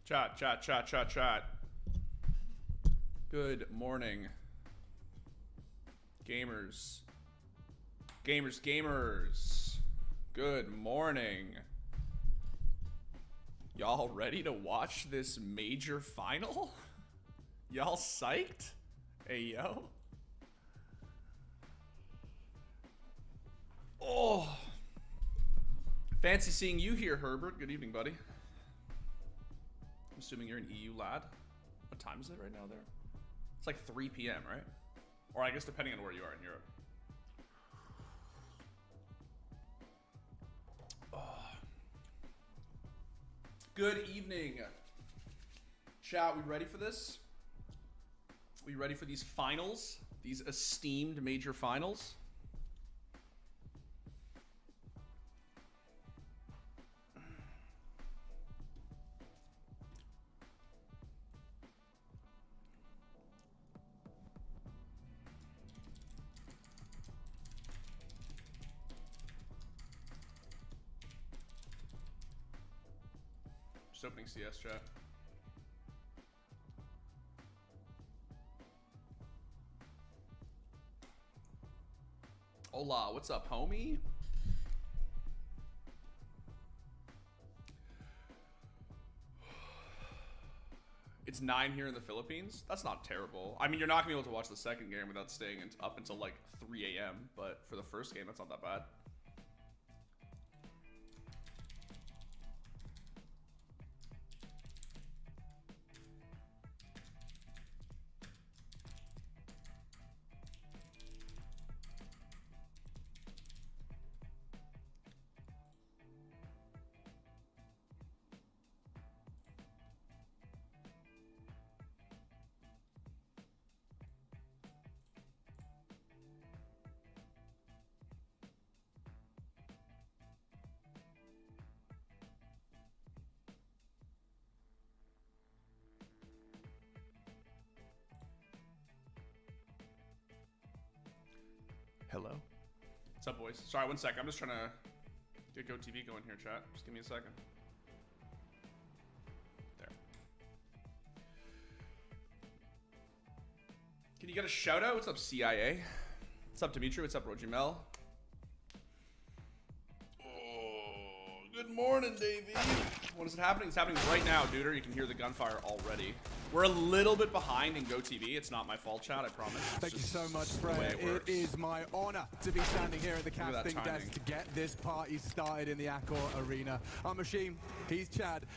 Chat. Good morning. Gamers. Good morning. Y'all ready to watch this major final? Y'all psyched? Hey, yo. Oh. Fancy seeing you here, Herbert. Good evening, buddy. I'm assuming you're an EU lad. What time is it right now there? It's like 3 p.m., right? Or I guess depending on where you are in Europe. Oh. Good evening. Chat, we ready for this? We ready for these finals? These esteemed major finals? Just opening CS chat. Hola, what's up, homie? It's 9 here in the Philippines. That's not terrible. I mean, you're not gonna be able to watch the second game without staying up until like 3 a.m. But for the first game, that's not that bad. Hello. What's up, boys? Sorry, 1 sec. I'm just trying to get GoTV going here, chat. Just give me a second. There. Can you get a shout out? What's up, CIA? What's up, Dimitri? What's up, Rojimel? Oh, good morning, Davey. What is it happening? It's happening right now, dude. You can hear the gunfire already. We're a little bit behind in GoTV. It's not my fault, chat, I promise. Thank you so much, Fred. It is my honor to be standing here at the casting desk to get this party started in the Accor Arena. I'm Machine, he's Chad.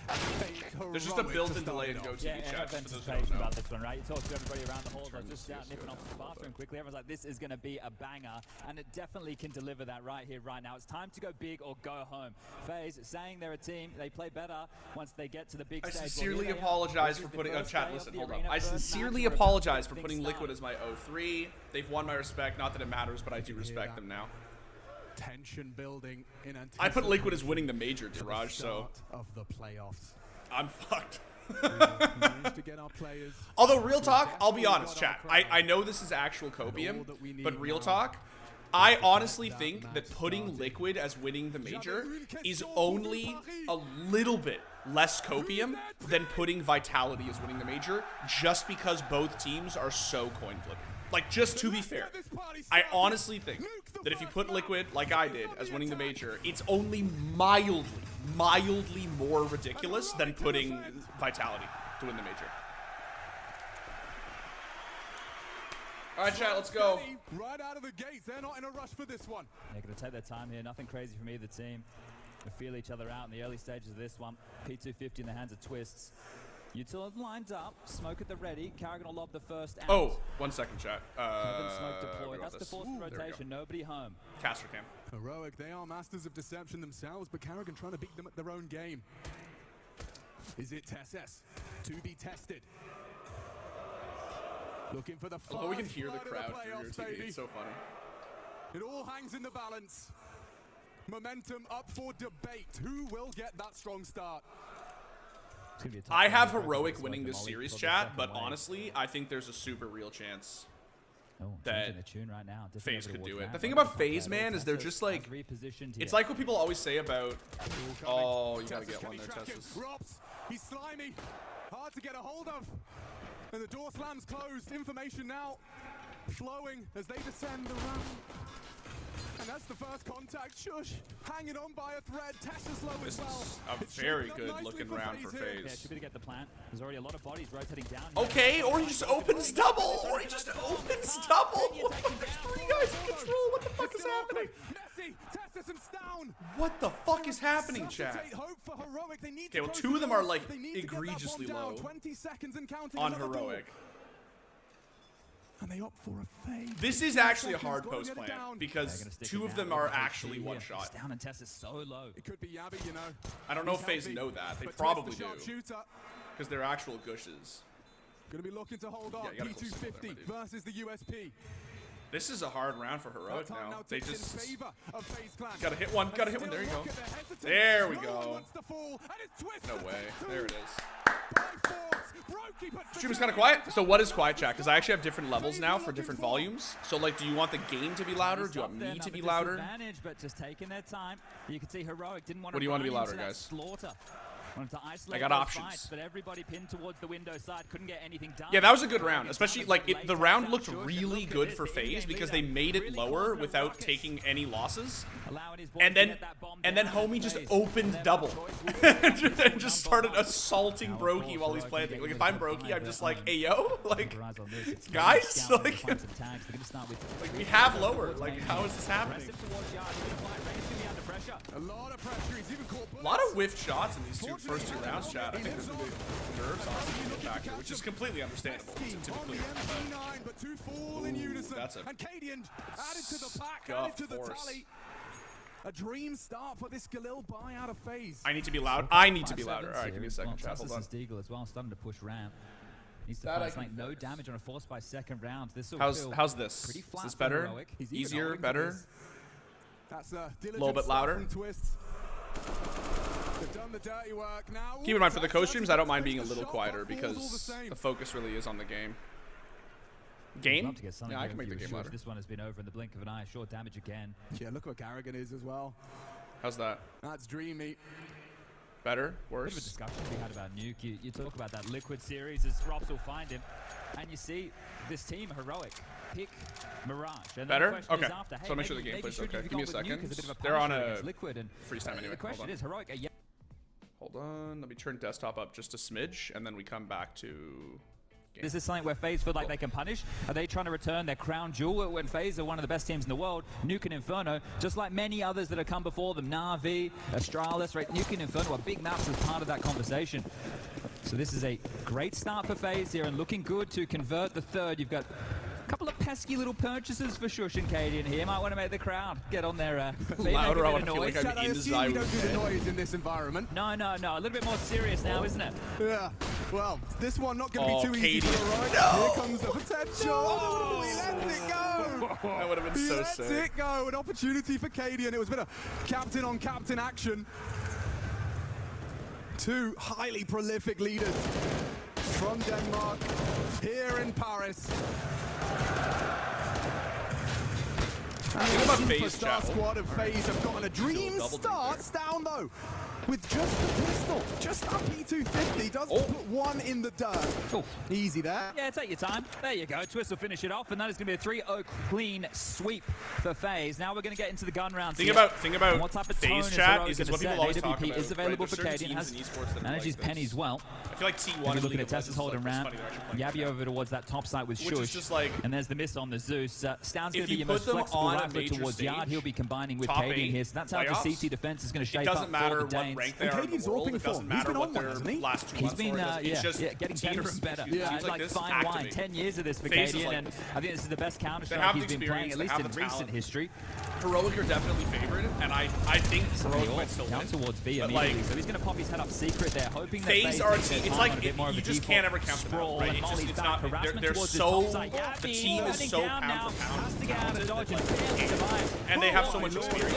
There's just a built-in delay in GoTV chat. For those who don't know about this one, right? You talk to everybody around the hall. I was just nipping off the bathroom quickly. Everyone's like, this is going to be a banger, and it definitely can deliver that right here, right now. It's time to go big or go home. FaZe saying they're a team. They play better once they get to the big stage. I sincerely apologize for putting chat. Listen, hold up. I sincerely apologize for putting Liquid as my 0-3. They've won my respect. Not that it matters, but I do respect them now. Tension building in I put Liquid as winning the major, Mirage, so of the playoffs. I'm fucked. To get our players. Although real talk, I'll be honest, chat. I know this is actual copium, but real talk, I honestly think that putting Liquid as winning the major is only a little bit less copium than putting Vitality as winning the major, just because both teams are so coin flipping. Like, just to be fair, I honestly think that if you put Liquid, like I did, as winning the major, it's only mildly more ridiculous than putting Vitality to win the major. All right, chat, let's go. Right out of the gates, they're not in a rush for this one. They're going to take their time here. Nothing crazy from either team. They feel each other out in the early stages of this one. P250 in the hands of Twists. Util lined up, smoke at the ready. Karrigan will lob the first out. Oh, 1 second, chat. Smoke deployed. That's the fourth rotation. Nobody home. Caster cam. Heroic, they are masters of deception themselves, but Karrigan trying to beat them at their own game. Is it TSS? To be tested. Looking for the oh, we can hear the crowd through your TV. It's so funny. It all hangs in the balance. Momentum up for debate. Who will get that strong start? I have Heroic winning this series, chat, but honestly, I think there's a super real chance that the tune right now. FaZe could do it. The thing about FaZe, man, is they're just like, it's like what people always say about, oh, you gotta get one there, Tessus. He's slimy, hard to get a hold of. And the door slams closed. Information now flowing as they descend the ramp. And that's the first contact. Shush, hanging on by a thread. Tessus low as well. A very good looking round for FaZe. Yeah, should be to get the plant. There's already a lot of bodies rotating down. Okay, or he just opens double. Or he just opens double. What the fuck? There's 3 guys in control. What the fuck is happening? What the fuck is happening, chat? Okay, well, 2 of them are like egregiously low on heroic. And they opt for a fade. This is actually a hard post plan because 2 of them are actually one shot. Down and Tess is so low. It could be Yabby, you know. I don't know if FaZe know that. They probably do because they're actual gushes. Gonna be looking to hold on. P250 versus the USP. This is a hard round for heroic now. They just gotta hit one. Gotta hit one. There you go. There we go. No way. There it is. Stream is kind of quiet. So what is quiet, chat? Because I actually have different levels now for different volumes. So like, do you want the game to be louder? Do you want me to be louder? But just taking their time. You can see heroic didn't want to. What do you want to be louder, guys? I got options. Fights, but everybody pinned towards the window side, couldn't get anything done. Yeah, that was a good round, especially like the round looked really good for FaZe because they made it lower without taking any losses. And then homie just opened double and just started assaulting Brokey while he's planting. Like if I'm Brokey, I'm just like, hey yo, like guys, like we have lower. Like how is this happening? A lot of pressure. He's even caught a lot of whiffed shots in these first two rounds, chat. I think there's gonna be nerves on the factor, which is completely understandable. Typically, but 2 fall in unison. That's a and Cadian added to the pack, added to the tally. A dream start for this Galil buy out of FaZe. I need to be loud. I need to be louder. All right, give me a second, chat. Hold on. Deagle as well, starting to push ramp. Needs to find like no damage on a force by second round. This how's this? Is this better? Easier? Better? That's a little bit louder. Done the dirty work. Now, keep in mind for the co-streams, I don't mind being a little quieter because the focus really is on the game. Game? Yeah, I can make the game louder. This one has been over in the blink of an eye. Short damage again. Yeah, look what Garrigan is as well. How's that? That's dreamy. Better? Worse? Bit of a discussion we had about Nuke. You talk about that Liquid series as Rops will find him. And you see this team, heroic. Pick Mirage. And better? Okay. After, hey, so I'll make sure the gameplay's okay. Give me a second. They're on a freeze time anyway. The question is, heroic. Hold on. Let me turn desktop up just a smidge, and then we come back to game. This is something where FaZe feel like they can punish. Are they trying to return their crown jewel when FaZe are one of the best teams in the world? Nuke and Inferno, just like many others that have come before them, Na'Vi, Astralis, right? Nuke and Inferno are big maps as part of that conversation. So this is a great start for FaZe here and looking good to convert the third. You've got a couple of pesky little purchases for Shush and Cadian here. Might want to make the crowd get on their louder. I want to feel like I'm in Zy. You don't do the noise in this environment. No. A little bit more serious now, isn't it? Yeah. Well, this one not going to be too easy for right. No. Here comes the potential. Oh, he lets it go. That would have been so sick. He lets it go. An opportunity for Cadian. It was a bit of captain on captain action. 2 highly prolific leaders from Denmark here in Paris. And the Superstar squad of FaZe have gotten a dream start. Down though with just the pistol. Just that P250 does put 1 in the dirt. Easy there. Yeah, take your time. There you go. Twist will finish it off, and that is going to be a 3-0 clean sweep for FaZe. Now we're going to get into the gun rounds. Thing about FaZe chat is what people always talk about. Is available for Cadian. Has manages Penny's well. I feel like T1 is looking at Tessa's holding ramp. Yabby over towards that top side with Shush. And there's the miss on the Zeus. Stan's going to be your most flexible rifler towards Yard. He'll be combining with Cadian here. So that's how the CT defense is going to shape up for the Danes. Rank they are in the world. It doesn't matter what their last 2 months were. He's been getting better and better. Like fine wine. 10 years of this for Cadian, and I think this is the best Counter-Strike he's been playing, at least in recent history. Heroic are definitely favored, and I think Heroic might still win. Towards B immediately, so he's going to pop his head up secret there, hoping that FaZe are a team. It's like you just can't ever count them out, right? It's not. They're so. The team is so pound for pound, and they have so much experience.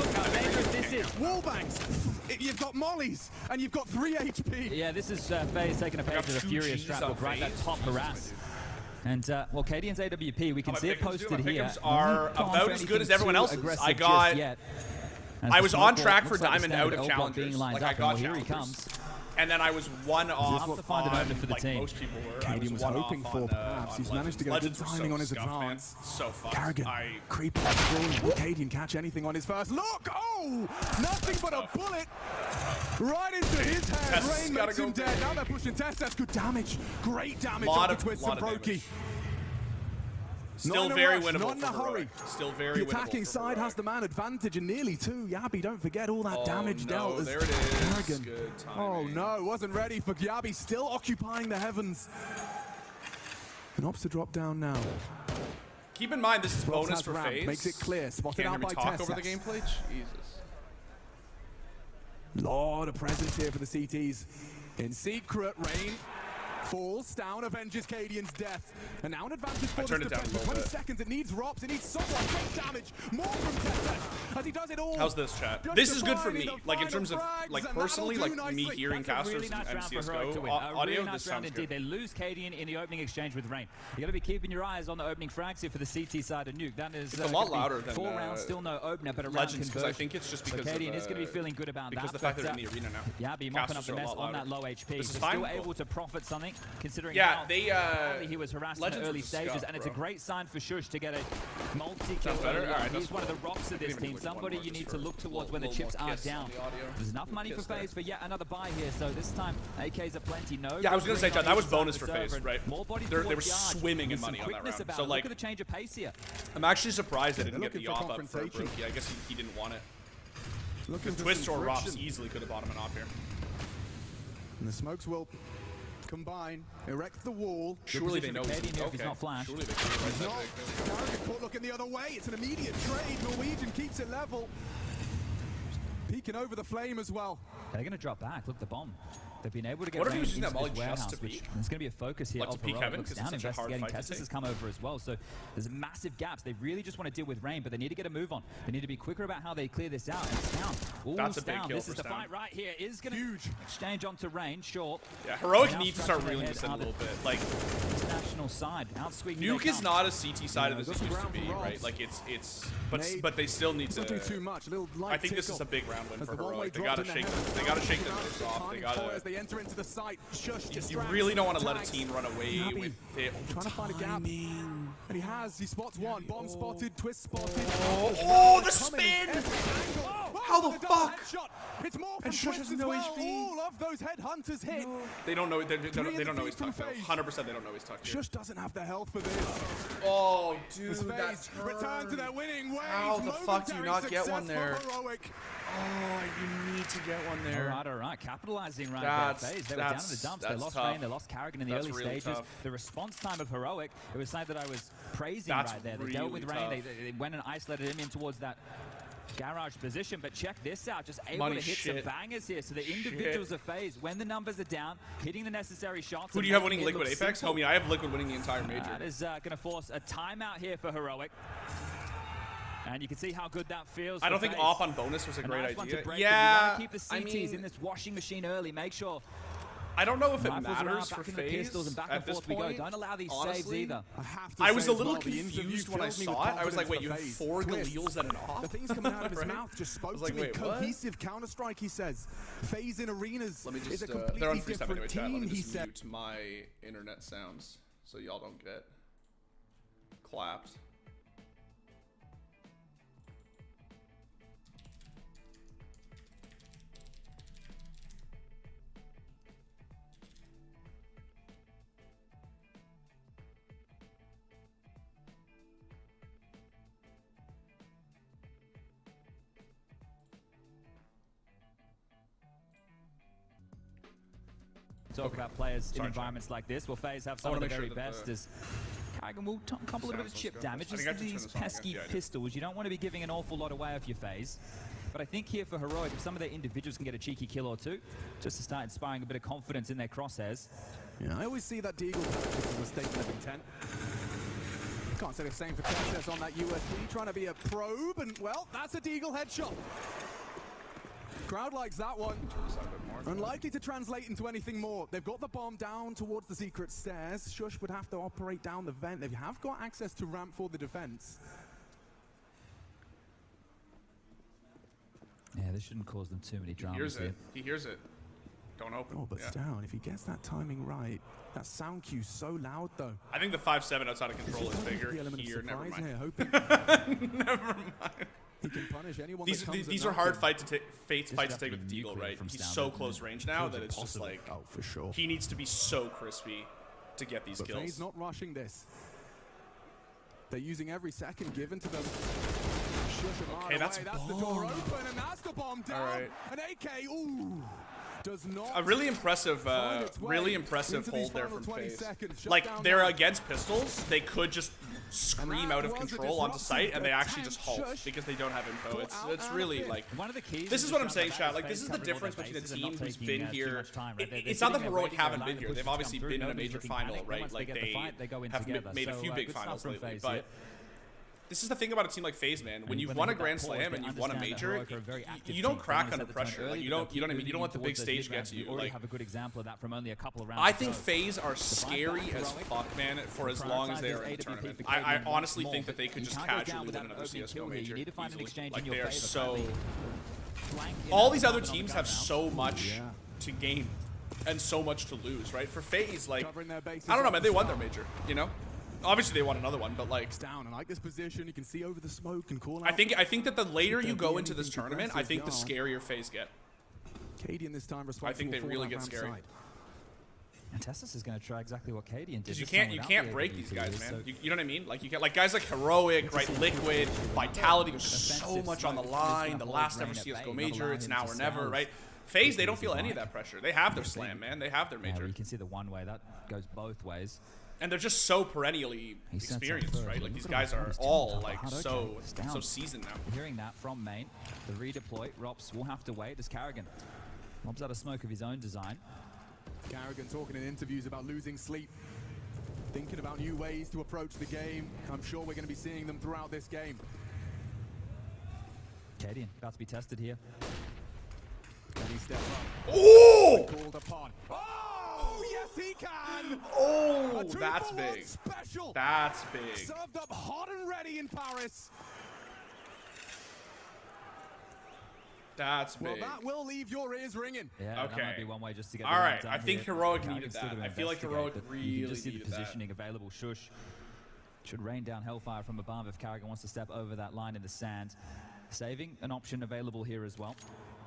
Wallbangs. You've got mollies, and you've got 3 HP. Yeah, this is FaZe taking a page of the Furious Strap with right that top harass. And well, Cadian's AWP, we can see it posted here. Pick'ems are about as good as everyone else's. I was on track for Diamond out of challengers. Like I got challengers. And then I was one off on, like most people were. Cadian was hoping for, perhaps. He's managed to get a good timing on his advance. So fun. Carrigan creeping through. Will Cadian catch anything on his first look? Oh! Nothing but a bullet right into his head. Rain makes him dead. Now they're pushing Test. That's good damage. Great damage on the Twist and Brokey. Still very winnable. Not in a hurry. Still very winnable. The attacking side has the man advantage and nearly two. Yabi, don't forget all that damage dealt. There it is. Carrigan. Good Oh no, wasn't ready for Yabi. Still occupying the heavens. An Opsa drop down now. Keep in mind this is bonus for FaZe. Makes it clear. Spotted out by talk over the gameplay. Jesus. Lot of presence here for the CTs. In secret, Rain falls down, avenges Cadian's death. And now an advantage for this defense. 20 seconds, it needs ROPS, it needs someone. Great damage, more from Test as he does it all. How's this, chat? This is good for me. Like, in terms of, like, personally, like, me hearing casters and CSGO audio, this sounds good. They lose Cadian in the opening exchange with Rain. You gotta be keeping your eyes on the opening frags here for the CT side of Nuke. That is it's a lot louder than 4 rounds, still no opener, but a Legends, because I think it's just because Cadian is gonna be feeling good about that. Because the fact that they're in the arena now. Yeah, be mopping up the mess on that low HP. This is still able to profit something, considering he was harassed in the early stages, and it's a great sign for Shush to get a multi-kill. He's one of the rocks of this team. Somebody you need to look towards when the chips are down. There's enough money for FaZe for yet another buy here, so this time AKs are plenty. No. Yeah, I was gonna say, John, that was bonus for FaZe, right? They were swimming in money on that round. So like, look at the change of pace here. I'm actually surprised they didn't get the op up for Brokey. I guess he didn't want it. Because Twist or ROPS easily could have bought him an op here. And the smokes will combine, erect the wall. Surely they know he's not flashed. Surely they know. Carrigan caught looking the other way. It's an immediate trade. Norwegian keeps it level. Peeking over the flame as well. They're going to drop back. Look, the bomb. They've been able to get what if he was using into that molly this warehouse, just to peek? There's going to be a focus here. To peek heaven, because it's such a hard fight to Tessus has come over as well, so there's massive gaps. They really just want to deal with Rain, but they need to get a move on. They need to be quicker about how they clear this out. And Stown. Ooh, that's a big kill. This is the fight right here. Is going to exchange onto Rain. Short. Yeah, Heroic needs to start reeling this in a little bit. Like international side. Nuke is not a CT side of this it used to be, right? Like it's but they still need to. Too much. I think this is a big round win for Heroic. They gotta shake the nerves off. They gotta. As they enter into the site. You really don't want to let a team run away with it. Trying to find a gap. And he spots one. Bomb spotted, Twist spotted. Oh, the spin! How the fuck? It's more and Shush has no HP. All of those headhunters hit. They don't know. They don't know he's tucked. 100% they don't know he's tucked. Shush doesn't have the health for this. Oh, dude, that return to their winning ways. How the fuck do you not get one there? Oh, you need to get one there. All right. Capitalizing right there. They were down in the dumps. They lost Rain. They lost Carrigan in the early stages. Tough. The response time of Heroic, it was something that I was praising right there. They dealt with Rain. They went and isolated him in towards that garage position, but check this out, just able to hit some bangers here. So the individuals of FaZe, when the numbers are down, hitting the necessary shots. Who do you have winning Liquid Apex? Homie, I have Liquid winning the entire major. That is going to force a timeout here for Heroic. And you can see how good that feels. I don't think op on bonus was a great idea. Yeah, keep the CTs in this washing machine early. Make sure. I don't know if it matters for FaZe at this point. Don't allow these saves either. I was a little confused when I saw it. I was like, wait, you have 4 Galils and an off? The things coming out of his mouth just spoke to me. Cohesive Counter-Strike, he says. FaZe in arenas is a completely different team, he said. Mute my internet sounds so y'all don't get clapped. Talk about players in environments like this. Well, FaZe have some of the very best. As Carrigan will come a little bit of chip damage. Just these pesky pistols. You don't want to be giving an awful lot away off your FaZe. But I think here for Heroic, if some of their individuals can get a cheeky kill or two, just to start inspiring a bit of confidence in their crosshairs. Yeah, I always see that Deagle as a statement of intent. Can't say the same for Tess on that USB, trying to be a probe, and well, that's a Deagle headshot. Crowd likes that one. Unlikely to translate into anything more. They've got the bomb down towards the secret stairs. Shush would have to operate down the vent. They have got access to ramp for the defense. Yeah, this shouldn't cause them too many dramas. He hears here. it. He hears it. Don't open. Oh, but down. If he gets that timing right, that sound cue's so loud though. I think the 5-7 outside of control is bigger here. Never mind. Here, Never mind. he can punish anyone. These are hard fights to take with Deagle, right? He's so close range now that it's just like, oh, for sure. He needs to be so crispy to get these kills. He's not rushing this. They're using every second given to them. Okay, that's the door open, and that's the bomb down. All right. An AK, ooh, does not. A really impressive hold there from FaZe. Like, they're against pistols. They could just scream out of control onto site, and they actually just halt because they don't have info. It's really like, One of the keys this is what I'm saying, chat. Like, this is the difference between a team who's been here. It's not that Heroic haven't been here. They've obviously been in a major final, right? Like, they have made a few big finals lately, but this is the thing about a team like FaZe, man. When you've won a Grand Slam and you've won a major, you don't crack under pressure. Like, you know what I mean? You don't let the big stage get to you. Like, I think FaZe are scary as fuck, man, for as long as they are in the tournament. I honestly think that they could just casually win another CSGO major easily. Like, they are so... All these other teams have so much to gain and so much to lose, right? For FaZe, like, I don't know, man. They won their major, you know? Obviously, they won another one, but like, down. I like this position. You can see over the smoke and call out. I think that the later you go into this tournament, I think the scarier FaZe get. Cadian this time responsible. I think they really get scary. And Tessus is going to try exactly what Cadian did. Because you can't break these guys, man. You know what I mean? Like, you get like guys like Heroic, right? Liquid, Vitality. There's so much on the line. The last ever CS:GO major. It's now or never, right? FaZe, they don't feel any of that pressure. They have their slam, man. They have their major. You can see the one way that goes both ways. And they're just so perennially experienced, right? Like, these guys are all like so seasoned now. Hearing that from main, the redeploy, Rops will have to wait as Karrigan lobs out a smoke of his own design. Karrigan talking in interviews about losing sleep, thinking about new ways to approach the game. I'm sure we're going to be seeing them throughout this game. Cadian about to be tested here. And he steps up. Oh! Called upon. Oh, yes he can! Oh, that's big. Special. That's big. Served up hot and ready in Paris. That's big. Well, that will leave your ears ringing. Yeah, okay. That might be one way just to get all right, I think here. Heroic needed that. I feel like Heroic really just see needed the positioning available. Shush should rain down hellfire from above if Karrigan wants to step over that line in the sand. Saving an option available here as well.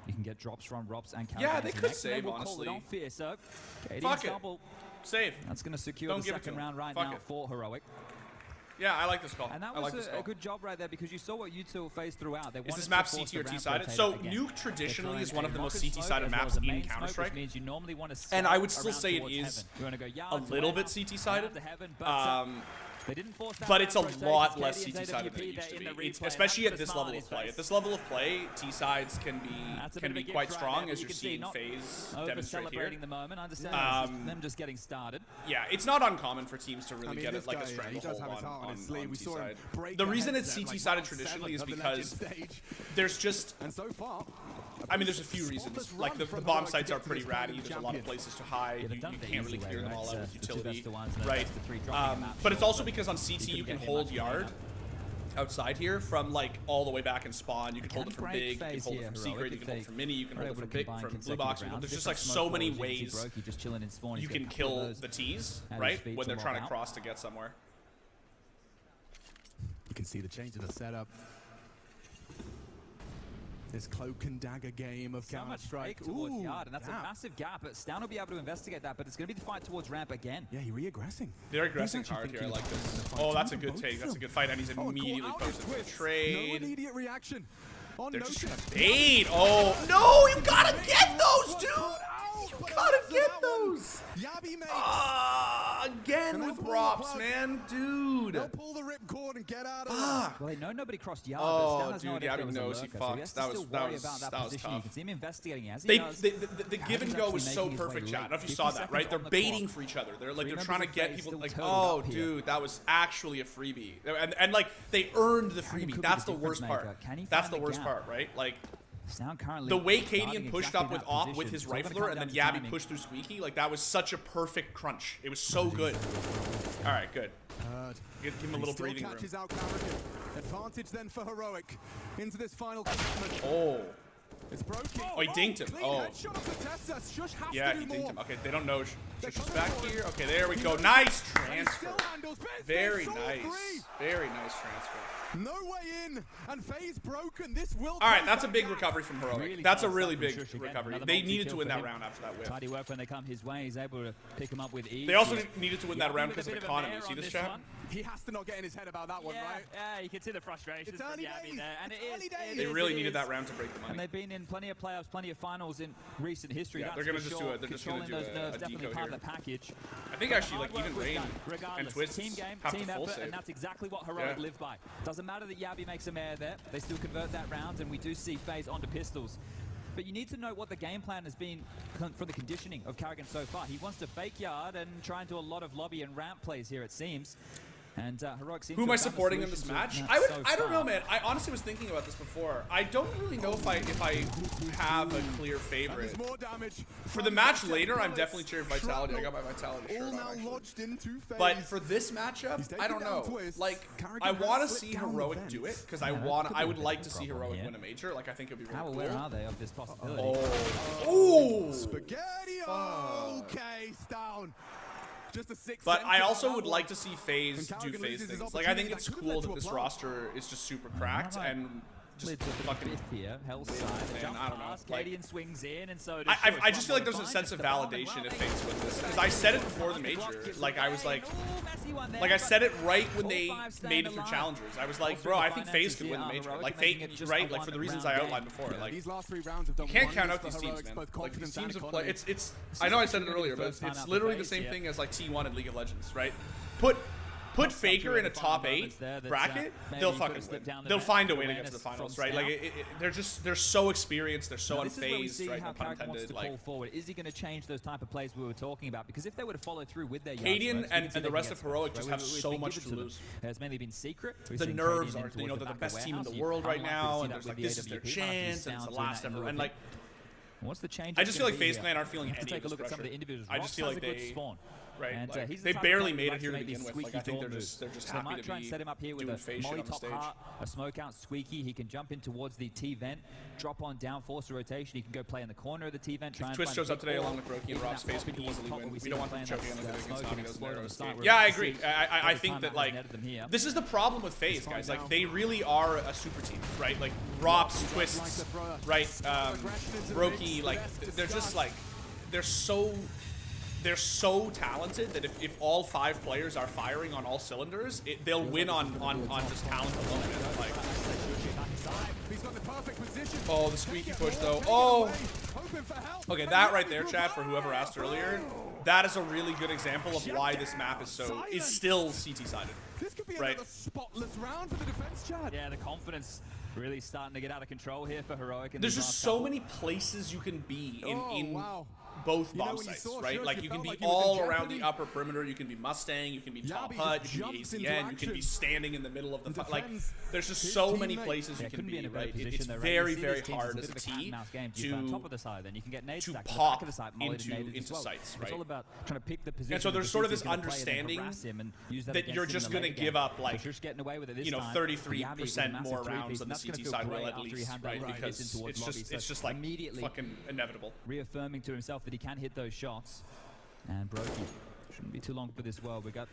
You can get drops from Rops and Karrigan. Yeah, they could save, honestly. So, fuck it. Save. That's going to secure the second round right now for Heroic. Yeah, I like this call. And that was a good job right there because you saw what you two faced throughout. They is this map CT or T-sided? So Nuke traditionally is one of the most CT-sided maps in Counter-Strike. And I would still say it is a little bit CT-sided. But it's a lot less CT-sided than it used to be. It's, especially at this level of play. At this level of play, T-sides can be quite strong, as you're seeing FaZe demonstrate here. Them just getting started. Yeah, it's not uncommon for teams to really get it like a stranglehold on T-side. The reason it's CT-sided traditionally is because there's just... I mean, there's a few reasons. Like, the bomb sites are pretty ratty. There's a lot of places to hide. You can't really clear them all out with utility, right? But it's also because on CT you can hold yard outside here from like all the way back in spawn. You can hold it from big, you can hold it from secret, you can hold it from mini, you can hold it from big, from blue box. There's just like so many ways you can kill the T's, right? When they're trying to cross to get somewhere. You can see the change in the setup. This cloak and dagger game of Counter-Strike. Towards yard, and that's a massive gap. But Stan will be able to investigate that, but it's going to be the fight towards ramp again. Yeah, he's re-aggressing. They're aggressing hard here. I like this. Oh, that's a good take. That's a good fight, and he's immediately posted for the trade. No immediate reaction. They're just gonna bait. Oh no! You gotta get those, dude. You gotta get those. Again with Rops, man, dude. They'll pull the ripcord and get out of there. Well, they know nobody crossed yard. Oh, dude, Yabby knows he fucked. That was tough. You can see him investigating as he does. The give and go was so perfect, chat. I don't know if you saw that, right? They're baiting for each other. They're like, they're trying to get people like, oh, dude, that was actually a freebie. And like, they earned the freebie. That's the worst part. That's the worst part, right? Like, Sound currently The way guarding Cadian pushed exactly up with that Op position. with his It's all gonna rifler come and then down to Yabby timing. pushed through Squeaky, like that was such a perfect crunch. It was so good. All right, good. Give him a little Still breathing room. catches out Carrigan. Advantage then for Heroic into this final commitment. Oh. It's broken. Oh, he dinked him. Clean Oh. headshot off the Tessa. Shush has Yeah, to he do dinked more. him. Okay, they don't know. They're Shush is coming back forward. here. Okay, there we He go. knows Nice it. And he transfer. still handles business. Very All nice. three. Very nice transfer. No way in, and FaZe broken. This will. All right, that's a big recovery from Heroic. Really that's a close really up big from Shush again. recovery. Another They multi needed to kill win for that him. round after that whiff. Tidy work when they come his way. He's able to pick him up with ease. They also needed to win that round With a because of bit economy. mare See on this this chat? one. He has to not get in his head about that one, right? Yeah, you can see the frustration It's from early Yabby days. there. And It's it early is. days. They it really is. needed that round to break the And money. they've been in plenty of playoffs, plenty of finals in recent history. Yeah, that's they're gonna for just sure. do it. They're just gonna Controlling do those a nerves, definitely deco part here. of the package. I think But actually, the like, hard even work was Rain done, and regardless. Twists Team game, have to team full effort, save. and that's exactly what Heroic Yeah. live by. Doesn't matter that Yabby makes a mare there. They still convert that round, and we do see FaZe onto pistols. But you need to know what the game plan has been for the conditioning of Carrigan so far. He wants to fake yard and try and do a lot of lobby and ramp plays here, it seems. And Heroic seems Who am to I have found a supporting in this solution match? to that I would. so I don't know, far. man. I honestly was thinking about this before. I don't really know if I have a clear And favorite. there's more damage. For the match later, I'm definitely cheering Vitality. I got my Vitality shirt All on, now actually. lodged into FaZe. But for this matchup, He's I don't taking down know. Twist. Like, Carrigan I has want to slipped see down the Heroic vents. do it because Yeah, that could I be a would bit like of to a see problem Heroic here. win a major. Like, I think it'd be How really aware cool. are they of this possibility? Oh. Spaghetti. Okay, down. Just a 6. But I also would like to see FaZe do Carrigan FaZe loses his things. Like, I think opportunity. it's That could've cool led that to a this blow. roster is just super cracked Alright. and just Leads to the fucking. fifth here. Hell's win, side. man, Jump I don't know, past, like- Cadian swings in, and so does I just feel like there's a sense of validation if FaZe win this. Because I said it before the major. Like, I was like, I said it right when they made it through challengers. I was like, bro, I think FaZe could win the major. Like, right? Like, for the reasons I outlined before. Like, These last 3 rounds have done you can't count wonders out for these teams, Heroics, man. both Like, these confidence and teams have economy. played. It's. I know I said it earlier, but it's literally the same thing as like T1 and League of Legends, right? Put Faker in a top 8 bracket, they'll fucking win. They'll find a way to get to the finals, right? Like they're so experienced, they're so This is where we unfazed, see right? how No pun Carrigan wants intended. to Like call forward. Is he going to change those type of plays we were talking about? Because if they were to follow through with their Cadian and the rest of Heroic just have so much to lose. It's mainly been secret. The nerves are, they're the best team in the world right now, and there's like this is their chance, and it's the last ever, and like. What's the change? I just feel like FaZe Clan aren't feeling You have to any take a of look this at some of the pressure. individuals. I just feel Ross like has a good they. spawn. Right, And like, he's the they type of barely player who made it likes here to make these begin with. Like, I squeaky think door they're moves. just So they happy might to try and be set him up here with doing a face shit molly on the top stage. heart, a smoke out squeaky. He can jump in towards the T vent, drop on down, force a rotation. He can go play in the corner of the T vent. If Twist shows up today along with Roki and Rob's face, we can easily win. We don't want them choking on the against Nami, doesn't narrow escape. Yeah, I agree. I think that, like, this is the problem with FaZe, guys. Like, they really are a super team, right? Like, Rob's, Twists, right? Roki, like, they're just, like, they're so talented that if all 5 players are firing on all cylinders, they'll win on just talent alone. Like, oh, the squeaky push though. Oh, okay, that right there, chat, for whoever asked earlier, that is a really good example of why this map is still CT sided. This could be Right. another spotless round for the defense, Chad. Yeah, the confidence really starting to get out of control here for Heroic. There's just so many places you can be in wow. both You know, bomb when you sites, saw right? Shush, Like, it you can felt be like he was in all around jeopardy. the upper perimeter. You can be Mustang. You can be Top Yabby Hut. just You can be jumps into ACN. You can be action. standing in the middle of the He like. defends There's just his so many teammate. places you Yeah, can couldn't be in be, a better right? position It's though, right? very, You see very these teams hard as as a a bit of a cat and T mouse game. You can go on top of the side, then you can get nades to stacked. pop Back of the side, mollied and naded as into well. sites, It's right? all about trying to pick the position. And so of the there's sort of defense this you're gonna play and then understanding harass him and use that that against you're him in just the gonna late give game. up, like, But Shush getting away with it this you know, time. 33% Yabby with a more massive rounds three-piece, on the and that's gonna CT feel side will great at after he least, had that right? right hit Because in towards lobby. it's So just like immediately fucking inevitable. reaffirming to himself that he can hit those shots. And Brokey shouldn't be too long for this world. We got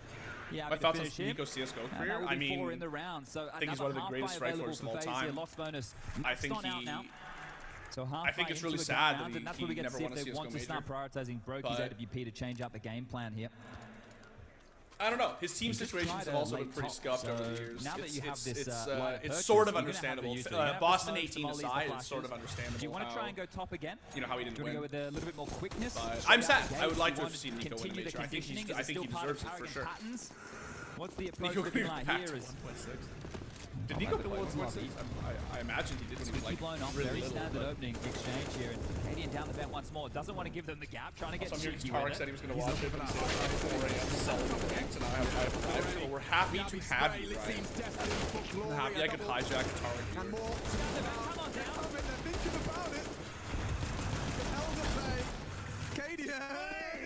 My thoughts on Nico's CS:GO and that career? will I be 4 mean, in the round. So I think he's one of the greatest riflers of all time. Lost bonus. I think Gone out he. now. So I think it's really sad that and that's where he we get to never see won if a they CS:GO want to start prioritizing Brokey's but- AWP to change up the game plan here. I don't know. His team He just situations tried have a also been late pretty top, scuffed over the so years. now that you have this, light It's purchase, sort of you're gonna have to understandable. use it. You're gonna have to Boston smoke 18 the volleys, the aside, it's flashes. sort of understandable. Do you want to try and go top again? You know how he didn't Do you want win. to go with a little bit more quickness? But Straight I'm out sad. the I gate? would like Do to you have seen want Nico win the continue the major. I think conditioning? I Is it think he still part of deserves it for Carrigan's sure. patterns? What's the approach Nico looking like back here? to Is 1.6. Did Nico play towards 1.6? I imagine he did when he was Squeaky like blown off, really very little. standard but- opening exchange here, and Cadian down the vent once more. Doesn't want to give them the gap, trying to get So I'm hearing cheeky Tarek with said it. he was going to watch it, but he said it's 4 a.m. selling the gangs, and we're happy to have you, Ryan. I'm happy I could hijack Tarek here. And more. Come on down.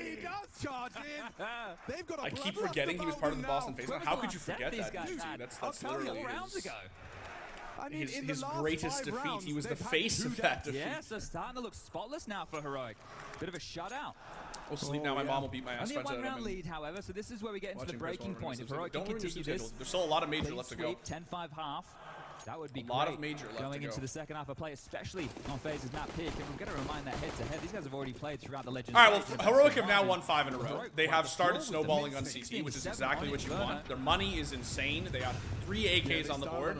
He does charge in. They've got a I keep bloodlust forgetting he was about part of him the now. Boston face. How could you forget These that? guys Dude? had. That's I'll tell you, literally rounds ago. I mean, in his the last greatest 5 defeat. rounds, He was the they've had face 2 of that defeat. Yeah, so starting to look spotless now for Heroic. Bit of a shutout. We'll sleep now. My mom will beat my ass. Only a if I 1-round don't. lead, however, so this is where we get into the Watching breaking Chris point. If Waller, Heroic can don't ruin continue some this, schedule. There's still a lot of major clean left to go. sweep, 10-5 half. That would be A lot of great major left going to into go. the second half of play, especially on FaZe's map pick. And we're going to remind that head-to-head. These guys have already played throughout the Legends. All right, well, stage. Heroic have now won 5 in a row. Heroic They quite have the started skill with the snowballing on mid-six, CT, which is 67 exactly what you want. Their money is insane. They have 3 AKs on the board.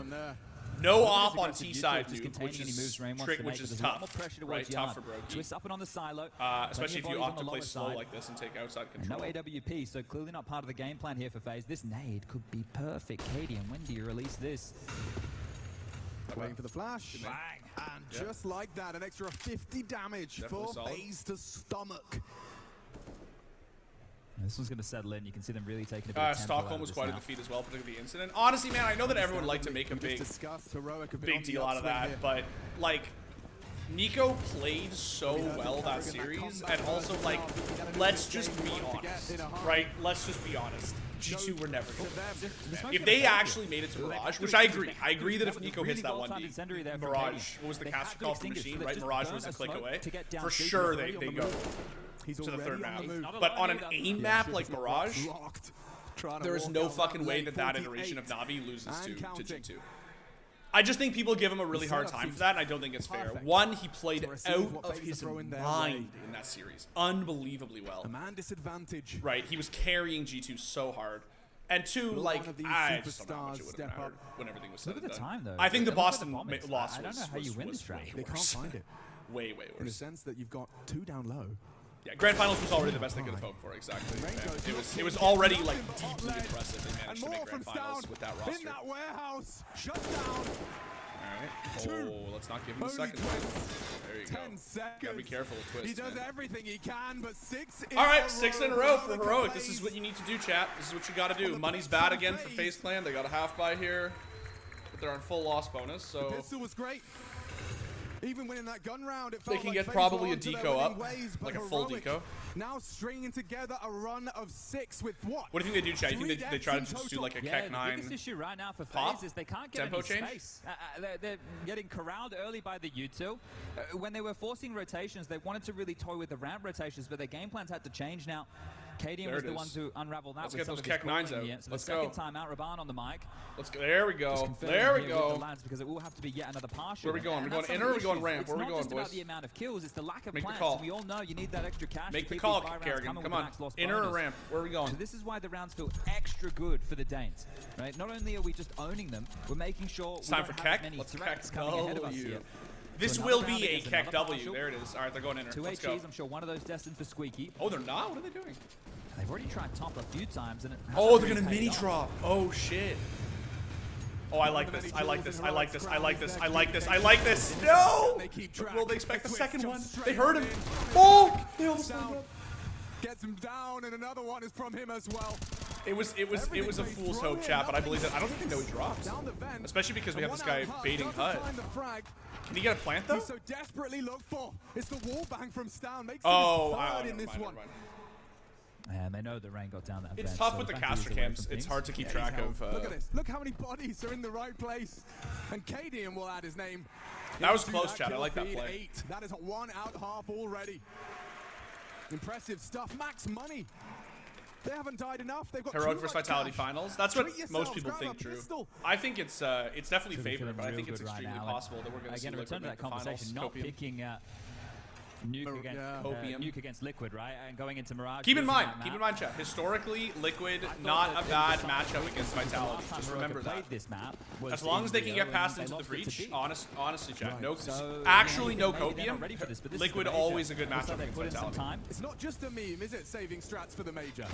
No op on T side, dude, which is trick, which is tough, right? Tough for Brokey. Twist up and on the silo. Especially if you opt to play slow like this and take outside control. No AWP, so clearly not part of the game plan here for FaZe. This nade could be perfect. Katie, and when do you release this? Waiting for the flash. Bang! And just like that, an extra 50 damage Definitely for solid. FaZe to stomach. This one's going to settle in. You can see them really taking a bit of tempo Stockholm out was of quite a this now. defeat as well, particularly the incident. Honestly, man, I know that everyone would like to make a big deal out of that, but like Nico played so well that series, and also like, let's just be honest, right? Let's just be honest. G2 were never good. If they actually made it to Mirage, which I agree that if Nico hits that 1D, Mirage, what was the caster call for Machine, right? Mirage was a click away. For sure they go to the third map. But on an aim map like Mirage, there is no fucking way that that iteration of Navi loses to G2. I just think people give him a really hard time for that, and I don't think it's fair. One, he played out of his mind in that series. Unbelievably well. A man disadvantage. Right, he was carrying G2 so hard. And two, like, I just don't know how much it would have mattered when everything was said Look at and the done. time, though. I think the Look at Boston bombings. loss I don't know how you win this round. They can't find it. Way In the worse. sense that you've got 2 down low. Yeah, Grand Finals was already the best they could have hoped for, exactly. It was already, like, deeply impressive they managed to make Grand Finals with that roster. In that warehouse, shut down. Alright. Oh, let's not give him a second one. There you go. 10 seconds. Gotta be careful with twists. He does man. everything he can, but 6 in Alright, 6 in a row for the Heroic. FaZe. This is what you need to do, chat. This is what you gotta do. Money's bad again for FaZe Clan. They got a half buy here. But they're on full loss bonus, so Pistol was great. Even winning that gun round, it they felt can like get FaZe probably were a onto their deco winning up. ways, but Like a full Heroic deco. Now stringing together a run of 6 with what? What do you think they do, chat? You think they try to just do like a Yeah, Keck the 9 biggest issue right now for pop? FaZe is they can't get Tempo any change? space. They're getting corralled early by the util. When they were forcing rotations, they wanted to really toy with the ramp rotations, but their game plans had to change now. Kadian There was it the is. one to unravel that Let's with get some those of his Keck 9s scoring out. here. So Let's the second go. time out, Raban on the mic. Let's go. There we go. Confirming There we here with go. the lads, because it will have to be yet another partial. Where are we going? And We're going that's some inner of or the we're going issues. ramp? Where are we It's going, not just about boys? the amount of kills, it's the lack of Make the plans. call. And we all know you need that extra cash Make to the keep call, these 5 rounds Kerrigan. coming Come with on. max loss Inner or bonus. ramp? Where are we going? So this is why the rounds feel extra good for the Danes, right? Not only are we just owning them, we're making sure It's we time don't for have Keck. many Let's threats Keck coming ahead of us W. here. This So will another round be a against Keck another W. partial. There it is. All right, they're going inner. 2 Let's go. HGs, I'm sure one of those destined for Squeaky. Oh, they're not? What are they doing? They've already tried top a few times, and it Oh, hasn't they're really gonna paid mini off. drop. Oh shit. Oh, I like this. I like this. I like this. I like this. I like this. I like this. No! Will they expect the second one? They heard him. Oh! They almost got up. Gets him down, and another one is from him as well. It was a fool's hope, chat, but I believe that. I don't think they know he drops. Down the vent. Especially because we have this guy baiting doesn't HUD. find the frag Can he get a plant though? he so desperately looked for. It's the wall bang from Stan. Makes Oh, it his third in never this mind, one. never mind. And they know the rain got down that It's vent, tough so with the Frankie is caster away cams. from It's things. hard to keep Yeah, track he's of. held. Look at this. Look how many bodies are in the right place. And Kadian will add his name. That was into close, chat. I kill like that feed. play. 8. That is a 1 out half already. Impressive stuff. Max money. They haven't died enough. They've got Heroic too versus much Vitality cash. finals. That's what Treat most yourselves, people grab think. a True. pistol. I think it's definitely Should be favored, feeling but I real think it's good right extremely now. possible that we're going to see Again, Liquid return to make that the finals. conversation, not Copium. picking Nuke against Copium. Nuke against Liquid, right? And going into Mirage. Keep in using mind, that map. chat. Historically, Liquid I thought not that a it bad was something matchup because against the Vitality. last time Just Heroic remember played that. this map was As long as they in can Rio, get past and into they the lost it to breach, Beat. honestly, chat. Right. No, So, actually you know, no maybe they're not Copium. ready for this, but this is Liquid the major. always a good Looks matchup like they against put in some Vitality. time. It's not just a meme, is it? Saving strats for the major.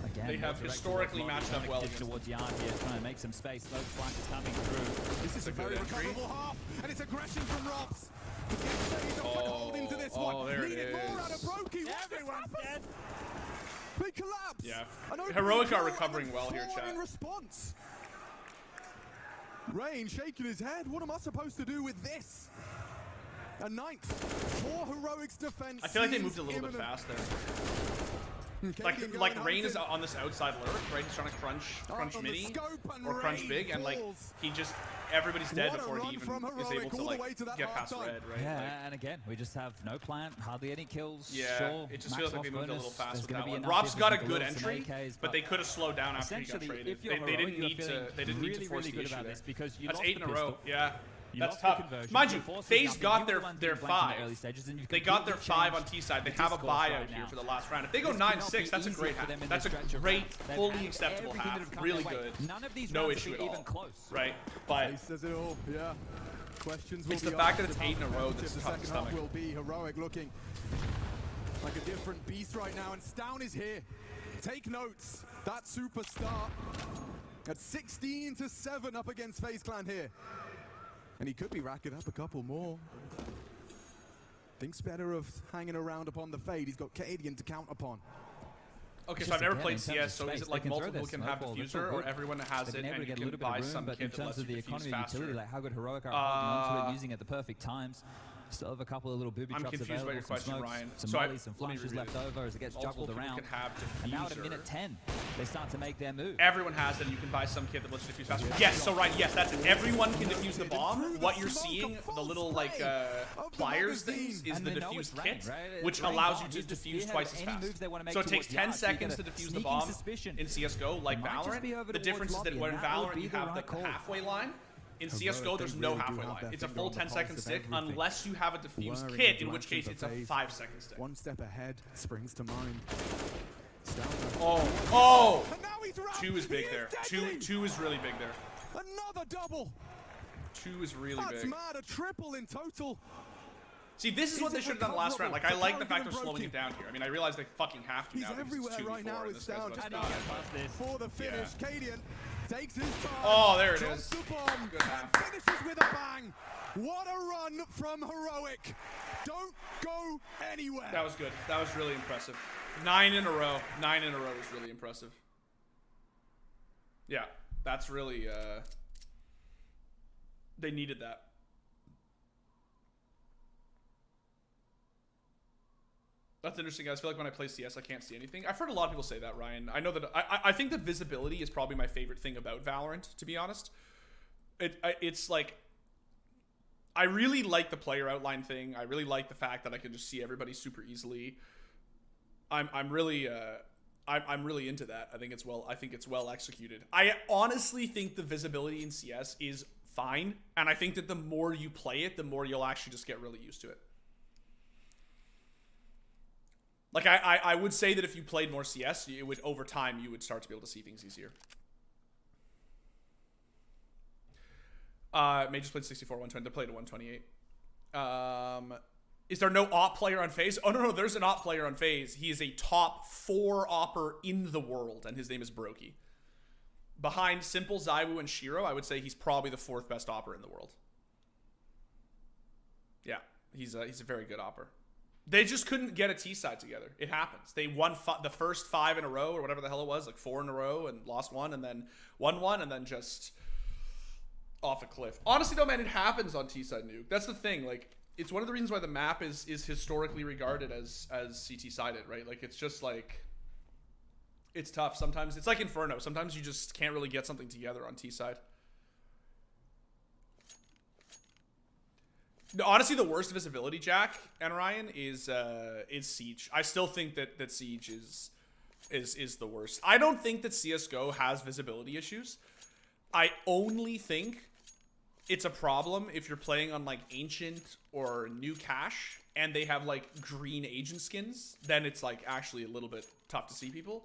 Again, They have more direct historically towards matched up Lobby, well trying to against towards Yard here, trying to make some space. Those flanks is coming through. This is a a good very entry. recoverable half, and it's aggression from Robs. To get Shade off and hold into this Oh, one. there it Needed more out of is. Brokey. What just happened? They collapse. Yeah. An opening Heroic are kill recovering and well here, forward chat. in response. Rain shaking his head. What am I supposed to do with this? A ninth for Heroic's defense. I feel like they moved a little bit fast there. Like Rain is on this outside lurk, right? He's trying to crunch mini or crunch big, and like he just everybody's dead before he even is able to like get past red, right? Yeah, like, and again, we just have no plant, hardly any kills. Yeah, sure, it just feels like they moved a little fast with that one. enough Rob's got a difference good with the entry, AKs, but they could have slowed down after he got traded. They didn't need to. They didn't need to force the issue there. That's 8 in a row. Yeah. That's tough. Mind you, FaZe got their 5. They got their 5 on T side. They have a buyout here for the last round. If they go 9-6, that's a great half. That's a great, fully acceptable half. Really good. No issue at all. Right? But it's the fact that it's 8 in a row that's tough to stomach. Will be Heroic looking like a different beast right now, and Stown is here. Take notes. That superstar at 16-7 up against FaZe Clan here. And he could be racking up a couple more. Thinks better of hanging around upon the fade. He's got Cadian to count upon. Okay, so I've never played CS, so is it like multiple can have diffuser, or everyone has it and you can buy some kit that lets you diffuse faster? Like how good Heroic are holding onto it, using it at the perfect times. Still have a couple of little booby traps available. I'm confused by your question, Ryan. Some mollies, some flashes left over as it gets juggled around. And now at a minute 10, they start to make their move. Everyone has it, and you can buy some kit that lets you diffuse faster. Yes, so Ryan, yes, that's it. Everyone can diffuse the bomb. What you're seeing, the little like pliers things, is the diffuse kit, which allows you to diffuse twice as fast. So it takes 10 seconds to diffuse the bomb in CSGO, like Valorant. The difference is that when in Valorant you have the halfway line. In CSGO, there's no halfway line. It's a full 10-second stick unless you have a diffuse kit, in which case it's a 5-second stick. One step ahead springs to mind. Oh! 2 is big there. Two is really big there. Another double. 2 is really big. That's mad, a triple in total. See, this is what they should have done last round. Like, I like the fact they're slowing it down here. I mean, I realize they fucking have to now. He's everywhere right now with Stown. For the finish, Cadian takes his time. Oh, there it is. The bomb and finishes with a bang. What a run from Heroic. Don't go anywhere. That was good. That was really impressive. 9 in a row. 9 in a row is really impressive. Yeah, that's really, they needed that. That's interesting, guys. I feel like when I play CS, I can't see anything. I've heard a lot of people say that, Ryan. I know that I think that visibility is probably my favorite thing about Valorant, to be honest. It's like, I really like the player outline thing. I really like the fact that I can just see everybody super easily. I'm really into that. I think it's well executed. I honestly think the visibility in CS is fine, and I think that the more you play it, the more you'll actually just get really used to it. Like, I would say that if you played more CS, it would, over time, you would start to be able to see things easier. May just played 64, 120. They played at 128. Is there no op player on FaZe? Oh, no, there's an op player on FaZe. He is a top 4 opper in the world, and his name is Brokey. Behind Simple, Zywoo, and Shiro, I would say he's probably the 4th best opper in the world. Yeah, he's a very good opper. They just couldn't get a T-side together. It happens. They won the first 5 in a row, or whatever the hell it was, like 4 in a row, and lost 1, and then won 1, and then just off a cliff. Honestly, though, man, it happens on T-side Nuke. That's the thing. Like, it's one of the reasons why the map is historically regarded as CT-sided, right? Like, it's just like, it's tough. Sometimes it's like Inferno. Sometimes you just can't really get something together on T-side. No, honestly, the worst visibility, Jack and Ryan, is Siege. I still think that Siege is the worst. I don't think that CSGO has visibility issues. I only think it's a problem if you're playing on like Ancient or New Cash and they have like green agent skins. Then it's like actually a little bit tough to see people.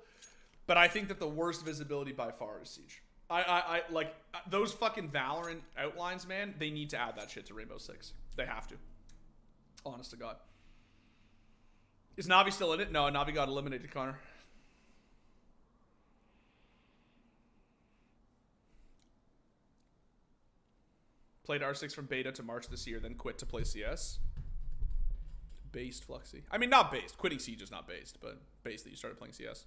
But I think that the worst visibility by far is Siege. I like those fucking Valorant outlines, man. They need to add that shit to Rainbow Six. They have to. Honest to God. Is Navi still in it? No, Navi got eliminated, Connor. Played R6 from beta to March this year, then quit to play CS. Based, Fluxy. I mean, not based. Quitting Siege is not based, but based that you started playing CS.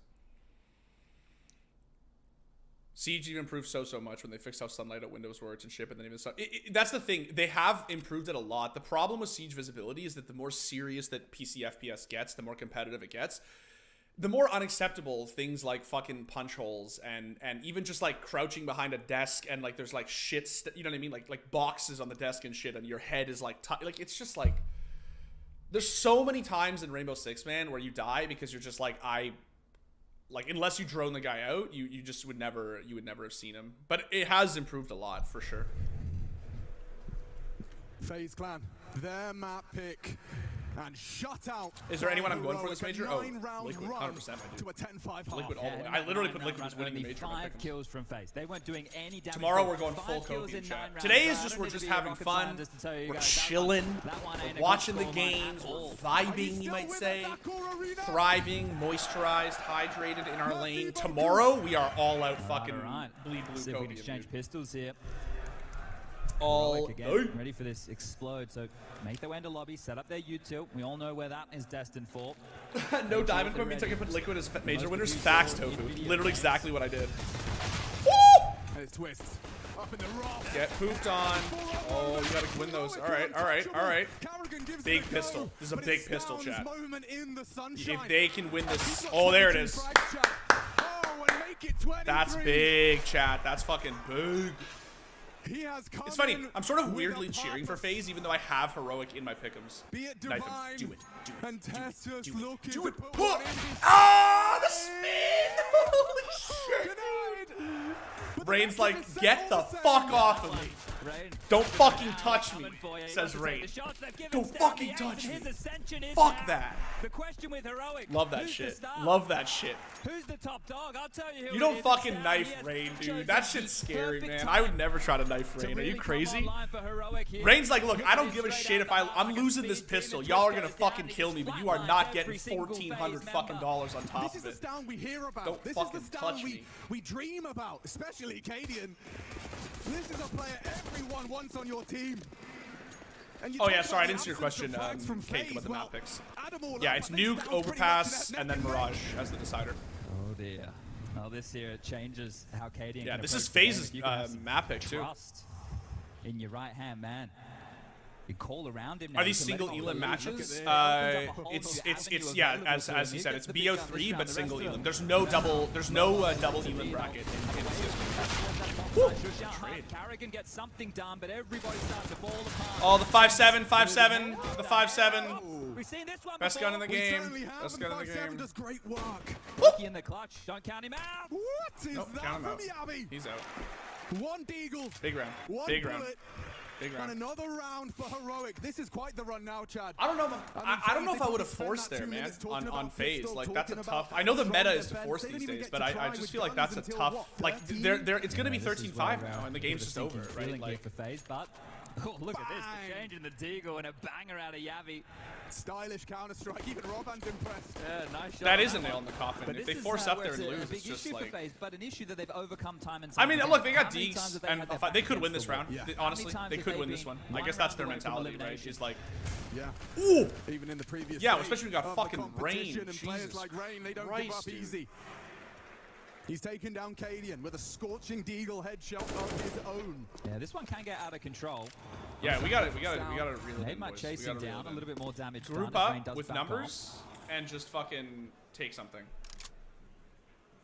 Siege even improved so much when they fixed how sunlight at windows works and ship, and then even stuff. That's the thing. They have improved it a lot. The problem with Siege visibility is that the more serious that PC FPS gets, the more competitive it gets, the more unacceptable things like fucking punch holes and even just like crouching behind a desk and like there's like shit, you know what I mean? Like boxes on the desk and shit, and your head is like like it's just like there's so many times in Rainbow Six, man, where you die because you're just like unless you drone the guy out, you just would never have seen him. But it has improved a lot for sure. FaZe Clan, their map pick. And shut out. Is there anyone I'm going for this major? Oh, Liquid, 100% I do. To a 10-5 Liquid all the way. I literally put Liquid as winning the major. 5 kills from FaZe. They weren't doing any damage. Tomorrow we're going full Copium chat. Today is just we're just having fun. We're chilling. We're watching the games. We're vibing, you might say. Thriving, moisturized, hydrated in our lane. Tomorrow we are all out fucking bleed blue See if we can Copium. exchange pistols here. All again, ready for this explode. So make their way into lobby, set up their util. We all know where that is destined for. No diamond quit means I can put Liquid as major winners. Facts, Tofu. Literally exactly what I did. And it's twists. Up in the rock. Get pooped on. Oh, you gotta win those. All right. Big pistol. This is a big pistol, chat. If they can win this. Oh, there it is. That's big, chat. That's fucking big. It's funny, I'm sort of weirdly cheering for FaZe, even though I have Heroic in my pick'ems. Knife him. Do it. Do it. Ah, the spin! Holy shit! Rain's like, get the fuck off of me. Don't fucking touch me, says Rain. Don't fucking touch me. Fuck that. Love that shit. Love that shit. Who's the top dog? I'll tell you who. You don't fucking knife Rain, dude. That shit's scary, man. I would never try to knife Rain. Are you crazy? Rain's like, look, I don't give a shit if I'm losing this pistol. Y'all are gonna fucking kill me, but you are not getting $1,400 fucking dollars on top of it. This is the sound we hear about. Don't this fucking is the touch sound me. we dream about, especially Cadian. This is a player everyone wants on your team. Oh yeah, sorry, I didn't see your question, Cake, about the map picks. Yeah, it's Nuke, Overpass, and then Mirage as the decider. Oh dear. Well, this here changes how Cadian. Yeah, this is FaZe's map pick too. Trust in your right hand man. You call around him. Are these single elim matches? It's yeah, as he said, it's BO3 but single elim. There's no double elim bracket in Carrigan gets something done, but everybody starts to fall apart. Oh, the 5-7, 5-7, the 5-7. We've seen this one Best gun in the game. Best gun in the game. Does great work. Lucky in the clutch. Don't count him out. What is Nope, that count him from out. Yabi? He's out. One deagle. Big round. One Big round. bullet. Big round. And another round for Heroic. This is quite the run now, Chad. I don't know. I don't know if I would have forced there, man. On FaZe, like that's a tough. I know the meta is to force these days, but I just feel like that's a tough. Like it's gonna be 13-5 now, and the game's just over, right? Like for FaZe, but oh, look at this, the change in the deagle and a banger out of Yavi. Stylish counter strike. Even Robin's impressed. Yeah, nice shot. that is a nail in the coffin. But If they force up there and lose, it's just like. FaZe, but an issue that they've overcome time and I time mean, again. look, they got How many Deeks, times have and had their they back could win against this the round. wall? They- Honestly, How many they times could have win they this one. been I guess one that's their round away from mentality, right? elimination? She's like, Yeah. ooh, Even in the previous Yeah, stage especially when you got of the fucking competition, Rain. and players Jesus like Rain, they don't give Christ, up dude. easy. He's taken down Cadian with a scorching deagle headshot of his own. Yeah, this one can get out of control. yeah, we got to reel it They in, might boys. chase We him gotta reel down, it a in. little bit more damage Group done as Rain up does with back off. numbers and just fucking take something.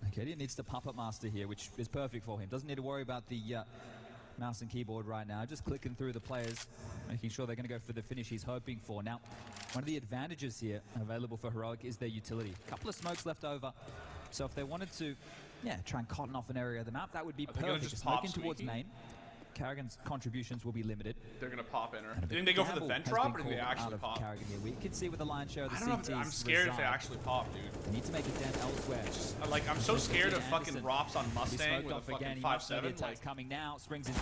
Okay, he needs to puppet master here, which is perfect for him. Doesn't need to worry about the mouse and keyboard right now. Just clicking through the players, making sure they're going to go for the finish he's hoping for. Now, one of the advantages here available for Heroic is their utility. A couple of smokes left over. So if they wanted to, try and cotton off an area of the map, that would be Are they gonna perfect. just Smoking pop towards Squeaky? main. Carrigan's contributions will be limited. They're gonna pop in her. And a big Didn't they go for the gamble vent has drop, been or did they called out actually of pop? Carrigan here. We can see with the lion's share of the I don't know. CTs I'm scared if they reside. actually pop, dude. They need to make a dent elsewhere. Like, I'm so scared of fucking Anderson. Rops on He Mustang smoked with a off fucking again. He must know the 5-7. attack's Like, coming now. Springs into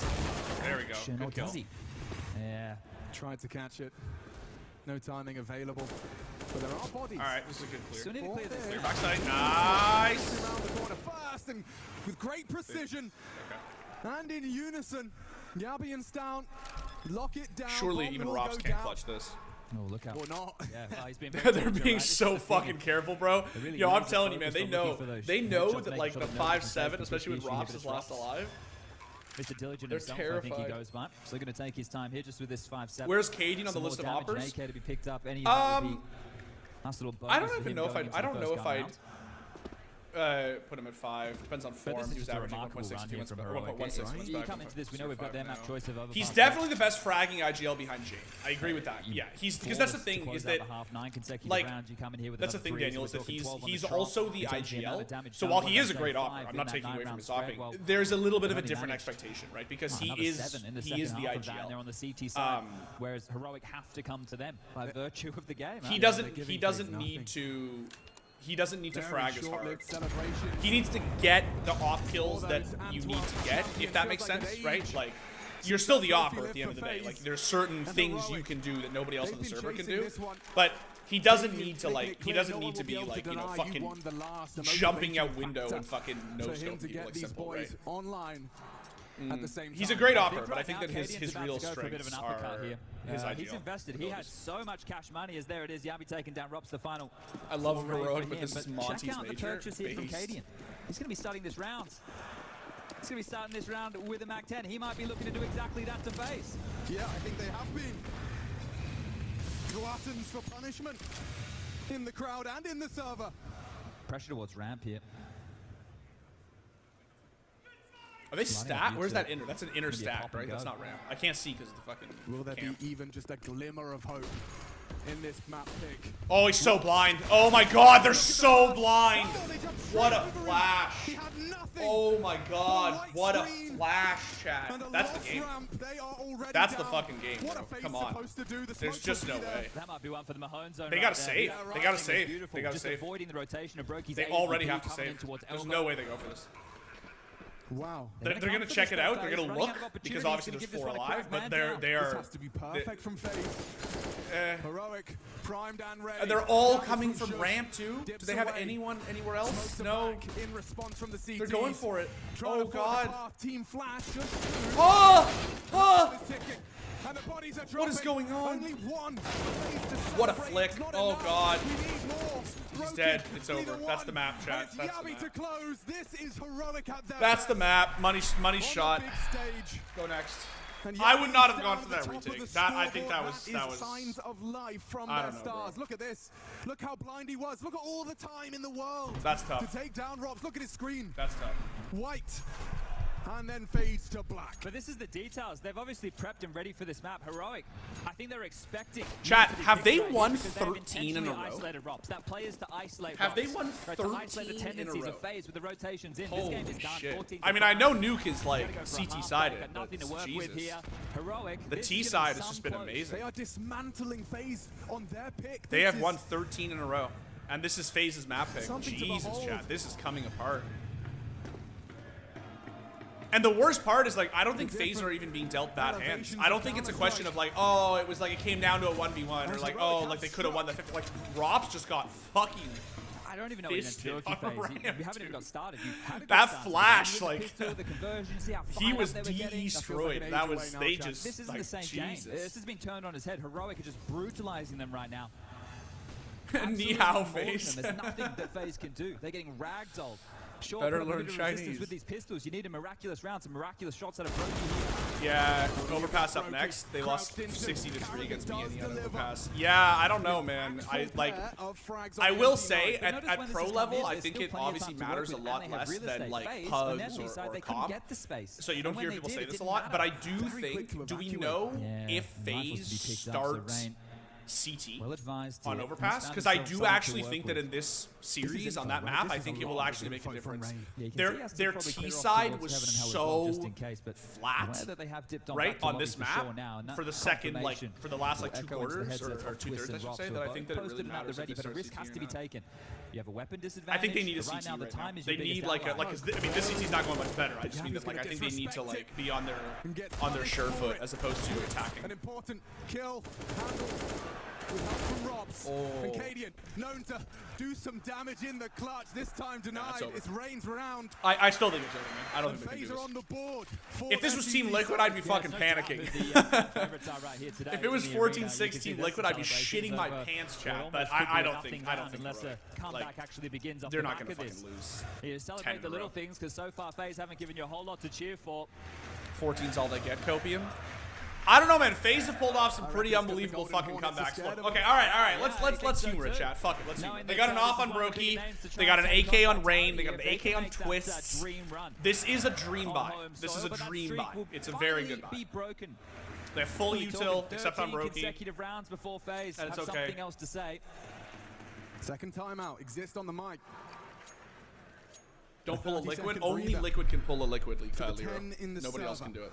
there we go. Or Good kill. does he? Yeah. Tried to catch it. No timing available. But there are bodies. All right, this is a good clear. So we need to clear this. Clear backside. Nice. Around the corner first and with great precision Okay. and in unison. Yabi and Stout lock it down. Surely Bomb even will Rops go can't down. clutch this. Oh, look out. Or not. Yeah, he's been very They're careful, being right? This so is the fucking thing. careful, bro. They really Yo, I'm laser telling you, man, focused they on know. looking for those They know headshots, that like making the sure that no 5-7, especially with issue here Robs with is the last drops. alive. Mr. Diligent They're himself, I think he terrified. goes, but still going to take his time here just with this 5-7. Where's Caden on the Some list of more damage and hoppers? AK to be picked up. Any of that would be nice little I bonus don't for even him know if going I into don't the know first if gun I'd round. put him at 5. Depends on But form. this He is was just a averaging remarkable 1.6 run a few here months from back. Heroic. 1.16 You back. come into this, we know we've got their map choice of Overpass. He's definitely the best fragging IGL behind Jane. I agree with that. Yeah, he's because that's the Flawless to thing close is out that the half, 9 consecutive like rounds, you come in here with that's the another thing, three, Daniel, is so that we're talking 12 on he's the trot. also the In terms of the amount of IGL. damage So done, while what he I is a say, great 5 opper, I'm in not that taking away 9 from his round spread. opping. Well, There's a little bit of a only different managed expectation, right? Because he another is 7 in the he second is the half of that, and they're on IGL. the CT side, whereas Heroic have to come to them by virtue of the game. He huh? doesn't need to. He doesn't need to Very frag as hard. short-lived celebration. He needs to get the off kills that you need to get, if that makes sense, right? Like, you're still the opper at the end of the day. Like, there's certain things you can do that nobody else on the server can do. But he doesn't need to, like, he doesn't need to be, like, you know, fucking jumping out window and fucking no-scoping people like Simple, right? Online at the same time. He's a great I opper, think but I right think now that his Cadian's about real to go for a bit of strengths an uppercut are here. his He's IGL. invested. He had so much cash money as there it is. Yabi taking down Rob's the final. I love foray Heroic, for but him. this is Monty's check out the major. purchase here from Based. Cadian. He's going to be starting this round. He's going to be starting this round with a Mac 10. He might be looking to do exactly that to FaZe. Yeah, I think they have been gluttons for punishment in the crowd and in the server. Pressure towards ramp here. Are they stacked? Where's YouTube. that inner? That's an inner Maybe a stack, pop and right? That's go. not ramp. I can't see because of the fucking Will there camp. be even just a glimmer of hope in this map pick? Oh, he's so blind. Oh my god, they're so blind. What a flash. He had nothing. Oh my god, White what a screen. flash, chat. And a That's the lost game. ramp, they are already That's the down. fucking game, What bro. are FaZe Come on. supposed to do? The There's smoke just must no be there. way. That might be one for the Mahone zone. They right gotta there. save. Yeah, They gotta right. save. Beautiful. They gotta Just save. avoiding the rotation of Brokey's They aim already and have to coming in save. towards There's Elbow. no way they go for this. Wow. They're gonna come for check this it out. one, They're FaZe. gonna Running look out of because opportunities obviously to there's give this 4 one a alive, crack, but man, they down. This are. has to be perfect from FaZe. Heroic, primed and ready. And they're all Down coming from from Shush. ramp too. Do Dips they have away. anyone anywhere Smokes else? the No. back in response from the CTs. They're going for it. Trying Oh to force a god. path. Team Flash just Oh! Oh! is ticking. And the bodies are dropping. What is going on? Only one. FaZe to What a celebrate. flick. It's not Oh, enough. God. We need more. He's Broken. dead. It's Neither over. That's the one. map, chat. And it's That's the Yabi to map. close. This is Heroic at their That's the best. map. Money's On shot. the big stage. Go next. And I would not have Yabi's gone down for at that the top of retake. the That I think scoreboard. that was signs of life from I their don't know, bro. stars. Look at this. Look how blind he was. Look at all the time in the world. That's tough. To take down Robs. Look at his screen. That's tough. White. And then fades to black. But this is the details. They've obviously prepped and ready for this map. Heroic. I think they're expecting. Chat, to be have picked they right won here because they've 13 in a intentionally row? Isolated Robs. That players to isolate Have they Robs. won Right, to isolate the 13 in a tendencies row? of FaZe with the rotations in. This Holy game is done. shit. 14 I mean, I know Nuke is like CT sided, Got but nothing to work Jesus. with here. Heroic. The this T is side gonna be has just some been close. amazing. They are dismantling FaZe on their pick. They This have is won 13 in a row. And this is FaZe's map pick. Something to Jesus, behold. chat. This is coming apart. And the worst part is, like, I don't think FaZe are even being dealt bad hands. I don't think it's a question of, like, oh, it was like it came down to a 1v1, or like, oh, like they could have won the 50. Like, Robs just got fucking. I don't even know what fisted you meant on to do. You ramp, haven't even got dude. started. You haven't That got started. flash, With the like, pistol, the conversion, see how He fired was up they were getting. destroyed. an That age was away now, they Chad. just This isn't like the same Jesus. game. This has been turned on his head. Heroic are just brutalizing them right now. Ni Absolutely hao demolishing face. them. There's nothing that FaZe can do. They're getting ragdolled. Sure, Better put up a learn bit of resistance Chinese. with these pistols. You need a miraculous round, some miraculous shots out of Brokey here. Yeah, Overpass up next. They lost 60-3 against me in the end Overpass. Yeah, I don't know, man. I will say But notice at when this pro has come level, in, I there's think still it plenty of obviously time to work matters a with, lot and they have less real than estate. like FaZe, on their pubs B side, or they couldn't comp. get the space. So you don't And hear when people they say did, it this a didn't lot, but I matter. do Very quick think, to do we evacuate. know Yeah, if rifles FaZe to be picked up, so starts Rain. CT Well advised on here. Overpass? Because I do actually think that in this series on that map, I think it will actually make a difference. Their T side was so flat, right, on this map for the second, like, for the last, like, 2 quarters, or 2/3, I should say, that I think that it really matters if they But a start risk CT has or to be not. taken. You have a weapon disadvantage. I think they need a but right CT now, the right time now. is They your biggest need, like, a, ally. like, 'cause I mean, this CT's not going much better. I just mean that, like, I think they need to, like, be on their sure foot as opposed to attacking. An important kill. Handle. with help from Robs. Oh. And Cadian, known to do some damage in the clutch, this time denied. over. It's Rain's round. I still think it's over, man. I don't And think they can FaZe do are this. on the board. If this was Team Liquid, I'd be fucking panicking. If it was 14-16 Liquid, I'd be shitting my pants, chat. But I don't think unless a comeback like, actually begins off they're the not back gonna of fucking this. lose. You celebrate the little things because so far FaZe haven't given you a whole lot to cheer for. 14's all they get, Copium. I don't know, man. FaZe have pulled off some pretty unbelievable fucking comebacks. Okay, all right. Let's humor it, chat. Fuck it, let's humor it. They got an off on Brokey. They got an AK on Rain. They got an AK on Twists. This is a dream buy. This is a dream buy. It's a very good buy. They have full util, except on Brokey. Consecutive rounds before FaZe And it's have okay. something else to say. Second timeout exists on the mic. Don't pull a Liquid. 30-second Only breather. Liquid can pull a Liquid, the Lero. 10 in the Nobody else server. can do it.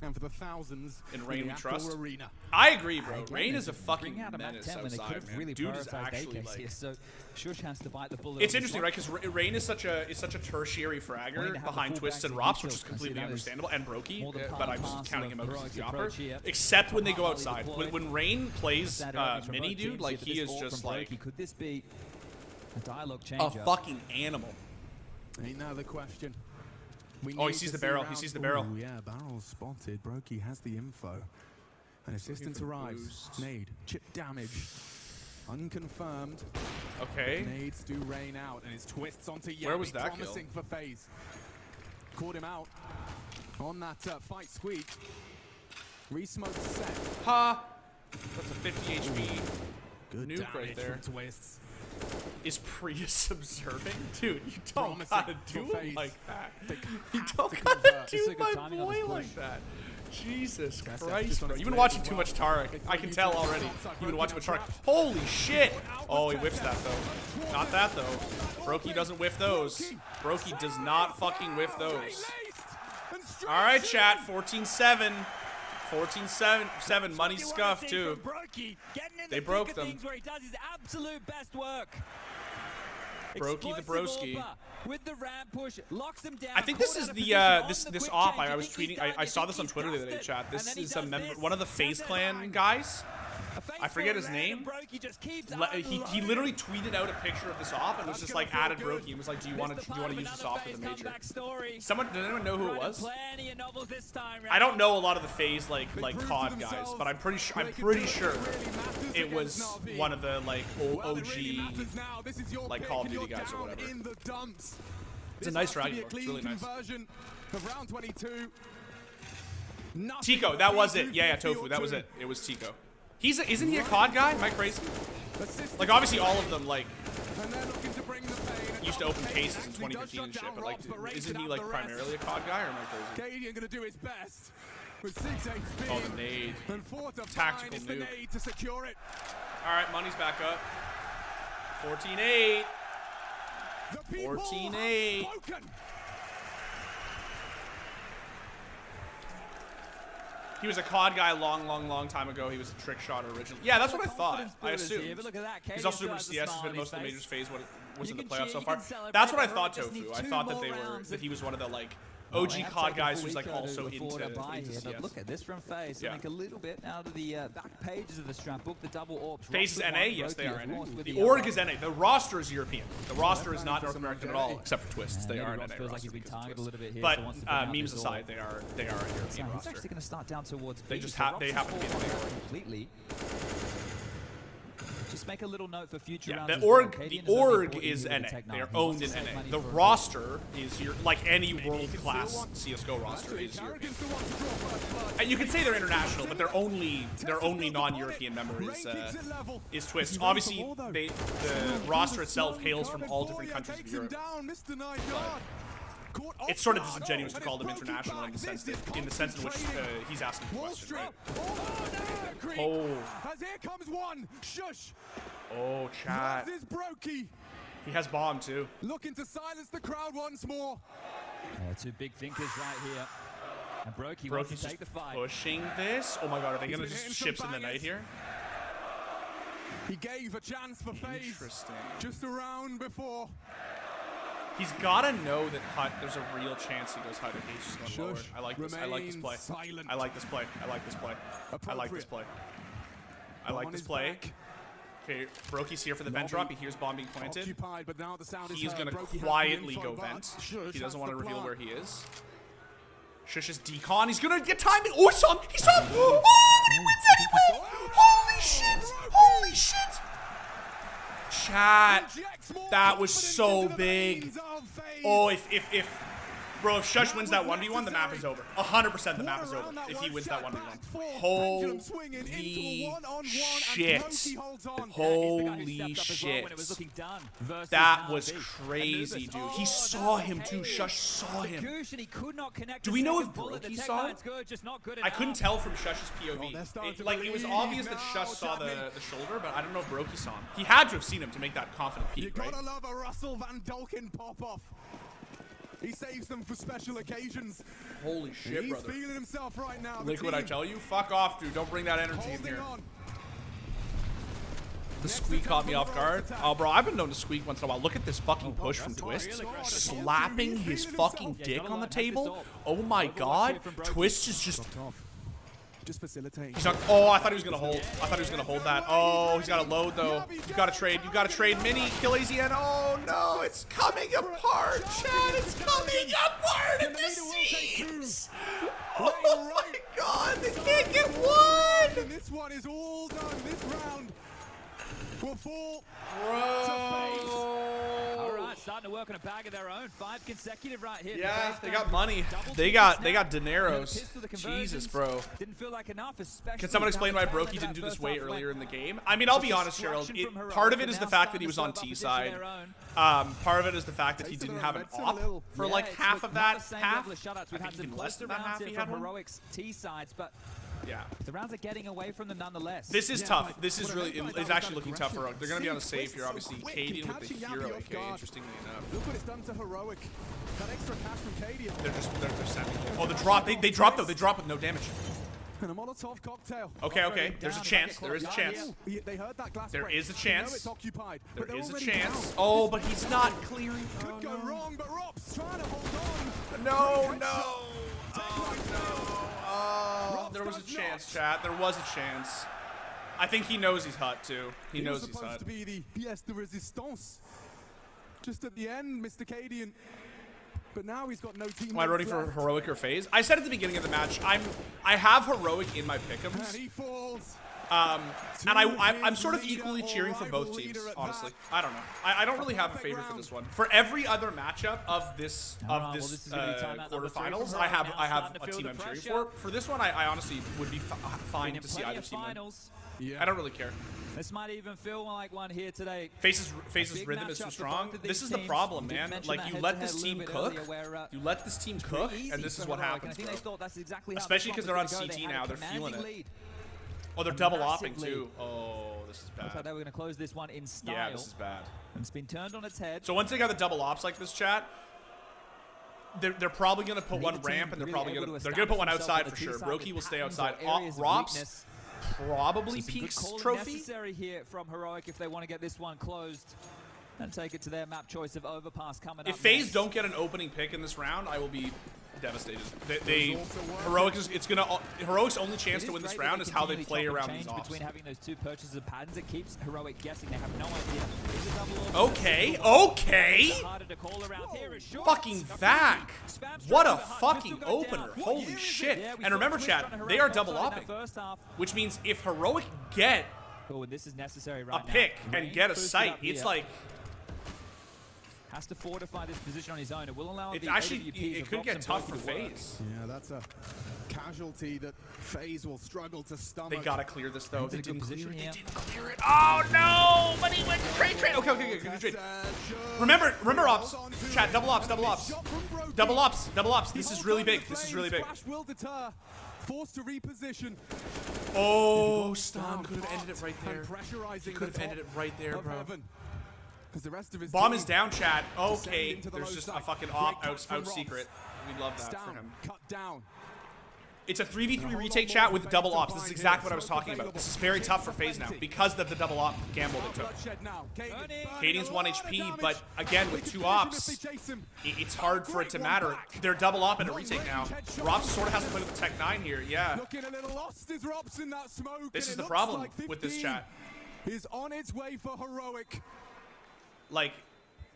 And for the thousands In Rain the we Apple trust. Arena. I agree, bro. Again, Rain is a fucking bring out a menace Mac 10 when they could outside, have man. really Dude is prioritized actually AKs here, like... so sure chance to bite the bullet. It's on this interesting, one. right? Because Rain is such a tertiary Wanting to fragger have behind the Twists and fullbacks Rops, in which is neutral. completely I see that as understandable, and Brokey, more than but part I'm and just parcel counting of him out because he's the Heroic's opper. approach here. Except when they go Highly outside. deployed. When Rain plays Standard openings from Mini, both dude, teams like here, he but is this just all from like Brokey. Could this be a dialogue a changer? fucking animal. Ain't that the question? Oh, he sees the barrel. He sees the barrel. Ooh, yeah, barrel spotted. Brokey has the info. An assistant for arrives. boost. Nade. Chip damage. Unconfirmed. Okay. Nades do rain out, and his twists onto Yannick. Where was that kill? Promising for FaZe. Caught him out on that fight squeak. Re-smoke set. Ha! That's a 50 HP. Good Nuke damage right there. from Twists. Is Prius observing? Dude, you don't Promising gotta for do it FaZe. like that. They You have don't to gotta convert. do It's a good my timing on boy this push. like that. Jesus That's Christ, just on bro. his You've been blade watching as too well. much Tarek. I can tell already. You've been watching too much Tarek. Holy shit! Oh, he whiffs that though. Not that though. Brokey doesn't whiff those. Brokey does not fucking whiff those. Alright, chat. 14-7. 14-7. Money scuffed too. They broke them. Where he does his absolute best work. Brokey the broski. With the ramp push, locks him down. I think this is the this op I was tweeting. I saw this on Twitter the other day, chat. This is a member, one of the FaZe Clan guys. I forget his name. He literally tweeted out a picture of this op and was just like added Brokey and was like, do you want to use this op for the major? Someone, does anyone know who it was? I don't know a lot of the FaZe like COD guys, but I'm pretty sure it was one of the like old OG like Call of Duty guys or whatever. It's a nice rally. It's really nice. Tico, that was it. Yeah, Tofu, that was it. It was Tico. Isn't he a COD guy? Am I crazy? Like obviously all of them like used to open cases in 2015 and shit, but like isn't he like primarily a COD guy or am I crazy? Cadian gonna do his best with 6 HP. Oh, the nade. And 4 to Tactical find is the nuke. nade to secure it. All right, money's back up. 14-8. The people 14-8. have spoken. He was a COD guy long time ago. He was a trick shotter originally. Yeah, that's what I thought. I assumed. He's also super CS. Has been in most of the majors phase. What was in the playoffs so far. That's what I thought, Tofu. I thought that he was one of the like OG COD guys who's like also into CS. But look at this from FaZe. Yeah. Make a little bit out of the back pages of the strat book. The double orbs. FaZe is Roster NA? one, Yes, they Brokey, are of NA. course, with The the org is NA. The roster is European. The roster is not North American at all, except for Twists. They are an NA feels like he's roster. been targeted a little bit here. But so wants to bring out memes his aside, orb. they are a European He's roster. actually going to start down towards They B, just so have they Roxas happen to be in falls the off org. completely. Just make a little note for future Yeah, rounds. the as well. org Cadian the is only org 40 is with NA. the Tech They are 9. He wants owned to in save NA. money The for roster is like any world class CS:GO roster is European. And you could say they're international, but their only non-European member is Twist. Obviously, the roster itself hails from all different countries of Europe. It's sort of disingenuous to call them international in the sense in which he's asking the question, right? Oh. As here comes one. Shush. Oh, chat. This is Brokey. He has bomb too. Looking to silence the crowd once more. Two big thinkers right here. And Brokey wants Brokey's to just take the fight. pushing this. Oh my god, are they gonna been just hitting ships some in the night bangers. here? He gave a chance for FaZe Interesting. just a round before. He's gotta know that Hut. There's a real chance he goes Hut if he's just going lower. Shush. I like this. I like this play. Remain silent. I like this play. I like this play. I like this play. I like this play. Okay, Broky's here for the vent drop. He hears bomb being planted. Occupied, but now the sound is He's heard. gonna Brokey has the quietly info, go but vent. Shush He doesn't has want to the reveal plan. where he is. Shush's decon. He's gonna get timing. Oh, he saw him. He saw him. Oh, and he wins anyway. Holy shit. Holy shit. Chat. That was so big. Oh, if bro, if Shush wins that 1v1, the map is over. 100% the map is over if he wins that 1v1. Holy shit. Holy shit. That was crazy, dude. He saw him too. Shush saw him. Do we know if Brokey saw him? I couldn't tell from Shush's POV. It was obvious that Shush saw the shoulder, but I don't know if Brokey saw him. He had to have seen him to make that confident peek, right? You gotta love a Russell Van Dolken pop-off. He saves them for special occasions. Holy shit, brother. He's feeling himself right now. Liquid, I tell you, fuck off, dude. Don't bring that energy in here. The squeak caught me off guard. Oh, bro, I've been known to squeak once in a while. Look at this fucking push from Twist. Slapping his fucking dick on the table. Oh my god. Twist is just facilitating. He's not, oh, I thought he was gonna hold. I thought he was gonna hold that. Oh, he's got to load though. You gotta trade. You gotta trade. Mini kill AZN. Oh no, it's coming apart, Chad. It's coming apart at the seams. Oh my god, they can't get one. And this one is all done. This round will fall. All right, starting to work on a bag of their own. 5 consecutive right here. Yeah, they got money. They got dineros. Jesus, bro. Didn't feel like enough, especially. Can someone explain why Brokey didn't do this way earlier in the game? I mean, I'll be honest, Gerald. Part of it is the fact that he was on T side. Part of it is the fact that he didn't have an op for like half of that half. I think even less than that half he had one. Heroics T sides, but yeah, the rounds are getting away from them nonetheless. This is tough. This is really, it's actually looking tough for Heroic. They're going to be on the save here, obviously. Cadian with the hero AK, interestingly enough. Look what it's done to Heroic. That extra cash from Cadian. They're sending it. Oh, the drop. They drop though. They drop with no damage. And a Molotov cocktail. Okay. There's a chance. There is a chance. They heard that glass there break. is a chance. It's occupied, there is a already chance. down. Oh, but he's not clearing. Could go wrong, but Rob's trying to hold on. No. Oh, no. Oh, there was a chance, chat. There was a chance. I think he knows he's hot too. He knows he's hot. Supposed to be the pièce de résistance. Just at the end, Mr. Cadian. But now he's got no team. Am I rooting for Heroic or FaZe? I said at the beginning of the match, I have Heroic in my pick'ems. And he falls. And I'm sort of equally cheering for both teams, honestly. I don't know. I don't really have a favorite for this one. For every other matchup of this quarterfinals, I have a team I'm cheering for. For this one, I honestly would be fine to see either team win. Yeah. I don't really care. This might even feel like one here today. FaZe's rhythm is too strong. This is the problem, man. Like, you let this team cook. You let this team cook, and this is what happens, bro. Especially because they're on CT now. They're feeling it. Oh, they're double opping too. Oh, this is bad. Looks like they were going to close this one in style. Yeah, this is bad. And it's been turned on its head. So once they got the double ops like this, chat, they're probably going to put one ramp, and they're going to put one outside for sure. Brokey will stay outside. Rops probably peaks trophy. Necessary here from Heroic if they want to get this one closed and take it to their map choice of Overpass coming up. If FaZe don't get an opening pick in this round, I will be devastated. Heroic's only chance to win this round is how they play around these ops. Between having those two purchases of patterns, it keeps Heroic guessing. They have no idea. Is it double Okay. Fucking Vac. What a fucking opener. Holy shit. And remember, chat, they are double opping, which means if Heroic get a pick and get a site, it's like has to fortify this position on his own. It will allow it actually it could get tough for FaZe. Yeah, that's a casualty that FaZe will struggle to stomach. They gotta clear this though. They didn't clear it. They didn't clear it. Oh no! But he went to trade. Okay, good trade. Remember ops. Chat, double ops. This is really big. Forced to reposition. Oh, Stun could have ended it right there. He could have ended it right there, bro. The rest of his bomb is down, chat. Okay, there's just a fucking out secret. We love that for him. Cut down. It's a 3v3 retake chat with double ops. This is exactly what I was talking about. This is very tough for FaZe now because of the double op gamble they took. Cadian's 1 HP, but again, with 2 ops, it's hard for it to matter. They're double op in a retake now. Rops sort of has to play with the Tech 9 here, yeah. This is the problem with this chat. Is on its way for Heroic. Like,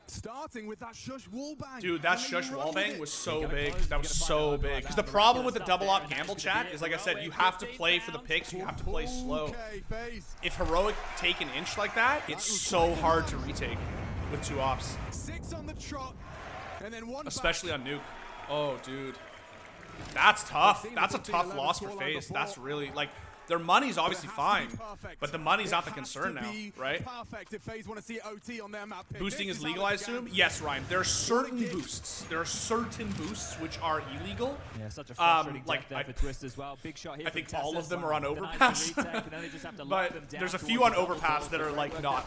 starting with that shush wallbang. Dude, that shush wallbang was so big. That was so big. Because the problem with the double op gamble chat is, like I said, you have to play for the picks. You have to play slow. If Heroic take an inch like that, it's so hard to retake with 2 ops. 6 on the trot, and then 1 especially on Nuke. Oh, dude. That's tough. That's a tough loss for FaZe. That's really, like, their money's obviously fine, but the money's not the concern now, right? Boosting is legal, I assume? Yes, Ryan. There are certain boosts. There are certain boosts which are illegal. Yeah, such a frustrating like there for Twist as well. Big shot here. I think all of them are on Overpass. But there's a few on Overpass that are like not.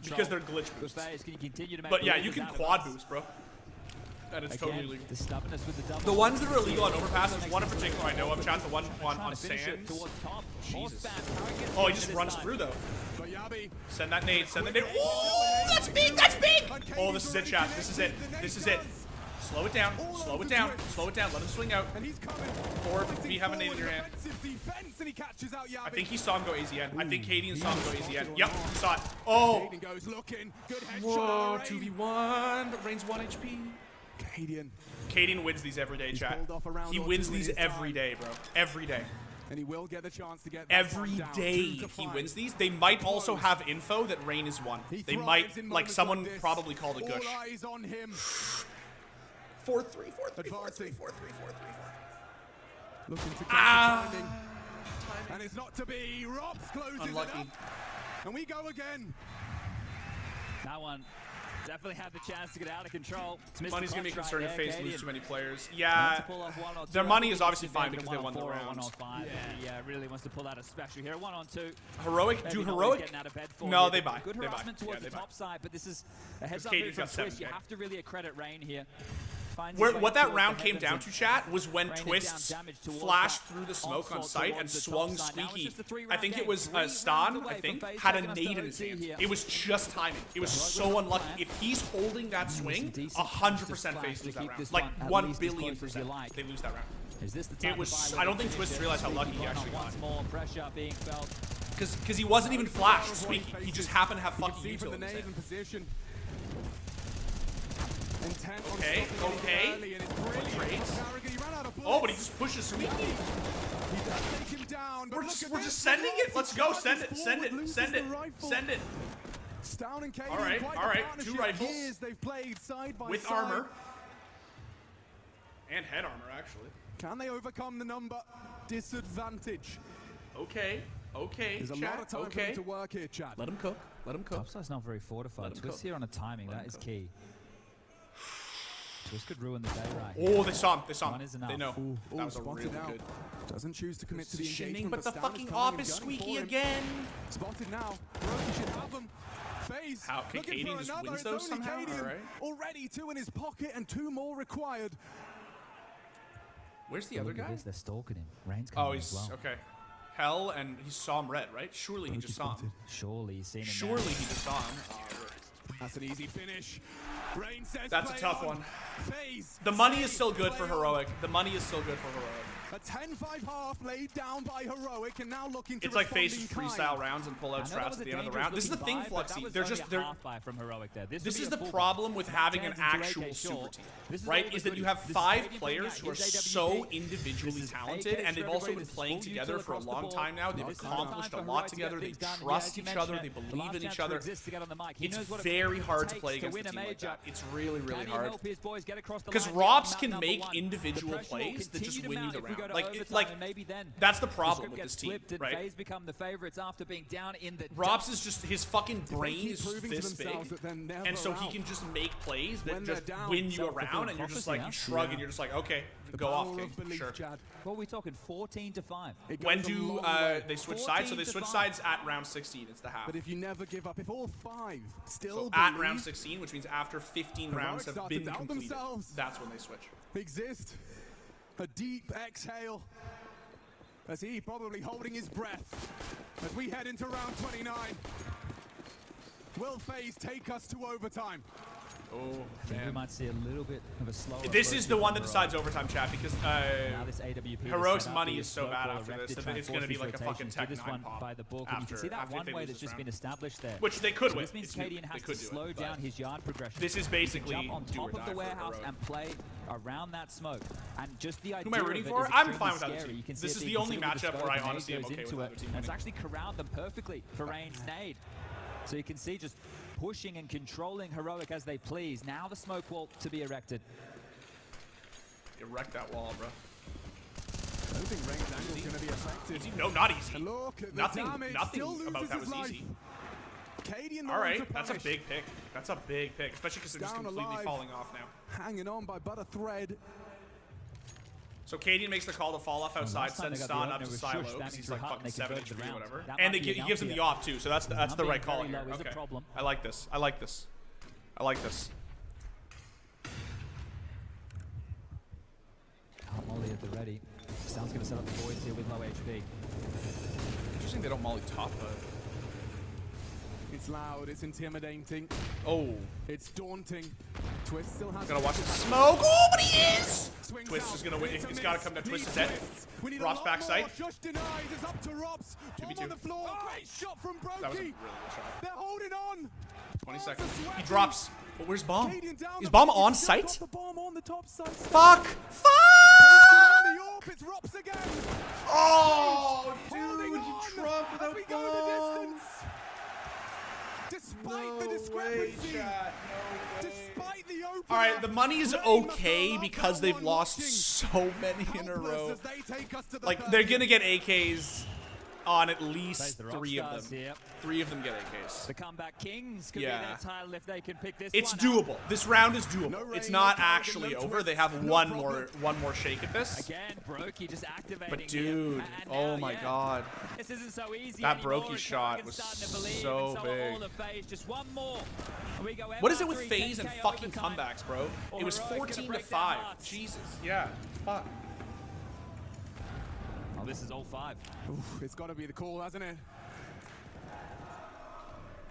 Because they're glitch boosts. But yeah, you can quad boost, bro. And it's totally legal. The ones that are illegal on Overpass, there's one in particular I know of, chat, the one on Sands. Jesus. Oh, he just runs through, though. Send that nade, send that nade. Oh, that's big, that's big! Oh, this is it, chat. This is it. This is it. Slow it down, slow it down, slow it down. Let him swing out. Or if you have a nade in your hand. I think he saw him go AZN. I think Cadian saw him go AZN. Yep, he saw it. Oh! Whoa, 2v1, but Rain's 1 HP. Cadian wins these every day, chat. He wins these every day, bro. Every day. And he will get the chance to get every day he wins these. They might also have info that Rain is 1. They might, like, someone probably called a gush. 4-3, 4-3, 4-3, 4-3, 4-3, 4-3. Looking to timing. And it's not to be. Robs closes unlucky. It up. And we go again. That one definitely had the chance to get out of control. Money's going to be concerned if FaZe lose too many players. Yeah, their money is obviously fine because they won the round. Yeah, really wants to pull out a special here. 1-on-2. Heroic? Do Heroic? No, they buy. Good harassment towards the top side, but this is a heads up move from Twist. You have to really accredit Rain here. What that round came down to, chat, was when Twists flashed through the smoke on site and swung Squeaky. I think it was Stan, I think, had a nade in his hand. It was just timing. It was so unlucky. If he's holding that swing, 100% FaZe lose that round. Like 1 billion%. They lose that round. It was, I don't think Twists realized how lucky he actually got. Because he wasn't even flashed, Squeaky. He just happened to have fucking util in his hand. Okay, okay. Oh, but he just pushes Squeaky. We're just sending it. Let's go. Send it. Send it. Send it. Send it. All right. 2 rifles with armor and head armor, actually. Can they overcome the number disadvantage? Okay. Okay. There's a lot of time for them to work here, Chad. Let him cook. Let him cook. Topside's not very fortified. Twist here on a timing. That is key. Twist could ruin the day right here. Oh, they saw him. They saw him. They know. That was a really good. Doesn't choose to commit to the engagement, but the fucking op is Squeaky again. Spotted now. Roki should have them. FaZe. How can Cadian just wins those somehow? Alright. Already 2 in his pocket and 2 more required. Where's the other guy? They're stalking him. Rain's coming as well. Okay. Hell, and he saw him red, right? Surely he just saw him. Surely he's seen him. Surely he just saw him. That's an easy finish. Rain says that's a tough one. FaZe. The money is still good for Heroic. The money is still good for Heroic. A 10-5 half laid down by Heroic and now looking to it's like FaZe freestyle rounds and pull out strats at the end of the round. This is the thing, Fluxy. They're just from Heroic there. This is the problem with having an actual super team, right? Is that you have 5 players who are so individually talented, and they've also been playing together for a long time now. They've accomplished a lot together. They trust each other. They believe in each other. It's very hard to play against a team like that. It's really, really hard. Because Robs can make individual plays that just win you the round. That's the problem with this team, right? Robs is just, his fucking brain is just this big, and so he can just make plays that just win you around, and you're just like, you shrug, and you're just like, okay, go off, King, sure. What are we talking, 14-5? When do they switch sides? So they switch sides at round 16, it's the half. But if you never give up, if all 5 still so at round 16, which means after 15 rounds have been completed, that's when they switch. Exist. A deep exhale as he probably holding his breath as we head into round 29. Will FaZe take us to overtime? Oh, I think we man. might see a little bit of a slower. This is the one that decides overtime, chat, because Now this AWP Heroic's set up, money the is so slow bad ball after this erected, that it's try going to be and like a force fucking these Tech rotations. 9 This one pop by the book, and you can see that after one they way lose that's this just been round. established there. Which they could So win. this means It's Cadian Nuke. has They to could do it, slow but down his yard progression. this is He basically can jump on do or top of die the for warehouse Heroic. and play around that smoke. And just the idea Who am I rooting of it for? is I'm extremely fine with that scary. team. You can see This it is being the only considered matchup with where I scope, and honestly am Nade okay goes with into other it. team And it's winning. actually corralled them perfectly for Rain's nade. So you can see just pushing and controlling Heroic as they please. Now the smoke wall to be erected. You wrecked that wall, bro. I don't think Rain's angle is going to be effective. Easy? No, not easy. And look at the Nothing damage. Still loses about that his was life. easy. Cadian All right, to that's a punish. big pick. That's a big pick, especially because they're just Down completely alive. falling off now. Hanging on by but a thread. So Cadian makes the call to fall off outside, last time sends they got the Stan up to opener with Silo Shush because spamming he's through like Hut fucking and they 7 convert the HP or round. whatever. That And might be he enough gives him the here. op too, so that's the Not being right call very here. low is a Okay. problem. I like this. I like this. I like this. Oh, Molly at the ready. Stan's going to set up the voids here with low HP. Interesting they don't molly top, but... It's loud, it's intimidating, Oh. it's daunting. Twist still has Gotta watch it smoke. Oh, but he is! Swings Twist out. is gonna win. It's a It's gotta miss. come to Needs Twist is dead. Twist. We need a Rob's lot backside. more. Just denies. It's up to Robs. Bomb 2v2. on the floor. Great shot from Brokey. That was a really good shot. They're holding on. 20 Bombs seconds. are He sweating. drops. But where's Bomb? Cadian down Is the Bomb back. on He's still site? got the bomb on the top side. Fuck! Fuck! On the AWP, it's Robs again. Oh, Holding dude, you on dropped as without we go the Bomb. distance. Despite the discrepancy. Despite the opener. All right, the money is Rain okay must because allow they've one lost watching. so many in a Helpless row. as they take us to the Like, they're 30th. gonna get AKs on at Plays least the 3 of Rockstars them. here. 3 of them get AKs. The comeback kings could Yeah. be their title if they can pick this It's one up. doable. This round is doable. No It's rain, not no target, actually no over. twist, They have no one problem. more shake at this. Again, Brokey just activating. But dude, here. And oh now, my yeah, god. This isn't so easy That anymore, Brokey and shot Target's was starting to believe, so and so are big. all of FaZe. Just one more. And we go What is it with MR3, FaZe and 10K fucking overtime. comebacks, bro? Or It was Heroic gonna 14 to break their 5. hearts. Jesus. Yeah. Fuck. Oh, this is all 5. Oof, it's got to be the call, hasn't it?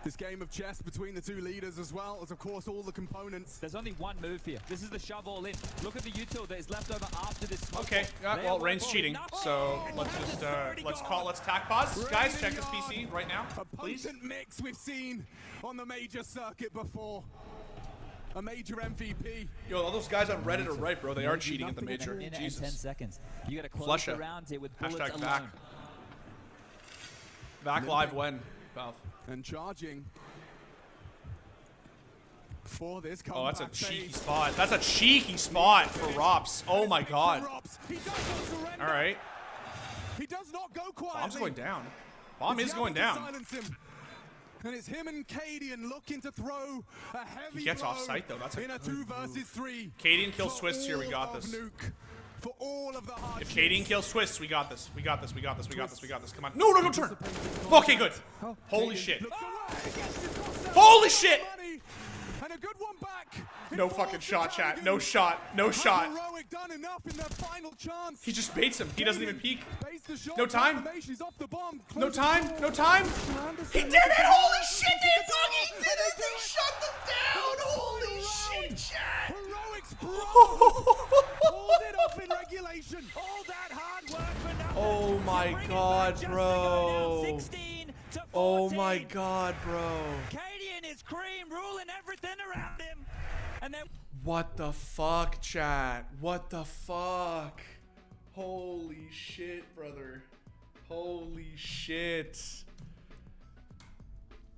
This game of chess between the two leaders, as well as, of course, all the components. There's only one move here. This is the shove all in. Look at the util that is left over after this smoke. Okay. ball. They Well, are Rain's one cheating. ball. So Oh, let's that's just already let's gone. let's tack pause. Rain Guys, in check the this PC yard. right now, A please. potent mix we've seen on the major circuit before. A major MVP. Yo, all those guys on Reddit are right, bro. They are Maybe cheating at the nothing in a major. minute and 10 Jesus. seconds. You got to close Flush the it. round here with bullets Hashtag alone. back. Back live when, Valve. And charging for this comeback. Oh, that's a cheeky phase. spot. That's a cheeky spot for Rops. Oh my god. Robs. He does not surrender. All right. He does not go quietly. Bomb's going down. Bomb is He's going able to down. silence him. And it's him and Cadian looking to throw a heavy He gets blow off site, though. That's a in a good 2 versus 3. Cadian kills For Twists here. We got all of this. Nuke, for all of the If hardships. Cadian kills Twists, we got this. We got this. We got this. We got this. We got this. Come on. No, no, no, turn. Okay, good. Holy shit. Looks away. Gets his cross out. Holy shit. Money. And a good one back. No It fucking falls to shot, chat. Dragon. No shot. No Has shot. Heroic done enough in their final chance. He just baits him. He doesn't even Cadian peek. baits the shot. No time. Confirmation, he's off the bomb. No Closes the time. door. No time. Anderson He did looking it. for Holy it. shit. They fucking did it. They shut them down. Holy shit, chat. Heroic's pulled it off in regulation. All that hard work for nothing. Oh my To bring it god, back just to go bro. down 16 to 14. Oh my god, bro. Cadian is cream, ruling everything around him. And then What the fuck, chat? What the fuck? Holy shit, brother. Holy shit.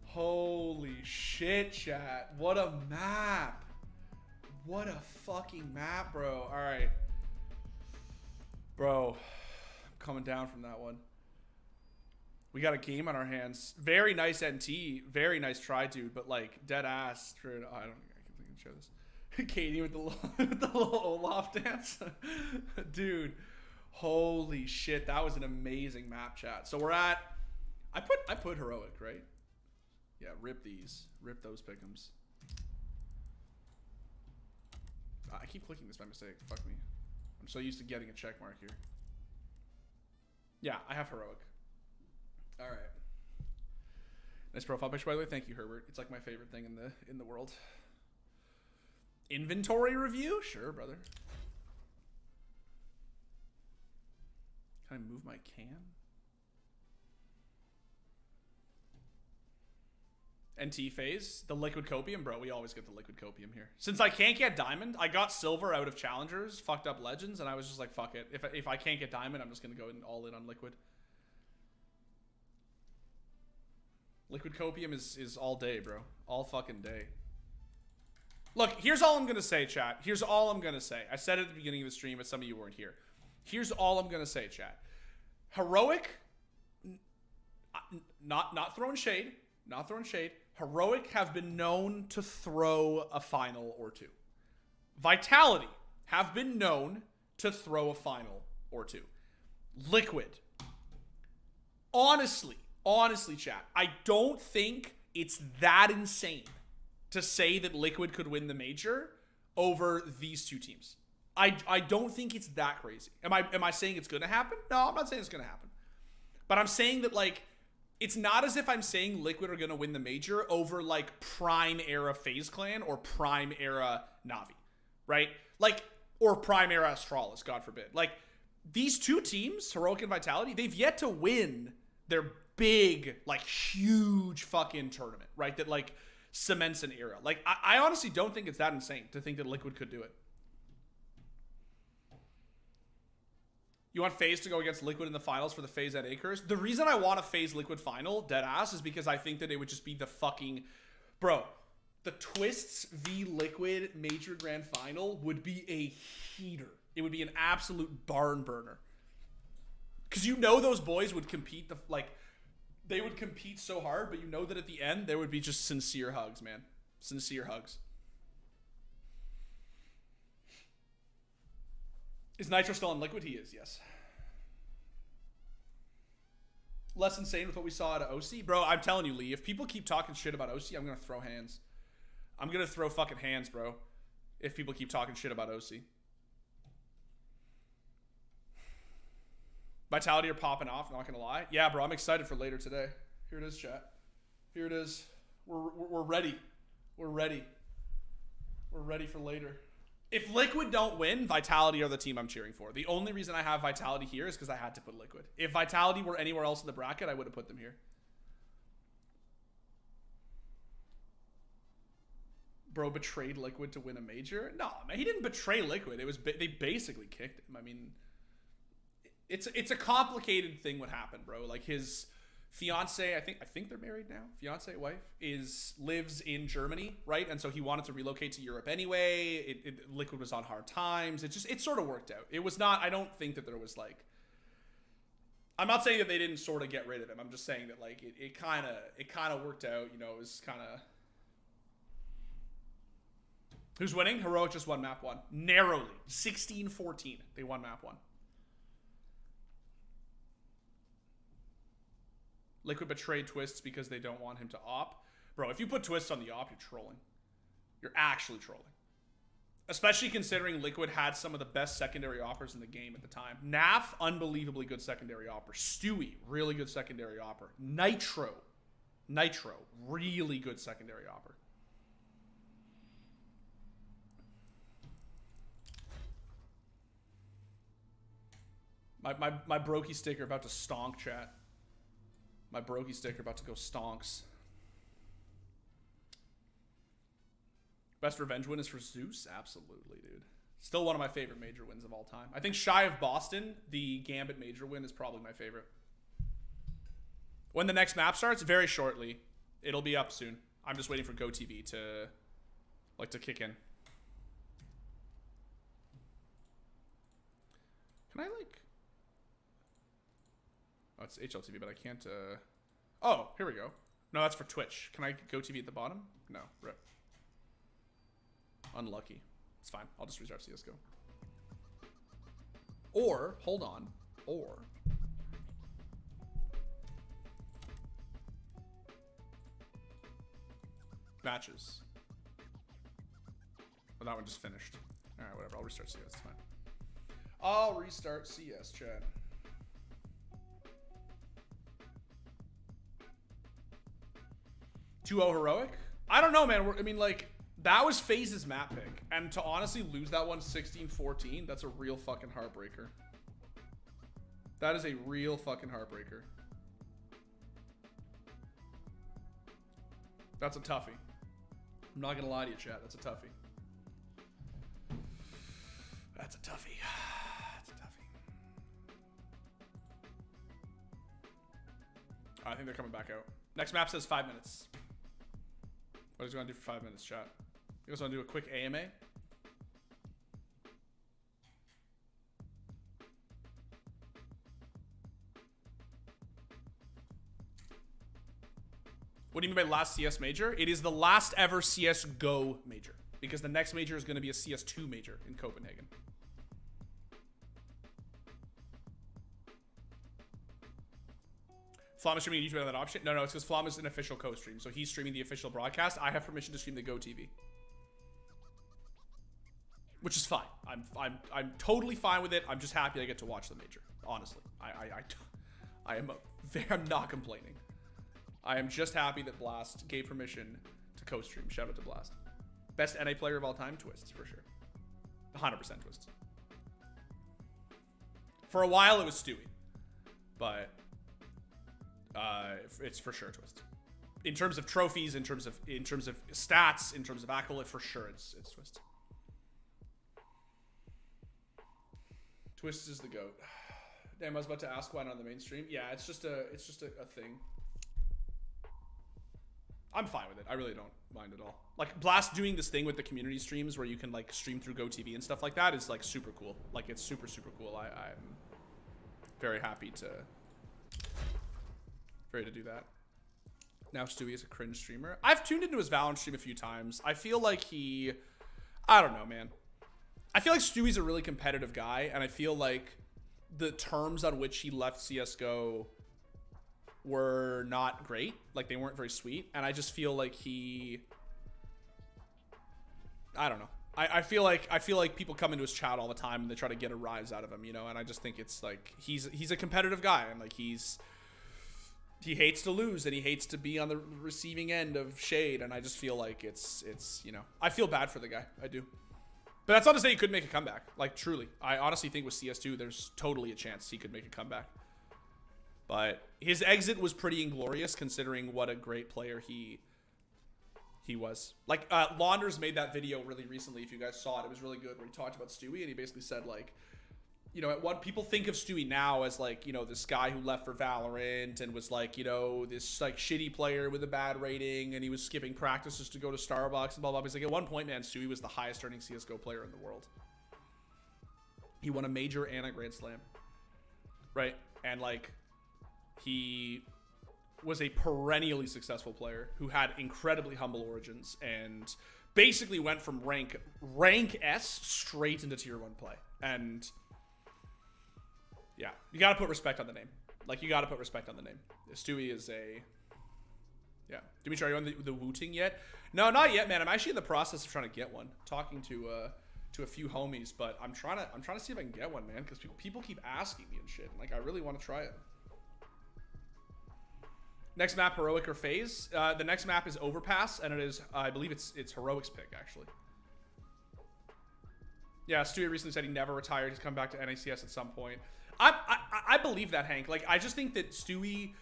Holy shit, chat. What a map. What a fucking map, bro. Alright. Bro, I'm coming down from that one. We got a game on our hands. Very nice NT. Very nice try, dude. But like, dead ass. I don't think I can show this. Katie with the with the little Olaf dance. Dude, holy shit. That was an amazing map, chat. So we're at... I put Heroic, right? Yeah, rip these. Rip those pick'ems. I keep clicking this by mistake. Fuck me. I'm so used to getting a check mark here. Yeah, I have heroic. All right. Nice profile picture, by the way. Thank you, Herbert. It's like my favorite thing in the world. Inventory review? Sure, brother. Can I move my cam? NT phase, the liquid copium, bro. We always get the liquid copium here. Since I can't get diamond, I got silver out of challengers, fucked up legends, and I was just like, fuck it. If I can't get diamond, I'm just gonna go all in on liquid. Liquid copium is all day, bro. All fucking day. Look, here's all I'm gonna say, chat. Here's all I'm gonna say. I said it at the beginning of the stream, but some of you weren't here. Here's all I'm gonna say, chat. Heroic, not throwing shade. Not throwing shade. Heroic have been known to throw a final or two. Vitality have been known to throw a final or two. Liquid. Honestly, chat, I don't think it's that insane to say that Liquid could win the major over these two teams. I don't think it's that crazy. Am I saying it's going to happen? No, I'm not saying it's going to happen. But I'm saying that, like, it's not as if I'm saying Liquid are going to win the major over, like, Prime era FaZe Clan or Prime era Na'Vi, right? Like, or Prime era Astralis, God forbid. Like, these two teams, Heroic and Vitality, they've yet to win their big, like, huge fucking tournament, right? That, like, cements an era. Like, I honestly don't think it's that insane to think that Liquid could do it. You want FaZe to go against Liquid in the finals for the FaZe at Acres? The reason I want a FaZe Liquid final, deadass, is because I think that it would just be the fucking... Bro, the Twists v Liquid Major Grand Final would be a heater. It would be an absolute barn burner. Because you know those boys would compete, they would compete so hard, but you know that at the end, there would be just sincere hugs, man. Sincere hugs. Is Nitro still on Liquid? He is, yes. Less insane with what we saw at OC? Bro, I'm telling you, Lee, if people keep talking shit about OC, I'm going to throw hands. I'm going to throw fucking hands, bro. If people keep talking shit about OC. Vitality are popping off, not going to lie. Yeah, bro, I'm excited for later today. Here it is, chat. Here it is. We're ready. We're ready. We're ready for later. If Liquid don't win, Vitality are the team I'm cheering for. The only reason I have Vitality here is because I had to put Liquid. If Vitality were anywhere else in the bracket, I would have put them here. Bro betrayed Liquid to win a major? No, man, he didn't betray Liquid. It was they basically kicked him. I mean, it's a complicated thing what happened, bro. Like his fiance, I think they're married now. Fiance, wife lives in Germany, right? And so he wanted to relocate to Europe anyway. Liquid was on hard times. It sort of worked out. It was not. I don't think that there was like. I'm not saying that they didn't sort of get rid of him. I'm just saying that like it kind of worked out. You know, it was kind of. Who's winning? Heroic just won map 1 narrowly, 16-14. They won map 1. Liquid betrayed Twists because they don't want him to op. Bro, if you put Twists on the op, you're trolling. You're actually trolling. Especially considering Liquid had some of the best secondary offers in the game at the time. Naf, unbelievably good secondary offer. Stewie, really good secondary offer. Nitro, really good secondary offer. My brokey sticker about to stonk, chat. My brokey sticker about to go stonks. Best revenge win is for Zeus? Absolutely, dude. Still one of my favorite major wins of all time. I think shy of Boston, the Gambit major win is probably my favorite. When the next map starts? Very shortly. It'll be up soon. I'm just waiting for GoTV to kick in. Can I like... Oh, it's HLTV, but I can't, Oh, here we go. No, that's for Twitch. Can I go TV at the bottom? No, rip. Unlucky. It's fine. I'll just restart CSGO. Or, hold on. Or... matches. Oh, that one just finished. Alright, whatever. I'll restart CSGO. It's fine. I'll restart CS chat. Too heroic? I don't know, man. I mean, like, that was FaZe's map pick. And to honestly lose that one 16-14, that's a real fucking heartbreaker. That is a real fucking heartbreaker. That's a toughie. I'm not gonna lie to you, chat. That's a toughie. That's a toughie. That's a toughie. I think they're coming back out. Next map says 5 minutes. What is he gonna do for 5 minutes, chat? You guys wanna do a quick AMA? What do you mean by last CS major? It is the last ever CS GO major. Because the next major is going to be a CS2 major in Copenhagen. Flom is streaming YouTube on that option? No, it's because Flom is an official co-stream. So he's streaming the official broadcast. I have permission to stream the Go TV. Which is fine. I'm totally fine with it. I'm just happy I get to watch the major. Honestly. I'm not complaining. I am just happy that Blast gave permission to co-stream. Shout out to Blast. Best NA player of all time? Twists, for sure. 100% Twists. For a while, it was Stewie. But it's for sure Twists. In terms of trophies, in terms of stats, in terms of accolade, for sure it's Twists. Twists is the GOAT. Damn, I was about to ask why not on the mainstream. Yeah, it's just a thing. I'm fine with it. I really don't mind at all. Like, Blast doing this thing with the community streams where you can, like, stream through GoTV and stuff like that is, like, super cool. Like, it's super, super cool. I'm very happy to do that. Now Stewie is a cringe streamer. I've tuned into his Valorant stream a few times. I feel like I don't know, man. I feel like Stewie's a really competitive guy, and I feel like the terms on which he left CSGO were not great. Like, they weren't very sweet. And I just feel like I don't know. I feel like people come into his chat all the time and they try to get a rise out of him, you know, and I just think it's like he's a competitive guy, and like he hates to lose, and he hates to be on the receiving end of shade, and I just feel like it's you know, I feel bad for the guy. I do. But that's not to say he couldn't make a comeback. Like, truly. I honestly think with CS2 there's totally a chance he could make a comeback. But his exit was pretty inglorious considering what a great player he was. Like, Launders made that video really recently. If you guys saw it, it was really good, where he talked about Stewie, and he basically said, like, you know, at what people think of Stewie now as, like, you know, this guy who left for Valorant and was, like, you know, this, like, shitty player with a bad rating, and he was skipping practices to go to Starbucks and blah, blah, blah. He's like, at one point, man, Stewie was the highest earning CSGO player in the world. He won a major and a Grand Slam. Right? And, like, he was a perennially successful player who had incredibly humble origins and basically went from rank S straight into tier 1 play. And yeah, you gotta put respect on the name. Like, you gotta put respect on the name. Stewie is a... Yeah. Dimitri, are you on the Wooting yet? No, not yet, man. I'm actually in the process of trying to get one. Talking to a few homies, but I'm trying to see if I can get one, man, because people keep asking me and shit. Like, I really want to try it. Next map, Heroic or FaZe? The next map is Overpass, and it is, I believe it's Heroic's pick, actually. Yeah, Stewie recently said he never retired. He's come back to NACS at some point. I believe that, Hank. Like, I just think that Stewie...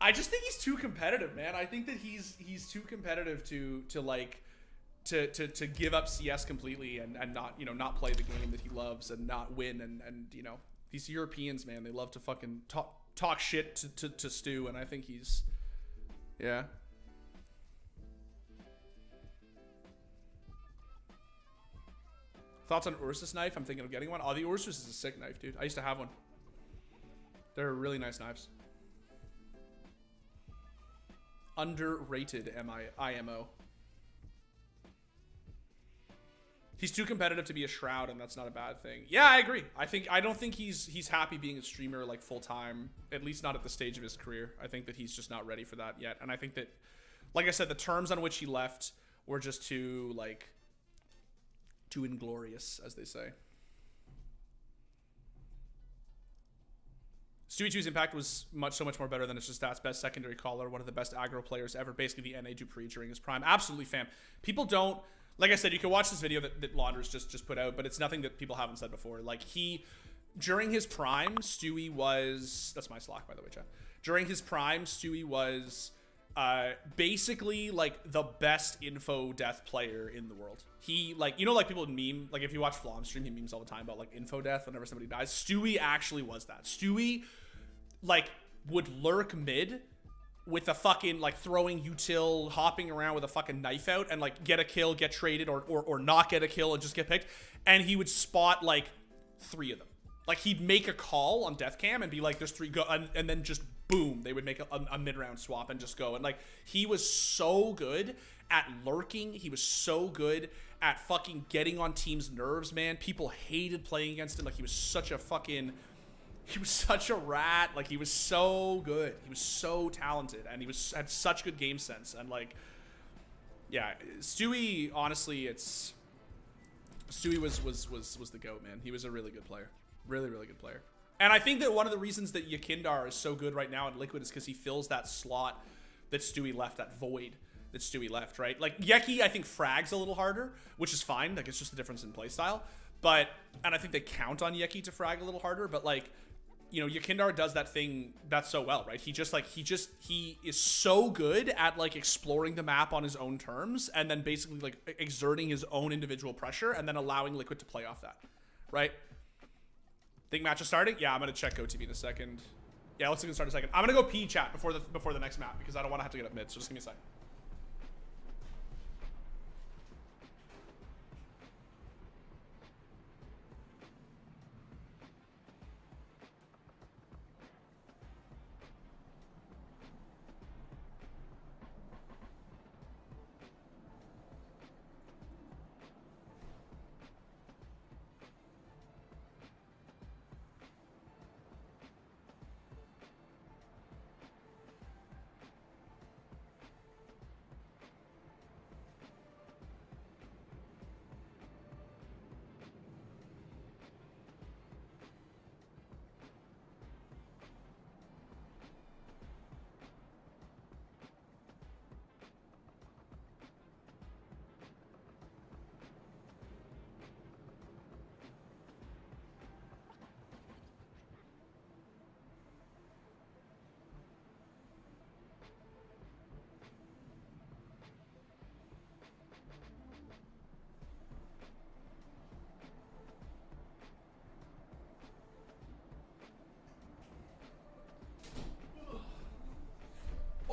I just think he's too competitive, man. I think that he's too competitive to give up CS completely and not, you know, not play the game that he loves and not win. And you know, these Europeans, man, they love to fucking talk shit to Stu, and I think he's, yeah. Thoughts on Ursus knife? I'm thinking of getting one. Oh, the Ursus is a sick knife, dude. I used to have one. They're really nice knives. Underrated IMO. He's too competitive to be a Shroud, and that's not a bad thing. Yeah, I agree. I don't think he's happy being a streamer like full time, at least not at the stage of his career. I think that he's just not ready for that yet. And I think that, like I said, the terms on which he left were just too inglorious, as they say. Stewie 2's impact was so much more better than it's just stats. Best secondary caller, one of the best aggro players ever. Basically, the NA Dupree during his prime. Absolutely, fam. People don't, like I said, you can watch this video that Launders just put out, but it's nothing that people haven't said before. Like, during his prime, Stewie was, that's my Slack, by the way, chat. During his prime, Stewie was basically like the best info death player in the world. He, like, you know, like people meme, like if you watch Flom stream, he memes all the time about like info death whenever somebody dies. Stewie actually was that. Stewie like would lurk mid with a fucking like throwing util, hopping around with a fucking knife out and like get a kill, get traded, or not get a kill and just get picked. And he would spot like 3 of them. Like he'd make a call on death cam and be like, there's 3 go, and then just boom, they would make a mid-round swap and just go. And like he was so good at lurking. He was so good at fucking getting on teams' nerves, man. People hated playing against him. Like he was such a rat. Like he was so good. He was so talented, and he had such good game sense. And like, yeah, Stewie. Honestly, Stewie was the GOAT, man. He was a really good player, really good player. And I think that one of the reasons that Yakindar is so good right now in Liquid is because he fills that slot that Stewie left, that void that Stewie left, right? Like Yeki, I think frags a little harder, which is fine. Like it's just a difference in playstyle. And I think they count on Yeki to frag a little harder. But like, you know, Yakindar does that thing that's so well, right? He is so good at like exploring the map on his own terms and then basically like exerting his own individual pressure and then allowing Liquid to play off that, right? Think match is starting? Yeah, I'm gonna check GoTV in a second. Yeah, let's start in a second. I'm gonna go pee chat before the next map because I don't want to have to get up mid. So just give me a second.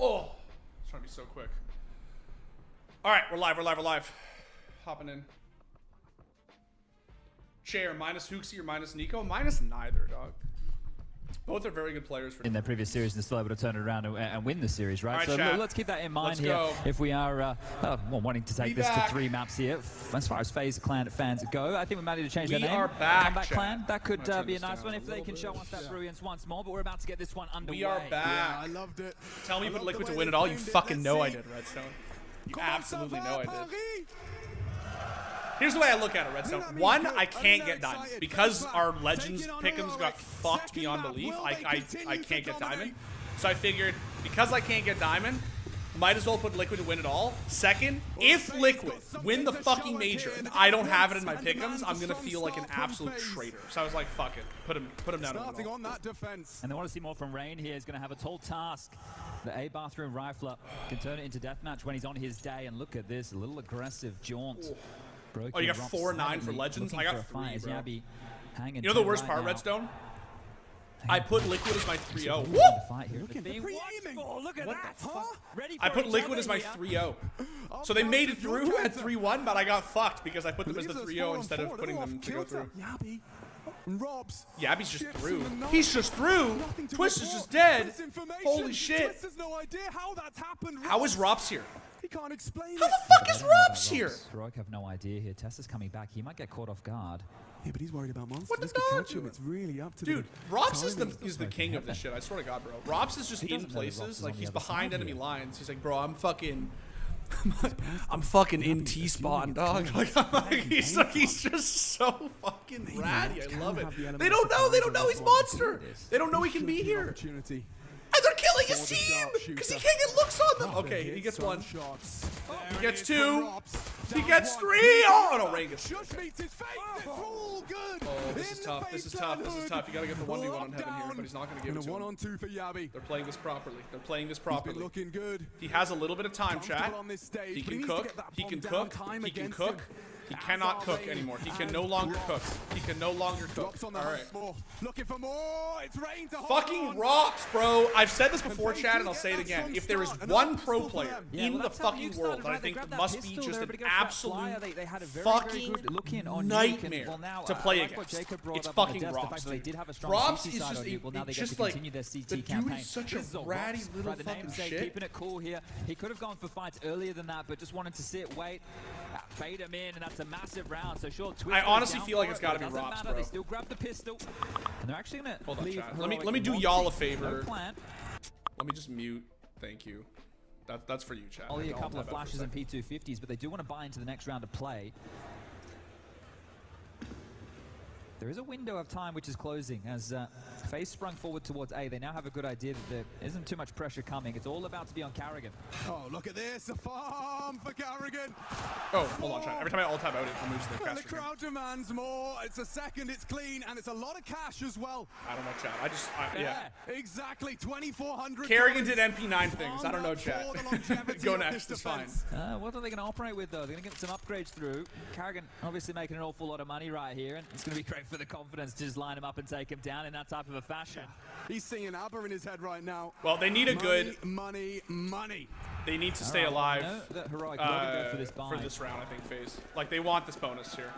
Oh, it's trying to be so quick. All right, we're live. Hopping in. Chair, minus Hooksy or minus Nico? Minus neither, dog. Both are very good players. For in their previous series and still able to turn it around and win the series, right? All right, so let's keep that in mind let's here. go. If we are wanting to take this to 3 maps here, as far as FaZe Clan fans go, I think we might need to change their name. We are back, Comeback chat. Clan. That could be a nice one if they can show us that brilliance once more. But we're about to get this one underway. We are back. Yeah, I loved it. Tell me you put Liquid to win it all. You fucking know I did, Redstone. You absolutely know I did. Here's the way I look at it, Redstone. 1, I can't get Diamond. Because our Legends pick'ems got fucked beyond belief, I can't get Diamond. So I figured, because I can't get Diamond, might as well put Liquid to win it all. 2nd, if Liquid win the fucking major and I don't have it in my pick'ems, I'm gonna feel like an absolute traitor. So I was like, fuck it. Put him down to win it all. And they want to see more from Rain here. He's going to have a tall task. The A bathroom rifler can turn it into deathmatch when he's on his day. And look at this, a little aggressive jaunt. Oh, you got 4-9 for Legends? I got 3, bro. You know the worst part, Redstone? I put Liquid as my 3-0. Look at that, huh? I put Liquid as my 3-0. So they made it through at 3-1, but I got fucked because I put them as the 3-0 instead of putting them to go through. Yabby's just through. He's just through. Twist is just dead. Holy shit. How is Rops here? He can't explain How the fuck is Rops here? Heroic have no idea here. Tessa's coming back. He might get caught off guard. Yeah, but he's worried about monsters. What the This could dog catch him. doing? It's really up to Dude, the Rops is timing. the king of this shit. I swear to God, bro. Rops is just in places. Like, he's behind enemy lines. He's like, bro, I'm fucking... I'm fucking in T-spawn, dog. He's just so fucking ratty. I love it. They don't know he's monster. They don't know he can be here. And they're killing his team because he can't get looks on them. Okay, he gets one. He gets two. He gets three. Oh, no, Rangus. Oh, this is tough. This is tough. This is tough. You gotta get the 1v1 on Heaven here, but he's not gonna give it to him. 1-on-2 for Yabi. They're playing this properly. They're playing this properly. Looking good. He has a little bit of time, chat. He can cook. He can cook. He can cook. He cannot cook anymore. He can no longer cook. He can no longer cook. All right. Looking for more. It's rain to fucking rocks, bro. I've said this before, Chad, and I'll say it again. If there is one pro player in the fucking world that I think must be just an absolute fucking nightmare to play against, it's fucking Rops. Rops is just like, the dude is such a ratty little fucking shit. Keeping it cool here. He could have gone for fights earlier than that, but just wanted to sit, wait, bait him in, and that's a massive round. So sure, I honestly feel like it's got to be Rops, bro. They still grab the pistol, and they're actually gonna hold on, chat. Let me do y'all a favor. Let me just mute. Thank you. That's for you, chat. Only a couple of flashes and P250s, but they do want to buy into the next round of play. There is a window of time which is closing as FaZe sprung forward towards A. They now have a good idea that there isn't too much pressure coming. It's all about to be on Carrigan. Oh, look at this. A farm for Carrigan. Oh, hold on, chat. Every time I alt tab out, it removes the And caster. the crowd demands more. It's a second, it's clean, and it's a lot of cash as well. I don't know, chat. Yeah. Exactly. 2,400. Carrigan did MP9 things. I don't know, chat. Go next. It's fine. What are they going to operate with, though? They're going to get some upgrades through. Carrigan obviously making an awful lot of money right here, and it's going to be great for the confidence to just line him up and take him down in that type of a fashion. He's singing ABBA in his head right now. Well, they need a good... Money. They need to stay alive for this round, I think, FaZe. Like, they want this bonus here.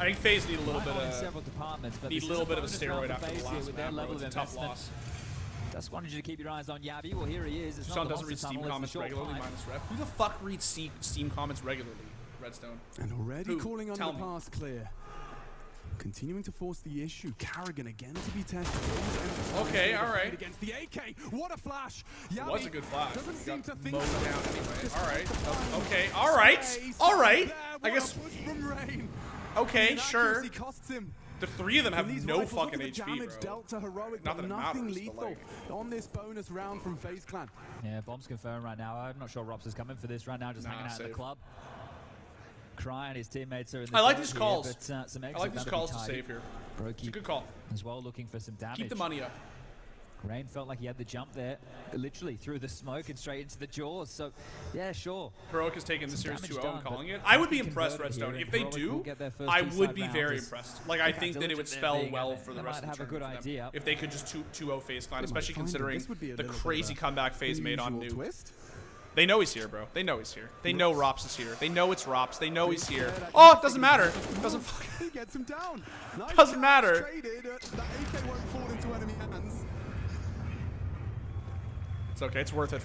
I think FaZe need a little bit of... several departments, but need a little bit of a steroid after the last map, bro. It's a tough loss. Just wanted you to keep your eyes on Yabi. Well, here he is. Son doesn't read Steam comments regularly, minus rep. Who the fuck reads Steam comments regularly? Redstone. And already calling on Tell the me. pass clear. Continuing to force the issue. Carrigan again to be tested. Okay, all right. Against the AK. What a flash. It was a good flash. Doesn't seem to think mowed so. down anyway. All right. Okay. All right. All right. I guess. Okay, sure. The three of them have no fucking HP, bro. Not that it matters, lethal but like... on this bonus round from FaZe Clan. Yeah, bomb's confirmed right now. I'm not sure Rops is coming for this right now, just hanging out in the club. Crying, his teammates are in the I like these calls. But, some I like these calls to save here. It's a good call. As well, looking for some damage. Keep the money up. Rain felt like he had the jump there, literally through the smoke and straight into the jaws. So, yeah, sure. Heroic has taken the series 2-0 and calling it. I would be impressed, Redstone. If they do, I would be very impressed. Like, I think that it would spell well for the rest of the tournament for them. If they could just 2-0 FaZe Clan, especially considering the crazy comeback FaZe made on Nuke. They know he's here, bro. They know he's here. They know Rops is here. They know it's Rops. They know he's here. Oh, it doesn't matter. It doesn't fucking... He gets him down. Doesn't matter. That AK won't fall into enemy hands. It's okay. It's worth it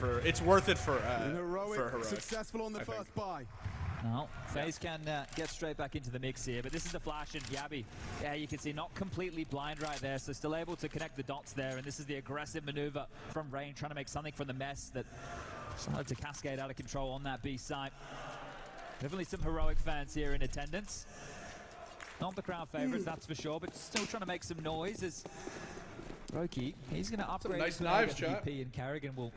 for Heroic. Successful on the first buy. No, FaZe can get straight back into the mix here, but this is the flash and Yabi. Yeah, you can see not completely blind right there, so still able to connect the dots there, and this is the aggressive maneuver from Rain, trying to make something from the mess that started to cascade out of control on that B site. Definitely some Heroic fans here in attendance. Not the crowd favorites, that's for sure, but still trying to make some noise as Roki, he's going to upgrade nice knives, chat. VP, and Carrigan will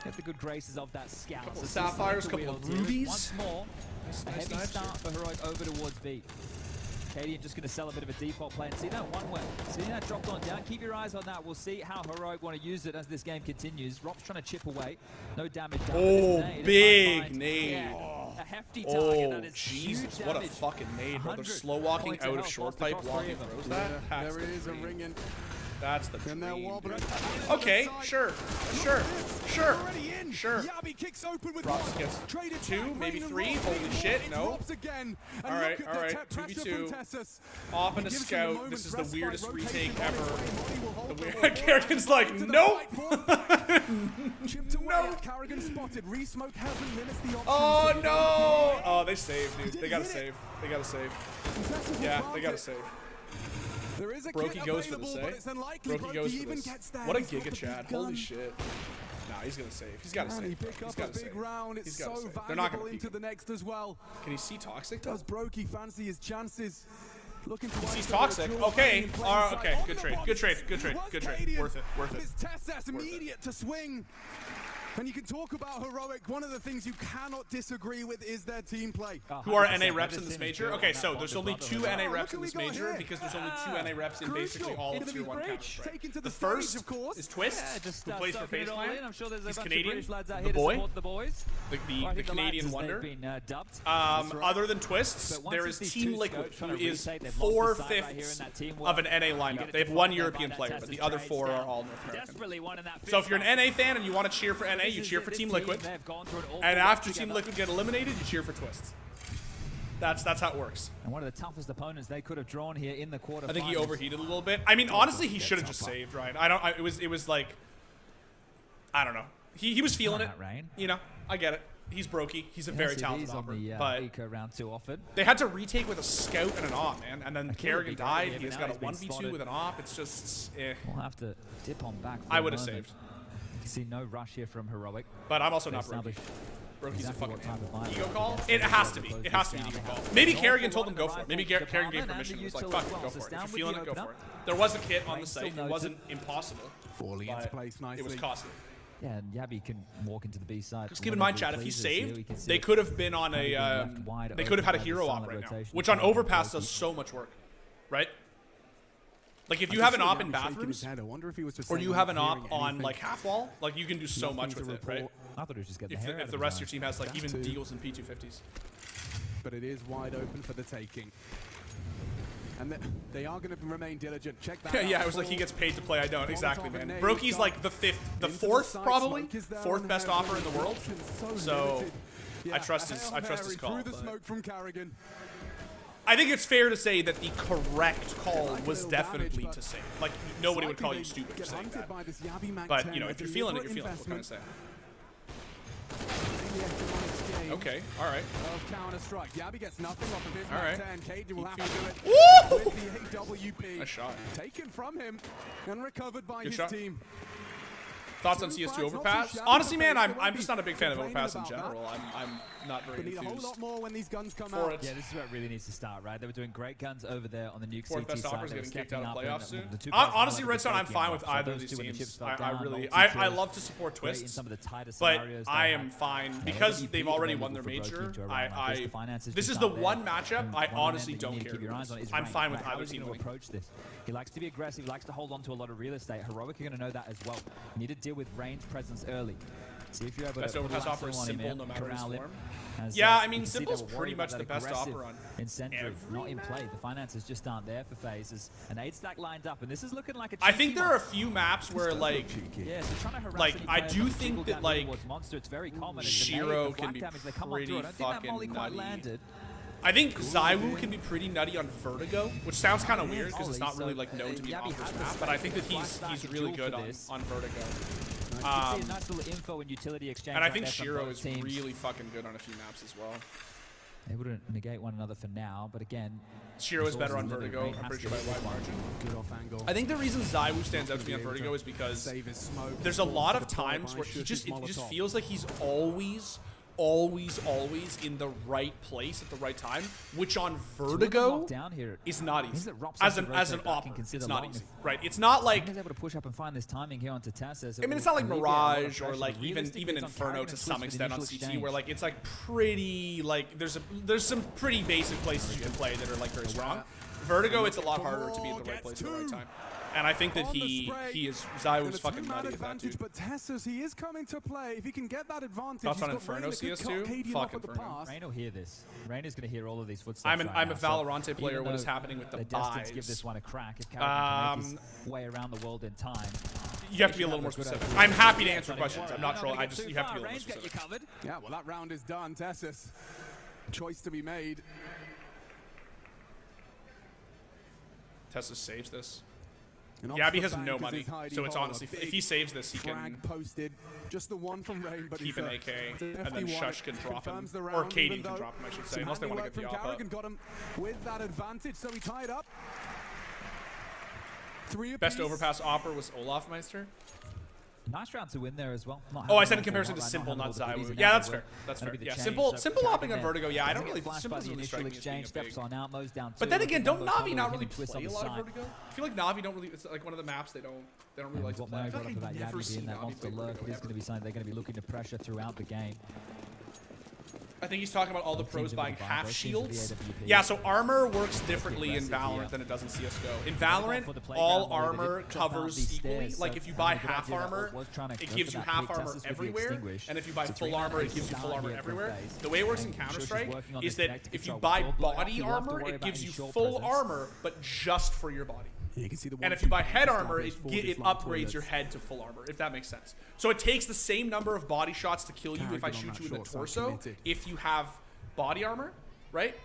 get the good graces of that scout. Couple sapphires, couple of rubies. Once more, a heavy start for Heroic over towards B. Cadian just going to sell a bit of a default play and see that one way. See that dropped on down. Keep your eyes on that. We'll see how Heroic want to use it as this game continues. Rop's trying to chip away. No damage done. Oh, big nade. Yeah, a hefty target. That is Jesus, huge what a damage. fucking nade, bro. They're slow walking out of short pipe while he throws that. There is a ringing. That's the dream. Wobbling. Okay, sure. Yabi kicks open with Rops gets 2, maybe 3. Holy shit, no. All right, 2v2. Off in a scout. This is the weirdest retake ever. The weird Carrigan's like, nope. No. Carrigan spotted. Resmoke hasn't missed the option. Oh no! Oh, they saved, dude. They gotta save. They gotta save. Yeah, they gotta save. There is a Brokey goes for the save. Brokey goes for this. What a Giga Chad. Holy shit. Nah, he's gonna save. He's gotta Can he save. Bro. pick He's up a gotta big save. round? It's He's gotta so save. They're not valuable gonna peek into the him. next as well. Can he see Toxic though? Does Brokey fancy his chances? Looking to He's isolate toxic. a draw Okay. in plain All right. sight. Okay. On Good the trade. box. Good trade. Good trade. Was Good trade. Canadian. Worth it. Worth it. It's Tessas Worth it. immediate to swing. And you can talk about heroic. One of the things you cannot disagree with is their team play. Who are NA reps in this major? Okay, so there's only 2 NA reps in this major because there's only 2 NA reps in basically all of Tier 1 Counter-Strike. The first is Twist, who plays for FaZe Clan. He's Canadian, the boy, the Canadian wonder. Other than Twists, there is Team Liquid, who is 4/5 of an NA lineup. They have 1 European player, but the other 4 are all North American. So if you're an NA fan and you want to cheer for NA, you cheer for Team Liquid, and after Team Liquid get eliminated, you cheer for Twists. That's how it works. And one of the toughest opponents they could have drawn here in the quarterfinals. I think he overheated a little bit. I mean, honestly, he should have just saved, Ryan. It was like, I don't know. He was feeling it. You know, I get it. He's brokey. He's a very talented opper. But round 2 offered. they had to retake with a scout and an op, man. And then Kerrigan died. He's got a 1v2 with an op. It's just, eh. We'll have to dip on back. I would have saved. You see no rush here from Heroic. But I'm also not brokey. Brokey's a fucking ego call. It has to be. It has to be an ego call. Maybe Kerrigan told him go for it. Maybe Kerrigan gave permission. He was like, fuck it, go for it. If you're feeling it, go for it. There was a kit on the site. It wasn't impossible. Falling into place nicely. It was costly. Yeah, and Yabby can walk into the B side. Just keep in mind, Chad, if he saved, they could have been on a, they could have had a hero op right now, which on Overpass does so much work, right? Like if you have an op in bathrooms, or you have an op on like half wall, like you can do so much with it, right? I thought it was just getting the hair If the rest of your team has like even Deagles and P250s. But it is wide open for the taking. And they are going to remain diligent. Check that. Yeah, it was like he gets paid to play. I don't exactly, man. Brokey's like the 4th probably, 4th best offer in the world. So I trust his call. Through the smoke from Kerrigan. I think it's fair to say that the correct call was definitely to save. Like nobody would call you stupid for saying that. But you know, if you're feeling it, you're feeling it. What can I say? Okay, all right. Counter-Strike. Yabby gets nothing off of his all right. 10. Cajun will have to do it Woo! with the AWP. Nice shot. Taken from him and recovered by Good his shot. team. Thoughts on CS2 Overpass? Honestly, man, I'm just not a big fan of Overpass in general. I'm not very Need a whole lot enthused more when these guns come for out. it. Yeah, this is where it really needs to start, right? They were doing great guns over there on the Nuke 4th CT best side. offer's They were getting kicked out stepping of up, playoffs and soon. the two guys Honestly, were Redstone, I'm taking fine off. with So either of those these two, when the teams. chips fell I down, really, multi-kills, I love to support great in Twists, some of the tighter but scenarios I they am had. fine Yeah, because AWP they've already available won their for Brokey major. to a round like this. The finances This just is the aren't there. one matchup And I one honestly element that you don't need to care keep your eyes on about. is I'm rank, fine with right? How either is he team going to winning. approach this? He likes to be aggressive. He likes to hold on to a lot of real estate. Heroic are going to know that as well. You need to deal with range presence early. See if you're able Best to Overpass put offer is on him, simple no matter his corral him. form. As, Yeah, I you mean, can see they Simple's were pretty worried much about the that best aggressive offer on incentive, not in play. map. The finances just aren't there for phases. An 8-stack lined up, and this is looking like a I think cheeky there one. are a few maps where like Yeah, so trying to harass like, any I player do from think single that, gap like, towards Monster, it's very common. Shiro The can black be damage, they come on pretty through. I don't think that fucking molly quite nutty. landed. I think Zywoo can be pretty nutty on Vertigo, which sounds kind of weird because it's not really like known to be an offers map, but I think that he's really good on Vertigo. Nice little info and utility exchange. And I right think there from Shiro both is teams. really fucking good on a few maps as well. Able to negate one another for now, but again, Shiro is better on resources Vertigo, limited. I'm pretty Rain sure has by to a wide margin. Good off angle. I think the reason Zywoo stands out to me on Vertigo is because Save his smoke. there's a lot of times where it just feels like he's always in the right place at the right time, which on Vertigo down here is not easy. Rops As has to an rotate back op, and consider it's not long easy, if- right? It's not like He's able to push up and find this timing here onto Tassis. I mean, it's not like Mirage or like even Inferno to some extent on CT, where like it's like pretty like there's some pretty basic places you can play that are like very strong. Vertigo, it's a lot harder to be at the right place at the right time. And I think that Zywoo's fucking nutty at that dude. But Tessus, he is coming to play. If he can get that advantage, Thoughts on he's got Inferno Rain that could CS2? cut KD Fuck off at the Inferno. pass. Rain will hear this. Rain is going to hear all of these footsteps. I'm right a now, so Valorante player. even What is though happening with the they're destined to give buys? this one a crack. If Carrigan can make his way around the world in time. You have to be a little more specific. I'm happy to answer questions. I'm not trolling. You have to be a little more Rain's got you specific. covered. Yeah, well, that round is done. Tessus, choice to be made. Tessus saves this. And off Gabby the has bank no is money, his hidey so it's hole. honestly, A if he saves this, he can frag posted. Just the one from Rain, but keep he's an a- AK, it's a and then hefty one. Shush can drop him, Confirms the or round, Katie even can though drop him, I should say, some unless they want to handiwork get the from op up. Carrigan got him with that advantage, so he tied up. 3 Best apiece. Overpass offer was Olaf Meister. Nice round to win there as well. Oh, I said in comparison to Simple, not Zywoo. Yeah, that's fair. That's fair. Yeah, Simple hopping on Vertigo. Yeah, I don't really. Simple doesn't really strike me as being a big. But then again, don't Na'Vi not really play a lot of Vertigo? I feel like Na'Vi don't really. It's like one of the maps they don't really like to play. I feel like I've never seen Na'Vi play Vertigo. It is going to be something they're going to be looking to pressure throughout the game. I think he's talking about all the pros buying half shields. Yeah, so armor works differently in Valorant than it does in CSGO. In Valorant, all armor covers equally. Like if you buy half armor, it gives you half armor everywhere. And if you buy full armor, it gives you full armor everywhere. The way it works in Counter-Strike is that if you buy body armor, it gives you full armor, but just for your body. You can see the And if you buy head armor, it upgrades your head to full armor, if that makes sense. So it takes the same number of body shots to kill you if I shoot you in the torso, if you have body armor, right?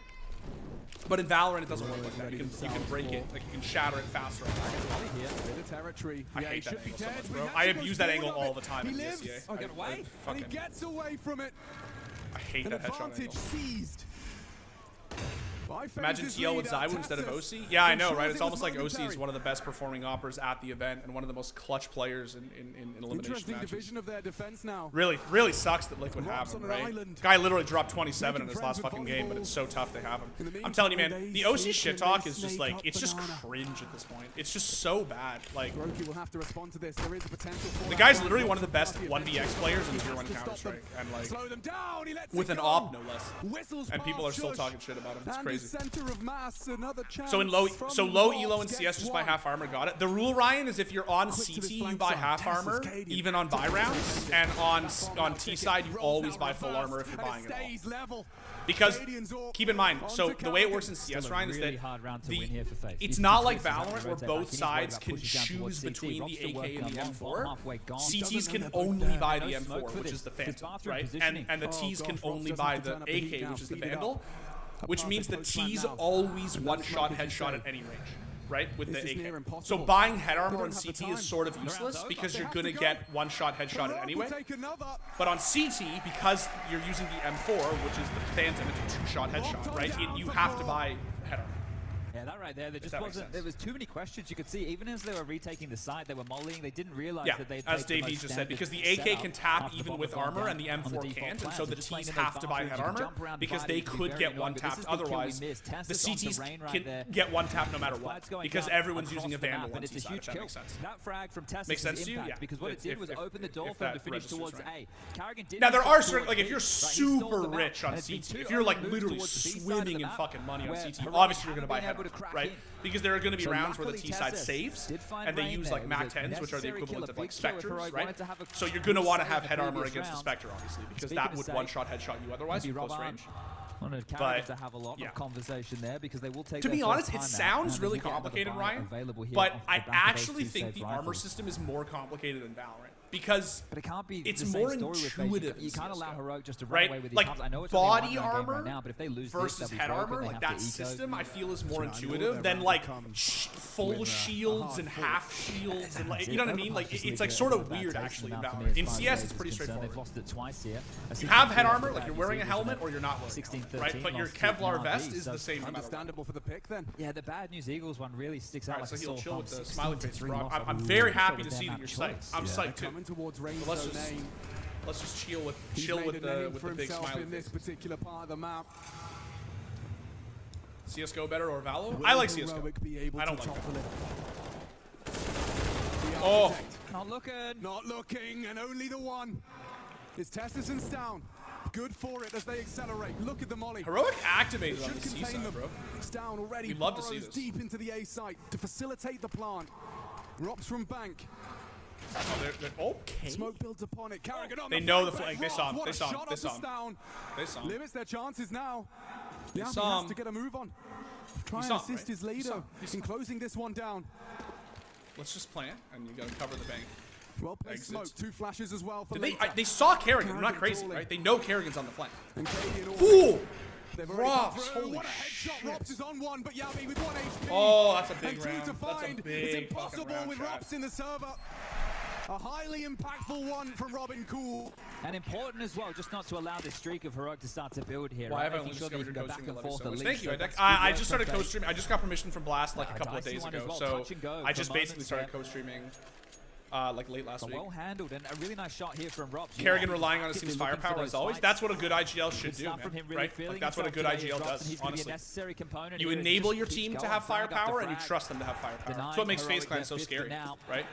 But in Valorant, it doesn't work like that. You can break it, like you can shatter it faster. I hate that angle so much, bro. I abuse that angle all the time in DSCA. Oh, get away! And he gets away from it. I hate that headshot angle. Seized. Imagine TL with Zywoo instead of OC. Yeah, I know, right? It's almost like OC is one of the best performing oppers at the event and one of the most clutch players in elimination matches. Division of their defense now. Really sucks that Liquid have him, right? Guy literally dropped 27 in his last fucking game, but it's so tough they have him. I'm telling you, man, the OC shit talk is just like, it's just cringe at this point. It's just so bad. Like, the guy's literally one of the best 1vx players in Tier 1 Counter-Strike, and like, with an op no less. And people are still talking shit about him. It's crazy. So in low elo and CS, just buy half armor. Got it. The rule, Ryan, is if you're on CT, you buy half armor, even on buy rounds, and on T side, you always buy full armor if you're buying it all. Because keep in mind, so the way it works in CS, Ryan, is that it's not like Valorant where both sides can choose between the AK and the M4. CTs can only buy the M4, which is the Phantom, right? And the Ts can only buy the AK, which is the Vandal. Which means the T's always one-shot headshot at any range, right? With the AK. So buying head armor on CT is sort of useless because you're gonna get one-shot headshot at anyway. But on CT, because you're using the M4, which is the Phantom, it's a two-shot headshot, right? You have to buy head armor. Yeah, that right there. There just wasn't. There was too many questions. You could see, even as they were retaking the site, they were mollying. They didn't realize that they'd. As Dave just said, because the AK can tap even with armor, and the M4 can't, and so the Ts have to buy head armor because they could get one tapped otherwise. The CTs can get one tap no matter what because everyone's using a Vandal on T side. If that makes sense. That frag from Tessa's makes sense to you? Yeah. Because what it did was open the door for them to finish towards A. Now there are certain, like if you're super rich on CT, if you're like literally swimming in fucking money on CT, obviously you're gonna buy head armor, right? Because there are going to be rounds where the T side saves, and they use like Mac 10s, which are the equivalent of like Spectres, right? So you're going to want to have head armor against the Spectre, obviously, because that would one-shot headshot you otherwise from close range. But to have a lot of conversation there because they will take. To be honest, it sounds really complicated, Ryan. But I actually think the armor system is more complicated than Valorant because it's more intuitive. You can't allow Heroic just to run away with like body armor versus head armor. Like that system, I feel is more intuitive than like full shields and half shields and like you know what I mean. Like it's like sort of weird actually in Valorant. In CS, it's pretty straightforward. You have head armor, like you're wearing a helmet or you're not wearing a helmet. Right, but your Kevlar vest is the same. Understandable for the pick, then. Yeah, the Bad News Eagles one really sticks out. Right, so he'll chill with the smiley face, bro. I'm very happy to see that you're psyched. I'm psyched too. Let's just chill with the big smiley face. This particular part of the map. CS:GO better or Valo? I like CS:GO. I don't like Valo. Oh, not looking, and only the one. Is Tessison's down. Good for it as they accelerate. Look at the molly. Heroic activated on the C side, bro. It's down already. We'd love to see this. Deep into the A site to facilitate the plant. Drops from bank. Oh, they're okay. Smoke builds upon it. Kerrigan on they know the flank. They saw him. They saw him. They saw him. They saw him. Limits their chances now. They has to get a move on. Try and assist his leader in closing this one down. Let's just plant, and you gotta cover the bank. Well played smoke, 2 flashes as well. For they saw Kerrigan. They're not crazy, right? They know Kerrigan's on the flank. Ooh! Rops, holy shit. Rops is on one, but Yabi with 1 HP. Oh, that's a big round. That's a big it's impossible with Rops in the server. A highly impactful one from Robin Cool. And important as well, just not to allow this streak of Heroic to start to build here. Why have I only discovered your co-streaming? Thank you. I just started co-streaming. I just got permission from Blast like a couple of days ago, so I just basically started co-streaming like late last week. Well handled and a really nice shot here from Rob. Kerrigan relying on his team's firepower as always. That's what a good IGL should do, man, right? Like, that's what a good IGL does, honestly. You enable your team to have firepower and you trust them to have firepower. That's what makes FaZe Clan so scary, right?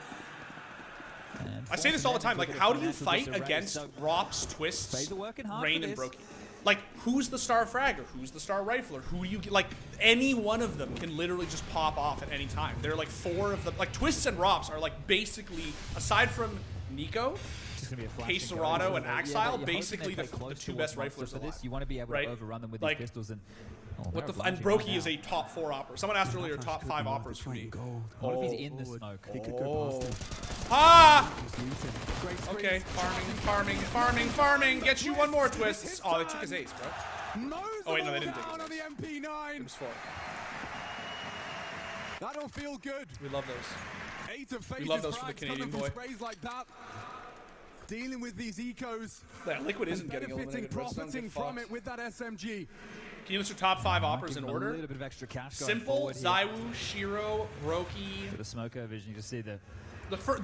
I say this all the time, like, how do you fight against Rops, Twists, Rain, and Brokey? Like, who's the star fragger? Who's the star rifler? Who do you get? Like, any one of them can literally just pop off at any time. There are like 4 of them. Like, Twists and Rops are like basically, aside from Nico, K-Serrano, and Axile, basically the 2 best riflers alive. You want to be able to overrun them with these pistols and what the and Brokey is a top 4 opera. Someone asked earlier, top 5 operas for me. What if he's in the smoke? He could go past him. Ah! Okay, farming. Get you one more twist. Oh, they took his ace, bro. Oh wait, no, they didn't take his ace. It was 4. That'll feel good. We love those. We love those for the Canadian boy. Like that. Dealing with these ecos. Yeah, Liquid isn't getting eliminated. Profiting from it with that SMG. Can you list your top 5 operas in order? A little bit of extra cash going Simple, Zywoo, Shiro, Brokey. For the smoker vision, you can see the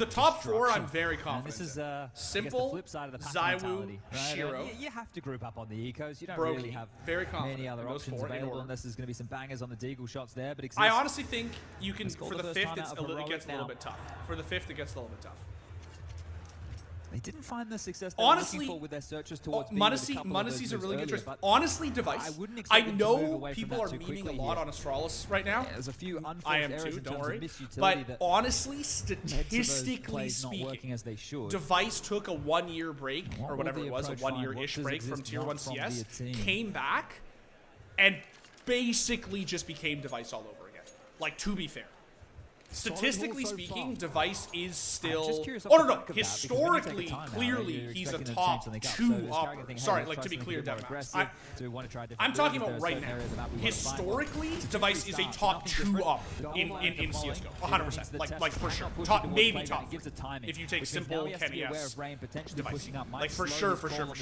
top 4 I'm very confident. This is Simple, the flip side of the Zywoo, right? Shiro. You have to group up on the ecos. You don't Brokey. really have Very confident many other in those options 4 in available order. unless there's going to be some bangers on the deagle shots there. But I honestly think you can, for the the 5th, first it gets a little bit tough. For the 5th, it gets a little bit tough. They didn't find the success they were looking for with their searches towards Munacy's a really good choice. Honestly, Device, I know people are memeing a lot on Astralis right now. There's a few I am too, don't worry. But honestly, statistically speaking, Device took a 1-year break, or whatever it was, a 1-year-ish break from Tier 1 CS, came back, and basically just became Device all over again. Like, to be fair. Statistically speaking, Device is still. Oh no! Historically, clearly, he's a top 2 opera. Sorry, like to be clear, Devmax. I'm talking about right now. Historically, Device is a top 2 opera in CS:GO, 100%. Like for sure. Maybe top 3. If you take Simple, Kenny S, Device, like for sure.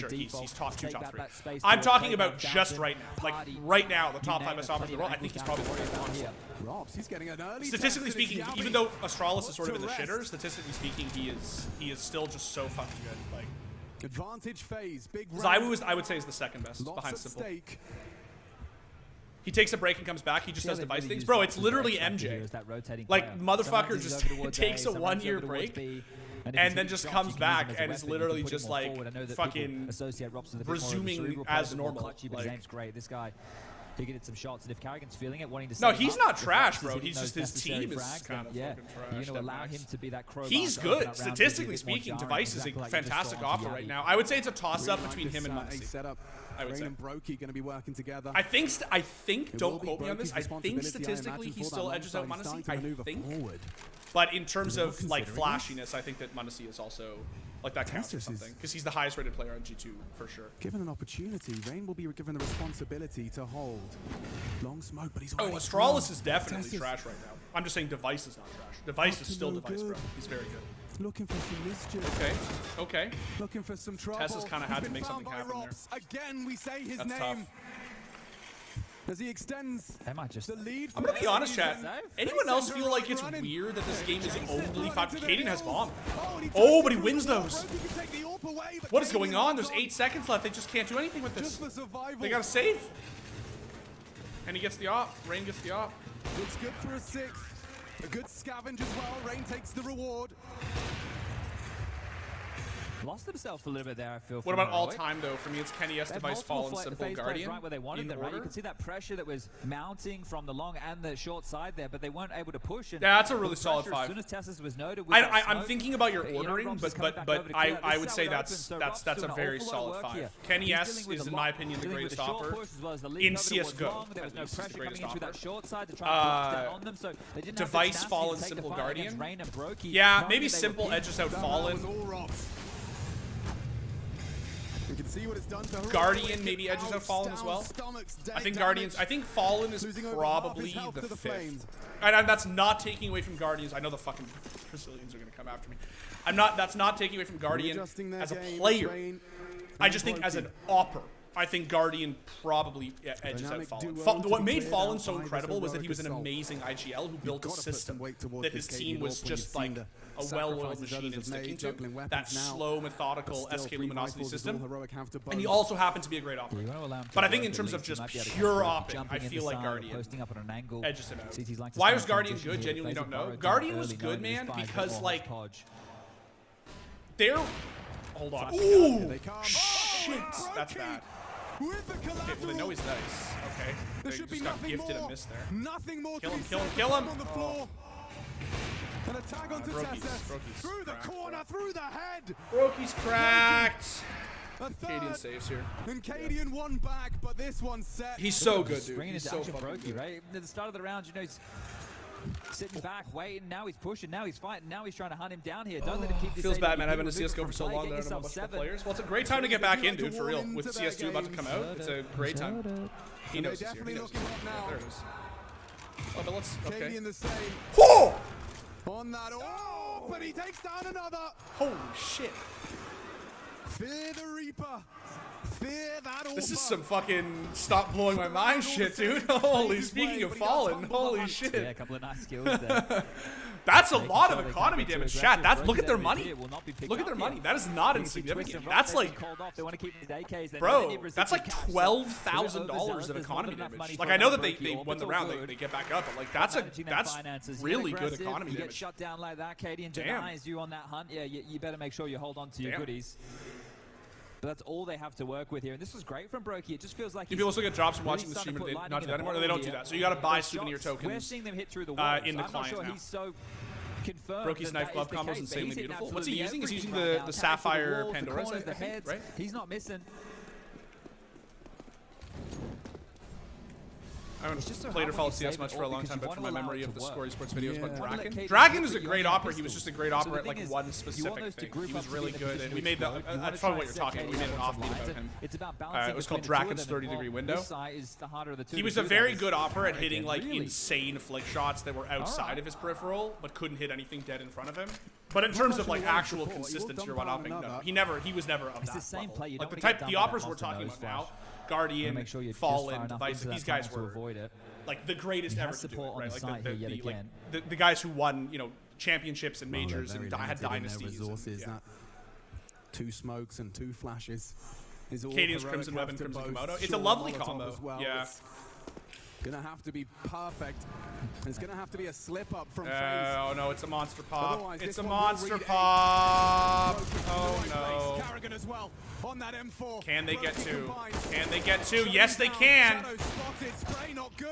He's top 2, top 3. I'm talking about just right now. Like right now, the top 5 best operas in the world. I think he's probably He's getting an early. Statistically speaking, even though Astralis is sort of in the shitter, statistically speaking, he is still just so fucking good. Like advantage phase, big Zywoo I would say is the 2nd best behind Simple. He takes a break and comes back. He just does Device things, bro. It's literally MJ. Like motherfucker just takes a 1-year break and then just comes back and is literally just like fucking resuming as normal. Like, this guy. He could hit some shots, and if Carrigan's feeling it, wanting to no, he's not trash, bro. He's just his team is kind of fucking trash. You're gonna allow him to be that crowbar. He's good, statistically speaking. Device is a fantastic opera right now. I would say it's a toss-up between him and Munacy. I would say. and Brokey going to be working together. I think. Don't quote me on this. I think statistically he still edges out Munacy. I think. But in terms of like flashiness, I think that Munacy is also. Like that counts or something, because he's the highest rated player on G2 for sure. Given an opportunity, Rain will be given the responsibility to hold. Long smoke, but he's already Astralis is definitely trash right now. I'm just saying Device is not trash. Device is still Device, bro. He's very good. Looking for some mischief. Okay. Looking for some trouble. Tessa's kind of had to make something happen there. Again, we say his name. Tough. As he extends the lead. I'm gonna be honest, chat. Anyone else feel like it's weird that this game is only 5? Kaden has bomb. Oh, but he wins those. What is going on? There's 8 seconds left. They just can't do anything with this. They gotta save. And he gets the op. Rain gets the op. It's good for a 6. A good scavenge as well. Rain takes the reward. Lost himself a little bit there, I feel. What about all time, though? For me, it's Kenny S, Device, Fallen, Simple, Guardian. Right where they wanted them, right? You could see that pressure that was mounting from the long and the short side there, but they weren't able to push. And yeah, that's a really solid 5. As soon as Tessus was noted, I'm thinking about your ordering, but I would say that's a very solid 5. Kenny S is, in my opinion, the greatest opper in CS:GO. There was no pressure coming into that short side to try and on them, so they didn't have Device, Fallen, Simple, Guardian. Yeah, maybe Simple edges out Fallen. We can see what it's done to Guardian maybe edges out Fallen as well. I think Fallen is probably the 5th. And that's not taking away from Guardians. I know the fucking Brazilians are gonna come after me. That's not taking away from Guardian as a player. I just think as an opera, I think Guardian probably edges out Fallen. What made Fallen so incredible was that he was an amazing IGL who built a system that his team was just like a well-oiled machine in sticking to. That slow, methodical SK Luminosity system. And he also happened to be a great operator. But I think in terms of just pure opping, I feel like Guardian edges him out. Why was Guardian good? Genuinely don't know. Guardian was good, man, because like they're... Hold on. Ooh! Shit! That's bad. Okay, well they know he's nice. Okay. They just got gifted a miss there. Kill him, kill him, kill him! Oh. An attack onto Tessa. Through the corner, through the head! Brokey's cracked! Cadian saves here. And Cadian won back, but this one's set. He's so good, dude. Bringing He's it so down to fucking Brokey, good. right? At the start of the round, you know, he's sitting back, waiting. Now he's pushing. Now he's fighting. Now he's trying to hunt him down here. Don't let him keep this. Feels bad, man. I've been in a CSGO for so long that I don't know much about players. Well, it's a great time to get back in, dude, for real. With CS2 about to come out, it's a great time. He knows it's here. He knows. There it is. Oh, but let's... Okay. Cadian the same. Whoa! On that... Oh, but he takes down another. Holy shit. Fear the Reaper. Fear that Orba. This is some fucking stop blowing my mind shit, dude. Holy, speaking of Fallen, holy shit. Yeah, a couple of nice kills there. That's a lot of economy damage, chat. That's, look at their money. Look at their money. That is not insignificant. That's like, bro, that's like $12,000 of economy damage. Like, I know that they won the round, they get back up, but like, that's really good economy damage. You get damage. shut down like that, Cadian denies you on that hunt. Yeah, you better make sure you hold on to your goodies. But that's all they have to work with here, and this was great from Brokey. It just feels like people also get drops from watching the stream and they not do that anymore. They don't do that, so you got to buy souvenir tokens. We're seeing them hit through the walls. In the I'm not client sure now. he's so confirmed. Brokey's knife glove combo is insanely beautiful. What's he using? He's using Everything the Sapphire Pandora, I the think, heads. right? He's not missing. I haven't played or followed CS much for a long time, but from my memory of the Score Esports videos about Draken. Draken Draken is a great opera. He was just a great opera at like one specific thing. He was really good, and we made that. That's probably what you're talking about. We made an offbeat about him. It was called Draken's 30-degree window. He was a very good opera at hitting like insane flick shots that were outside of his peripheral, but couldn't hit anything dead in front of him. But in terms of like actual consistency or one-upping, no, he was never of that level. Like the operas we're talking about now. Guardian, Fallen, Divisive, these guys were like the greatest ever to do it, right? Like the guys who won, you know, championships and majors and had dynasties. And, 2 smokes and 2 flashes. Cadian's Crimson Weapon, Crimson Komodo. It's a lovely combo. Yeah. Gonna have to be perfect. It's gonna have to be a slip up from FaZe. Oh no, it's a monster pop. It's a monster pop. Oh no. Carrigan as well on that M4. Can they get 2? Can they get 2? Yes, they can.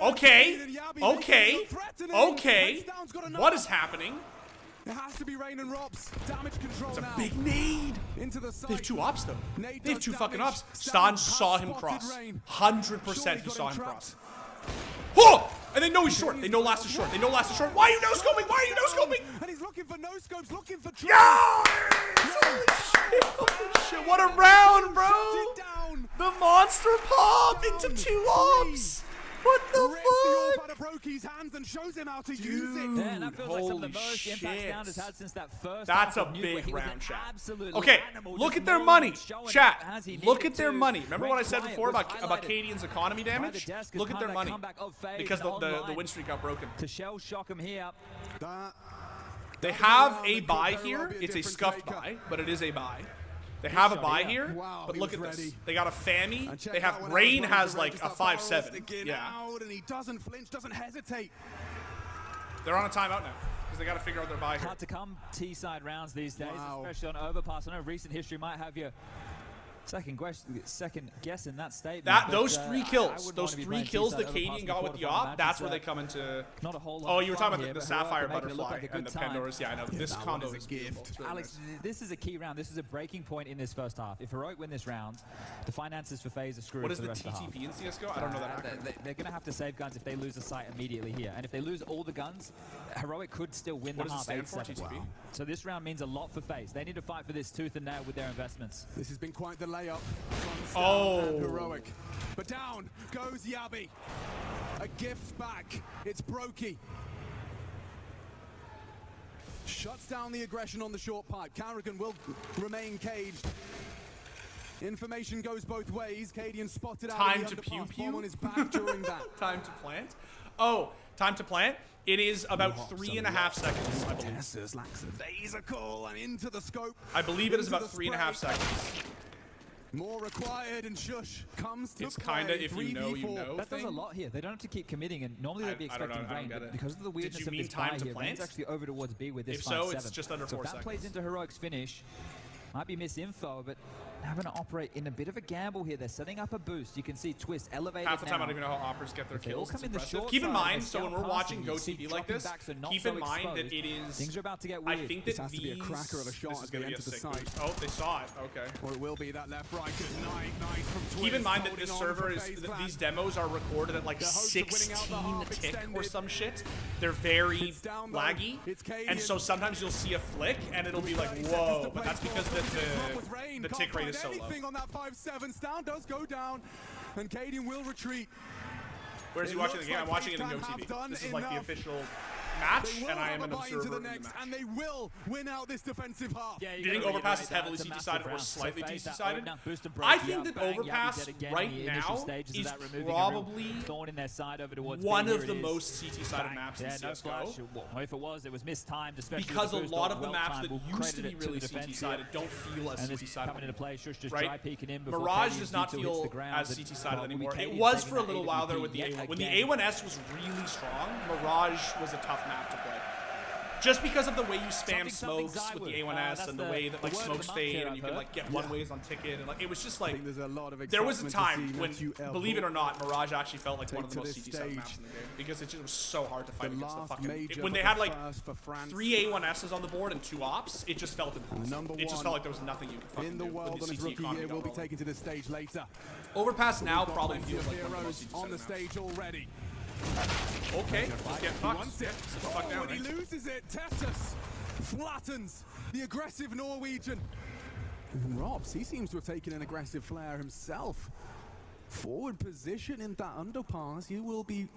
Okay. Okay. Okay. What is happening? It has to be Rain and Robs. Damage control It's a now. big nade. Into the site. They have 2 ops though. Nade They have does 2 fucking damage. ops. Stan saw him Spotted cross. Rain. 100% he Got saw him him trapped. cross. Oh! And they know he's short. They know Last is short. They know Last is short. Why are you no-scoping? Why are you no-scoping? And he's looking for no-scopes, looking for Yeah! Holy shit. Holy shit. What a round, bro. Shut it down. The monster pop into 2 ops. What the Rips the orb fuck? out of Brokey's hands and shows him how to use Dude, it. Yeah, that feels like some of the holy most impact shit. Sound has had since that first. That's half a of Nuke, big where he was round, an chat. absolute Okay, animal, look just at their moving, money. showing Chat, up as he look needed at their to. money. Remember Red what I said Quiet before was about highlighted Cadian's economy by the damage? desk as Look at part their of that money. comeback of FaZe Because the online. win streak got broken. To shell shock him here. They have a buy here. It's a scuffed buy, but it is a buy. They have a buy here, Wow, but he look at was this. ready. They got a Fammy. And check They that have one Rain out. has like Just a that barrel 5-7. sticking Yeah, out, and he doesn't flinch, doesn't hesitate. they're on a timeout now because they got to figure out their buy here. Hard to come T-side rounds these days, Wow. especially on Overpass. I know recent history might have you second guess in that statement. That but, those I 3 wouldn't kills, wanna those be 3 playing kills T-side that Overpass Cadian in got with the quarterfinal op, matches, that's where they come into. Not a whole lot Oh, of you were fun talking about here, the but Heroic Sapphire are making it look Butterfly like a and good the time. Pandoras. Yeah, I know. This that combo one is is a beautiful. gift. It's really Alex, nice. this is a key round. This is a breaking point in this first half. If Heroic win this round, the finances for FaZe are screwed What is for the the rest of the half. TTP in CSGO? I don't know that acronym. They're going to have to save guns if they lose a site immediately here. And if they lose all the guns, Heroic could still win What the does it half stand for, 8-7. TTP? So this round means a lot for FaZe. They need to fight for this tooth and nail with their investments. This has been quite the layup from Stan Oh. and Heroic. But down goes Yabi. A gift back. It's Brokey. Shuts down the aggression on the short pipe. Carrigan will remain caged. Information goes both ways. Cadian spotted out Time of the to underpass, pew-pew? bomb on his back during that. Time to plant? Oh, time to plant? It is about 3.5 seconds, I believe. Tessus lacks a laser call and into the scope. I believe it is Into about the 3.5 spray. seconds. More required, and Shush comes to It's play. kind of if you know, you 3v4. know That does a thing. lot here. They don't have to keep committing, and normally they'd be I don't expecting know, I don't Rain, get but it. because of the weirdness you of mean this time buy to here, plant? Rain's actually over towards B with this If so, 5-7. it's just under 4 so if that seconds. plays into Heroic's finish, might be misinfo, but having to operate in a bit of a gamble here. They're setting up a boost. You can see Twist elevated Half the time, now. I don't even know how operas get their They all kills. come It's in the impressive. short Keep in side, mind, they so when scout we're passing, watching you Go see TV like dropping this, back, so not keep so in mind that exposed. it is. Things are about to get I weird. think This that has to be a these. cracker of a shot This is as they gonna be a enter the sick site. boost. Oh, they saw it. Okay. Or it will be that left right. Good night, night from Twist. Keep in mind that this holding on server for is FaZe that Clan. these demos are recorded at like Their hopes of winning out the 16 half tick or extended. some shit. They're very It's down though. laggy, It's Cadian. and so sometimes you'll see a flick and it'll be like, 30 seconds whoa, to but play that's for. because the Can't tick rate find is so low. anything on that 5-7. Stand does go down, and Cadian will retreat. Where's he It watching the looks game? like I'm watching it in FaZe Go Clan have TV. done This is like the enough. official match, They will and I am have an a buy into observer the in the next, match. and they will win out this defensive half. Yeah, Do you think gotta Overpass is reiterate heavily that. It's a CT-sided or massive slightly round. So face that TC-sided? opener, boost and I break, think yeah, that bang, yeah, Overpass you did again right in the initial now stages of is that, removing a probably room, thorn in their side over towards one B, of here the it is. most CT-sided Bang. maps in Yeah, no CSGO. flash. Well, if it was, it was mistimed, especially Because a with the boost lot on of the well maps time. that We'll used to credit be it to really the defense CT-sided here. don't feel as And this CT-sided coming into play, Shush just right? dry peeking in before Mirage Cadian does not Zito hits feel the ground, as and CT-sided will be anymore. It Cadian was taking for a that little while there with the AWP A1. yet When the again. A1S was really strong, Mirage was a tough map to play. Just because of the way you spam Something smokes with the Zyward. A1S That's and the way that like the word of smokes the month fade here, and I've you can heard. like get one ways on ticket and like it was just I like think there's a lot of there was a excitement to time see when, Matthew believe it or Elbow not, Mirage actually felt like one of the take to most this CT-sided stage. maps in the game because it just was so hard to fight The against the last fucking. major When for they the had like first for France. 3 A1Ss on the board and 2 ops, it just felt impossible. Number It just one felt like there was nothing you could fucking in the do when world the on his CT rookie economy year got will be rolling. taken to the stage later. Overpass now We've got probably plenty feels of like one of the most heroes on the CT-sided maps. stage already. Okay, just get He fucked. wants Sit it. the fuck down, And he right? loses it. Tessus flattens the aggressive Norwegian. And Robs, he seems to have taken an aggressive flair himself. Forward position in that underpass. You will be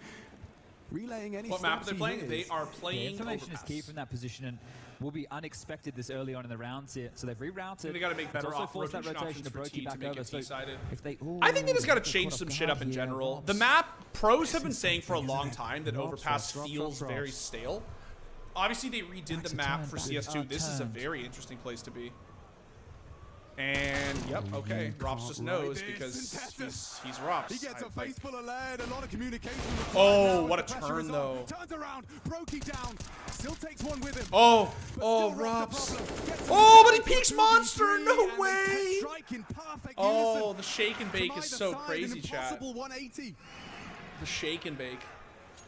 relaying any What map are steps they he playing? hears. They are Yeah, playing information is Overpass. key from that position and will be unexpected this early on in the rounds here. So they've rerouted. They got to make better It's also off forced that rotation rotation options to for Brokey T to back make over. it So T-sided. if they, I think they just got to they're change caught some off shit guard up in here. general. The Robs. map pros have been Missing saying for a something, long isn't it? time that Robs, Overpass Robs, feels Robs. very stale. Obviously, they redid Backs the a map turn, for back CS2. This is a turned. very interesting place to be. And yep, okay, Rops just knows Right, because this is he's Rops. He gets I- a face full of lead, a lot of communication. Oh, now what as a the pressure turn, is on. though. Turns around, Brokey down, still takes one with him. Oh, But oh, still Rops. the problem. Gets Oh, but he him peeks to Monster. 2v3, No and they way. strike in perfect Oh, unison the shake and bake from is either so side, crazy, an chat. impossible 180. The shake and bake.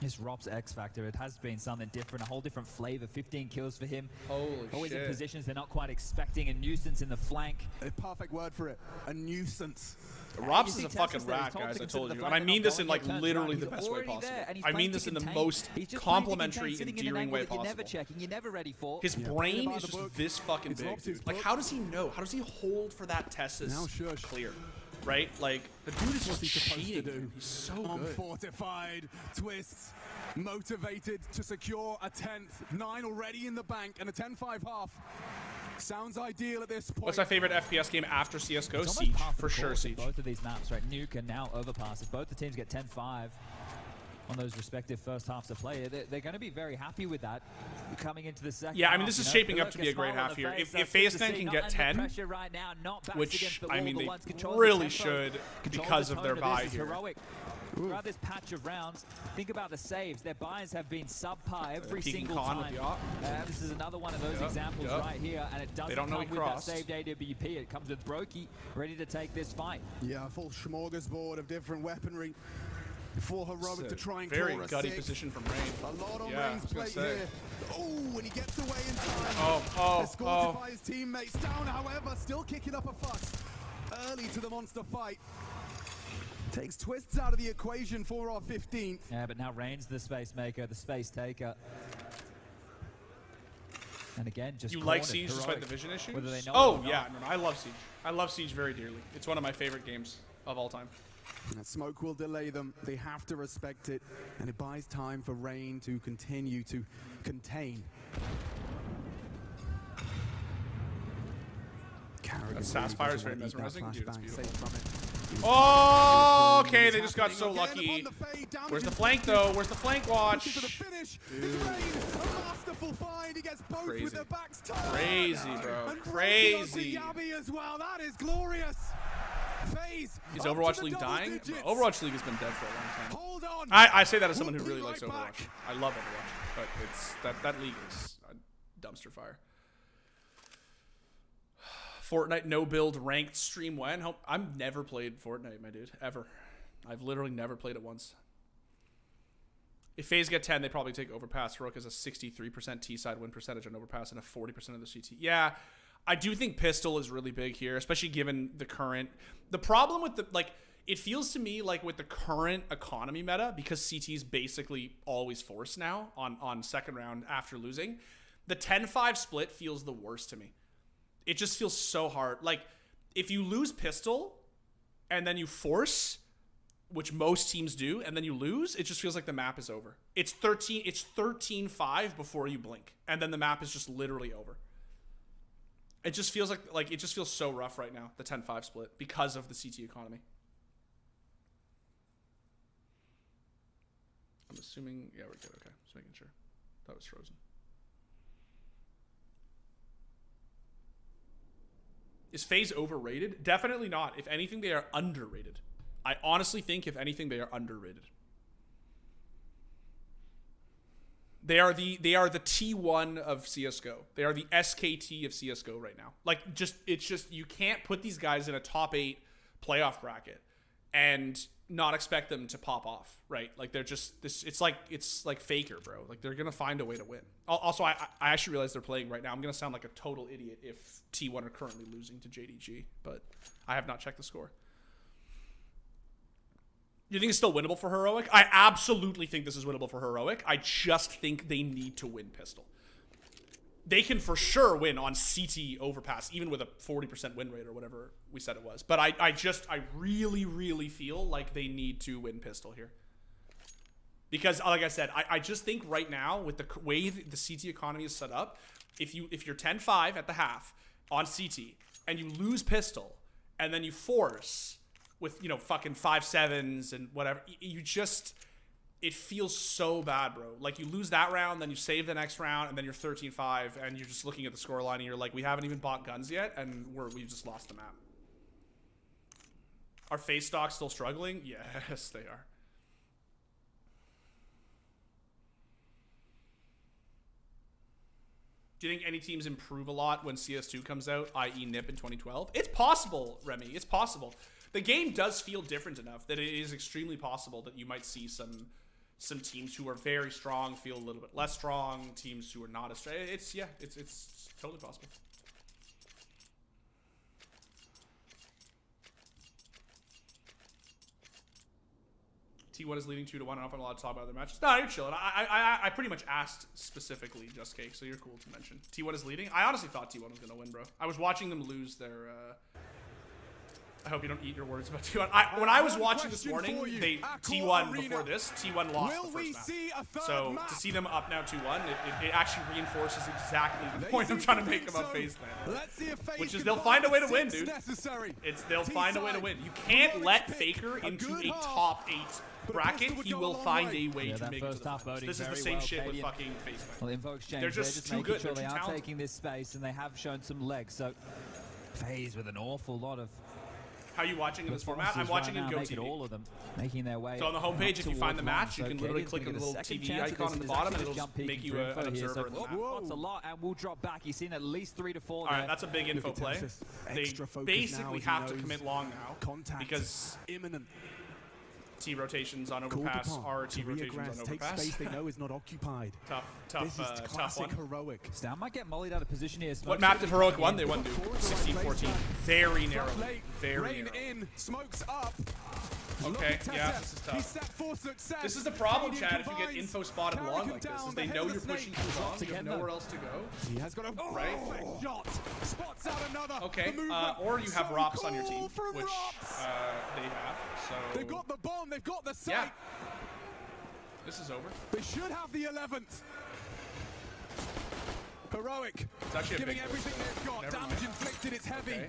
His Rob's X factor, it has been something different, a whole different flavor. 15 kills for him. Holy Always in shit. positions they're not quite expecting. A nuisance in the flank. A perfect word for it, a nuisance. Rops You is see a fucking Tessus there, he's rat, told guys, to I consider told the you. flank And I and mean not this in going, like he turns literally around, the he's best way already possible. there, and he's I mean playing this to in the contain. most He's just playing to complimentary, contain, sitting in an endearing angle way that you're never possible. checking, you're never ready for. His Yeah. brain By is the just book. this fucking It's big, Rob's dude. Like, book. how does he know? How does he hold for that Tessus Now shush. clear? Right? Like, the dude is What's just he supposed to cheating. do? Dude. He's so good. Unfortified, Twists, motivated to secure a 10th. 9 already in the bank, and a 10-5 half. Sounds ideal at this point. What's my favorite FPS game after CSGO? It's almost Siege, par for sure, course in Siege. both of these maps, right? Nuke and now Overpass. If both the teams get 10-5 on those respective first halves of play, they're going to be very happy with that coming into the second Yeah, I mean, half, this is you know? shaping But up look, to be a great smile on half the here. face, If that's FaZe good to Clan see, can not get under 10, pressure right now, not backs which, against the I wall, mean, the they ones controlling really the tempo, should controlling because the of their tone buy this is here. heroic. Throughout this patch of rounds, think about the saves. Their buys have been subpar every peeking single Khan with time. the op. This is another one of those Yep, examples yep. right here, and it doesn't don't know come he with that crossed. saved AWP. It comes with Brokey ready to take this fight. Yeah, a full smorgasbord of different weaponry for Heroic to try and Very claw a gutty 6. position from Rain. A lot on Yeah, I Rain's was gonna plate say. here. Oh, and he gets away in time. Oh, Escorted by his teammates. Down, however, still kicking up a fuss. Early to the monster fight. Takes Twists out of the equation for our 15th. Yeah, but now Rain's the space maker, the space taker. And again, just You like cornered Siege despite Heroic. the vision issues? Whether they know Oh, it or yeah. not. No, I love Siege. I love Siege very dearly. It's one of my favorite games of all time. That smoke will delay them. They have to respect it. And it buys time for Rain to continue to contain. Carry That Sassfire is very mesmerizing. Dude, it's beautiful. From it. Oh, okay, they just got so lucky. Where's the flank, though? Where's the flank watch? Crazy. Crazy, bro. Crazy. As well. That is glorious. FaZe. Is Overwatch League dying? Overwatch League has been dead for a long time. Hold on. I say that as someone who really likes Overwatch. I love Overwatch, but it's that league is a dumpster fire. Fortnite no build ranked stream when? I've never played Fortnite, my dude, ever. I've literally never played it once. If FaZe get 10, they probably take Overpass. Heroic has a 63% T-side win percentage on Overpass and a 40% of the CT. Yeah, I do think Pistol is really big here, especially given the current... The problem with the... Like, it feels to me like with the current economy meta, because CT is basically always forced now on second round after losing, the 10-5 split feels the worst to me. It just feels so hard. Like, if you lose Pistol and then you force, which most teams do, and then you lose, it just feels like the map is over. It's 13-5 before you blink, and then the map is just literally over. It just feels like it just feels so rough right now, the 10-5 split, because of the CT economy. I'm assuming, yeah, we're good. Okay, just making sure. That was frozen. Is FaZe overrated? Definitely not. If anything, they are underrated. I honestly think, if anything, they are underrated. They are the T1 of CSGO. They are the SKT of CSGO right now. Like, it's just you can't put these guys in a top 8 playoff bracket and not expect them to pop off, right? Like, they're just this. It's like Faker, bro. Like, they're gonna find a way to win. Also, I actually realize they're playing right now. I'm gonna sound like a total idiot if T1 are currently losing to JDG, but I have not checked the score. You think it's still winnable for Heroic? I absolutely think this is winnable for Heroic. I just think they need to win Pistol. They can for sure win on CT Overpass, even with a 40% win rate or whatever we said it was. But I really, really feel like they need to win Pistol here. Because, like I said, I just think right now, with the way the CT economy is set up, if you're 10-5 at the half on CT, and you lose Pistol, and then you force with, you know, fucking 5-7s and whatever, it feels so bad, bro. Like, you lose that round, then you save the next round, and then you're 13-5, and you're just looking at the scoreline, and you're like, we haven't even bought guns yet, and we've just lost the map. Are FaZe stocks still struggling? Yes, they are. Do you think any teams improve a lot when CS2 comes out, i.e. NIP in 2012? It's possible, Remy. It's possible. The game does feel different enough that it is extremely possible that you might see some teams who are very strong feel a little bit less strong, teams who are not as strong. It's totally possible. T1 is leading 2-1. I'm not allowed to talk about other matches. No, you're chilling. I pretty much asked specifically Just Cake, so you're cool to mention. T1 is leading. I honestly thought T1 was gonna win, bro. I was watching them lose their. I hope you don't eat your words about T1. When I was watching this morning, T1 before this, T1 lost the first map. So to see them up now 2-1, it actually reinforces exactly the point I'm trying to make about FaZe Land. Which is they'll find a way to win, dude. They'll find a way to win. You can't let Faker into a top 8 bracket. He will find a way to make it to the finals. This is the same shit with fucking FaZe Land. Well, they're just too good. They're too they are talented. taking this space, and they have shown some legs. So FaZe with an awful lot of. How are you watching in this format? I'm watching in GoTV. All of them making their way. So on the homepage, if you find the match, you can literally click on the little TV icon on the bottom, and it'll just make you an observer in the map. That's a lot, and we'll drop back. You've seen at least 3 to 4. All right, that's a big info play. They basically have to commit long now because imminent. T rotations on Overpass are T rotations on Overpass. Space they know is not occupied. Tough one. Heroic. Stan might get mollied out of position here. What map did Heroic win? They won, dude. 16-14. Very narrow. Very narrow. In, smokes up. Okay, yeah, this is tough. This is the problem, Chad, if you get info spotted long like this, is they know you're pushing too long, you have nowhere else to go. He has got a shot. Spots out another. Okay, or you have Rops on your team, which they have, so... They've got the bomb, they've got the site. Yeah. This is over. They should have the 11th. Heroic. It's actually giving everything they've got. Damage inflicted, it's heavy. Okay.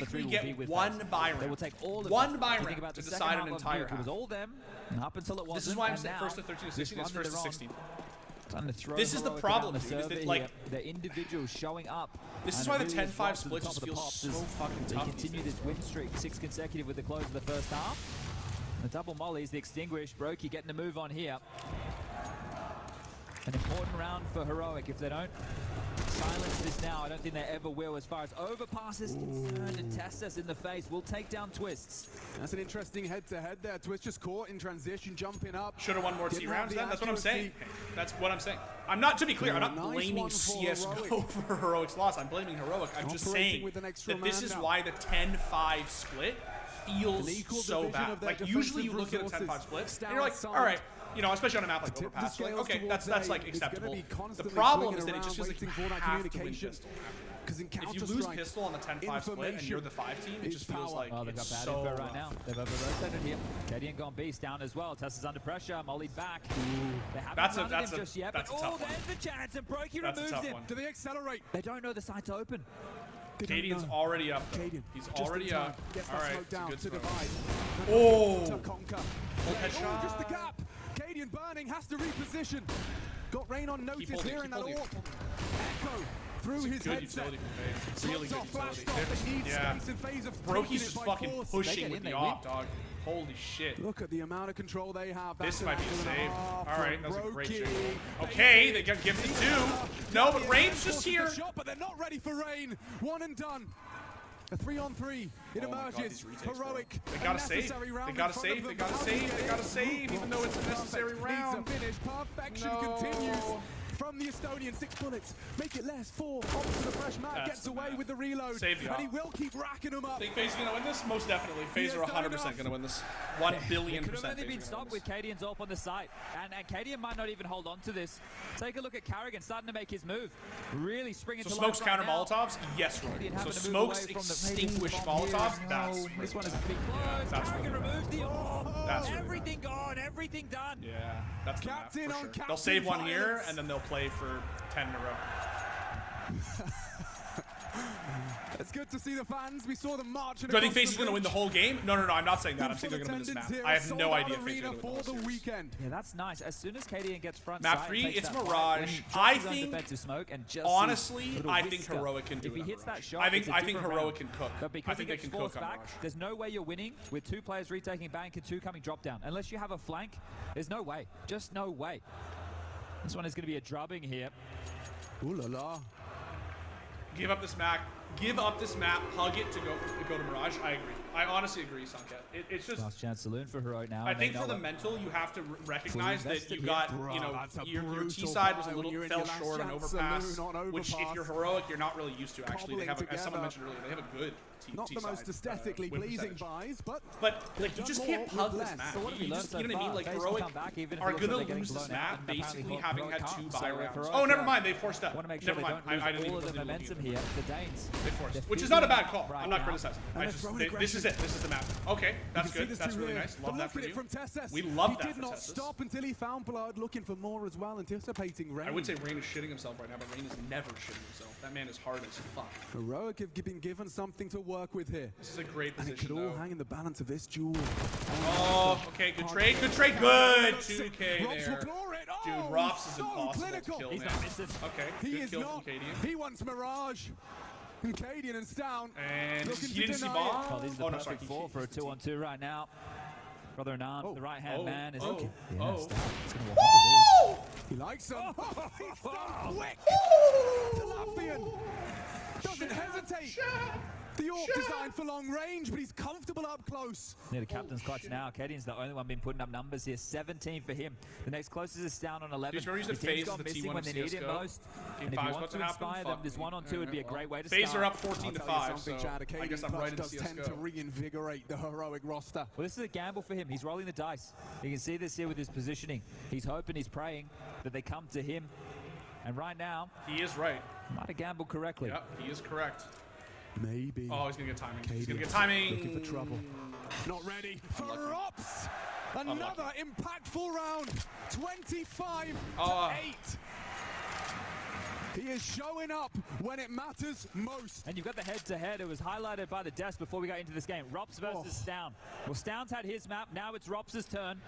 basically will get be with one FaZe. buy They will round. take all of One it. buy You think round about to the decide second an half of entire Nuke, it was half. all them up until it wasn't. This is why I'm and saying now, first to 13 to 16 is just first to run 16. This is the problem, dude, is that, like, the individuals showing up. This is why the 10-5 split just feels so fucking They tough. continue this win streak, 6 consecutive with the close of the first half. The double mollies, the extinguish, Brokey getting a move on here. An important round for Heroic. If they don't silence this now, I don't think they ever will. As far as Overpass is concerned, and Testus in the face will take down Twists. That's an interesting head-to-head there. Twist just caught in transition, jumping up. Should have won more T Didn't rounds have then? the That's what I'm saying. accuracy. That's what I'm saying. I'm not, to be clear, I'm not Nice blaming one for CSGO Heroic. for Heroic's loss. I'm blaming Heroic. I'm just Operating saying with an extra that this man is now. why the 10-5 split feels An equal so division bad. of their Like, usually you defensive look at a 10-5 resources. split, and you're like, Stout all right, you know, especially on a map like Tip the Overpass, you're like, scales okay, towards that's like A. It's gonna acceptable. be The constantly problem swinging is that it around, just feels like you waiting for that have to win communication. pistol. Because in If you lose Counter-Strike, pistol on the 10-5 split and you're the 5 team, it is just feels power. like Oh, they've it's got bad so info right rough. now. They've over-rotated here. Cadian gone beast down as well. Tess is under pressure. Mollied back. They haven't That's a- landed that's him a- just yet. that's But a tough one. there's the chance, and Brokey That's a removes tough him. one. do they accelerate? They don't know the site's open. They don't Cadian's know. already up. though. Cadian, He's just already in time, up. gets All that right, smoke it's a down good to smoke. divide. Oh. To conquer. headshot. Oh, just the gap. Cadian burning, has to reposition. Got Rain on notice holding, here keep in that holding. AWP. Echo through his Good headset. utility from FaZe. Really good Off, flashed utility. off, it needs Yeah. space in phase of Brokey's taking it just by fucking force. They pushing get with in, the they op, dog. Holy shit. Look at the amount of control they have. This That's might be a an save. half All right, from that's a great Brokey. shot. Okay, they got gifted too. No, but Rain's just here. Shot, but they're not ready for Rain. One and done. A 3-on-3. It Oh my God, emerges. these retakes, bro. Heroic. They gotta save. Unnecessary round They in gotta front of save. They them. gotta How do you save. get They it? gotta save, even though it's a necessary Perfect. round. Needs a finish. Perfection No. continues from the Estonian. 6 bullets. Make it less. 4. Onto the fresh mat. That's Gets the away map. with the reload. Save the and he op. will keep racking them up. Think FaZe is gonna win this? Most definitely. FaZe He are has done 100% enough. gonna win this. 1 billion Could have percent. only been stopped with Cadian's AWP on the site. And Cadian might not even hold on to this. Take a look at Carrigan starting to make his move. Really springing So to smokes life counter right now. Molotovs? Yes, Cadian Rory. So having to move smokes away from the extinguish bomb here. Molotovs? No, That's this one is really a big close. That's Carrigan really removes the AWP. That's really Everything gone, everything done. Yeah, that's the map Captain for on sure. captain They'll save one here, violence. and then they'll play for 10 in a row. It's good to see the fans. We saw them marching. Do I think across FaZe is the going to win the bridge. whole game? No, I'm not saying that. I'm Full saying they're going to win this attendance map. here, I a have no sold-out idea if FaZe is arena going to win for the the whole series. weekend. Yeah, that's nice. As soon as Cadian gets front Map sight, 3, takes it's that fight, Mirage. when he drops I his own think- defensive smoke and just Honestly, sees a little I think whisker. Heroic can do If it he on hits that Mirage. shot, I think it's a different Heroic round. can cook. But because I think he they gets can cook forced on back, Mirage. there's no way you're winning with 2 players retaking bank and 2 coming drop down. Unless you have a flank, there's no way. Just no way. This one is going to be a drubbing here. Ooh la la. Give up this map. Give up this map. Hug it to go to Mirage. I agree. I honestly agree, Sunket. It's just. Last chance saloon for Heroic now. I and they think for know the it. mental, you have to recognize that invested you here. got, Bro, you know, that's a your brutal T side was buy a when little you're in fell your last short on chance Overpass, saloon on which if Overpass. you're Heroic, you're not really used to. Actually, they have, Cobbling as someone together. mentioned earlier, they have a good Not the most aesthetically win pleasing percentage. buys, but But like, you done just more can't with hug this less. map. So what have we You learned just, so you know what I mean? far? Like FaZe can Heroic come back even if are it looks like gonna they're getting lose this blown out, map, and apparently basically both having Heroic had 2 can't. buy So rounds. Heroic, Oh, never mind. They forced up. Want to make sure Never they mind. don't lose I didn't all even of the put the momentum little here. The Danes. They forced, They're which is not a bad figuring call. out right I'm not now. criticizing. And I they're just throwing this is aggression. it. This is the map. Okay, that's you can good. see this That's too really here. nice. But Love that look for at it you. from Tessus. We love He that did for not Tessus. stop until he found blood, looking for more as well, anticipating Rain. I would say Rain is shitting himself right now, but Rain is never shitting himself. That man is hard as fuck. Heroic have been given something to work with here. This is a great And it position, could all though. hang in the balance of this duel. Oh, okay, good trade, good trade, good 2K Rops will there. claw it. Dude, Oh, Rops is so impossible clinical. to kill, He's man. not missing. Okay, He good is kill not. from Cadian. He wants Mirage. And Cadian and Stown. And looking he to didn't see deny it. bomb. Well, this is the Oh, no, perfect sorry. four for a 2-on-2 right now. Brother Anand, Oh. the right-hand Oh. man, is Oh. Yeah, Oh. Stown is going to walk into this. He likes him. He's done quick. The Latvian doesn't hesitate. The AWP designed for long range, but he's comfortable up close. Near the captain's clutch now. Cadian's the only one been putting up numbers here. 17 for him. The next closest is down on 11. Dude, remember you The said team's FaZe gone is the missing T1 when of they need it CS:GO. most. Game And if you 5 is want about to to happen. inspire them, Fuck this me. 1-on-2 would be a great way to FaZe start. are up 14 to I'll tell you 5, something, so Chad, I Cadian guess I'm clutch right in does tend to CS:GO. reinvigorate the Heroic roster. Well, this is a gamble for him. He's rolling the dice. You can see this here with his positioning. He's hoping, he's praying that they come to him. And right now, He is right. might have gambled correctly. Yep, he is correct. Maybe. Oh, he's gonna get timing. He's gonna Cadian get timing. looking for trouble. Not ready for Unlucky. Rops. Another impactful round. 25 to 8. He is showing up when it matters most. And you've got the head-to-head. It was highlighted by the desk before we got into this game. Rops versus Stown. Well, Stown's had his map. Now it's Rops' turn.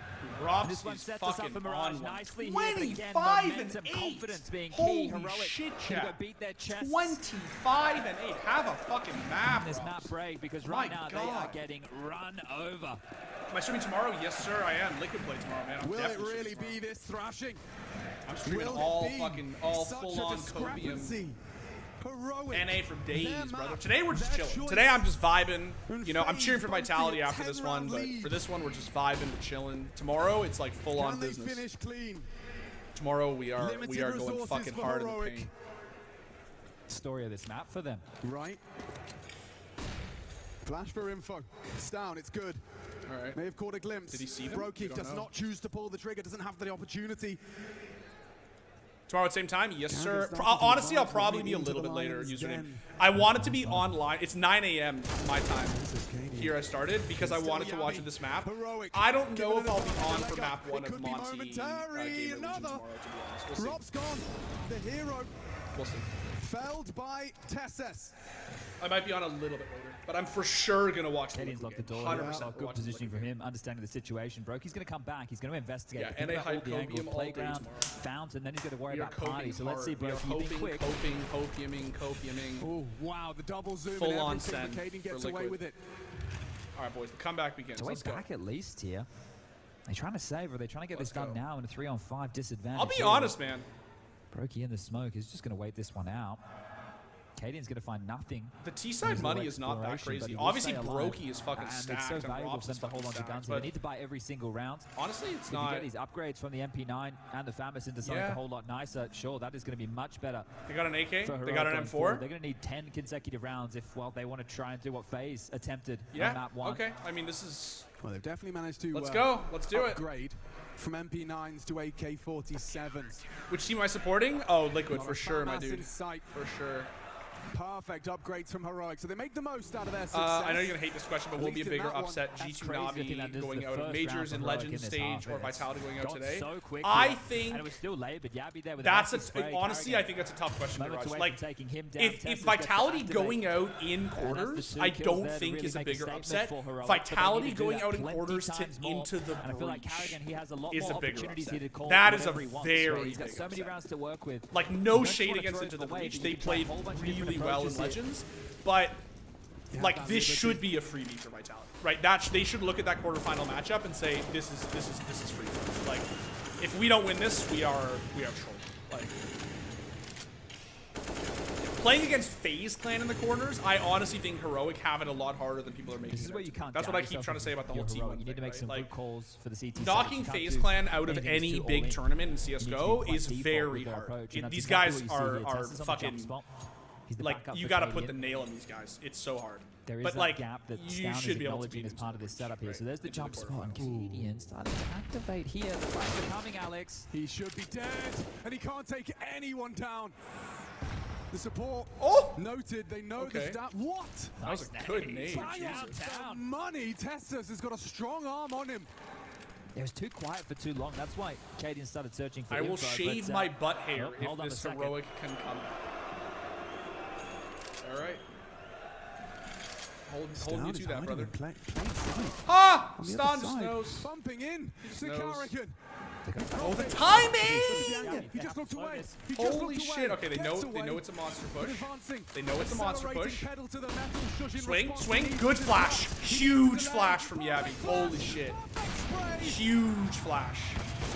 Rops This one is sets us up fucking for Mirage on one. nicely here. But again, 25 and momentum, 8. confidence being Holy key. Heroic. shit, Gonna go chat. beat their chests. 25 and 8. Have a fucking map. This Rops. map break because My right now they are God. getting run over. Am I streaming tomorrow? Yes, sir, I am. Liquid play tomorrow, man. I'm Will it definitely really streaming be this thrashing? tomorrow. I'm streaming Will all it be such full-on a copium. discrepancy? Heroic. NA for days, Their brother. map, Today we're just their chilling. choice. Today I'm just vibing. And You know, I'm FaZe cheering for boasting Vitality a after this 10-round one, but lead. for this one we're just vibing, we're chilling. Tomorrow it's like full-on Can they business. finish clean? Tomorrow we are Limited going resources fucking for hard in the Heroic. paint. Story of this map for them. Right. Flash for info. It's down, it's good. All right. May have caught a glimpse. Did he see them? We Brokey don't does know. not choose to pull the trigger, doesn't have the opportunity. Tomorrow at the same time? Yes, Can sir. be starting to Honestly, I'll advance probably when be a we little into bit the later Lions' username. den. I want it to be online. It's 9 a.m. my time. Here I started because I Still wanted to watch Yami. this map. Heroic. I don't Giving know it if I'll a be bit of on a for leg map up. 1 It of could be Monty momentary. Gamer Legion Another. tomorrow, to be honest. We'll see. Rob's gone. The hero We'll see. felled by Tessus. I might be on a little bit later, but I'm for sure going to watch the Canadians Liquid locked the game. door. 100% Yeah. we're Good watching the positioning Liquid from game. him, understanding the situation. Brokey's going to come back. He's going to investigate. Yeah, Think NA about all hype the angles, copium all day playground, tomorrow. fountain. Then he's going to worry We are about party. coping So let's see hard. We are Brokey. You think hoping, quick. copiuming. Oh, wow. The double zoom Full and on everything. send But Caden for gets away Liquid. with it. All right, boys, the comeback begins. So way Let's go. back at least here. They're trying to save, or they're trying to get Let's this done go. now in a 3-on-5 disadvantage. I'll be here. honest, man. Brokey in the smoke is just going to wait this one out. Cadian's going to find nothing. The T-side money is not that Exploration, but crazy. he will Obviously, stay alive. Brokey is fucking And stacked, it's so and valuable Robs for is them to hold fucking on to stacked. guns. But they But need to buy every single round. honestly, it's If you not. get these upgrades from the MP9 and the Famous into something Yeah. a whole lot nicer, sure, that is going to be much better. They got an AK. For They got Heroic an going forward. M4. They're going to need 10 consecutive rounds if, well, they want to try and do what FaZe attempted on Yeah. map 1. Okay. I mean, this is. Well, they've definitely managed to Let's go. Let's do it. upgrade from MP9s to AK-47s. Which team am I supporting? Oh, Liquid Not for a sure, my FAMAS in dude. sight. For sure. Perfect upgrades from Heroic, so they make the most out of their success. I know you're gonna hate this question, but At will be a least in bigger that one. upset That's G2 crazy to think that Navi this is going the out of first majors round and for Heroic Legends in this stage half. or It's Vitality going out gone today? so quick I here. think And it was still late, but Yabby there with that's massive spray. honestly, Carrigan I think that's a tough question, moments Mirage. away Like, from taking him down. if Tessus Vitality gets to going activate. out in And that's the quarters, two I kills don't there to think really is a make bigger statement upset. for Heroic, but they need Vitality to do going that out in 20 quarters to times more. into the And I feel like breach Carrigan, he has a lot is more a bigger opportunities upset. here to call That is a whatever he wants, very right? He's got big so many upset. rounds to work with. Like, You no don't just shade wanna against throw Into it the away, Breach. but They you can try a played whole bunch of different really well in approaches here. Legends, but Yeah, like that's this it, should be a freebie for Vitality, right? They should look at that quarterfinal matchup and say this is free for us. Like, if we don't win this, we are trolled. Like, playing against FaZe Clan in the corners, I honestly think Heroic have it a lot harder than people are making. This is it where out you to. can't. That's doubt what I keep yourself trying to say about the whole if you're team. Heroic. You need to make some good calls for the CT. Knocking FaZe Clan out of any big tournament in CS:GO is very hard. These guys are fucking. Like, you gotta put the nail in these guys. It's so hard. There is but that like, gap that you Stown is should be able to beat acknowledging as him part of this setup here. right So there's the into jump spot, and quarterfinals. Canadian starting to activate here. The flags are coming, Alex. He should be dead, and he can't take anyone down. The support noted. They know the Okay. stat. What? That was a good nade. Bang on Jesus. the money. Tessus has got a strong arm on him. It was too quiet for too long. That's why Cadian started searching for I will info, shave but, my butt hair oh, if hold on a this second. Heroic can come back. All right. Hold me to that, brother. Ah! Stan just knows. Bumping in to knows. Carrigan. Oh, the timing! He just looked away. He just Holy looked shit! away. Okay, they Gets know away. it's a monster push. Advancing. They know it's a monster Accelerating push. pedal to the metal, shush in Swing, response. swing, He good needs flash. to Huge delay. flash from Yabby. Perfect Holy flash. shit. Perfect spray. Huge flash.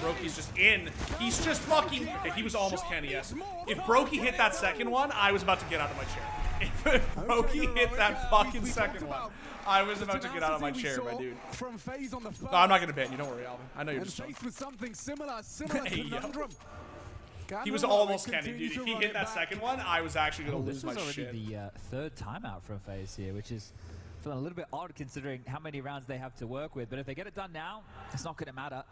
Brokey's just in. He's just fucking. Okay, he was almost Kenny-esque. If Brokey hit that second one, I was about to get out of my chair. If Brokey hit that fucking second one, I was about to get out of my chair, my dude. From FaZe on the No, I'm not gonna ban you. Don't worry, Alvin. I know you're and just joking. faced with something similar Hey, yo. conundrum. He was almost Kenny, dude. If he hit that second one, I was actually gonna This lose my was already shit. the third timeout from FaZe here, which is feeling a little bit odd considering how many rounds they have to work with. But if they get it done now, it's not going to matter.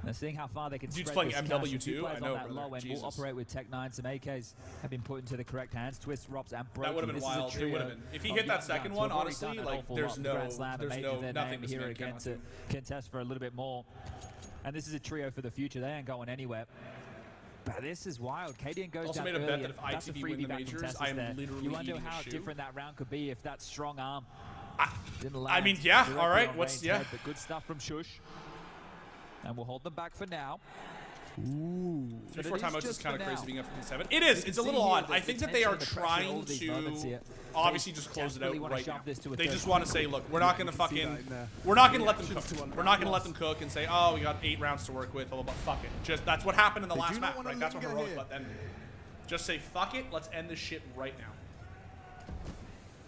And seeing how far they can Dude's spread playing this cash, MW and two too? players I know, on that brother. low end Jesus. will operate with Tech 9. Some AKs have been put into the correct hands. Twist, Robs, and Brokey. That would have been This is a wild. It trio would have been. If he of hit that young second guns one, who have already honestly, done an like, awful there's lot in the Grand Slam and there's made no their nothing name this here man again cannot to do. contest for a little bit more. And this is a trio for the future. They ain't going anywhere. But this is wild. Kadian goes Also down made a bet early, that if and that's a ITV freebie win the back from majors, Tessus I am there. literally You wonder eating a how shoe. different that round could be if that strong arm didn't I land. mean, yeah, directly all right, on what's, Rain's yeah. head, but good stuff from Shush. And we'll hold them back for now. Ooh. 3-4 timeouts is just kind of for crazy now. being up from 7. It is. It's a little see here odd. the I think that they are tension and the pressure, all trying these moments to here. obviously just close it out desperately wanna right shove now. this to a They third just want to say, look, we're not going to you can see fucking, that in there. we're not going to let them Reactions cook. to We're not going to let unlock them cook and say, oh, we got 8 rounds to work with. Blah, blah, blah. Fuck it. Just that's what happened in the They last do not map, wanna right? That's what linger Heroic here. let them do. Just say, fuck it. Let's end this shit right now.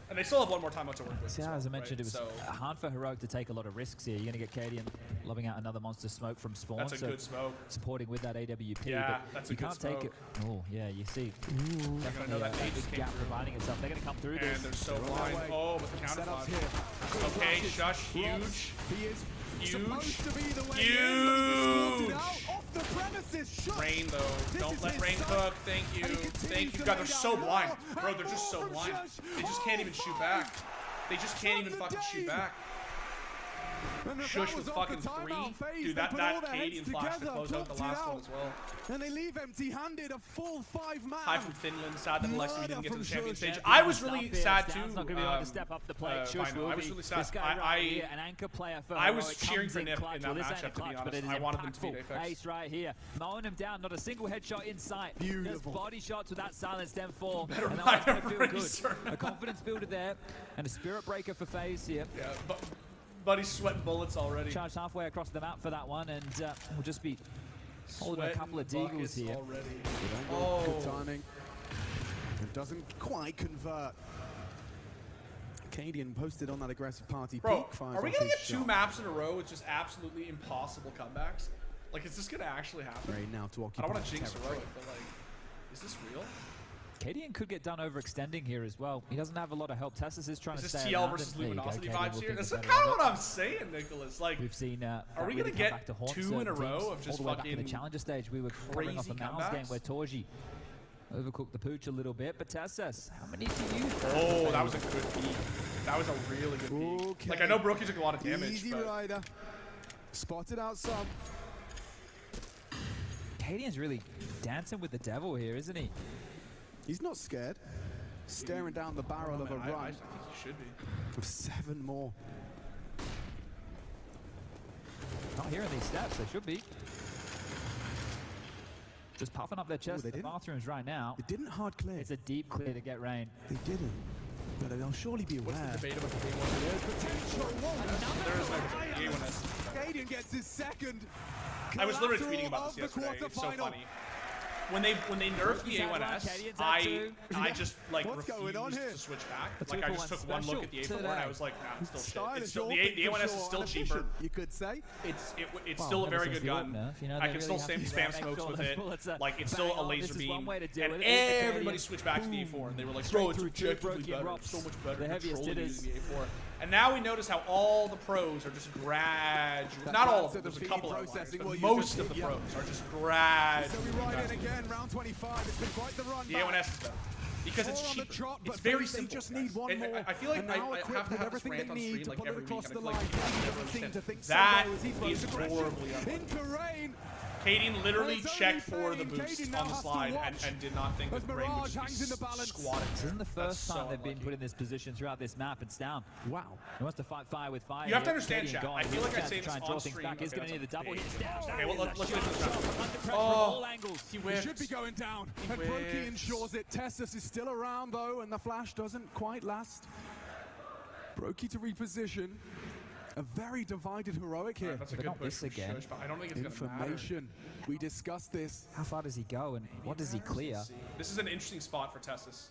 And they still have one more timeout to work with. Yeah, as I mentioned, right? it was hard for Heroic to take a lot of risks here. You're going to get Kadian lobbing out another monster smoke from spawn. That's a so good smoke. supporting with that AWP. Yeah, but that's a you good can't take it. smoke. Oh, yeah, you see. I know that a Aegis big came gap through. providing itself. They're going to come through And this. they're so They're on their blind. way. Oh, with the counter Setups flash. here. Okay, Shush, huge. He is Huge. supposed to be the way Huge. in, but he's escorted out off the premises. Shush. Rain though. This Don't is let his Rain sight. cook. Thank you. And he continues Thank you. to God, lay they're down so more blind. Bro, and they're just more so from blind. Shush. They just can't even shoot back. They just can't even From the fucking shoot Dave. back. And if Shush that with was off the fucking 3. timeout phase, Dude, they that put all their Canadian heads flash to together, close out the plucked it last one out. as well. And they leave empty-handed, a full 5-man. Hi from Finland. Sad that Alexi didn't get to the Murder champion from stage. Shush. I was really sad too. Stan's not going to be able to step up the plate. Shush Fine, will I was be. really sad. This guy right here, an anchor player for I was Heroic, cheering comes for Nip clutch. in that Well, this ain't a matchup, to be clutch, but honest. it is I wanted them to beat impactful. Apex. Ace right here, mowing him down. Not a single headshot in sight. Beautiful. Just body shots with that silenced M4. Better And that ride one's gonna a feel racer. good. A confidence builder there, and a spirit breaker for FaZe here. Yeah, but Buddy's sweating bullets already. Charged halfway across the map for that one, and we'll just be holding a couple of Sweating deagles buckets here. already. Oh. Good Oh. timing. It doesn't quite convert. Cadian posted on that aggressive party Bro, peak. Fires are we off gonna his get 2 shot. maps in a row with just absolutely impossible comebacks? Like, is this gonna actually happen? Rain now to I occupy don't want to jinx territory. Heroic, but like, is this real? Kadian could get done overextending here as well. He doesn't have a lot of help. Tessus is trying Is to this stay TL around, versus and there you go, Luminosity Kadian vibes will here? think That's better kind of of it. what I'm saying, Nicholas. Like, We've seen Are that we really gonna come get back to haunt 2 certain in a row teams. of just all the way back in the fucking challenger stage? We were covering off the crazy Mounds game comebacks? where Torji overcooked the pooch a little bit, but Tessus, how many do you oh, that was a good peek. That was a really good peek. Okay. Like, I know Brookie took a lot of damage, Easy but rider. Spotted out some. Kadian's really dancing with the devil here, isn't he? He's not scared. Staring down the barrel of a I run think he should be. of 7 more. Not hearing these stats, they should be. Just puffing up their chest they in the didn't. bathrooms right now. It didn't hard clear. It's a deep clear to get Rain. They didn't. But they'll surely be What's the aware. debate about the game one? There is no debate. A1S. Cadian gets his second. I was literally collateral tweeting about of this the yesterday. It's so quarterfinal. funny. When they nerfed the He's had one, A1S, Cadian's had two. I just like What's going on refused here? to switch back. The Like I 2-for-1 just took one look at the A4 and I today. was like, nah, it's still shit. Stylish, It's still, all the for A1S is sure, still unofficial, cheaper. you could say. It's Well, still a ever very since good the gun. nerf, you know, I they can still really have to spam make smokes sure with those it. bullets are Like it's still bang a on. laser This is beam. one way to do And it. It's everybody Cadian. switched back to the A4 and they were like, Straight bro, it's through two objectively broken better. drops. It's so much better. The heaviest controlling hitters. using the A4. And now we notice how all the pros are just gradually, That not all that's of them, at the there's a feed couple outliers, processing, but what you most just of the did, yeah. pros are just So gradually. we ride in progressing. again, round 25. It's been quite the run The back. A1S is better. Because it's All on the cheaper. trot, It's but very they simple. just guys. need one And more. I feel like And now I equipped have to with have this everything rant they on need stream to like pull it every across week. the And I line. feel like He I never doesn't seem understand. to think so, That though, as he is throws aggression horribly unlucky. into Rain. Cadian literally Well, it's checked only for the Fane. boost Cadian now on the has to slide watch and did not think as that Rain would Mirage just hangs in the be balance. squatting This there. isn't the That's first so time they've been unlucky. put in this position throughout this map. It's down. Wow. He wants to fight fire with fire. You have to here. understand, Kadian chat. gone. I feel like I Chance say to try this and draw on things stream. back. He's Okay, going to need the that's a double. big He's down. Okay, well, let's finish this round. Under pressure Oh. from all angles. He He whiffed. should be going down. He And Brokey whiffed. ensures it. Tessus is still around, though, and the flash doesn't quite last. Brokey to reposition. A very divided Heroic here. That's a But good not push this from again. Shush, but I don't think it's going to matter. Information. We discussed this. How far does he go and what does he clear? This is an interesting spot for Tessus.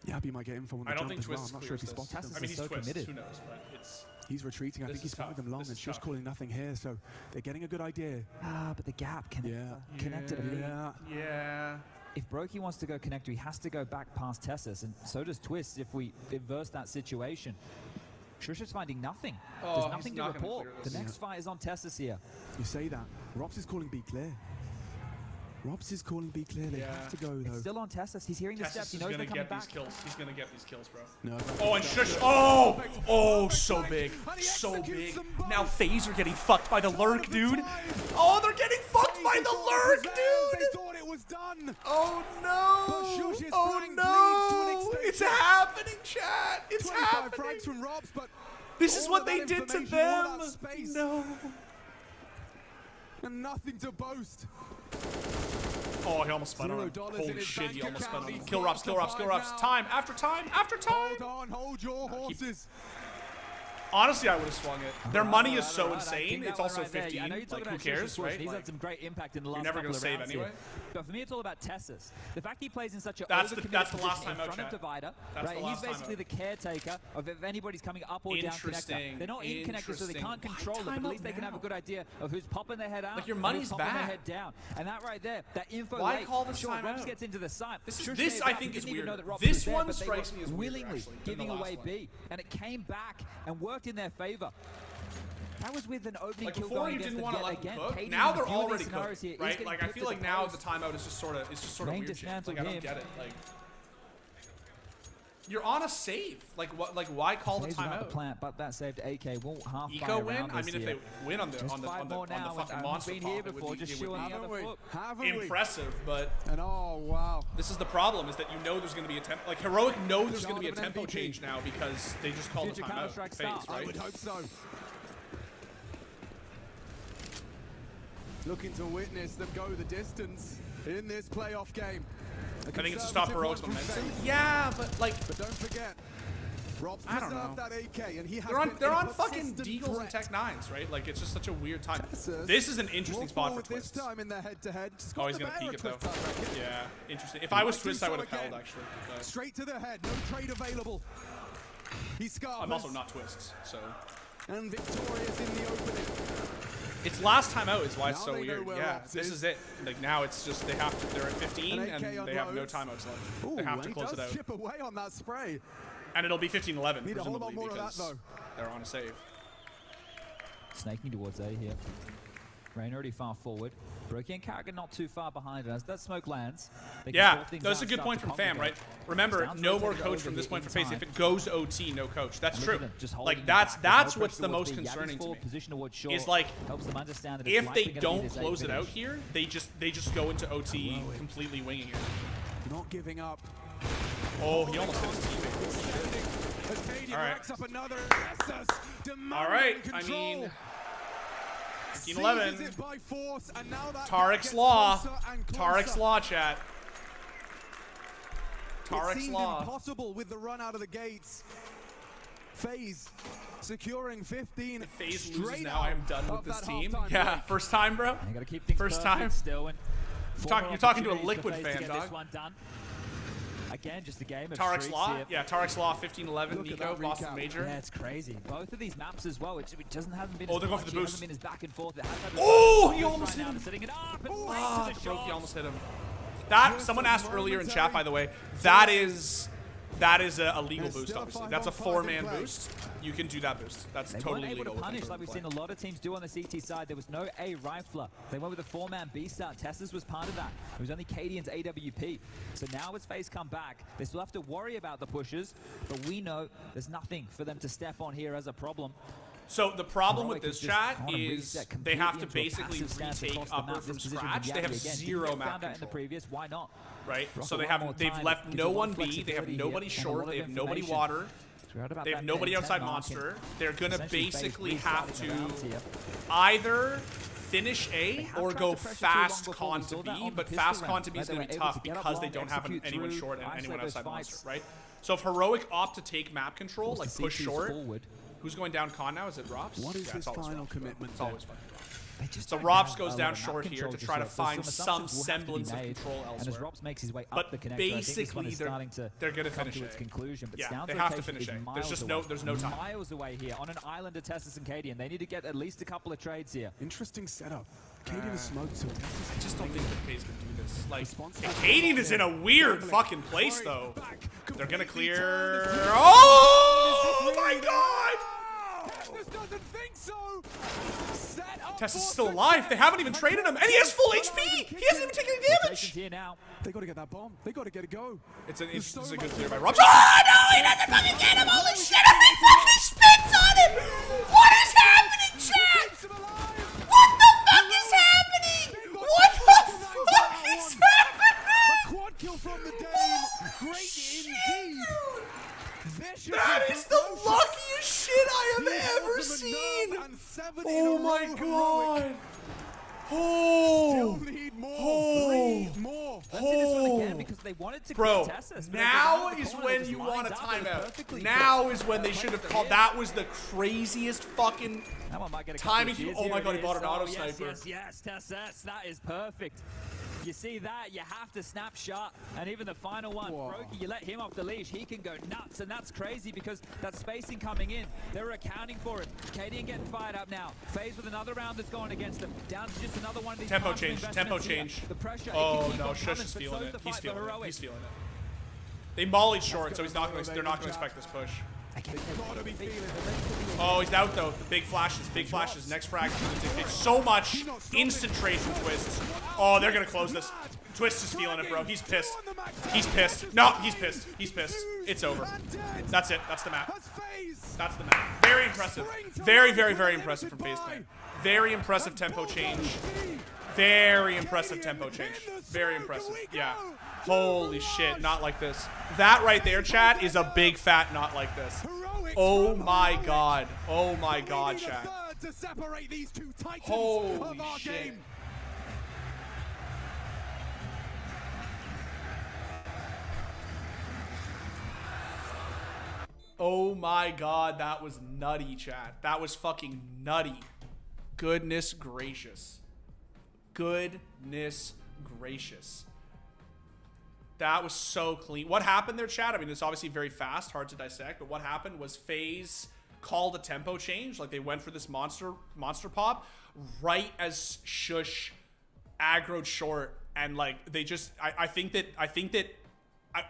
Yeah, he might get info on the I don't jump think as well. Twist I'm not sure if he clears this. spotted Tessus I them. mean, is he's so Twist. committed. Who knows? But it's He's retreating. I This think he's is spotted tough. them long This and is just tough. calling nothing here, so they're getting a good idea. Ah, but the gap connected a bit. yeah. If Brokey wants to go connector, he has to go back past Tessus, and so does Twist if we inverse that situation. Shush is finding nothing. Oh, There's he's nothing to not gonna report. clear The this. next fight is on Tessus here. You say that. Rops is calling be clear. Robs is calling B clear. They have to go though. Still on Tessus. He's hearing the steps. He knows they're coming back. He's gonna get these kills, bro. No, Oh, and shush. Oh, so big. So big. Now FaZe are getting fucked by the lurk, dude. Oh, they're getting fucked by the lurk, dude. They thought it was done. Oh, no. Oh, no. It's happening, chat. It's happening. From Robs, but this is what they did to them. No. And nothing to boast. Oh, he almost spun on him. Holy shit, he almost spun on him. Kill Robs, kill Robs, kill Robs. Time after time after time. Hold on, hold your horses. Honestly, I would have swung it. Their money is so insane. It's also 15. I know you're talking Like, who about cares, right? He's Like, had some great impact in the last you're never couple gonna of save rounds anyway. Here. But for me, it's all about Tessus. The fact he plays in such a that's the position last time in out, front of chat. Divider, That's right? the last He's basically time the caretaker of if anybody's coming up or down connector. They're not in connector, so they can't control it. But at least they can have a good idea of who's popping their head out, like, your and money's who's popping their back. head down. And that right there, that info. Why late, call this sure, time Robs out? gets into the side. This I think is weird. This This one strikes me as weird, willingly actually, than giving the last away one. B, and it came back and worked in their favor. That was with an opening Like, kill before going you against didn't them want to yet let them again. cook. KD Now in they're a few of already these scenarios cooked, here is right? getting Like, I put feel to like the now post. the timeout is just sort of Rain weird shit. dismantled Like, I don't him. get it. Like, you're on a save. Like, what? Like, why call the Phase without the timeout? plant, but that saved AK. Won't half Eco win? I mean, if they win on the Just on the five more now, fucking and monster I've been here pop, it before, would just be, shooing the Haven't other we? foot. Haven't we? impressive, but And oh wow. this is the problem: is that you know there's going to be a tempo. Like, Heroic know there's going to be a Child of an tempo MVP. change now because they just called the Future timeout. Counter-Strike Phase, start. I right? would hope so. Looking to witness them go the distance in this playoff game. I think it's to stop Heroic's momentum. Yeah, but like, But don't forget, Rob's I don't preserved know. that AK, and he has they're been on a fucking persistent Deagles and threat. Tech 9s, right? Like, it's just such a weird time. Texas This is an interesting more spot for forward Twist. this time in their head-to-head. Oh, he's gonna peek it though. Yeah, interesting. If I was Twist, I would have held actually. But Straight to the head, no trade available. He's Scarpers. I'm also not Twist, so And victorious in the opening. it's last time out is why it's Now so they know weird. where Yeah, Ops this is. is it. Like, now it's just they're at 15 An and AK they have no unloads. timeouts left. Ooh, They have and to he close it does out, chip away on that spray. and it'll be 15-11 Need a whole lot presumably more of that, because though. they're on a save. Snaking towards A here. Rain already far forward. Brookie and Carrigan not too far behind us. That smoke lands. They can Yeah, sort things that's out a good and point start from to Fam, right? congregate. Remember, Sounds no like more they coach go from this over point here for in FaZe. If time. it goes OT, no coach. That's Look true. at them just holding Like, them that's back. There's no what's pressure the towards most B. Yabby's concerning to forward me. position towards short Is like, helps them understand that it's if likely they gonna be don't this A close it out finish. here, they just go into OT completely winging it. Not giving up. Oh, he almost hit his teammate. As Canadian All right. racks up another. All right, I mean, 15-11. Tarek's Law. Tarek's Law, chat. It Tarek's seemed Law. impossible with the run out of the gates. FaZe securing 15 FaZe loses straight now. I am out done with of this that team. halftime Yeah, break. first time, bro. They gotta keep things First perfect time. still. And You're talking to a opportunities Liquid for FaZe fan, to get dog. This one done. Again, just a game of Tarek's streaks Law. here. Yeah, Tarek's Law, 15-11. Look at Nico, that Boston recap. Major. Yeah, it's crazy. Both of these maps as well. It haven't been. Oh, as they're going for the punchy, it boost. hasn't been as back and forth. It has had Oh, the he boost almost right hit now. him. They're setting it up and Ah, late to the Brokey shot. almost hit him. That someone asked earlier in chat, by the way. That is a legal It's boost, still a obviously. 5-on-5 That's a in four-man play. boost. You can do that boost. That's They totally weren't able legal. to punish like we've seen a lot of teams do on the CT side. There was no A rifler. They went with a four-man B start. Tessus was part of that. It was only Cadian's AWP. So now as FaZe come back, they still have to worry about the pushes, but we know there's nothing for them to step on here as a problem. So the problem Heroic with this is just chat on a is reset they have to completely into a basically passive stance retake across the upper map. from This position scratch. from They have Yabby again. zero He map found out in the control. previous. Why not? Right? Rocket So one more they've time. left Gives no a lot one of B. They have flexibility nobody here and a short. lot They of have nobody information. water. We heard about They have that nobody 10-10 outside mark and monster. They're gonna essentially FaZe basically have restarting the rounds to here. either finish A have or tried go to pressure too fast long before. con We to saw that B, on but the fast pistol con round, to B where is they going to were be able tough to get up because long, they don't have execute anyone through, short and anyone isolate those outside fights. monster, right? So if Heroic opt to take map control, like Force the push CTs short, forward. who's going down con now? Is it Robs? What is Yeah, his it's always final Robs, bro. commitment It's then? always fucking Robs. They just So don't Robs have goes a down lot of map short here control to just try to yet. So find some assumptions will have to be semblance of made. control And as elsewhere. Robs makes his way But up the connector, I think this one basically is starting to they're gonna come finish to its A. conclusion. But Yeah, Sound's they have to location finish is A. There's miles just away. there's no time. Miles away here on an island of Tessus and Cadian. They need to get at least a couple of trades here. Interesting setup. Cadian has smoked to it. I just don't think that FaZe can do this. Like, Responsible. Cadian is in a weird fucking place, though. They're gonna clear. Completely turned. Oh my God! Texas doesn't think so. Set up. Tess is still alive. They haven't even traded him, and he has full HP. He hasn't even taken any damage. Here now. They got to get that bomb. They got to get it go. It's a good clear by Robs. Oh no, he doesn't fucking get him. Holy shit! He fucking spits on him. What is happening, chat? What the fuck is happening? What the fuck is happening? A quad kill from the Dame. Great indeed. That is the luckiest shit I have ever seen. Oh my god. Oh. Bro, now is when you want a timeout. Now is when they should have called. That was the craziest fucking timing. Oh my god, he bought an auto sniper. Yes, Tess, that is perfect. You see that, you have to snap shot, and even the final one, Brokey, you let him off the leash, he can go nuts, and that's crazy because that spacing coming in, they're accounting for it. Kadian getting fired up now. FaZe with another round that's going against them. Down to just another one of these tempo change. The pressure, oh no, Shush is feeling it. He's feeling it. They mollied short, so they're not gonna expect this push. Oh, he's out though. The big flashes. Next frag is gonna dictate so much. Instant trade from Twists. Oh, they're gonna close this. Twist is feeling it, bro. He's pissed. No, he's pissed. It's over. That's it. That's the map. Very impressive. Very impressive from FaZe Clan. Very impressive tempo change. Very impressive. Yeah. Holy shit, not like this. That right there, chat, is a big fat not like this. Oh my god. Oh my god, chat. Holy shit. Oh my god, that was nutty, chat. That was fucking nutty. Goodness gracious. That was so clean. What happened there, chat? I mean, it's obviously very fast, hard to dissect, but what happened was FaZe called a tempo change. Like, they went for this monster pop right as Shush aggroed short, and like they just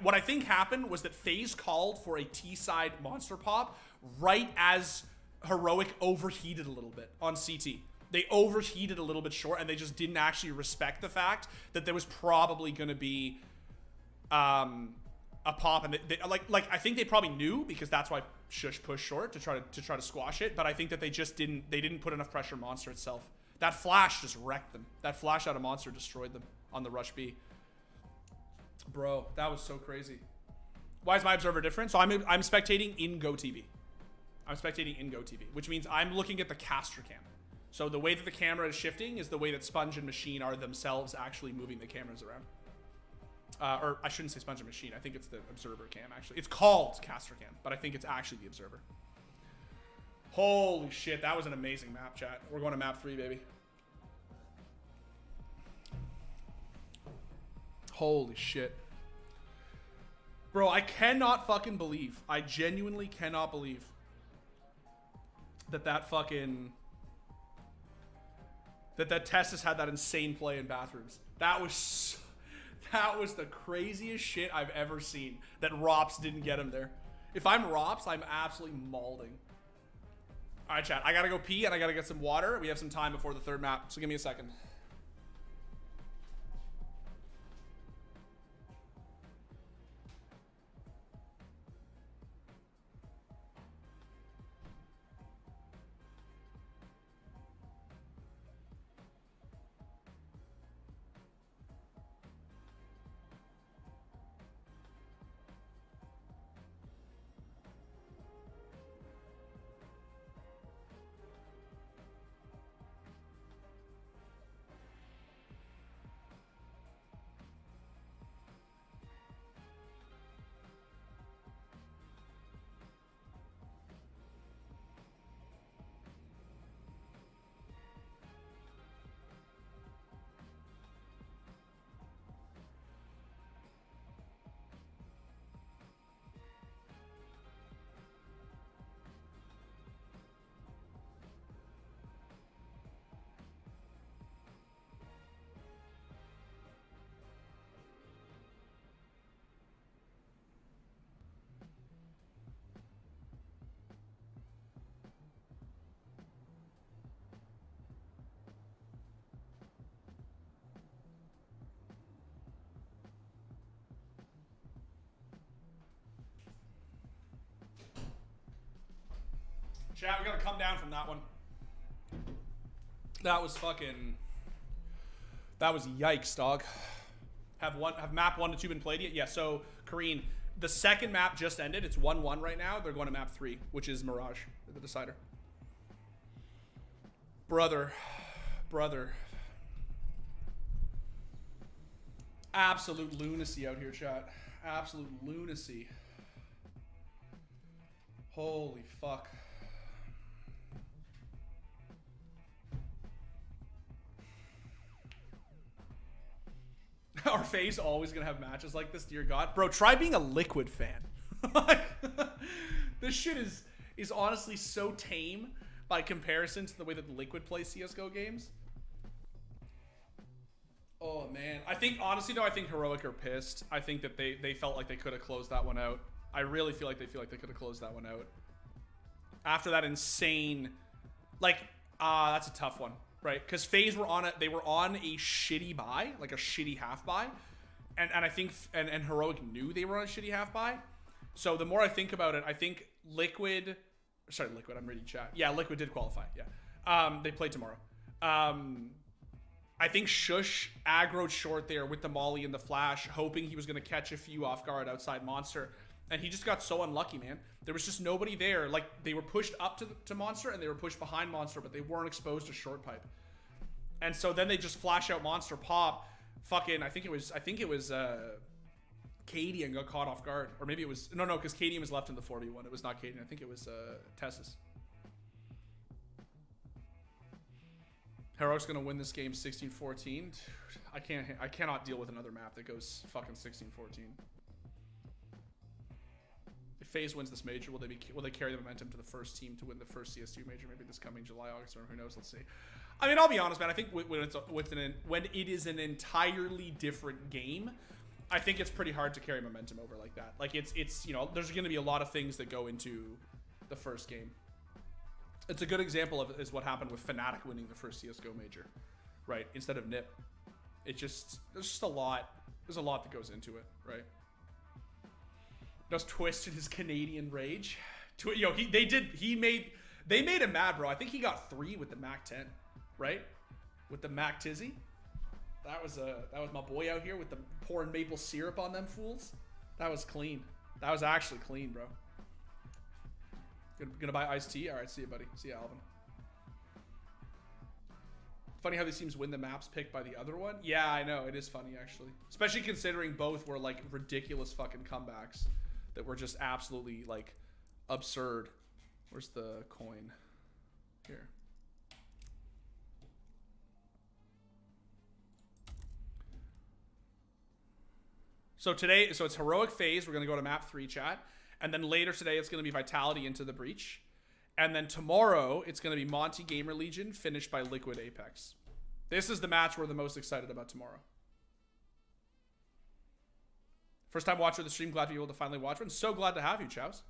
what I think happened was that FaZe called for a T-side monster pop right as Heroic overheated a little bit on CT. They overheated a little bit short, and they just didn't actually respect the fact that there was probably going to be a pop, and I think they probably knew, because that's why Shush pushed short to try to squash it. But I think that they didn't put enough pressure on Monster itself. That flash just wrecked them. That flash out of Monster destroyed them on the rush B. Bro, that was so crazy. Why is my observer different? So I'm spectating in GoTV. Which means I'm looking at the caster cam. So the way that the camera is shifting is the way that Sponge and Machine are themselves actually moving the cameras around. Or I shouldn't say Sponge and Machine. I think it's the observer cam, actually. It's called caster cam, but I think it's actually the observer. Holy shit, that was an amazing map, chat. We're going to map 3, baby. Holy shit. Bro, I cannot fucking believe. I genuinely cannot believe that that Tessus had that insane play in bathrooms. That was the craziest shit I've ever seen, that Rops didn't get him there. If I'm Rops, I'm absolutely mauling. All right, chat. I gotta go pee and I gotta get some water. We have some time before the third map, so give me a second. Chat, we gotta come down from that one. That was fucking... That was yikes, dog. Have map 1 to 2 been played yet? Yeah, so, Kareen, the second map just ended. It's 1-1 right now. They're going to map 3, which is Mirage, the decider. Brother. Absolute lunacy out here, chat. Absolute lunacy. Holy fuck. Are FaZe always gonna have matches like this, dear God? Bro, try being a Liquid fan. This shit is honestly so tame by comparison to the way that the Liquid play CSGO games. Oh man. I think, honestly though, I think Heroic are pissed. I think that they felt like they could have closed that one out. I really feel like they could have closed that one out. After that insane, like, that's a tough one. Right, because FaZe were on they were on a shitty buy, like a shitty half buy, and I think and Heroic knew they were on a shitty half buy. So the more I think about it, I think Liquid, I'm reading chat. Yeah, Liquid did qualify. Yeah, they play tomorrow. I think Shush aggroed short there with the molly and the flash, hoping he was gonna catch a few off guard outside Monster, and he just got so unlucky, man. There was just nobody there. Like, they were pushed up to Monster and they were pushed behind Monster, but they weren't exposed to short pipe. And so then they just flash out Monster pop. Fucking, I think it was Cadian got caught off guard. Or maybe it was, no, because Cadian was left in the 4v1. It was not Cadian. I think it was Tessus. Heroic's gonna win this game 16-14. Dude, I cannot deal with another map that goes fucking 16-14. If FaZe wins this major, will they carry the momentum to the first team to win the first CS2 major? Maybe this coming July, August, or who knows? Let's see. I mean, I'll be honest, man. I think when it is an entirely different game, I think it's pretty hard to carry momentum over like that. Like it's you know, there's going to be a lot of things that go into the first game. It's a good example of is what happened with Fnatic winning the first CS:GO major, right? Instead of NiP. There's just a lot. There's a lot that goes into it, right? Just twisted his Canadian rage. They made him mad, bro. I think he got 3 with the Mac 10, right? With the Mac Tizzy. That was my boy out here with the pouring maple syrup on them fools. That was clean. That was actually clean, bro. Gonna buy iced tea? All right, see you, buddy. See you, Alvin. Funny how these teams win the maps picked by the other one. Yeah, I know. It is funny, actually. Especially considering both were, like, ridiculous fucking comebacks that were just absolutely, like, absurd. Where's the coin? Here. So today, so it's Heroic FaZe. We're going to go to map 3, chat. And then later today, it's going to be Vitality into the Breach. And then tomorrow, it's going to be Monty Gamer Legion finished by Liquid Apex. This is the match we're the most excited about tomorrow. First time watcher of the stream. Glad to be able to finally watch one. So glad to have you, Chows.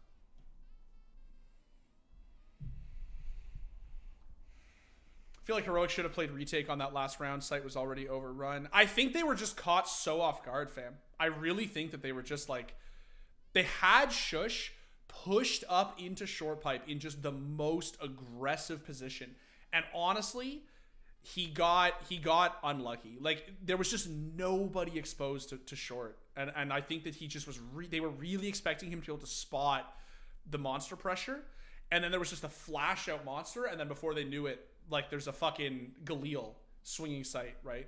I feel like Heroic should have played retake on that last round. Site was already overrun. I think they were just caught so off guard, fam. I really think that they were just like... They had Shush pushed up into short pipe in just the most aggressive position. And honestly, he got unlucky. Like, there was just nobody exposed to short. And I think that he just was... they were really expecting him to be able to spot the Monster pressure. And then there was just a flash out Monster. And then before they knew it, like, there's a fucking Galil swinging sight, right?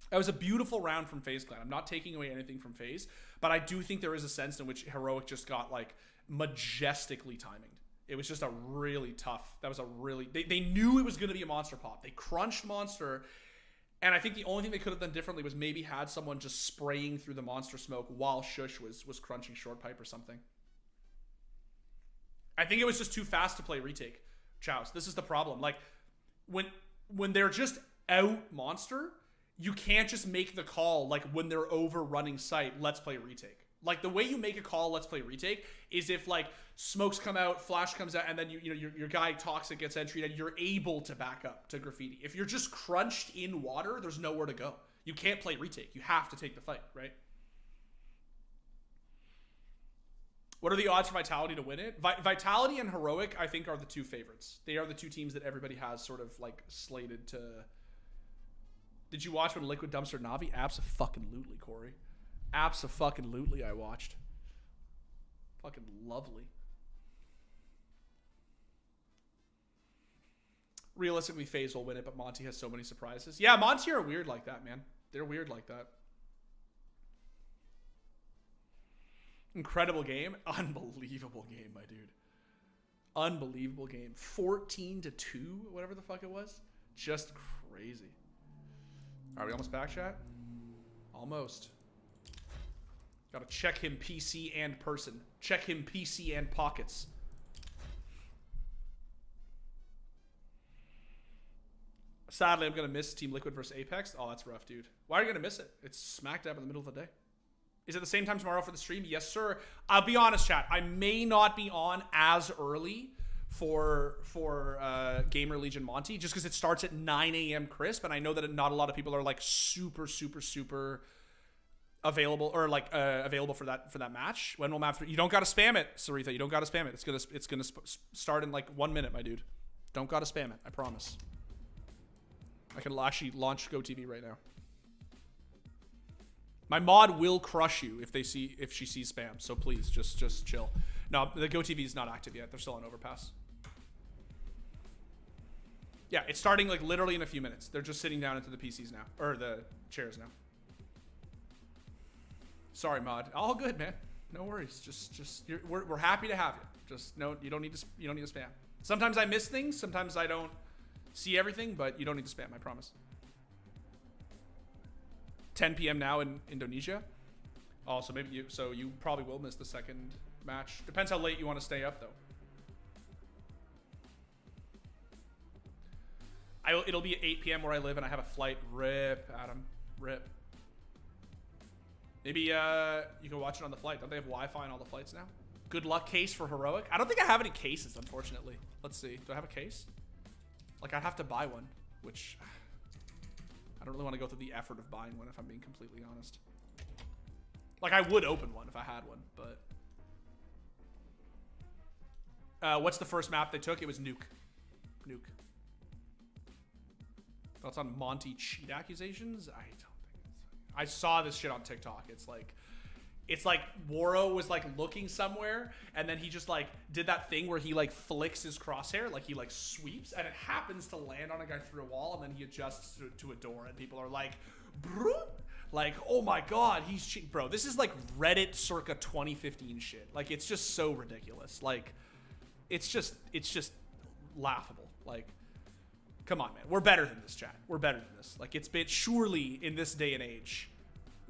That was a beautiful round from FaZe Clan. I'm not taking away anything from FaZe, but I do think there is a sense in which Heroic just got, like, majestically timing. It was just a really tough... That was a really... They knew it was going to be a Monster pop. They crunched Monster, and I think the only thing they could have done differently was maybe had someone just spraying through the Monster smoke while Shush was crunching short pipe or something. I think it was just too fast to play retake. Chows, this is the problem. Like, when they're just out Monster... You can't just make the call, like, when they're overrunning site, let's play retake. Like, the way you make a call, let's play retake, is if, like, smokes come out, flash comes out, and then your guy Toxic gets entry, and you're able to back up to Graffiti. If you're just crunched in water, there's nowhere to go. You can't play retake. You have to take the fight, right? What are the odds for Vitality to win it? Vitality and Heroic, I think, are the two favorites. They are the two teams that everybody has sort of like slated to. Did you watch when Liquid dumpstered Navi? Abso-fucking-lutely, Corey. Abso-fucking-lutely, I watched. Fucking lovely. Realistically, FaZe will win it, but Monty has so many surprises. Yeah, Monty are weird like that, man. They're weird like that. Incredible game. Unbelievable game, my dude. Unbelievable game. 14-2, whatever the fuck it was. Just crazy. Are we almost back, chat? Almost. Gotta check him PC and person. Check him PC and pockets. Sadly, I'm gonna miss Team Liquid versus Apex. Oh, that's rough, dude. Why are you gonna miss it? It's smack dab in the middle of the day. Is it the same time tomorrow for the stream? Yes, sir. I'll be honest, chat. I may not be on as early for Gamer Legion Monty, just because it starts at 9 a.m. crisp, and I know that not a lot of people are like super available or like available for that match. When will map 3? You don't gotta spam it, Saritha. You don't gotta spam it. It's gonna start in like 1 minute, my dude. Don't gotta spam it. I promise. I can actually launch GoTV right now. My mod will crush you if she sees spam. So please, just chill. No, the GoTV is not active yet. They're still on Overpass. Yeah, it's starting like literally in a few minutes. They're just sitting down into the PCs now, or the chairs now. Sorry, mod. All good, man. No worries. We're happy to have you. Just no, you don't need to spam. Sometimes I miss things. Sometimes I don't see everything, but you don't need to spam. I promise. 10 p.m. now in Indonesia. Oh, so maybe you probably will miss the second match. Depends how late you want to stay up, though. It'll be at 8 p.m. where I live, and I have a flight. Rip, Adam. Rip. Maybe you can watch it on the flight. Don't they have Wi-Fi on all the flights now? Good luck case for Heroic. I don't think I have any cases, unfortunately. Let's see. Do I have a case? Like, I'd have to buy one, which I don't really want to go through the effort of buying one, if I'm being completely honest. Like, I would open one if I had one, but what's the first map they took? It was Nuke. Nuke. Thoughts on Monty cheat accusations? I don't think it's... I saw this shit on TikTok. It's like Waro was like looking somewhere, and then he just like did that thing where he like flicks his crosshair, like he like sweeps, and it happens to land on a guy through a wall, and then he adjusts to a door, and people are like, bro, like, oh my god, he's cheating. Bro, this is like Reddit circa 2015 shit. Like, it's just so ridiculous. Like, it's just laughable. Like, come on, man. We're better than this, chat. We're better than this. Like, it's been, surely in this day and age,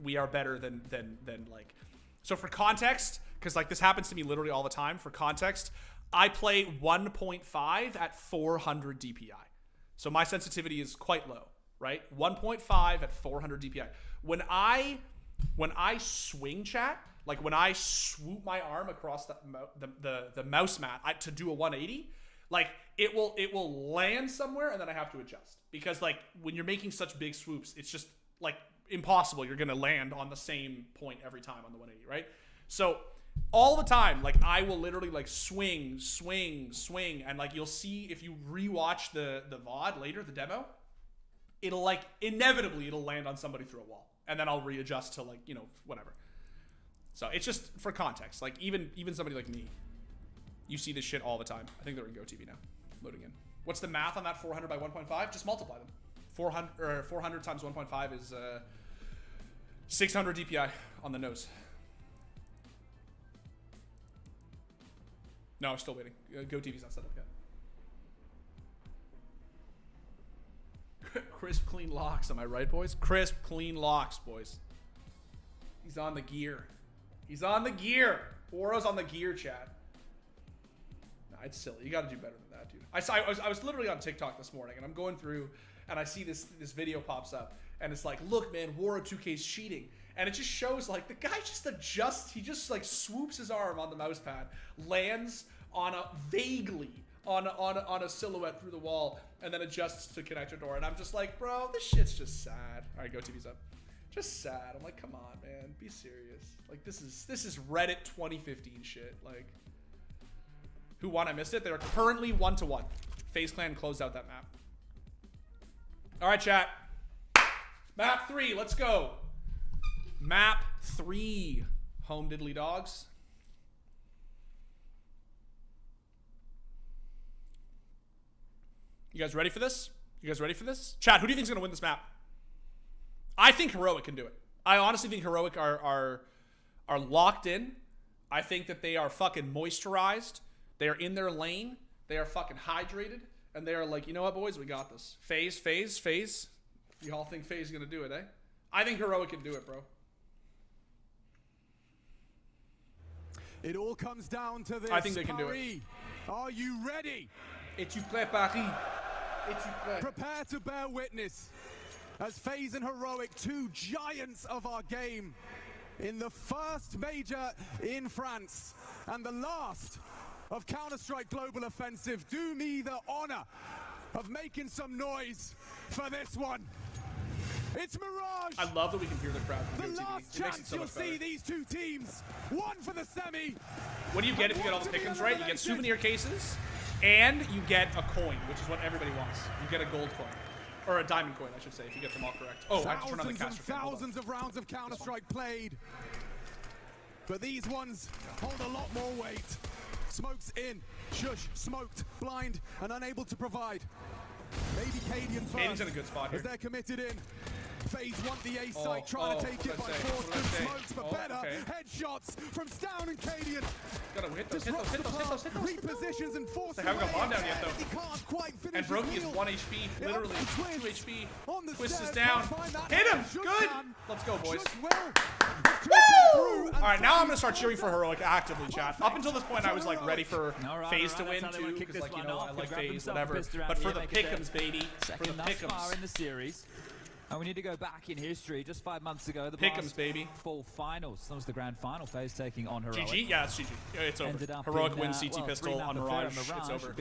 we are better than like... So for context, because like this happens to me literally all the time, for context, I play 1.5 at 400 DPI. So my sensitivity is quite low, right? 1.5 at 400 DPI. When I swing, chat, like when I swoop my arm across the mouse mat to do a 180, like it will land somewhere, and then I have to adjust, because like when you're making such big swoops, it's just like impossible. You're gonna land on the same point every time on the 180, right? So all the time, like I will literally like swing, and like you'll see if you rewatch the VOD later, the demo, it'll like inevitably it'll land on somebody through a wall, and then I'll readjust to like, you know, whatever. So it's just for context. Like even somebody like me, you see this shit all the time. I think they're in GoTV now, loading in. What's the math on that 400 by 1.5? Just multiply them. 400 times 1.5 is 600 DPI on the nose. No, I'm still waiting. GoTV's not set up yet. Crisp, clean locks. Am I right, boys? Crisp, clean locks, boys. He's on the gear. He's on the gear. Oro's on the gear, chat. Nah, it's silly. You got to do better than that, dude. I was literally on TikTok this morning, and I'm going through, and I see this video pops up, and it's like, look, man, Waro 2K's cheating. And it just shows, like, the guy just adjusts, he just, like, swoops his arm on the mouse pad, lands on a, vaguely, on a silhouette through the wall, and then adjusts to connect a door. And I'm just like, bro, this shit's just sad. All right, GoTV's up. Just sad. I'm like, come on, man, be serious. Like this is Reddit 2015 shit. Like, who won? I missed it. They're currently 1-1. FaZe Clan closed out that map. All right, chat. Map 3. Let's go. Map 3. Home diddly dogs. You guys ready for this? You guys ready for this? Chat, who do you think is gonna win this map? I think Heroic can do it. I honestly think Heroic are locked in. I think that they are fucking moisturized. They are in their lane. They are fucking hydrated. And they are like, you know what, boys? We got this. FaZe. You all think FaZe is gonna do it, eh? I think Heroic can do it, bro. It all comes down to this. I think they can do it. Are you ready? Es-tu prêt, Paris? Es-tu prêt? Prepare to bear witness as FaZe and Heroic, two giants of our game, in the first major in France and the last of Counter-Strike Global Offensive, do me the honor of making some noise for this one. It's Mirage. I love that we can hear the crowd from The GoTV. last It makes it chance so you'll much better. see these two teams. One for the semi. What do you get if you get all the pickings right? You get souvenir cases, and you get a coin, which is what everybody wants. You get a gold coin. Or a diamond coin, I should say, if you get them all correct. Oh, I have to turn on the caster cam. Thousands of rounds of Counter-Strike played. But these ones hold a lot more weight. Smokes in, shush, smoked, blind, and unable to provide. Maybe Cadian first. Cadian's in a good spot here. As they're committed in. FaZe want the A site, trying to take it by force. Good smokes, but better. Headshots from Stown and Cadian. Gotta hit those. Repositions and forces. They haven't got bomb down yet, though. He can't quite finish. And Brokey is his 1 wheel. HP, literally 2 HP. On the Twist is stairs, down. can't find that Hit him! head. Good! Can. Let's go, boys. Just will. Woo! Alright, now I'm gonna start cheering for Heroic actively, chat. Up until this point, I was like ready for FaZe to win too, because like, you know, I like FaZe, whatever. But for the pick'ems, baby. For the pick'ems. In the series. And we need to go back in history. Just 5 months ago, the Pick'ems, baby. Full finals. That was the grand final. FaZe taking on Heroic. GG? Yeah, it's GG. It's over. Heroic wins CT pistol on Mirage. It's over.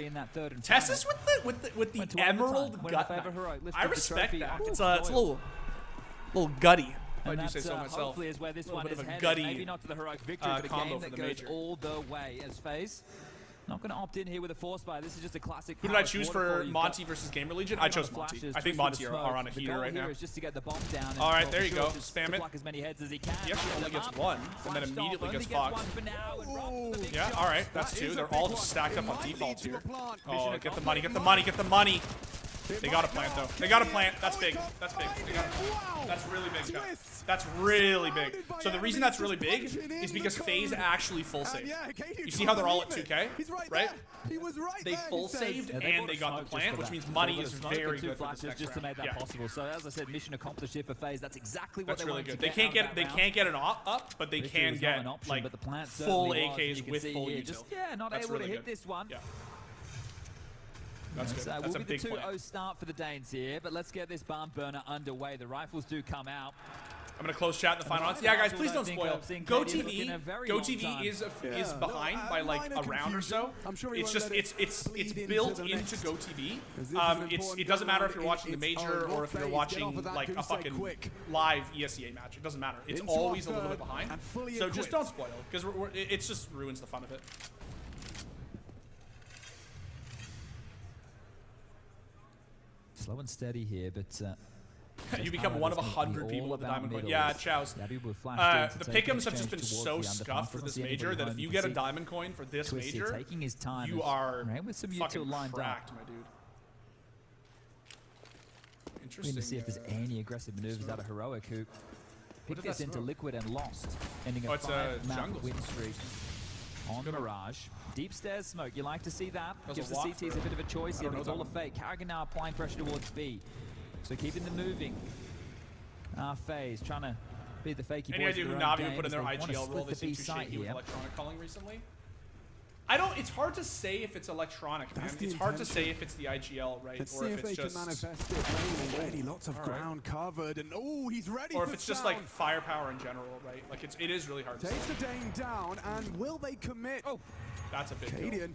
Tessus with the emerald gut knife. I respect that. It's a little gutty. I do say so myself. Hopefully is where this one is headed. Gutty Maybe not to the Heroic victory, but a game that goes major. all the way as FaZe. Not going to opt in here with a force buy. This is just a classic. Who did I choose for Monty versus Gamer Legion? I chose Monty. I think Monty are on a heater right now. Just to get the bomb down. All right, there you go. Spam it. As many heads as he can. He actually only gets one, and then immediately gets fucked. Yeah, all right, that's two. They're all just stacked up on default here. Oh, get the money, get the money, get the money. They got to plant though. They got to plant. That's big. That's big. That's really big, guys. That's really big. So the reason that's really big is because FaZe actually full saved. You see how they're all at 2K, right? They full saved and they got the plant, which means money is very good for this next just to make that round. possible. So as I said, mission accomplished here for FaZe. That's exactly what That's they really wanted good. They can't get an up, but they can get like full AKs with full util. Yeah, not able to hit this one. Yeah. That's good. So That's a will be big the 2-0 plan. start for the Danes here, but let's get this barn burner underway. The rifles do come out. I'm gonna close chat in the final rounds. Yeah, guys, please don't spoil. GoTV is behind by like a round or so. It's just it's built into GoTV. It doesn't matter if you're watching the major or if you're watching like a fucking live ESEA match. It doesn't matter. It's always a little bit behind. So just don't spoil because it just ruins the fun of it. Slow and steady here, but you become one of 100 people with the diamond coin. Yeah, chows. The pick'ems have just been so scuffed for this major that if you get a diamond coin for this major, you are fucking cracked, my dude. Interesting. We're going to see if there's any aggressive maneuvers out of Heroic, who picked this into Liquid and lost, ending a 5-map win streak on Mirage. Deep stairs smoke, you like to see that. Gives the CTs a bit of a choice here, but it's all a fake. Karrigan now applying pressure towards B. So keeping them moving. FaZe trying to be the fakey boys. Any idea who Navi would put in their IGL role? They seem too shaky with electronic calling recently. It's hard to say if it's electronic, man. It's hard to say if it's the IGL, right? Let's or see if it's they just can manifest it already. Lots of ground covered, and he's ready. Or if it's just like firepower in general, right? Like it is really hard to say. Takes the Dane down, and will they commit? Oh, that's a big Cadian. Deal.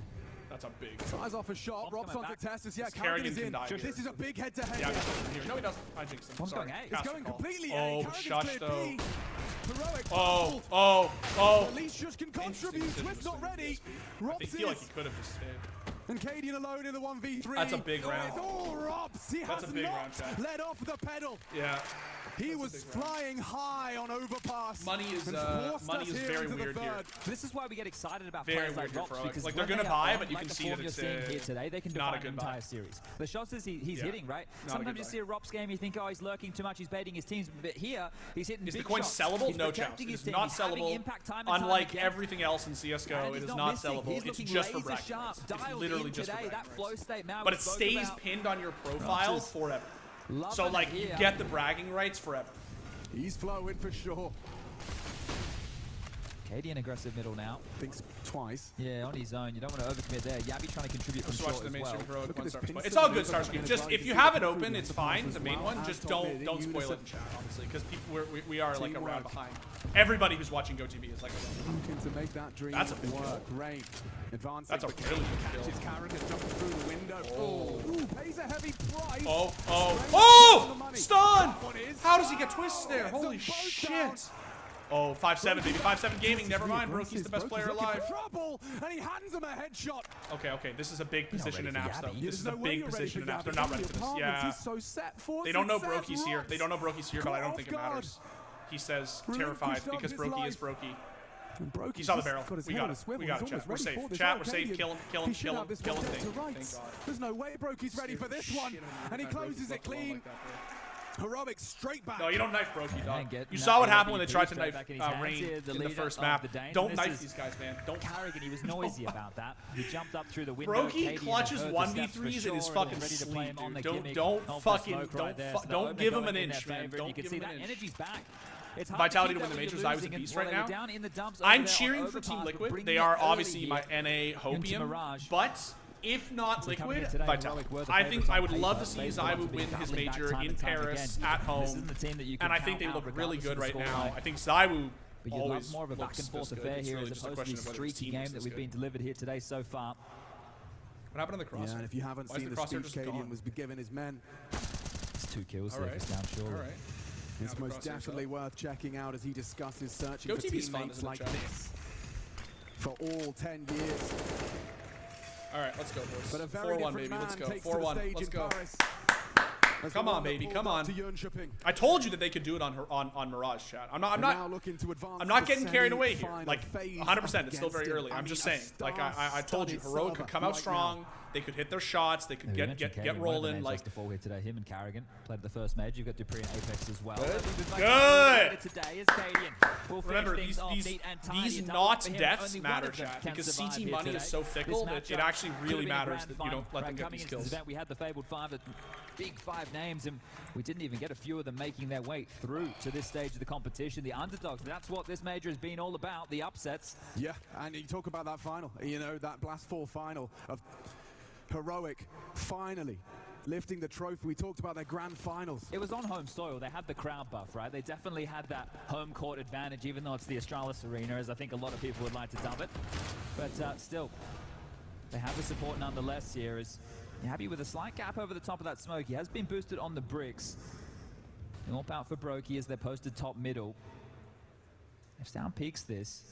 That's a big. Tries off a shot. Rob's onto Tessus. Yeah, Carrigan Carrigan is can in. die here. This is a big head-to-head. Yeah, here. here. No, he doesn't. I jinxed him. Bomb's Sorry. going A. It's Cast going the call. completely A. Oh, Carrigan's shush cleared though. B. Heroic. Oh. At least Shush can contribute. Interesting Twist not ready. I Robs feel like is. he could have just stayed. And Cadian alone in the 1v3. That's a big round. It's all Robs. He That's has a big not round, chat. let off the pedal. Yeah. He was flying high on Overpass. Money is and forced us here very into the weird here. third. This is why we get excited about Very players like weird Rops, for because like when they're gonna they buy, are but you on, can like see the that form it's you're seeing here today, they can not a define good an buy. entire series. The shots that he's hitting, right? Not a Sometimes good you buy. see a Rops game, you think, oh, he's lurking too much, he's baiting his teams, but here he's hitting Is big the coin shots. sellable? He's No chance. protecting It his is team. not He's having sellable. impact time and time Unlike again. everything else in CS:GO, And it he's is not missing. sellable. He's It's looking just for laser bragging sharp, rights. It's dialed literally in just for today. bragging That flow rights. state now. But we it spoke stays about. pinned on your profile Just forever. Loving So like it you here. get the bragging rights forever. He's flowing for sure. Cadian aggressive middle now. Thinks twice. Yeah, on his own. You don't want to overcommit there. Yabby trying to contribute from Just watch short the as mainstream well. heroic at one this star pin split. It's all save good over Starscream. the Just Mirage. if You you see have the it open, improvement it's in fine. as The main well one, as just top mid don't in spoil it unison. in chat, honestly, because we are like a round Teamwork. behind. Everybody who's watching GoTV is like a round behind. Looking to make that dream That's a big work. kill. Rain advancing. That's a but really good kill. catches Carrigan jumping through the window. Oh, pays a heavy price. Oh! Stun! How does he get twists there? Holy shit! Oh, 5-7, baby. 5-7 gaming. Never mind, Brokey's the best player alive. Trouble, and he hands him a headshot. Okay. This is a big position in ready for apps, though. Yabby. This is a There's no way big you're ready position for in apps. Yabby. They're not ready for this. Apartments, Yeah. he's so set for They don't know set, Brokey's here. Rops. They don't know Brokey's here, but I don't think it Caught off matters. He says Relinquished terrified on because his Brokey is life. Brokey. And Brokey's He saw the just barrel. got his We head got on a it. swivel. We got He's it, chat. almost We're ready safe. for this Chat, we're safe. Arcadian. Kill him. He should have this Kill one him. dead to Thank rights. God. There's no way Brokey's ready for this one. And he closes it clean. Heroic straight back. No, you don't knife Brokey, dog. And get You that saw what AWP happened when they tried to straight knife back in his hands Rain here, in the leader first of map. the Danes. Don't And knife this these is guys, man. Don't. Carrigan, he was noisy about that. He jumped up through the window. Brokey Cadian clutches had heard the steps 1v3s for in his sure fucking and ready to play sleep, him on dude. the gimmick Don't of the fucking smoke right there. So don't Omen give him going an in their inch, man. favor, and Don't you can give see him that an inch. energy's back. It's hard Vitality to to keep win the that when majors. you're I was a losing, beast and right while they now. were down in the dumps over I'm there on cheering for Overpass, Team but Liquid. bringing They it are early obviously here my NA hopium, Mirage. but if not So coming Liquid, in today, Vitality. Heroic were the I think favourites I on would paper. love to see They've gone Zaiwu to be win his battling back major time in and time Paris again. at This home, isn't the team that you can and I think count they out look really regardless good of the right now. scoreline. I think Zaiwu But you'd love always more of a back looks and forth this good. affair It's here really as just a opposed to question the of whether his streaky team game looks that this we've good. been delivered here today so far. What happened on the cross? Yeah, and if you haven't Why is seen the the crosshair speech just Cadian gone? was giving his men, It's 2 kills All there right. just down surely. All right. it's the most crosshairs definitely up. worth checking out as he discusses searching Go for TV's fun, teammates isn't it, like Chad? this for all 10 years. All right, let's go, boys. But a very 4-1, different baby. man Let's go. takes to the 4-1. stage Let's in go. Paris. As Come the on, one that baby, pulled come up on. to Jönköping. I told you that they could do it on Mirage, chat. I'm And not now looking to advance I'm not to getting carried away here. semi-final Like phase 100%. It's still very against early. him. I'm just I mean, saying. a Like I told you, star-studded Heroic could come out right strong. now. They could hit their shots. They could Yeah, we mentioned get Cadian, one of the rolling. names Like to fall here today. Him and Carrigan played the first match. You've got Dimitri and Apex as well. Good. And we've been Good. back today as Cadian will finish remember, things off these neat and tidy. these It's not all for him. deaths Only one matter, of them chat, can because survive CT here money today. is so fickle This that it matchup actually could really have been a matters grand that you final. don't let them get Coming these into this kills. event, we had the Fabled 5, the big 5 names, and we didn't even get a few of them making their way through to this stage of the competition. The underdogs, that's what this major has been all about, the upsets. Yeah, and you talk about that final, you know, that Blast 4 final of Heroic finally lifting the trophy. We talked about their grand finals. It was on home soil. They had the crowd buff, right? They definitely had that home court advantage, even though it's the Astralis Arena, as I think a lot of people would like to dub it. But still, they have the support nonetheless here. As Happy with a slight gap over the top of that smoke. He has been boosted on the bricks. All out for Brokey as they're posted top middle. If Stown peaks this,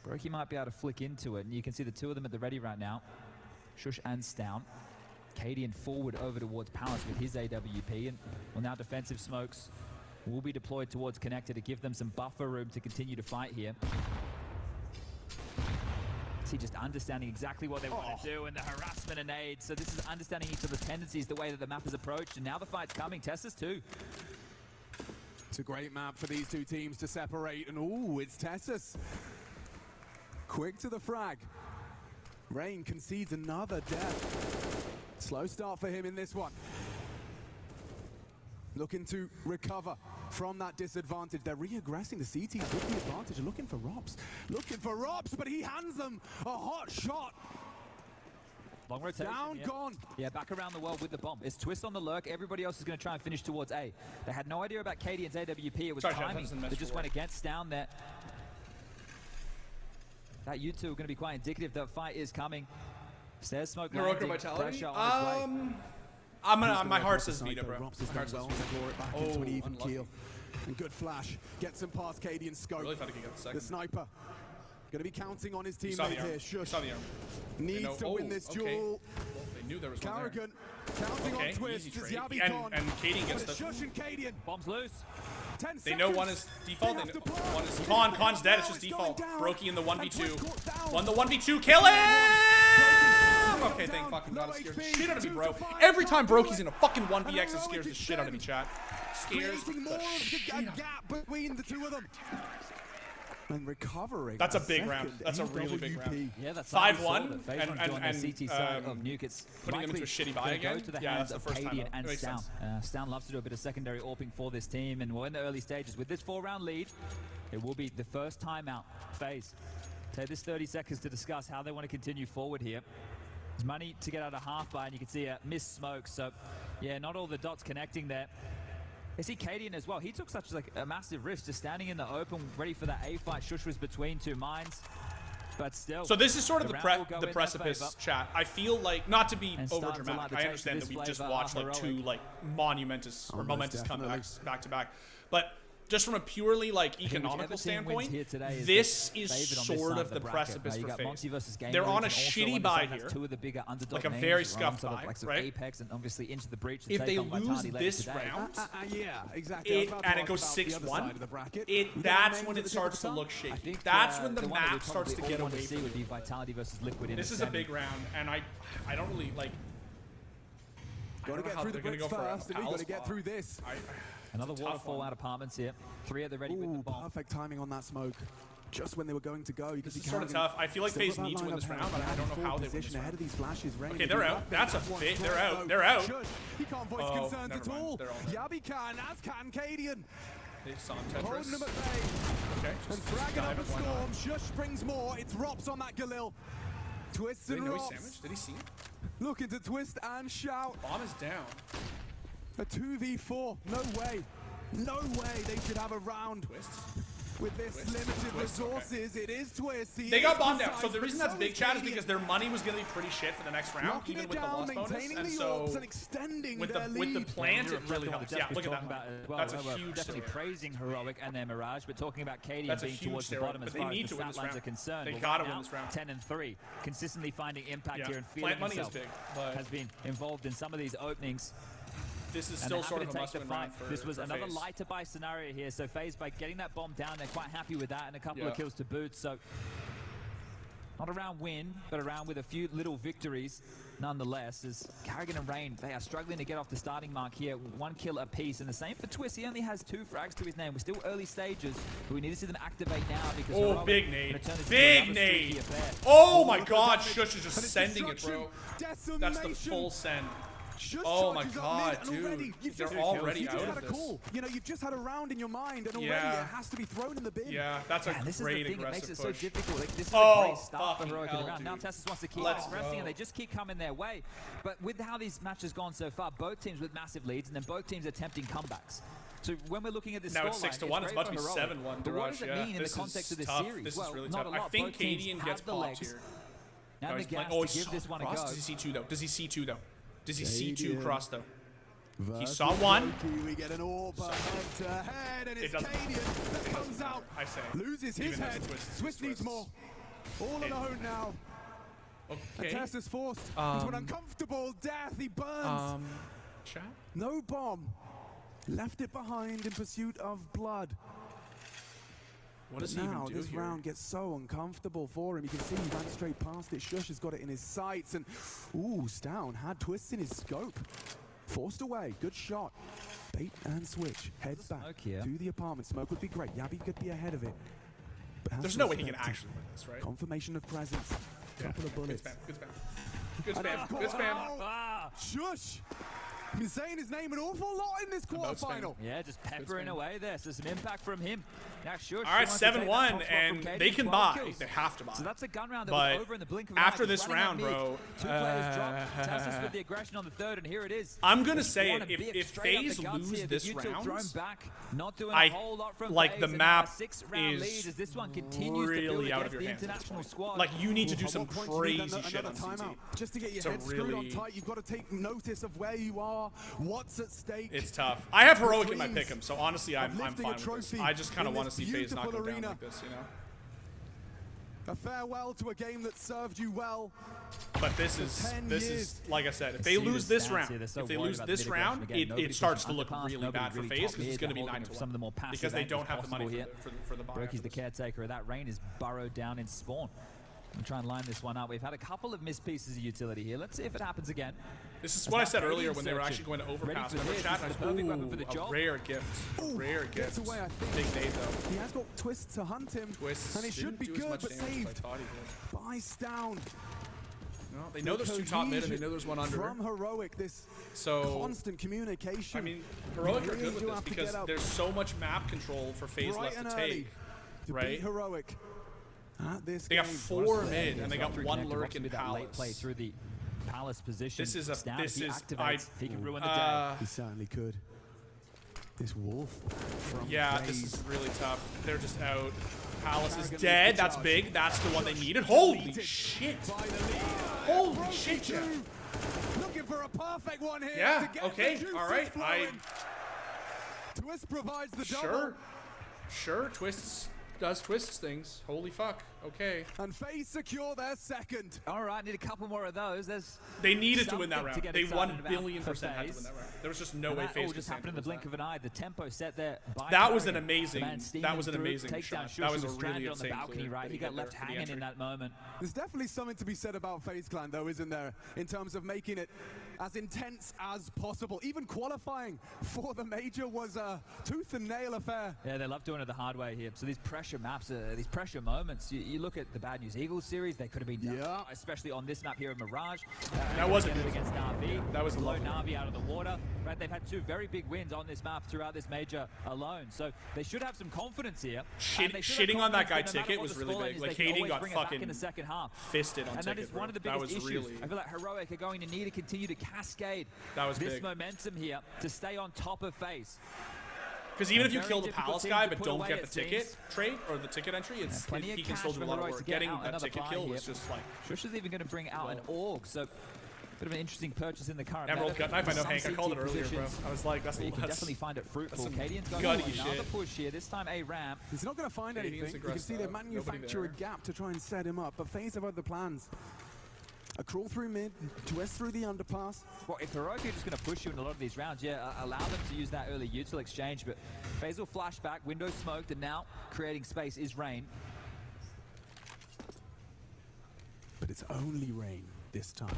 Brokey might be able to flick into it, and you can see the two of them at the ready right now. Shush and Stown. Cadian forward over towards Palace with his AWP, and well, now defensive smokes will be deployed towards Connector to give them some buffer room to continue to fight here. See, just understanding exactly what they want to do and the harassment and aid. So this is understanding each other's tendencies, the way that the map is approached, and now the fight's coming. Tessus too. It's a great map for these two teams to separate, and ooh, it's Tessus. Quick to the frag. Rain concedes another death. Slow start for him in this one. Looking to recover from that disadvantage. They're re-aggressing the CTs with the advantage, looking for Robs. Looking for Robs, but he hands them a hot shot. Long rotation. Down, yeah. gone. Yeah, back around the world with the bomb. It's Twist on the lurk. Everybody else is going to try and finish towards A. They had no idea about Cadian's AWP. It was Sorry, Jeff, that timing. doesn't mess They just for went work. against down there. That you two are going to be quite indicative. That fight is coming. Stairs smoke Heroic landing, vitality. pressure on its way. I'm gonna. My heart says Vita, bro. Rops My has heart done says well to Vita. draw it back Oh, into an even unlucky. keel. And good flash. Gets him past Cadian's scope. Really thought he could get the second. The sniper. Going to be counting on his He saw the teammate arm. here. He Shush saw the arm. needs to win this okay. duel. Well, they knew there was one there. Carrigan counting Okay, on Twist easy as trade. Yabi And Cadian gets but it's the. Shush and Cadian. Bombs loose. 10 They seconds. know one is default. They have know to blow. one is It's Con. going Con's dead. down, It's just it's going default. down. Brokey in the And 1v2. Twist caught down. Won the 1v2. Kill him! Okay, thank fucking God. It scares the shit out of me, bro. Every time Brokey's in a fucking 1vx, it scares the shit out of me, chat. Scares creating more the of shit a out of me. gap between the two of them. And recovering. That's a big round. That's a really big round. Yeah, that's 5-1 and on the CT side of Nuke. It's putting them into a shitty buy again. To the Yeah, hands that's the of first time. Cadian and That makes Stown. sense. Stown loves to do a bit of secondary AWPing for this team, and we're in the early stages. With this 4-round lead, it will be the first timeout phase. Take this 30 seconds to discuss how they want to continue forward here. There's money to get out of half bar, and you can see a missed smoke. So, yeah, not all the dots connecting there. I see Cadian as well. He took such like a massive risk, just standing in the open, ready for that A fight. Shush was between two mines, but still. So this is sort of the the round will go in their precipice, favor. chat. I feel like, not to be And over Star's a lot dramatic, to I take understand to that we this just flavor, watched like two heroic. like monumentous or most momentous definitely. comebacks back to back, but just from a purely like economical whichever team wins standpoint, here today is this the is favourite on this sort side of the bracket. precipice You for got FaZe. Monty versus Game They're League, on a and also shitty on buy this side, here, that's two of the bigger underdog like a names, very right? scuffed Sort of buy, like right? Apex and obviously Into the Breach. to If take they on lose Vitality later this today. round, Yeah, exactly. I was about to and it ask goes about the other 6-1, side of the bracket. We get that's our when names it at the starts to top. look I shaky. think That's when the one that we map starts to probably get all want away to see from would be you. Vitality versus Liquid in This the is a semi. big round, and I don't really like. I Got to don't know get how through they're the gonna bricks go for a first, and we've got pal to get spot. through this. Another Tough waterfall one. out apartments here. 3 at the ready with the Ooh, bomb. perfect timing on that smoke. Just when they were going to go, you can This see is sort of Carrigan tough. I feel like still FaZe got that need to win lineup this held. round, but I don't know Full how they win this position ahead round. of these flashes. Ready Okay, to they're do out. that. That's a One fit. They're try, out. though. They're out. Shush. He can't voice Oh, concerns never at mind. all. They're all dead. Yabi can, as can Cadian. They saw Holding him Tetris. at bay. Okay, And just dragging dive up the it, why not? storm. Shush brings more. It's Rops on that Galil. Twists Did and he know he's Rops. sandwiched? Did he see him? Looking to twist and shout. Bomb is down. A 2v4. No way. No way they should have a round Twists. with this Twist. limited Twist, okay. resources. It is Twist. He They is got bombed out. precise, So the but reason that's so big, is chat, is Cadian. because their money was going to be pretty shit for the next round, Locking even it with the down, loss bonus. maintaining And the so orbs and extending with their the lead. plant, it really helps. Yeah, look at Talking that. about, That's a we're huge definitely steroid. praising Heroic and their Mirage, but talking about Cadian That's a being huge towards the steroid, bottom but as they far need as to the win stat this lines round. are concerned. They Well, gotta right win now, this round. 10 and 3, consistently finding impact Yeah, here and feeling plant money is himself. big, but Has been involved in some of these openings. this is And still they're sort happy of to a take the must-win fight. round for This was for another FaZe. lighter buy scenario here. So FaZe, by getting that bomb down, they're quite happy with that and a couple Yeah. of kills to boot. So not a round win, but a round with a few little victories nonetheless. As Carrigan and Rain, they are struggling to get off the starting mark here. 1 kill apiece, and the same for Twist. He only has 2 frags to his name. We're still early stages, but we need to see them activate now because Oh, Heroic big gonna nade. turn this Big into another nade. streaky affair. Oh my the god, damage. Shush is just And it's sending it, bro. destruction, That's the decimation. full send. Shush Oh my charges up god, mid, and dude. already, you've They're just- already you just out had of a this. call. You know, you've just had a round in your mind, and already Yeah. it has to be thrown in the bin. Yeah, that's a Yeah, and this great is the thing, it makes aggressive it so push. difficult. Like, this is Oh, a great start for fucking Heroic in the hell, round. Now dude. Tessus wants to keep Let's progressing, go. and they just keep coming their way. But with how these matches gone so far, both teams with massive leads, and then both teams attempting comebacks. So when we're looking at this Now it's scoreline, 6-1. It's great about to be for Heroic. 7-1. But what Mirage, does it yeah. mean in This the context is of this tough. series? This is Well, really not tough. a I lot. think Both teams Cadian have gets the popped legs here. and the He's playing- gas oh, to it's give so this one a cross. go. Does he see 2 though? Does he see 2 though? Does he see 2 Cadian. cross though? Versus saw one. Loki, we get an orb head to head, and It it's doesn't- Cadian that comes out. I say. Loses his Even as head. Twist Twist needs twists. more. All alone now. Okay. Tess is forced into an uncomfortable death. He burns. Chat? No bomb. Left it behind in pursuit of blood. What does But he now even do this here? round gets so uncomfortable for him. You can see he ran straight past it. Shush has got it in his sights, and ooh, Stown had Twists in his scope. Forced away. Good shot. Bait and switch. Heads back smoke here. to the apartment. Smoke would be great. Yabi could be ahead of it. But has There's to no way he respect can it. actually win this, right? Confirmation of presence. Yeah. Couple of Good bullets. spam. Good spam. Good And spam. of Good course- spam. Ah, Shush! Been saying his name an awful lot in this quarterfinal. Yeah, just peppering away there. So some impact from him. Now, sure. All right, 7-1, and they can buy. They have to buy. So that's a gun round that but was over in the blink of an eye. after this round, bro, 2 players dropped. Tessus with the aggression on the third, and here it is. I'm gonna say it. If FaZe lose this round, not doing I a whole lot from like the FaZe, map and a 6-round is lead as this one continues really to out of your the hands at this international point. squad. Like you need to do At some what point do you need crazy shit another on CT. timeout? Just to get your To head screwed on really- tight, you've got to take notice of where you are, what's at stake. It's tough. I have heroic in my pick'em, so honestly, I'm lifting fine a with this. trophy I just kind of in want to this see FaZe not go beautiful down arena. like this, you know. A farewell to a game that served you well. But this is like I said, if they lose this round, if they lose this round, it starts to look really bad for FaZe because it's going to be 9-1 because they don't have the money for the buy. Broky's the caretaker of that. Rain is burrowed down in spawn. We'll try and line this one up. We've had a couple of missed pieces of utility here. Let's see if it happens again. This is what I said earlier when they were actually going to overpass. Remember chat? A rare gift. Rare gift. Away, I think. Big nade though. He has got Twist to hunt him. Twist. And it should be didn't do as good, much but damage as saved. I thought he did. By Stown. Well, they know there's 2 top mid and they know there's 1 under. From Heroic, this So constant communication. I mean, Heroic are really good with do this have to because get up there's so much map control for FaZe bright left and to early take. to right? beat Heroic. At this They got game. 4 mid and they got 1 lurk in Late play Palace. through the Palace position. This is a Stown, this if he is activates, he can ruin the day. He certainly could. This wolf from yeah, FaZe. this is really tough. They're just out. Palace is dead. That's big. That's the one they needed. Holy shit! Holy shit, Jeff. Looking for a perfect one here. Yeah. To get Okay. the juices All right. flowing. Twist provides the double. Sure. Twists does Twists things. Holy fuck. Okay. And FaZe secure their second. All right, need a couple more of those. They needed to win that something round. get They excited 1 about billion for % had to FaZe. win that round. There was just no And way that FaZe all could just stand happened in to the lose blink that. of an eye. The tempo set there by That was an Carrigan. amazing- The man steaming that was an through, amazing takes down shot. That was Shush, a who's really stranded on the insane balcony, clear right? that He he got got left there for the hanging in entry. that moment. There's definitely something to be said about FaZe Clan, though, isn't there? In terms of making it as intense as possible. Even qualifying for the major was a tooth and nail affair. Yeah, they love doing it the hard way here. So these pressure maps, these pressure moments, you look at the Bad News Eagles series, they could have been done, Yeah. especially on this map here in Mirage. That wasn't against Navi. That was Blow lovely. Navi out of the water. Right, they've had 2 very big wins on this map throughout this major alone. So they should have some confidence here. And they should have Shitting on that guy confidence no matter Ticket what was the really scoreline big. is, Like, they can Hayden always got bring it back fucking in the second half. fisted on And that Ticket, is one of the bro. That biggest was issues. really- I feel like Heroic are going to need to continue to cascade That was this big. momentum here to stay on top of FaZe. Because even if you Very kill the difficult Palace team guy to but put don't away, get it the ticket seems. trade or the ticket entry, Plenty of he can still cash do a for lot of Heroic to work. get Getting out that another ticket buy kill here. was just like Shush is even going to bring out an AUG, so bit of an interesting purchase in the current Emerald meta. Gut Knife. I know, Some Hank. I called it CT earlier, bro. positions, I was like, that's but you can that's- definitely find it fruitful. some Cadian's going gutty for another shit. push here, this time a ramp. He's not going to find Canadians anything. You can aggressed see they up. Nobody manufacture a there. gap to try and set him up, but FaZe have other plans. A crawl through mid, twist through the underpass. Well, if Heroic are just going to push you in a lot of these rounds, yeah, allow them to use that early util exchange, but FaZe will flash back, window smoked, and now creating space is Rain. But it's only Rain this time.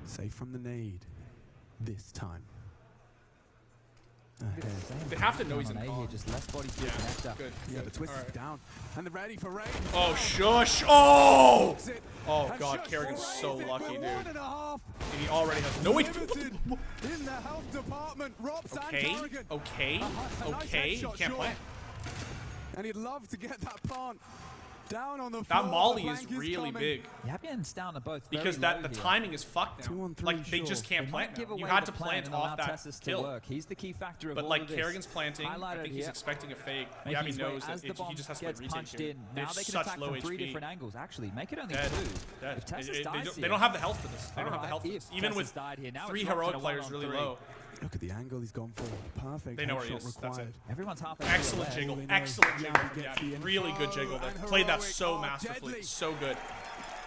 Safe from the nade this time. Ahead. They have to know he's in on A con. here, just less body through connector. Good. Yeah, the twist All is right. down. And they're ready for Rain. Oh, shush. Oh! Exit. Oh, And God. Shush Kerrigan's will so raise it lucky, with dude. 1.5. And he already has no wait. Limited in the health department. Robs Okay. and Carrigan. Okay. A nice Okay. You headshot can't short. plant. And he'd love to get that plant down on the That floor. molly The is flank really coming. big Yabian's down at both because very that low the here. timing is fucked 2 now. on 3 Like they just sure. can't They plant might give now. You away had the to plant and allow off that Tessus to kill. work. He's the key factor of But all like of this. Kerrigan's planting, I Highlighted think he's here. expecting a fake. Making Yabby his way knows as that the bomb he just has to gets retake punched here. in. They Now have they can such attack low from 3 HP. different angles. Actually, make it only Dead. 2. Dead. If Tessus dies They here, don't have the health for this. They don't have the alright, health for if this. Even Tessus with died here, now 3 it's locked in heroic a players 1-on-3. really low. Look at the angle he's gone for. Perfect. They know where he headshot is. That's required. it. Everyone's half Excellent Well, jiggle. they know Excellent Yabby jiggle. gets Yeah, the really good info, jiggle there. and Played that Heroic so are masterfully. deadly. So good.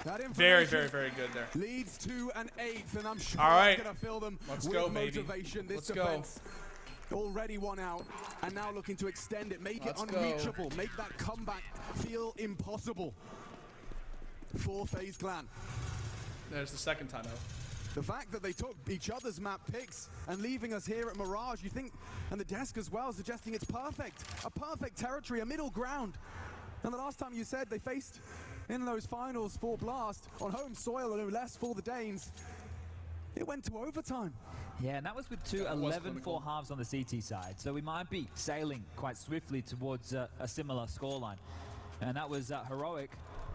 That Very, information very, very good there. leads to an 8th, and I'm sure All right. it's going to fill them Let's with go, baby. motivation. This Let's go. defense already won out, and now looking to extend it, make Let's it go. unreachable, make that comeback feel impossible for FaZe Clan. There's the second time out. The fact that they took each other's map picks and leaving us here at Mirage, you think, and the desk as well, suggesting it's perfect. A perfect territory, a middle ground. And the last time you said they faced in those finals for Blast on home soil, no less for the Danes, it went to overtime. Yeah, and that was with two 11-4 halves on the CT side. So we might be sailing quite swiftly towards a similar scoreline. And that was Heroic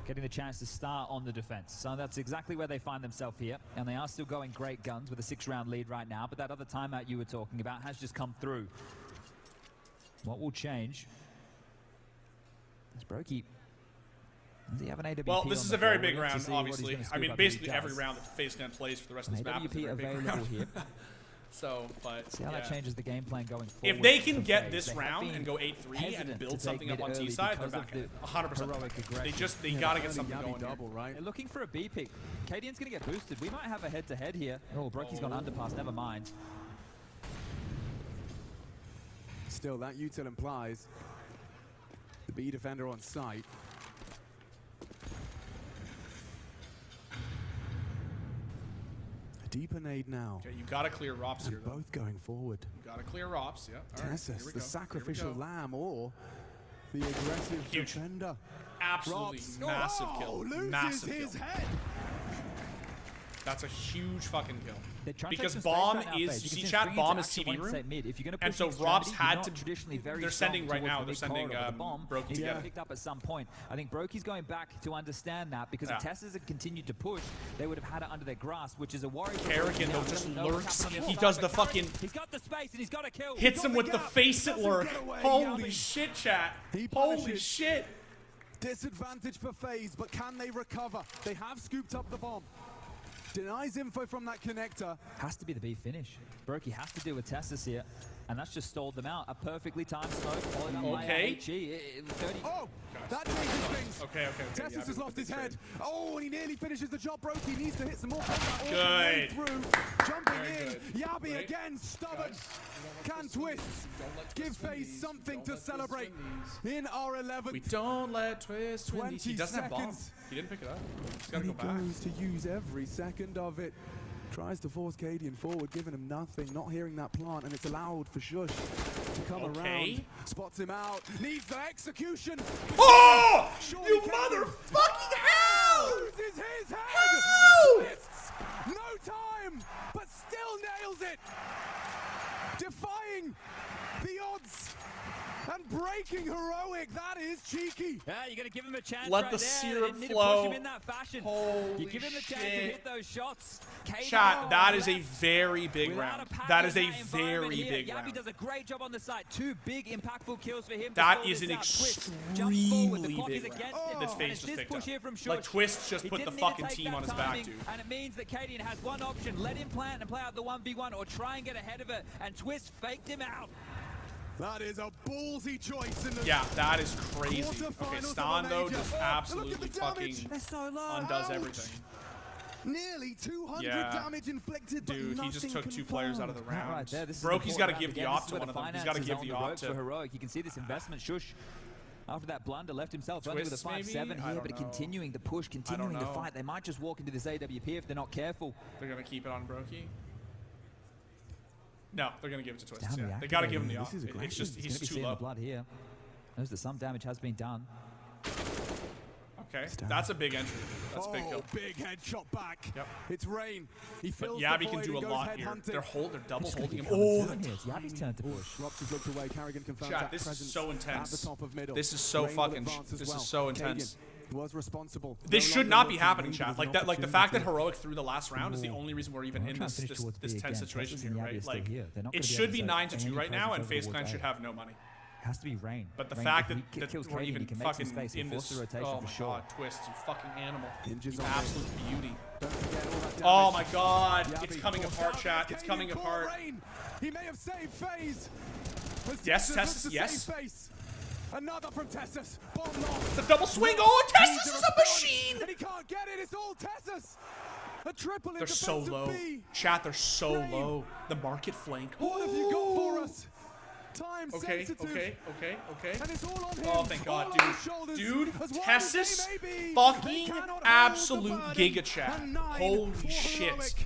getting the chance to start on the defense. So that's exactly where they find themselves here. And they are still going great guns with a 6-round lead right now. But that other timeout you were talking about has just come through. What will change? Is Brokey... Does he have an AWP? Well, this is a very big round, see obviously. I mean, basically every round that FaceClan plays for the rest of this map is a very big round. Here. So, but see how that changes the game plan going forward. If they can get this round and go 8-3 and build something up on T side, they're back at it. 100%. They gotta get something going double, right? They're looking for a B pick. KDN's gonna get boosted. We might have a head-to-head here. Oh, Brokey's gone underpass. Never mind. Still, that util implies the B defender on site. Deeper nade now. Okay, you gotta clear Rops here, though. Both going forward. You gotta clear Rops, yeah. Tessus, the sacrificial lamb, or the aggressive defender. Absolutely massive kill. Massive kill. Head. That's a huge fucking kill. Because bomb is, you see chat, bomb is TV room, and so Robs had to, they're sending right now, they're sending Brokey together. Picked up at some point. I think Brokey's going back to understand that, because if Tessus had continued to push, they would have had it under their grasp, which is a worry. Kerrigan though just lurks, he does the fucking, he's got the space and he's got a kill. Hits him with the face at lurk. Holy shit, chat. Holy shit. Disadvantage for FaZe, but can they recover? They have scooped up the bomb. Denies info from that connector. Has to be the B finish. Brokey has to deal with Tessus here, and that's just stalled them out. A perfectly timed smoke, followed up by HE. 30. Oh, that changes things. Okay. Tessus has lost his head. Oh, and he nearly finishes the job. Brokey needs to hit some more combat good. Through. Jumping in. Yabi again, stubborn. Can Twist give FaZe something to celebrate in R11? We don't let Twist win. He doesn't have bombs. He didn't pick it up. He's gotta go back. He goes to use every second of it. Tries to force KDN forward, giving him nothing, not hearing that plant, and it's allowed for Shush to come around. Spots him out, needs the execution. Oh! You motherfucking hell! Loses his head! How? Twists, no time, but still nails it! Defying the odds and breaking Heroic. That is cheeky. Yeah, you're going to give him a chance. Let right the there. syrup Need flow. To push him in that fashion. Holy you give him the chance to hit those shots. Chat, that is a very big round. That is a very big round. Yabi does a great job on the side. 2 big, impactful kills for him. That is an extremely big round. This FaZe just picked up. Like, Twist just put the fucking team on his back, dude. And it means that KDN has one option. Let him plant and play out the 1v1, or try and get ahead of it. And Twist faked him out. That is a ballsy choice in the that is crazy. Okay, Stan though just absolutely fucking undoes everything. Nearly 200 damage inflicted, dude, he just took 2 players out of the round. Right there, Brokey's got to give the op to one of them. He's got to give the op to Heroic. You can see this investment. Shush, after that blunder, left himself only with a 5-7 here, but continuing the push, continuing the fight. They might just walk into this AWP if they're not careful. They're going to keep it on Brokey. No, they're going to give it to Twist. Yeah. They got to give him the op. It's just, he's too low. The blood here. Knows that some damage has been done. Okay, that's a big entry. That's a big kill. Big headshot back. Yep. It's Rain. He feels Yabi can do a lot here. They're double holding him. Oh, Yabi's turn to push. Rops has looked away. Carrigan confirms that this is so intense. At the top of middle. This is so fucking. This is so intense. Was responsible. This should not be happening, chat. Like that. Like the fact that Heroic threw the last round is the only reason we're even in this tense situation here, right? Like it should be 9-2 right now, and FaZe should have no money. Has to be Rain. But the fact that we're even fucking in this, oh my god, Twist, you fucking animal, you absolute beauty. Oh my god, it's coming apart, chat. It's coming apart. He may have saved FaZe. Yes, Tessus, yes. Another from Tessus. Bomb lost. The double swing. Oh, Tessus is a machine. And he can't get it. It's all Tessus. A triple. They're so low. Chat, they're so low. The market flank. What have you got for us? Time sensitive. Okay. And it's all on him. Oh, thank God, dude. Dude, Tessus, fucking absolute giga chat. Holy shit.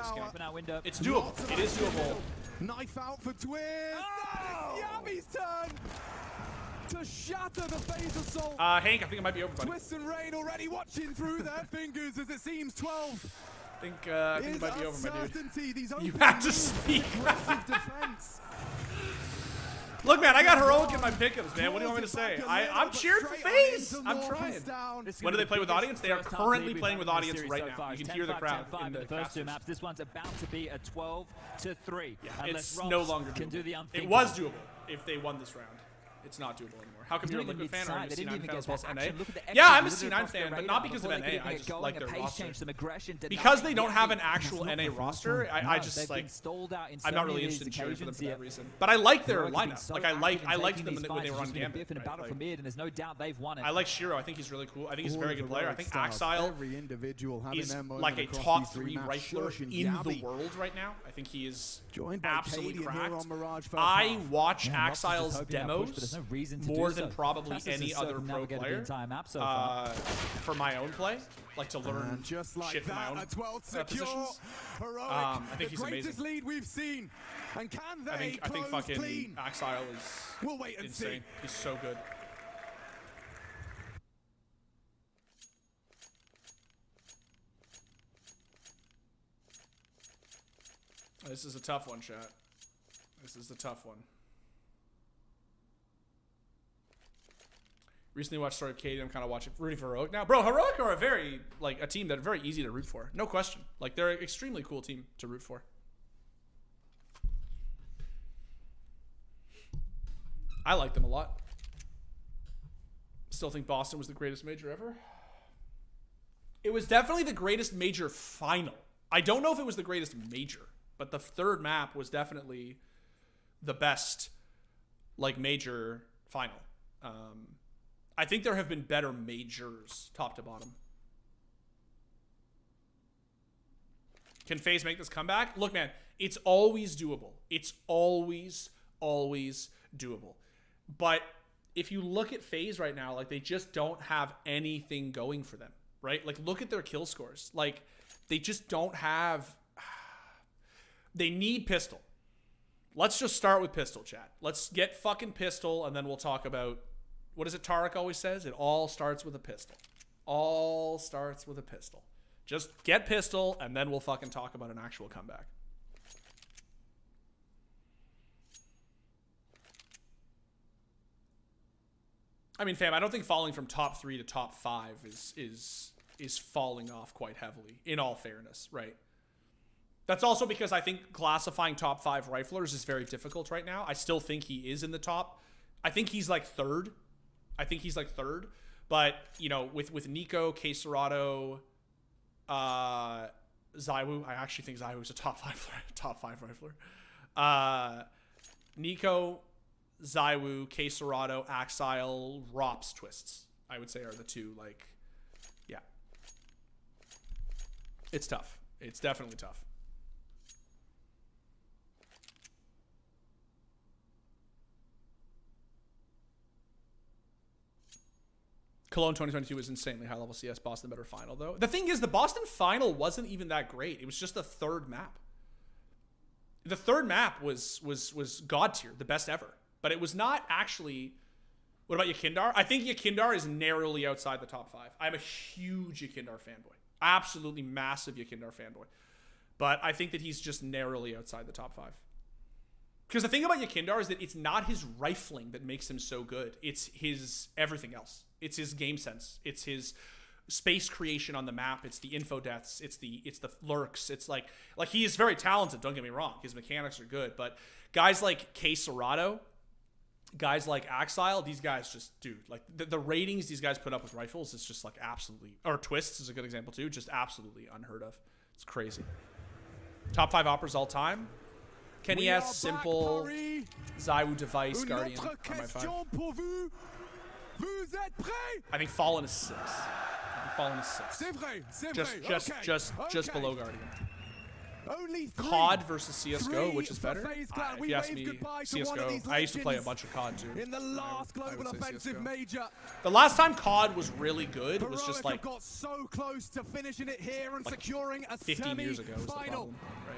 tower. Open our window. It's doable. It is doable. Knife out for Twist. Oh! That is Yami's turn. to shatter the phase assault. Hank, I think it might be over, buddy. Twist and Rain already watching through their fingers as it seems 12. I think it might be over, my dude. These You have to speak. aggressive defense. Look, man, I got heroic in my pickups, man. What do you want me to say? I'm cheering for FaZe. I'm trying. When do they play with audience? They are currently playing with audience right now. You can hear the crowd in the first two maps. This one's about to be a 12-3. Yeah, it's no longer doable. It was doable if they won this round. It's not doable anymore. How come you're a Liquid fan or are you a C9 fan as well as NA? Yeah, I'm a C9 fan, but not because of NA. I just like their roster. Because they don't have an actual NA roster, I just like, I'm not really interested in cheering for them for that reason. But I like their lineup. Like, I liked them when they were on Gambit. Right? I like Shiro. I think he's really cool. I think he's a very good player. I think Axile is like a top 3 rifler in the world right now. I think he is absolutely cracked. I watch Axile's demos more than probably any other pro player for my own play, like to learn just like shit from my own positions. I think he's amazing. Lead we've seen. And can they I think fucking clean? Axile is We'll wait and insane. see. He's so good. This is a tough one, chat. This is a tough one. Recently watched Story of Katie. I'm kind of rooting for Heroic now. Bro, Heroic are a team that are very easy to root for. No question. Like, they're an extremely cool team to root for. I like them a lot. Still think Boston was the greatest major ever. It was definitely the greatest major final. I don't know if it was the greatest major, but the third map was definitely the best, like, major final. I think there have been better majors, top to bottom. Can FaZe make this comeback? Look, man, it's always doable. It's always doable. But if you look at FaZe right now, like, they just don't have anything going for them, right? Like, look at their kill scores. Like, they just don't have... They need Pistol. Let's just start with Pistol, chat. Let's get fucking Pistol, and then we'll talk about... What is it Tarek always says? It all starts with a pistol. All starts with a pistol. Just get Pistol, and then we'll fucking talk about an actual comeback. I mean, fam, I don't think falling from top 3 to top 5 is falling off quite heavily, in all fairness, right? That's also because I think classifying top 5 riflers is very difficult right now. I still think he is in the top. I think he's like third. But, you know, with Nico, K-Serrato, Zywoo, I actually think Zywoo is a top 5 rifler. Nico, Zywoo, K-Serrato, Axile, Rops, Twists, I would say are the two, like, yeah. It's tough. It's definitely tough. Cologne 2022 was insanely high level CS. Boston better final though. The thing is, the Boston final wasn't even that great. It was just the third map. The third map was god tier, the best ever. But it was not actually. What about Yakindar? I think Yakindar is narrowly outside the top 5. I'm a huge Yakindar fanboy, absolutely massive Yakindar fanboy. But I think that he's just narrowly outside the top 5. Because the thing about Yakindar is that it's not his rifling that makes him so good. It's his everything else. It's his game sense. It's his space creation on the map. It's the info deaths. It's the lurks. It's like he is very talented. Don't get me wrong. His mechanics are good. But guys like K-Serrato, guys like Axile, these guys just, dude, like the ratings these guys put up with rifles is just like absolutely, or Twists is a good example too, just absolutely unheard of. It's crazy. Top 5 operas all time. Kenny S, Simple, Zywoo, Device, Guardian are my 5. I think Fallen is 6. Fallen is 6. Just below Guardian. COD versus CSGO, which is better? If you ask me, CSGO. I used to play a bunch of COD too. In the last global offensive major. The last time COD was really good was just like got so close to finishing it here and securing a 15 years ago was the final. problem, right?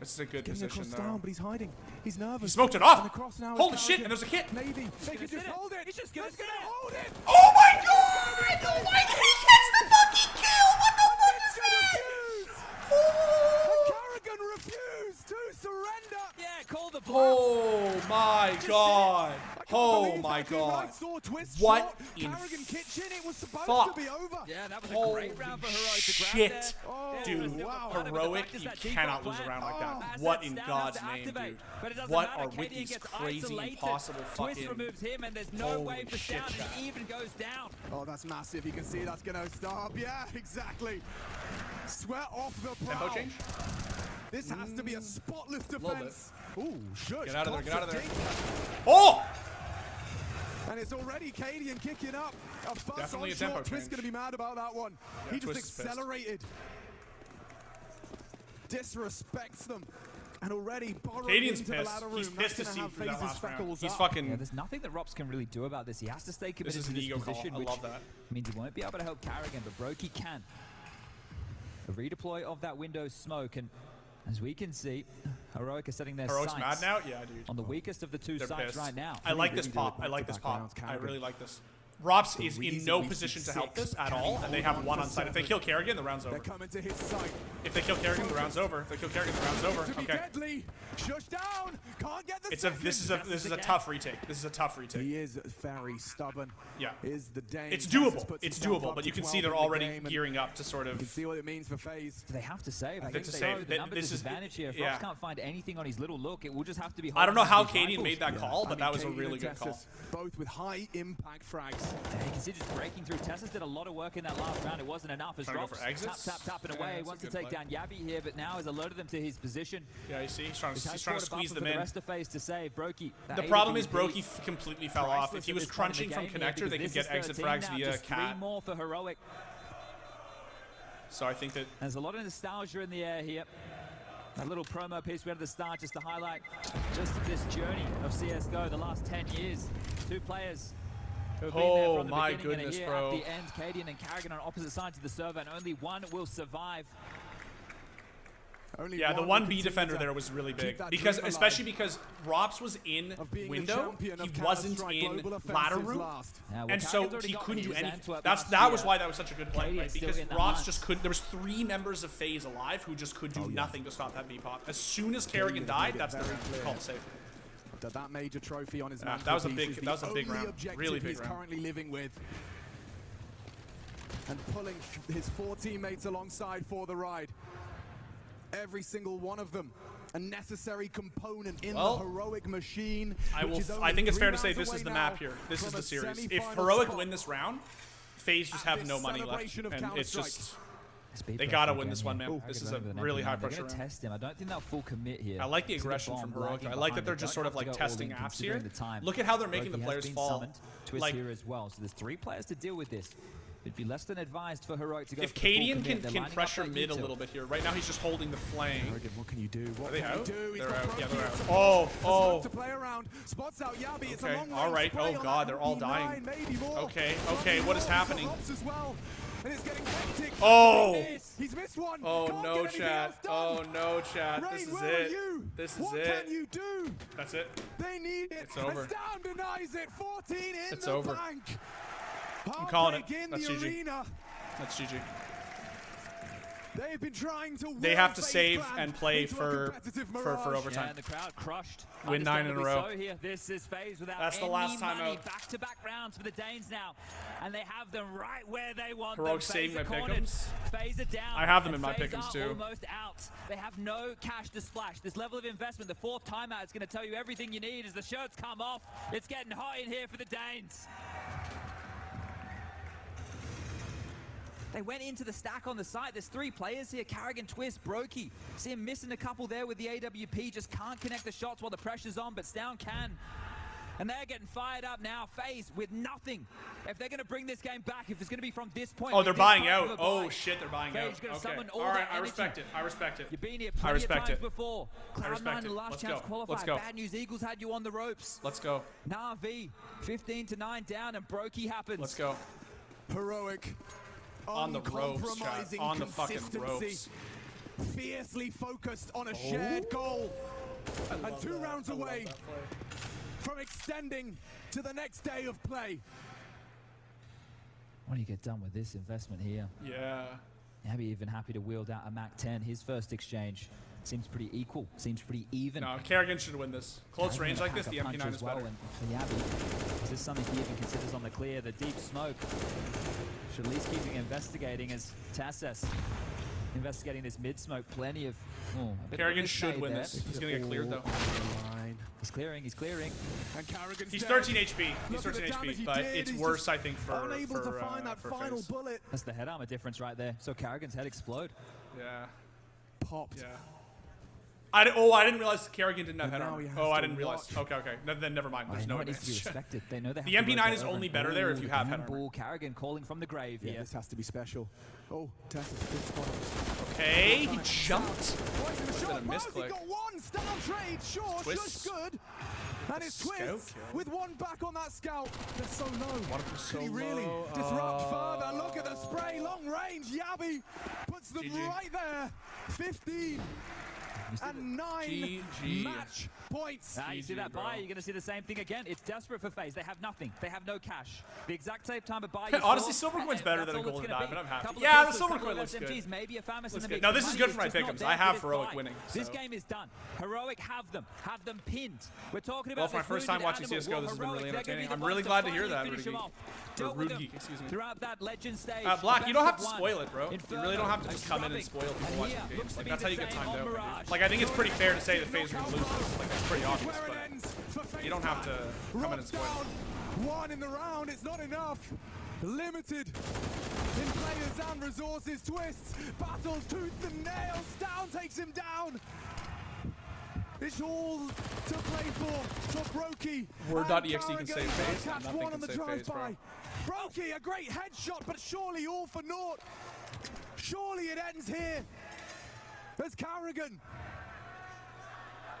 This is a good Getting position, across though. down, but he's hiding. He's nervous. He smoked it And off! across now is Holy shit, Carrigan. and there's a kit! Maybe they could hit just it. hold it. He's just They're gonna gonna hit it. hold it. Oh my god! Oh my god! He gets the fucking kill! What the fuck is that? Oh! Carrigan refused to surrender. Yeah, call the bluff. Oh my god! Oh my When god! I saw Twist What shot, in Carrigan Kitchen, it was supposed fuck? to be over. Yeah, that was a Holy great round for Heroic to grab shit. there. Oh, Yeah, Dude, still wow. got fun, but the Heroic, fact is you that default cannot lose plan, around like that. as What that in stand God's has to name, activate. dude? But it doesn't What matter, are with KD these gets crazy, isolated. impossible Twist fucking- removes him, and there's no Holy way for shit, down, and chat. he even goes down. Oh, that's massive. You can see that's going to stop. Yeah, exactly. Sweat off the Tempo prow. change? This has to be a spotless bit. defense. Ooh, shush. Get out of there, get out of there. Confident. Oh! And it's already Cadian kicking up. A fuss Definitely on a tempo short. Twist change. gonna be mad about that one. Yeah, He just Twist is pissed. accelerated. Disrespects them. And already borrowed Cadian's into the pissed. ladder room. He's pissed to That's see gonna have through that FaZe's last round. freckles He's up. fucking... Yeah, there's nothing that Rops can really do about this. He has to stay committed This is to an this ego call. position, I which love that. means he won't be able to help Karrigan, but Brokey can. A redeploy of that window smoke, and as we can see, Heroic are setting their Heroic's sights mad now? Yeah, dude. on the weakest of the two They're sides pissed. right now. I like this really pop. do I like this back-to-back pop. rounds, I Karrigan. really like this. Rops The is in reason no we see position to help 6, this at can he all, and they hold have on one for on site. If they 7? kill Karrigan, the round's over. They're coming to his side. If they kill Karrigan, the round's over. If they kill Karrigan, the round's over. To be Okay. deadly. Shush down. Can't get the It's a. second. This is a tough retake. This is a tough retake. He is very stubborn. Yeah. Is the Dane. It's Texas doable. puts It's himself doable, up but to you can see 12 they're in the already game, and gearing up to sort you can of. see what it means for FaZe. Do they have to save? I They think have to they know save. the number This is- disadvantage here. If yeah. Rops can't find anything on his little look, it will just have to be. I don't know how holding these Cadian made that rifles. call, but I that mean, was a Cadian really and good call. Texas, both with high impact frags. Yeah, you can see just breaking through. Tessus did a lot of work in that last round. It wasn't enough as Trying to go Rops for exits? tapping Yeah, away. that's a Wants to good take play. down Yabby here, but now has alerted them to his position. Yeah, you see, he's trying This to has squeeze brought a buffer them for the in. rest of FaZe to save. Brokey. that The problem is AWP, Brokey completely fell off. If priceless he at was this point in crunching the from game here, connector, they because could get this is exit 13 frags now, via just cat. 3 more for Heroic. So I think that There's a lot of nostalgia in the air here. A little promo piece we had at the start just to highlight just this journey of CSGO the last 10 years. 2 players who have been there Oh from the my beginning goodness, and here bro. at the end, Cadian and Karrigan on opposite sides of the server, and only one will survive. Only yeah, the will 1B continue defender to there was really keep big that because dream alive especially because Rops was in of being the window, champion he of wasn't Counter-Strike in Global ladder Offensives room. last. Yeah, well, And so Karrigan's already he got couldn't do his anything. Antwerp That last was year. why that was such a good play, Cadian's right? still Because in the Rops hunt. just couldn't. There was 3 members of FaZe alive who just could do nothing to stop that B pop. As soon as Karrigan Cadian died, made it that's the very clear. call to save. That major trophy on his Yeah, that was a mantelpiece big- is the that was a big only round. objective Really big he's round. currently living with. And pulling his 4 teammates alongside for the ride. Every single one of them a necessary component in the heroic machine. I think it's fair to say this is the map here. This is the series. If Heroic win this round, FaZe just have no money left, and it's just they gotta win this one, man. This is a really high pressure They're gonna round. test him. I don't think they'll full commit here. I like the to aggression bomb from Heroic. lagging I like that behind. they're They just don't sort of have to like go all testing in apps here. considering the time. Look at how they're making the Brokey players has been fall. summoned. Twist Like here as well. So there's 3 players to deal with this. It'd be less than advised for Heroic to go if for the full Cadian commit. They're can lining up pressure like mid a you two. little bit here. Right now he's just holding the flank. Karrigan, what can you do? What Are they can out? you do? He's They're got out. Yeah, Brokey they're out. as Oh, well. oh. To play around. Spots out Yabby. It's Okay, a long all range right. play Oh on God, that they're all MP9, dying. maybe more. Okay, Probably what is more for happening? Hops as well. And it's getting hectic. Oh! He's missed one. Oh Can't no, get anything chat. else done. Oh no, chat. Rain, This is where are it. you? This is what it. can you do? That's it. They need it. It's over. And Down denies it. 14 in It's the over. bank. I'm calling it. Heartbreak in That's the GG. arena. That's GG. They've been trying to They will have to FaZe save Clan and play into a for competitive for Mirage. Yeah, overtime. and the crowd crushed. Win 9 in a row. So here, this is FaZe without That's the any last time money. out. Back-to-back rounds for the Danes now, and they have them right where they want Heroic's them. saving FaZe my are cornered. pick'ems. FaZe are down. I have them and in my FaZe pick'ems are too. Almost out. They have no cash to splash. This level of investment, the 4th timeout, is going to tell you everything you need as the shirts come off. It's getting hot in here for the Danes. They went into the stack on the site. There's 3 players here. Karrigan, Twist, Brokey. See him missing a couple there with the AWP. Just can't connect the shots while the pressure's on, but Stown can. And they're getting fired up now. FaZe with nothing. If they're going to bring this game back, if it's going to be from this point. Oh, they're this buying type of out. a Oh buy, shit, they're buying FaZe out. gonna Okay. summon all All right, their I energy. respect it. I respect it. You've been here I plenty of respect times it. before. respect Cloud9, it. the last Let's chance go. qualified. Let's go. Bad news, Eagles had you on the ropes. Let's go. Na'Vi, 15-9 down, and Brokey happens. Let's go. Heroic. On the ropes, chat. Uncompromising On the fucking consistency. ropes. Fiercely focused on a shared goal. And 2 rounds away from extending to the next day of play. When do you get done with this investment here? Yeah. Maybe even happy to wield out a Mac-10. His first exchange seems pretty equal, seems pretty even. No, Karrigan should win this. Close Karrigan range like this, pack the a punch MP9 as is well, better. and for Yabby, is this something he even considers on the clear? The deep smoke should at least keep investigating as Tasses investigating this mid smoke. Plenty of. Oh, a bit of a Karrigan should mistake win there. this. He's gonna get cleared though. He's clearing, he's clearing. And Karrigan's He's dead. 13 HP. He's Look at the 13 damage HP, he but did. it's He's worse, just I think, for unable to find that final FaZe. bullet. That's the head armor difference right there. So Karrigan's head explode. Yeah. Popped. Yeah. I didn't realize Kerrigan didn't have head And now armor. he has Oh, I to didn't realize. watch. Okay. Then never mind. There's They no know it needs to be advantage. respected. They know they have The to MP9 rotate is over only and- better there if you have head Gamble, armor. Carrigan calling from the grave Yeah, here. this has to be special. Oh, Tessa's good spot. Okay, he jumped. Poison the Did a shot. He misclick. got one. Stun trade. Short. Twists. Just good. And it's Scout Twists kill. with one back on that scout. They're so low. One of them so Can he really low. disrupt further? Look at the spray. Long range. Yabby puts them GG. right there. 15 and 9 GG. match points. You see GG, that bro. buy, you're going to see the same thing again. It's desperate for FaZe. They have nothing. They have no cash. The exact same time of buy. Honestly, Silver Coin's better than a Golden Golden Dive, but I'm happy. Couple of Yeah, the pistols, Silver couple Coin of looks good. SMGs, maybe a Famis in Looks the good. mix. Now, The this is money good for my just not pick'ems. there I have for this Heroic buy. winning, This so. game is done. Heroic have them pins. We're talking Well, about for my this first time wounded watching animal. CS:GO, this has been Heroic, really they're gonna be entertaining. the I'm ones really to glad to hear finally that, finish Rudy them Geek. off. Or Dealt with Rude them Geek, excuse me. throughout that legend stage. Black, you don't have to Best of spoil one. it, bro. You Inferno, really don't have to a just come in and drubbing. spoil people And watching here, games. looks to Like, be that's the how you get same timed on out. Mirage. Like, I think it's pretty fair to say that FaZe are going to lose this. Like, that's pretty obvious, Where it but ends for FaZe you don't have to come in and Rocks spoil down. it. One in the round, it's not enough. Limited in players and resources. Twists, battles tooth and nail. Down takes him down. It's all to play for Brokey. Word.exe and can Carrigan. save FaZe, Catch nothing one can on the save FaZe, bro. drive-by. Brokey, a great headshot, but surely all for naught. Surely it ends here. As Carrigan,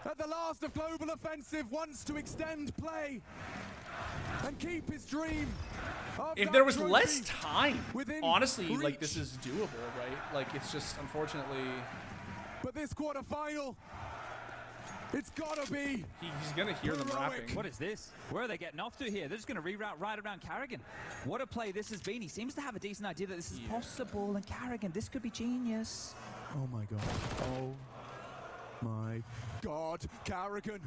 at the last of Global Offensive, wants to extend play and keep his dream. of If that there was trophy less time, within honestly, like, reach. this is doable, right? Like, it's just, unfortunately, But this quarterfinal, it's gotta be. he's going to hear them Heroic. rapping. What is this? Where are they getting off to here? They're just going to reroute right around Carrigan. What a play this has been. He seems to have a decent idea that this is possible. And Carrigan, this could be genius. Oh my god. Oh my god. Carrigan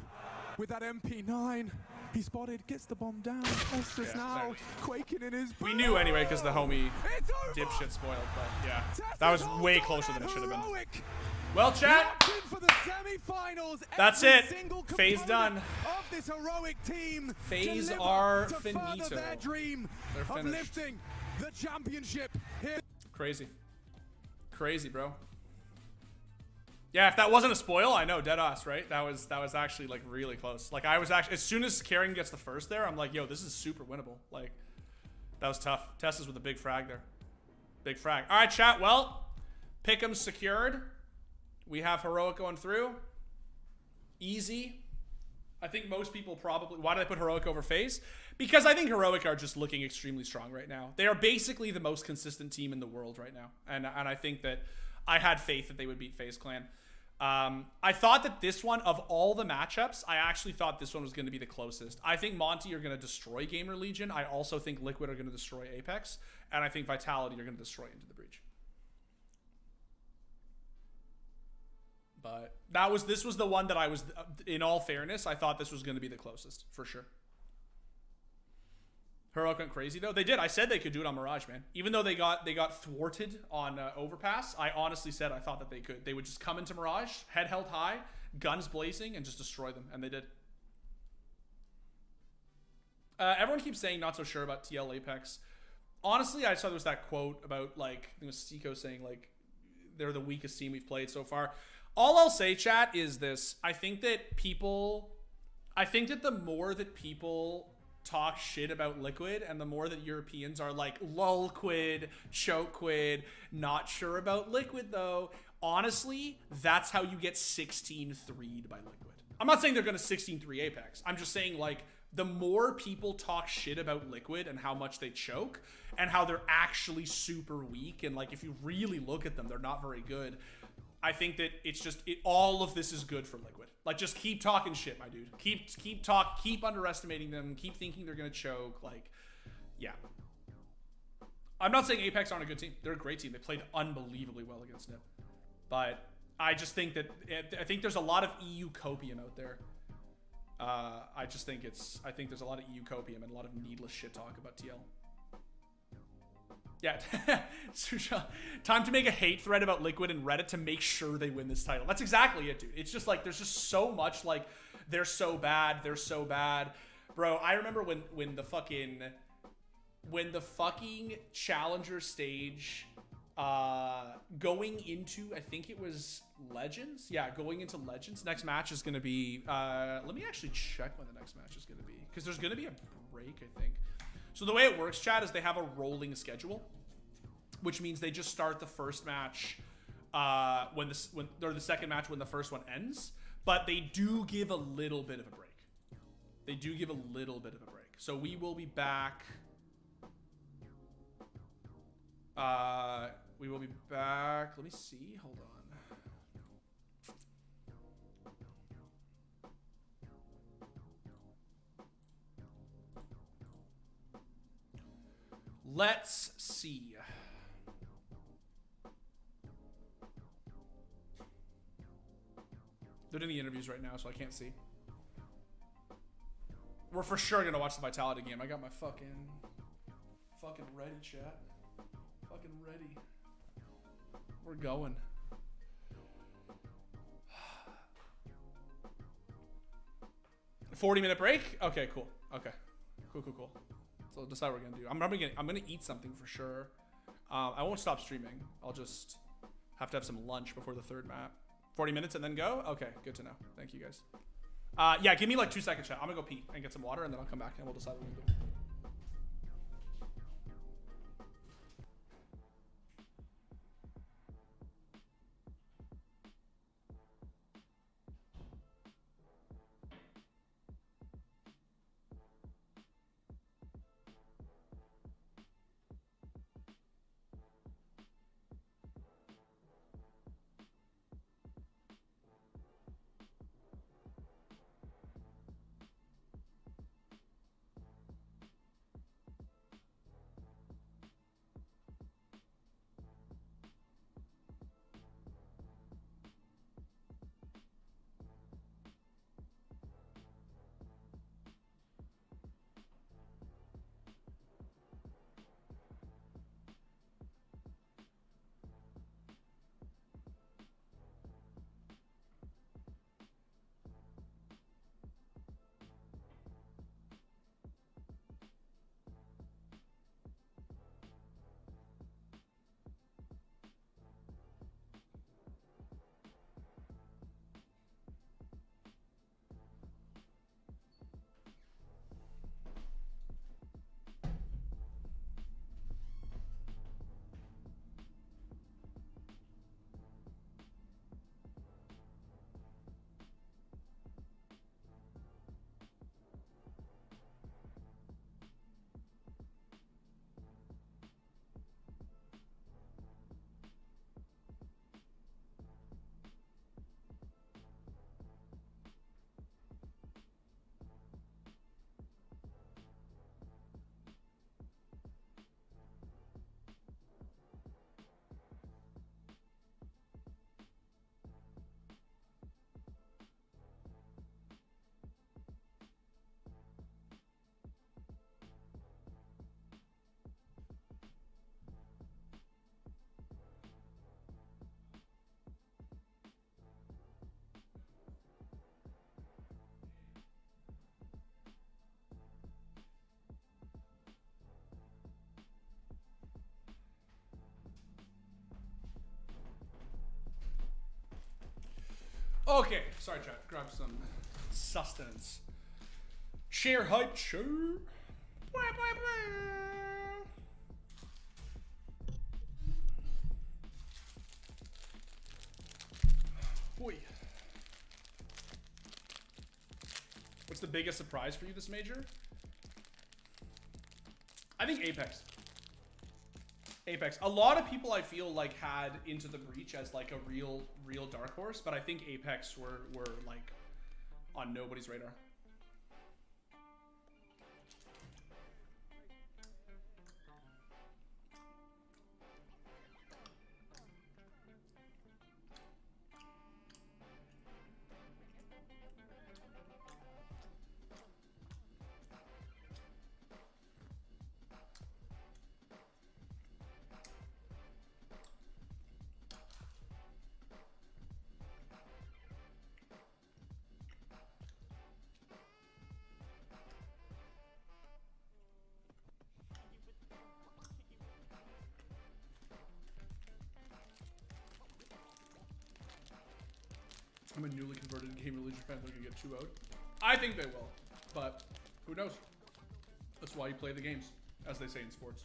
with that MP9. He spotted, gets the bomb down. Estes Yeah, now there. quaking in his We knew anyway because the homie It's over. dipshit spoiled, but yeah. Tessa's That was hold way on closer at than it should have been. Heroic. Well, chat, Locked in for the semi-finals. That's Every it. single FaZe component done. Of this heroic team. FaZe deliver are to further finito. their dream They're of finished. lifting the championship here. Crazy. Crazy, bro. Yeah, if that wasn't a spoil, I know, dead ass, right? That was actually like really close. Like I was actually, as soon as Karen gets the first there, I'm like, yo, this is super winnable. Like, that was tough. Tessa's with a big frag there. Big frag. All right, chat. Well, pick'em's secured. We have Heroic going through. Easy. I think most people probably, why did I put Heroic over FaZe? Because I think Heroic are just looking extremely strong right now. They are basically the most consistent team in the world right now. And I think that I had faith that they would beat FaZe Clan. I thought that this one, of all the matchups, I actually thought this one was going to be the closest. I think Monty are going to destroy Gamer Legion. I also think Liquid are going to destroy Apex. And I think Vitality are going to destroy Into the Breach. But this was the one that I was, in all fairness, I thought this was going to be the closest, for sure. Heroic went crazy though. They did. I said they could do it on Mirage, man. Even though they got thwarted on Overpass, I honestly said I thought that they could. They would just come into Mirage, head held high, guns blazing, and just destroy them, and they did. Everyone keeps saying not so sure about TL Apex. Honestly, I saw there was that quote about, like, I think it was Stico saying, like, they're the weakest team we've played so far. All I'll say, chat, is this. I think that the more that people talk shit about Liquid and the more that Europeans are like, lol quid, choke quid, not sure about Liquid though, honestly, that's how you get 16-3'd by Liquid. I'm not saying they're going to 16-3 Apex. I'm just saying, like, the more people talk shit about Liquid and how much they choke and how they're actually super weak and, like, if you really look at them, they're not very good. I think that it's just, all of this is good for Liquid. Like, just keep talking shit, my dude. Keep underestimating them. Keep thinking they're going to choke. Like, yeah. I'm not saying Apex aren't a good team. They're a great team. They played unbelievably well against Nip. But I just think that, I think there's a lot of EU copium out there. I think there's a lot of EU copium and a lot of needless shit talk about TL. Yeah, time to make a hate thread about Liquid and Reddit to make sure they win this title. That's exactly it, dude. It's just like, there's just so much, like, they're so bad, bro. I remember when the fucking challenger stage Going into, I think it was Legends. Yeah, going into Legends. Next match is going to be, let me actually check when the next match is going to be. Because there's going to be a break, I think. So the way it works, chat, is they have a rolling schedule. Which means they just start the first match or the second match when the first one ends. But they do give a little bit of a break. They do give a little bit of a break. So we will be back. We will be back. Let me see. Hold on. Let's see. They're doing the interviews right now, so I can't see. We're for sure gonna watch the Vitality game. I got my fucking ready, chat. Fucking ready. We're going. A 40-minute break? Okay, cool. Okay. Cool. So decide what we're gonna do. I'm gonna eat something for sure. I won't stop streaming. I'll just have to have some lunch before the third map. 40 minutes and then go? Okay, good to know. Thank you guys. Yeah, give me like 2 seconds, chat. I'm gonna go pee and get some water and then I'll come back and we'll decide what we're gonna do. Okay, sorry chat, grab some sustenance. Share hype, sure. Boy. What's the biggest surprise for you this major? I think Apex. Apex. A lot of people I feel like had Into the Breach as like a real dark horse, but I think Apex were like on nobody's radar. I'm a newly converted Gamer Legion fan. They're gonna get 2-0'd. I think they will, but who knows? That's why you play the games, as they say in sports.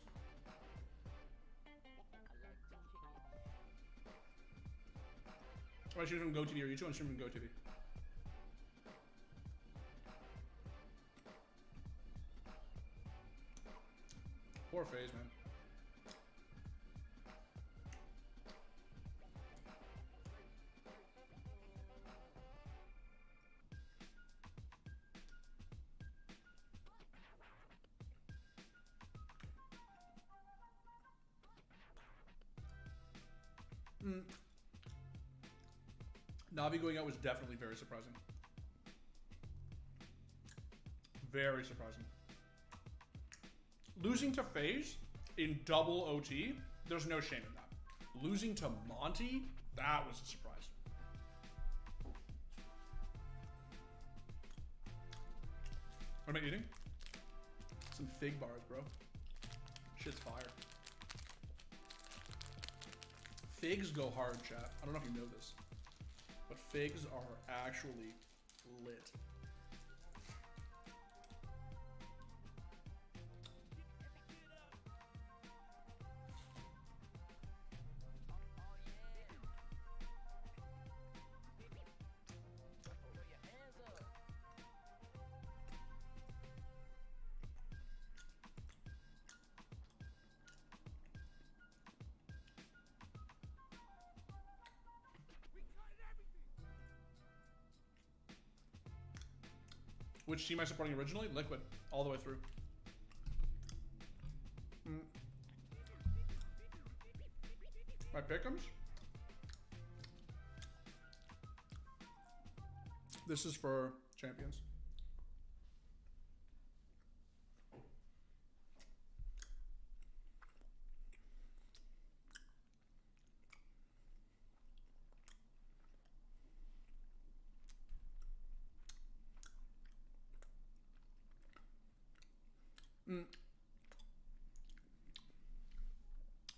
I should even go to the or YouTube. I should even go to the. Poor FaZe, man. Navi going out was definitely very surprising. Very surprising. Losing to FaZe in double OT, there's no shame in that. Losing to Monty, that was a surprise. What am I eating? Some fig bars, bro. Shit's fire. Figs go hard, chat. I don't know if you know this, but figs are actually lit. Which team am I supporting originally? Liquid, all the way through. My pick'ems? This is for champions.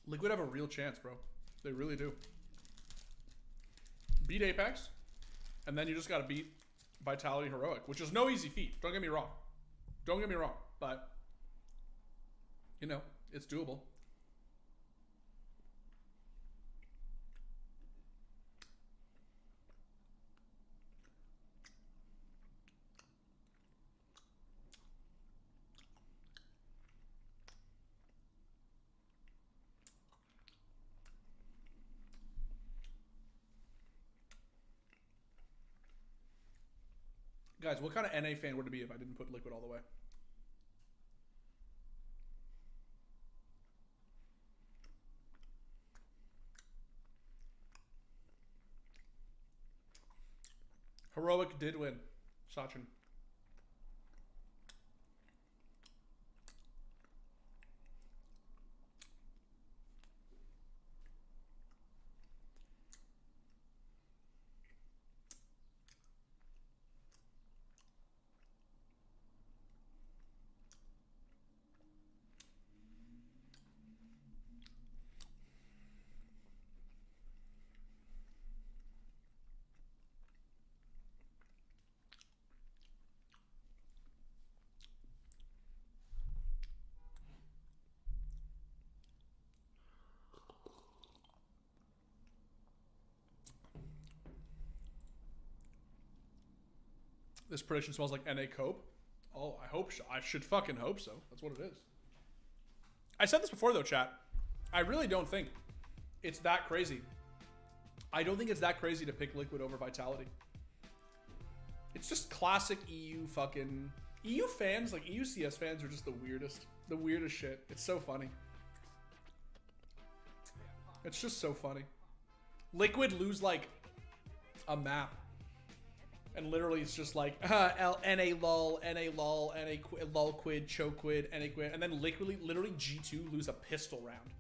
Liquid have a real chance, bro. They really do. Beat Apex, and then you just gotta beat Vitality Heroic, which is no easy feat. Don't get me wrong. Don't get me wrong, but you know, it's doable. Guys, what kind of NA fan would it be if I didn't put Liquid all the way? Heroic did win. Sachin. This prediction smells like NA Cope. Oh, I hope so. I should fucking hope so. That's what it is. I said this before though, chat. I really don't think it's that crazy. I don't think it's that crazy to pick Liquid over Vitality. It's just classic EU fucking... EU fans, like EU CS fans are just the weirdest. The weirdest shit. It's so funny. It's just so funny. Liquid lose like a map. And literally it's just like, NA lol, NA lol, NA lol quid, choke quid, NA quid. And then literally G2 lose a pistol round.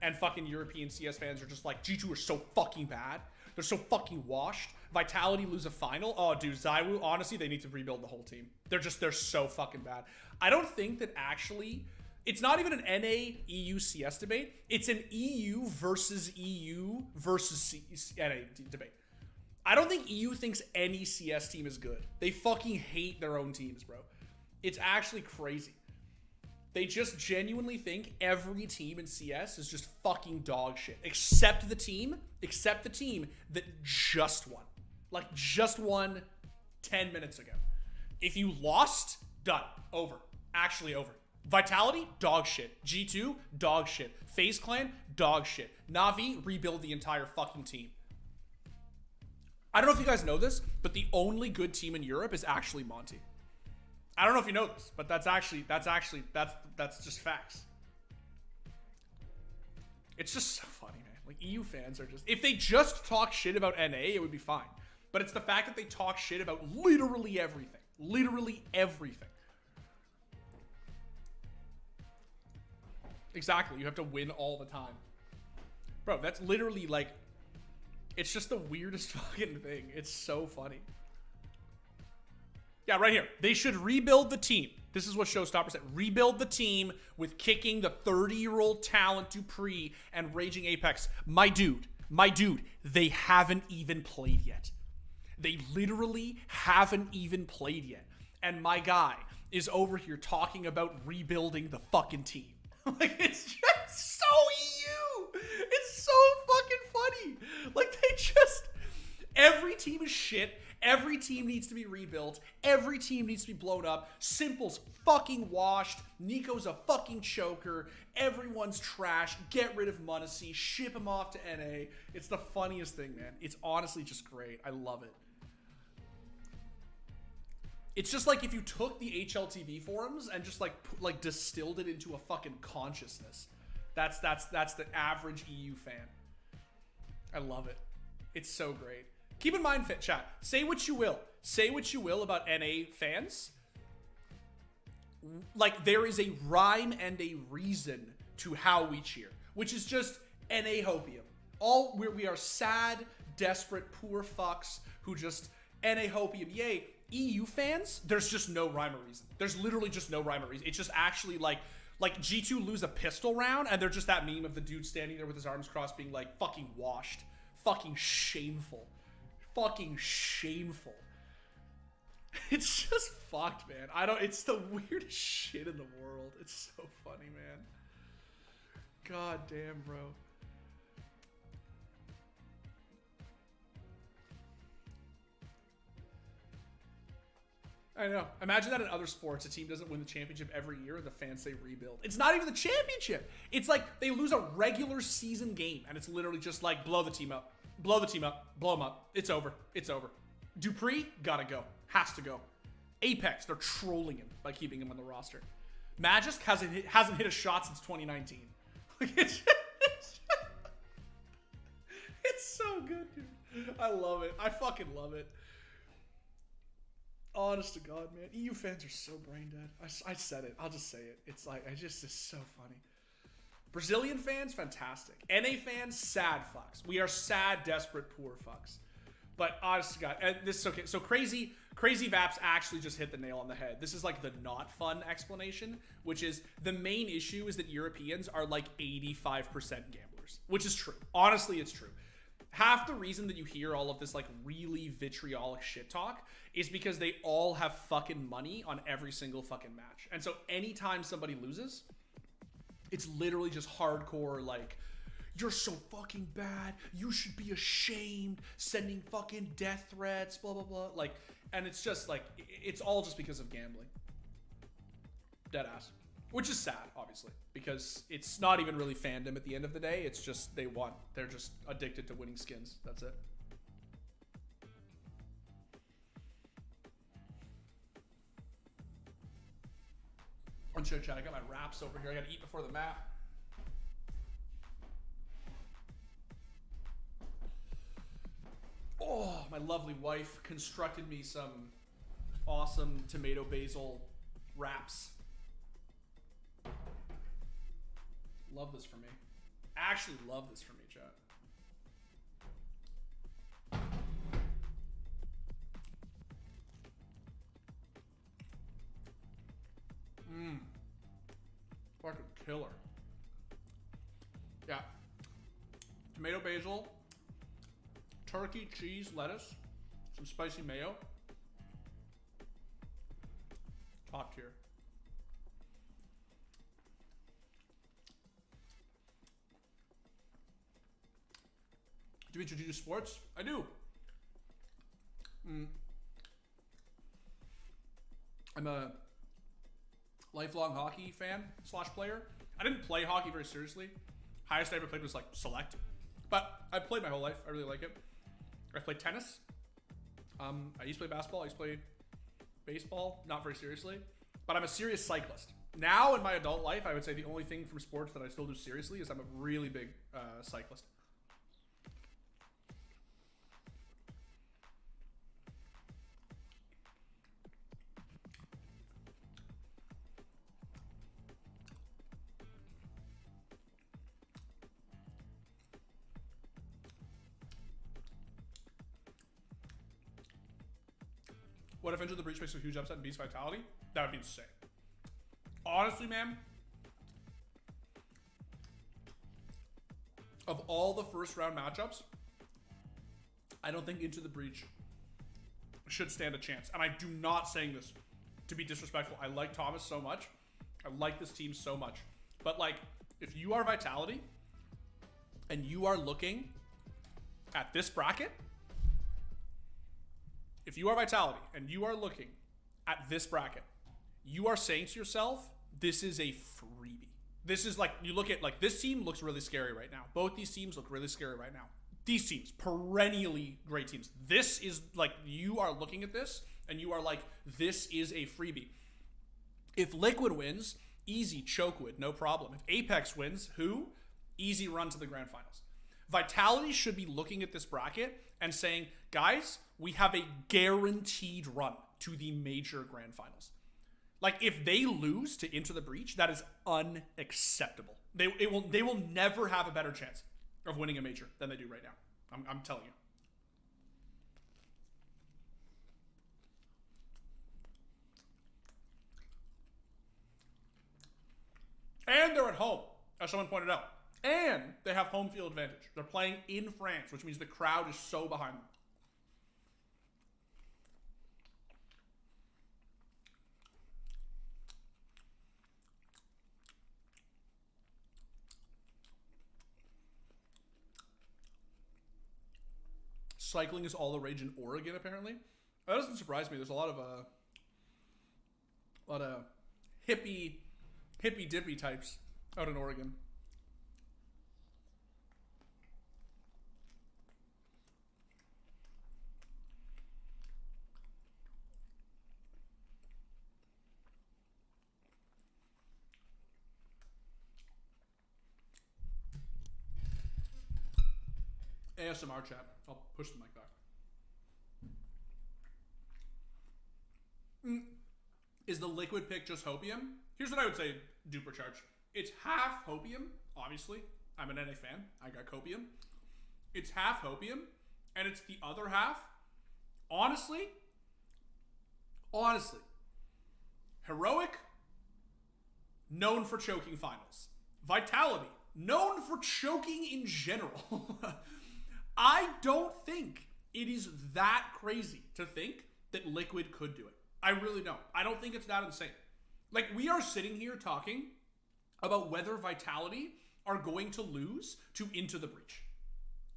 And fucking European CS fans are just like, G2 are so fucking bad. They're so fucking washed. Vitality lose a final. Oh, dude, ZywOo, honestly, they need to rebuild the whole team. They're so fucking bad. I don't think that actually, it's not even an NA EU CS debate. It's an EU versus NA debate. I don't think EU thinks any CS team is good. They fucking hate their own teams, bro. It's actually crazy. They just genuinely think every team in CS is just fucking dog shit. Except the team that just won. Like, just won 10 minutes ago. If you lost, done. Over. Actually over. Vitality, dog shit. G2, dog shit. FaZe Clan, dog shit. Na'Vi, rebuild the entire fucking team. I don't know if you guys know this, but the only good team in Europe is actually Monty. I don't know if you know this, but that's just facts. It's just so funny, man. Like, EU fans are just, if they just talk shit about NA, it would be fine. But it's the fact that they talk shit about literally everything. Literally everything. Exactly. You have to win all the time. Bro, that's literally like, it's just the weirdest fucking thing. It's so funny. Yeah, right here. They should rebuild the team. This is what Showstopper said. Rebuild the team with kicking the 30-year-old talent Dupree and Raging Apex. My dude, they haven't even played yet. They literally haven't even played yet. And my guy is over here talking about rebuilding the fucking team. Like, it's just so EU. It's so fucking funny. Like, they just, every team is shit. Every team needs to be rebuilt. Every team needs to be blown up. Simple's fucking washed. Nico's a fucking choker. Everyone's trash. Get rid of Munacy. Ship him off to NA. It's the funniest thing, man. It's honestly just great. I love it. It's just like if you took the HLTV forums and just like distilled it into a fucking consciousness. That's the average EU fan. I love it. It's so great. Keep in mind, Fit Chat, say what you will. Say what you will about NA fans. Like, there is a rhyme and a reason to how we cheer, which is just NA hopium. We are sad, desperate, poor fucks who just NA hopium. Yay. EU fans, there's just no rhyme or reason. There's literally just no rhyme or reason. It's just actually like G2 lose a pistol round and they're just that meme of the dude standing there with his arms crossed being like, fucking washed. Fucking shameful. Fucking shameful. It's just fucked, man. It's the weirdest shit in the world. It's so funny, man. God damn, bro. I know. Imagine that in other sports, a team doesn't win the championship every year and the fans say rebuild. It's not even the championship. It's like they lose a regular season game and it's literally just like blow the team up. Blow the team up. Blow them up. It's over. It's over. Dupree, gotta go. Has to go. Apex, they're trolling him by keeping him on the roster. Magisk hasn't hit a shot since 2019. It's so good, dude. I love it. I fucking love it. Honest to God, man. EU fans are so brain dead. I said it. I'll just say it. It's like, it's so funny. Brazilian fans, fantastic. NA fans, sad fucks. We are sad, desperate, poor fucks. But honest to God, and this is okay. So Crazy Vaps actually just hit the nail on the head. This is like the not fun explanation, which is the main issue is that Europeans are like 85% gamblers, which is true. Honestly, it's true. Half the reason that you hear all of this like really vitriolic shit talk is because they all have fucking money on every single fucking match. And so anytime somebody loses, it's literally just hardcore like, you're so fucking bad, you should be ashamed, sending fucking death threats, blah, blah, blah. Like, and it's just like, it's all just because of gambling. Deadass. Which is sad, obviously, because it's not even really fandom at the end of the day. It's just they want. They're just addicted to winning skins. That's it. On show chat, I got my wraps over here. I gotta eat before the map. Oh, my lovely wife constructed me some awesome tomato basil wraps. Love this for me. Actually love this for me, chat. Fucking killer. Yeah. Tomato basil, turkey, cheese, lettuce, some spicy mayo. Top tier. Dimitri, do you do sports? I do. I'm a lifelong hockey fan / player. I didn't play hockey very seriously. Highest I ever played was like select. But I've played my whole life. I really like it. I played tennis. I used to play basketball. I used to play baseball. Not very seriously. But I'm a serious cyclist. Now in my adult life, I would say the only thing from sports that I still do seriously is I'm a really big cyclist. What if Enter the Breach makes a huge upset and beats Vitality? That would be insane. Honestly, man, of all the first round matchups, I don't think Into the Breach should stand a chance. And I do not saying this to be disrespectful. I like Thomas so much. I like this team so much. But like, if you are Vitality and you are looking at this bracket, if you are Vitality and you are looking at this bracket, you are saying to yourself, this is a freebie. This is like, you look at like, this team looks really scary right now. Both these teams look really scary right now. These teams, perennially great teams. This is like, you are looking at this and you are like, this is a freebie. If Liquid wins, easy Chokewood, no problem. If Apex wins, who? Easy run to the grand finals. Vitality should be looking at this bracket and saying, guys, we have a guaranteed run to the major grand finals. Like, if they lose to Into the Breach, that is unacceptable. They will never have a better chance of winning a major than they do right now. I'm telling you. And they're at home, as someone pointed out. And they have home field advantage. They're playing in France, which means the crowd is so behind them. Cycling is all the rage in Oregon, apparently. That doesn't surprise me. There's a lot of hippie dippy types out in Oregon. ASMR chat. I'll push the mic back. Is the Liquid pick just Hopium? Here's what I would say, Duper Charge. It's half Hopium, obviously. I'm an NA fan. I got Copium. It's half Hopium, and it's the other half. Honestly, Heroic, known for choking finals. Vitality, known for choking in general. I don't think it is that crazy to think that Liquid could do it. I really don't. I don't think it's that insane. Like, we are sitting here talking about whether Vitality are going to lose to Into the Breach.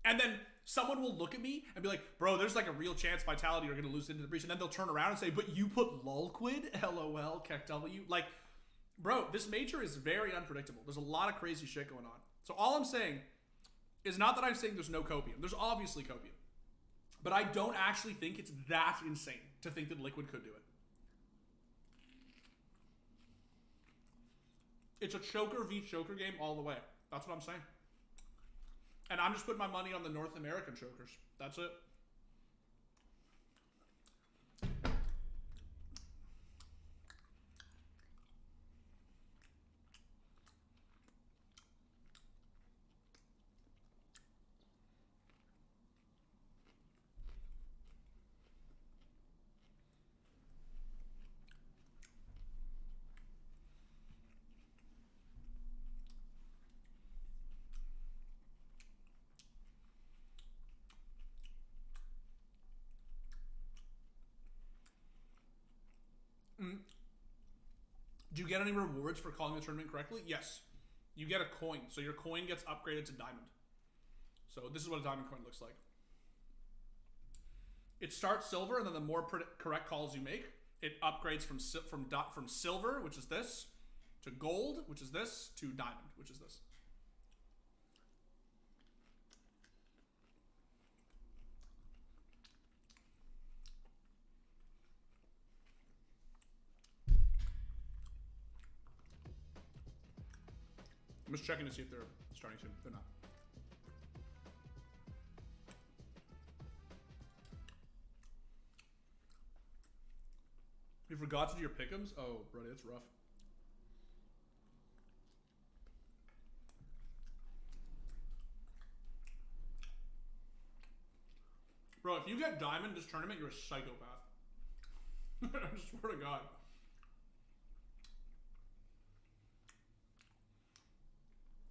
And then someone will look at me and be like, bro, there's like a real chance Vitality are going to lose Into the Breach. And then they'll turn around and say, but you put Lulquid, LOL, KEKW. Like, bro, this major is very unpredictable. There's a lot of crazy shit going on. So all I'm saying is not that I'm saying there's no Copium. There's obviously Copium. But I don't actually think it's that insane to think that Liquid could do it. It's a choker v choker game all the way. That's what I'm saying. And I'm just putting my money on the North American chokers. That's it. Do you get any rewards for calling the tournament correctly? Yes. You get a coin. So your coin gets upgraded to diamond. So this is what a diamond coin looks like. It starts silver, and then the more correct calls you make, it upgrades from silver, which is this, to gold, which is this, to diamond, which is this. I'm just checking to see if they're starting soon. They're not. You forgot to do your pick'ems? Oh, buddy, that's rough. Bro, if you get diamond this tournament, you're a psychopath. I swear to God.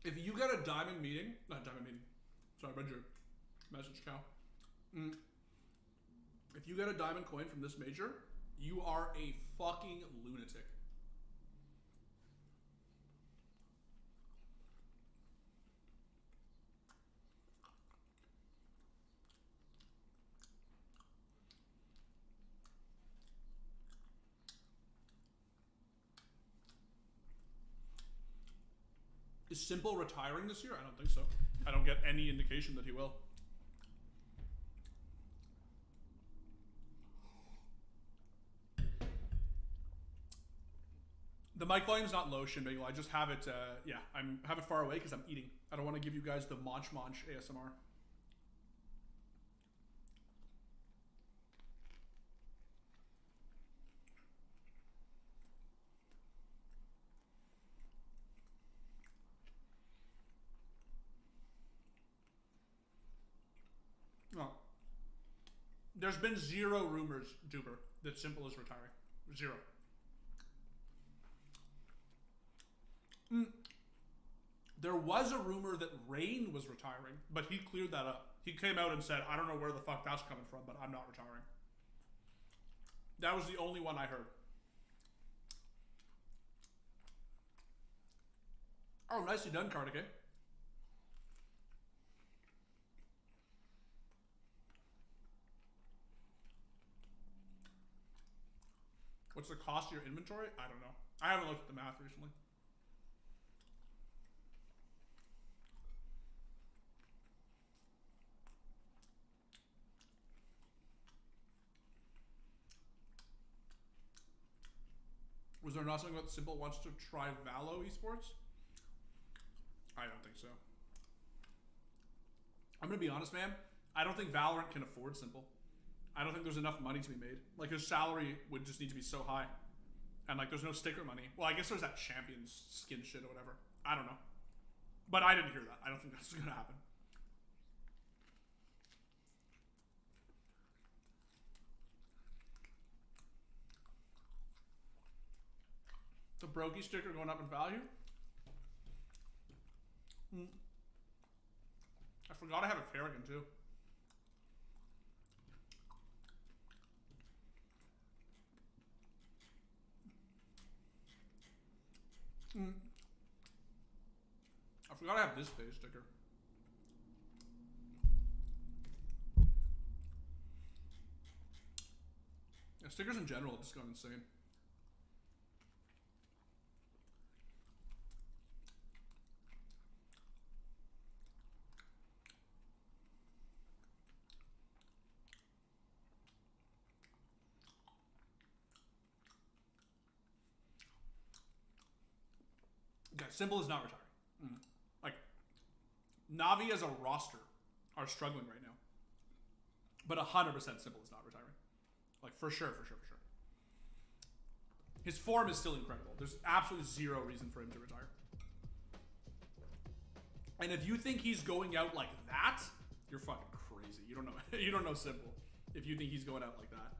If you get a diamond meeting, not diamond meeting. Sorry, I read your message, Cal. If you get a diamond coin from this major, you are a fucking lunatic. Is Simple retiring this year? I don't think so. I don't get any indication that he will. The mic volume's not low, Shinbagel. I just have it, yeah, have it far away because I'm eating. I don't want to give you guys the Monch ASMR. No. There's been zero rumors, Duper, that Simple is retiring. Zero. There was a rumor that Rain was retiring, but he cleared that up. He came out and said, I don't know where the fuck that's coming from, but I'm not retiring. That was the only one I heard. Oh, nicely done, Cardigan. What's the cost of your inventory? I don't know. I haven't looked at the math recently. Was there not something about Simple wants to try Valo esports? I don't think so. I'm gonna be honest, man. I don't think Valorant can afford Simple. I don't think there's enough money to be made. Like, his salary would just need to be so high. And, like, there's no sticker money. Well, I guess there's that Champions skin shit or whatever. I don't know. But I didn't hear that. I don't think that's gonna happen. The Brokey sticker going up in value? I forgot I have a Kerrigan too. I forgot I have this phase sticker. Yeah, stickers in general have just gone insane. Okay, Simple is not retiring. Like, Navi as a roster are struggling right now. But 100% Simple is not retiring. Like, for sure. His form is still incredible. There's absolutely zero reason for him to retire. And if you think he's going out like that, you're fucking crazy. You don't know. You don't know Simple if you think he's going out like that.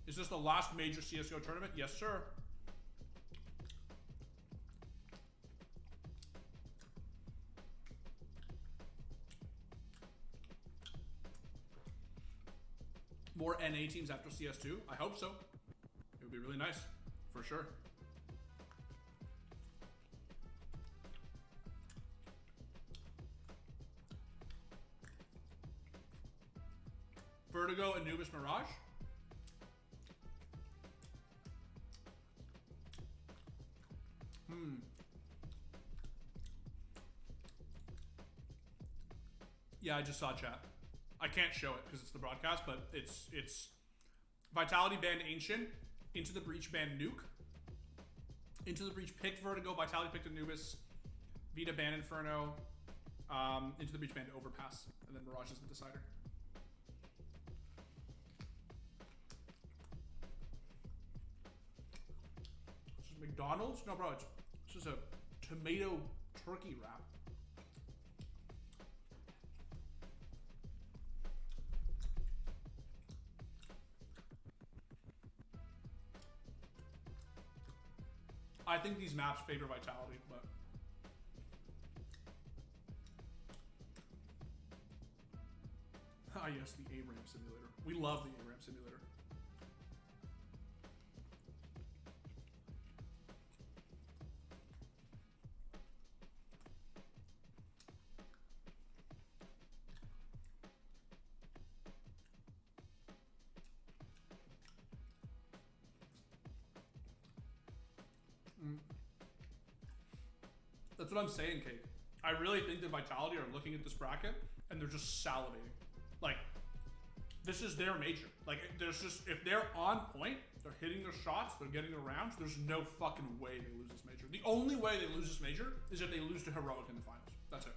Is this the last major CSGO tournament? Yes, sir. More NA teams after CS2? I hope so. It would be really nice, for sure. Vertigo, Anubis, Mirage. Yeah, I just saw chat. I can't show it because it's the broadcast, but it's Vitality banned Ancient, Into the Breach banned Nuke, Into the Breach picked Vertigo, Vitality picked Anubis, Vita banned Inferno, Into the Breach banned Overpass, and then Mirage is the decider. This is McDonald's? No, bro, it's just a tomato turkey wrap. I think these maps favor Vitality, but ah yes, the A-ramp simulator. We love the A-ramp simulator. That's what I'm saying, Kate. I really think that Vitality are looking at this bracket and they're just salivating. Like, this is their major. Like, there's just, if they're on point, they're hitting their shots, they're getting their rounds, there's no fucking way they lose this major. The only way they lose this major is if they lose to Heroic in the finals. That's it.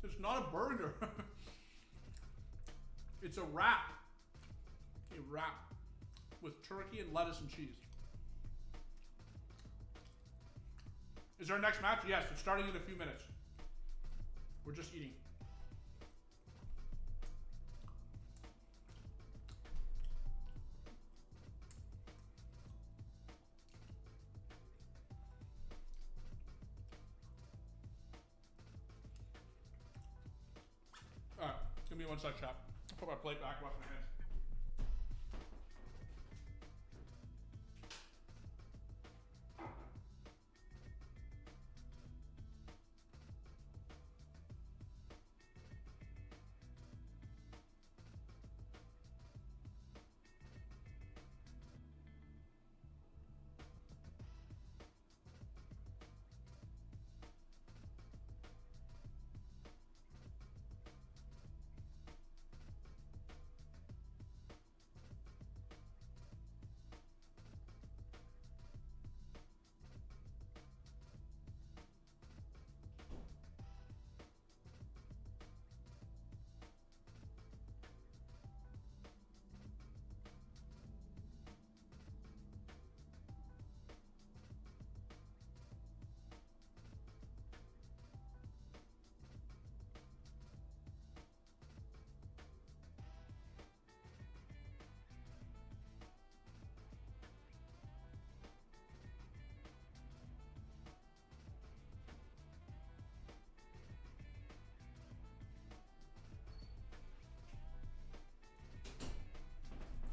It's not a burger. It's a wrap. A wrap with turkey and lettuce and cheese. Is our next match? Yes, it's starting in a few minutes. We're just eating. All right, give me one sec, chat. I'll put my plate back, wash my hands.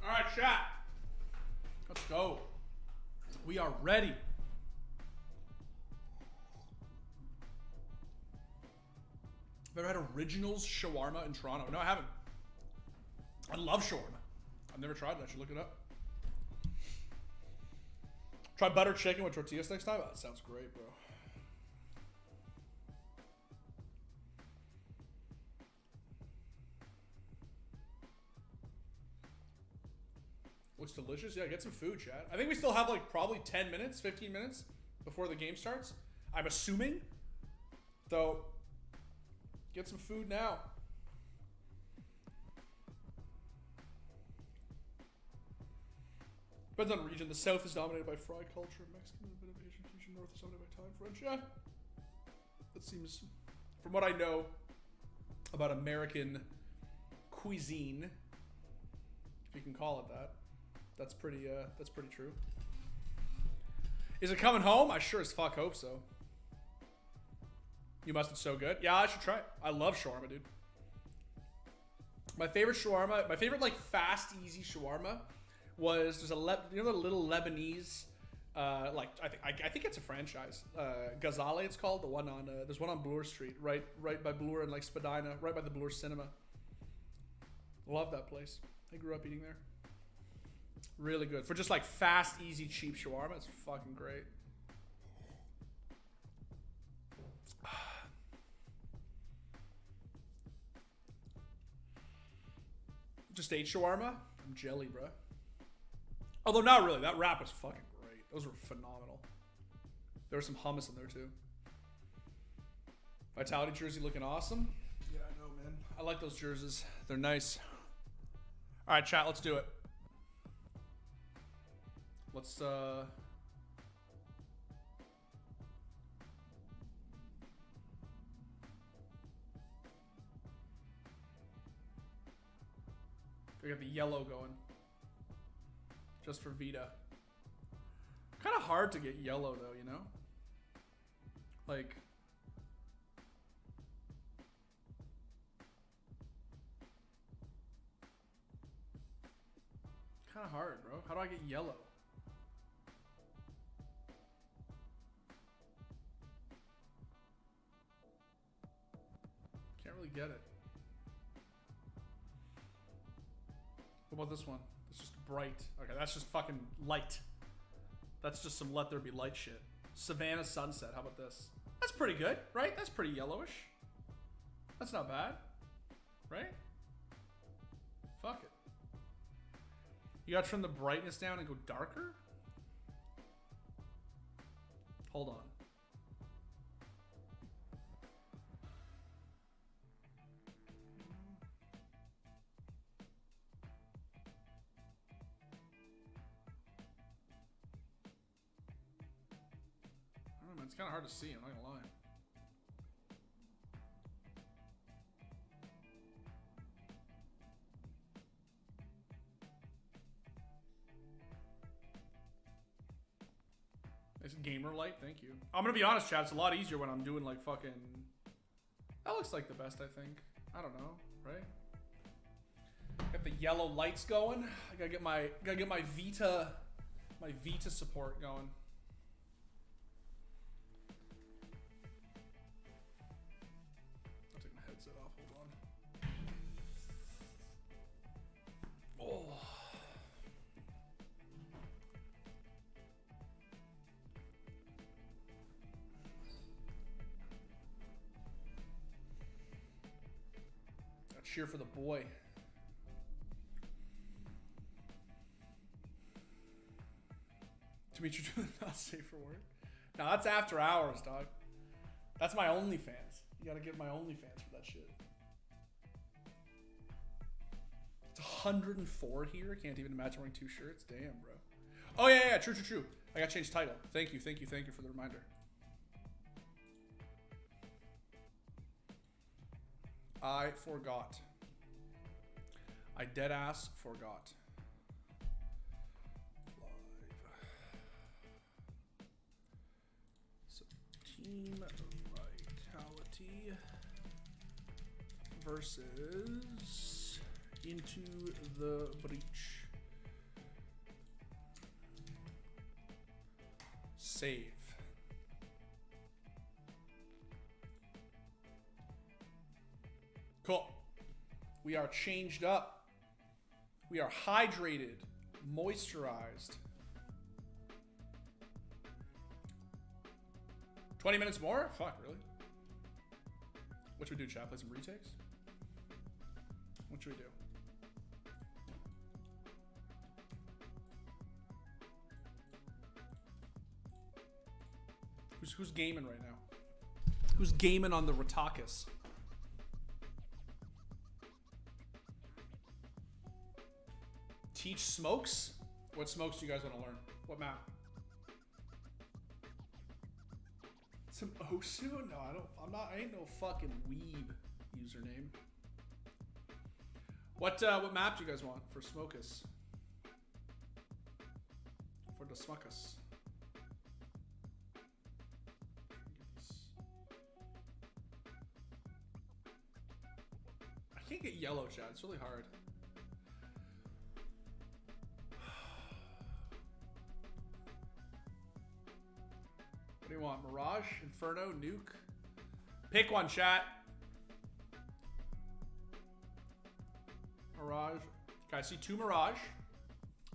All right, chat. Let's go. We are ready. Have you ever had Originals shawarma in Toronto? No, I haven't. I love shawarma. I've never tried it. I should look it up. Try butter chicken with tortillas next time? Oh, that sounds great, bro. Looks delicious. Yeah, get some food, chat. I think we still have like probably 10 minutes, 15 minutes before the game starts. I'm assuming. Though, get some food now. Depends on region. The South is dominated by fry culture. Mexican, a bit of Asian fusion. North is dominated by Thai, French. Yeah. That seems, from what I know about American cuisine, if you can call it that, that's pretty true. Is it coming home? I sure as fuck hope so. You must have so good. Yeah, I should try it. I love shawarma, dude. My favorite shawarma, my favorite like fast, easy shawarma was there's you know the little Lebanese, like I think it's a franchise. Ghazali, it's called. The one on there's one on Bloor Street, right by Bloor and like Spadina, right by the Bloor Cinema. Love that place. I grew up eating there. Really good for just like fast, easy, cheap shawarma. It's fucking great. Just ate shawarma. I'm jelly, bro. Although not really. That wrap was fucking great. Those were phenomenal. There was some hummus in there too. Vitality jersey looking awesome. Yeah, I know, man. I like those jerseys. They're nice. All right, chat. Let's do it. Let's we got the yellow going. Just for Vita. Kind of hard to get yellow though, you know? Like kind of hard, bro. How do I get yellow? Can't really get it. What about this one? It's just bright. Okay, that's just fucking light. That's just some let there be light shit. Savannah Sunset. How about this? That's pretty good, right? That's pretty yellowish. That's not bad, right? Fuck it. You gotta trim the brightness down and go darker? Hold on. It's kind of hard to see, I'm not gonna lie. It's gamer light, thank you. I'm gonna be honest, chat, it's a lot easier when I'm doing like fucking... That looks like the best, I think. I don't know, right? Got the yellow lights going. I gotta get my Vita support going. Cheer for the boy. Dimitri not safe for work. No, that's after hours, dog. That's my OnlyFans. You gotta get my OnlyFans for that shit. It's 104 here. Can't even imagine wearing 2 shirts. Damn, bro. Oh yeah, true. I gotta change title. Thank you for the reminder. I forgot. I dead ass forgot. Live. So team vitality versus Into the Breach. Save. Cool. We are changed up. We are hydrated, moisturized. 20 minutes more? Fuck, really? What should we do, chat? Play some retakes? What should we do? Who's gaming right now? Who's gaming on the Ratakas? Teach smokes? What smokes do you guys want to learn? What map? Some Osu? No, I ain't no fucking weeb username. What map do you guys want for Smokus? For the Smuckus? get yellow, chat. It's really hard. What do you want? Mirage, Inferno, Nuke? Pick one, chat. Mirage. Okay, I see 2 Mirage.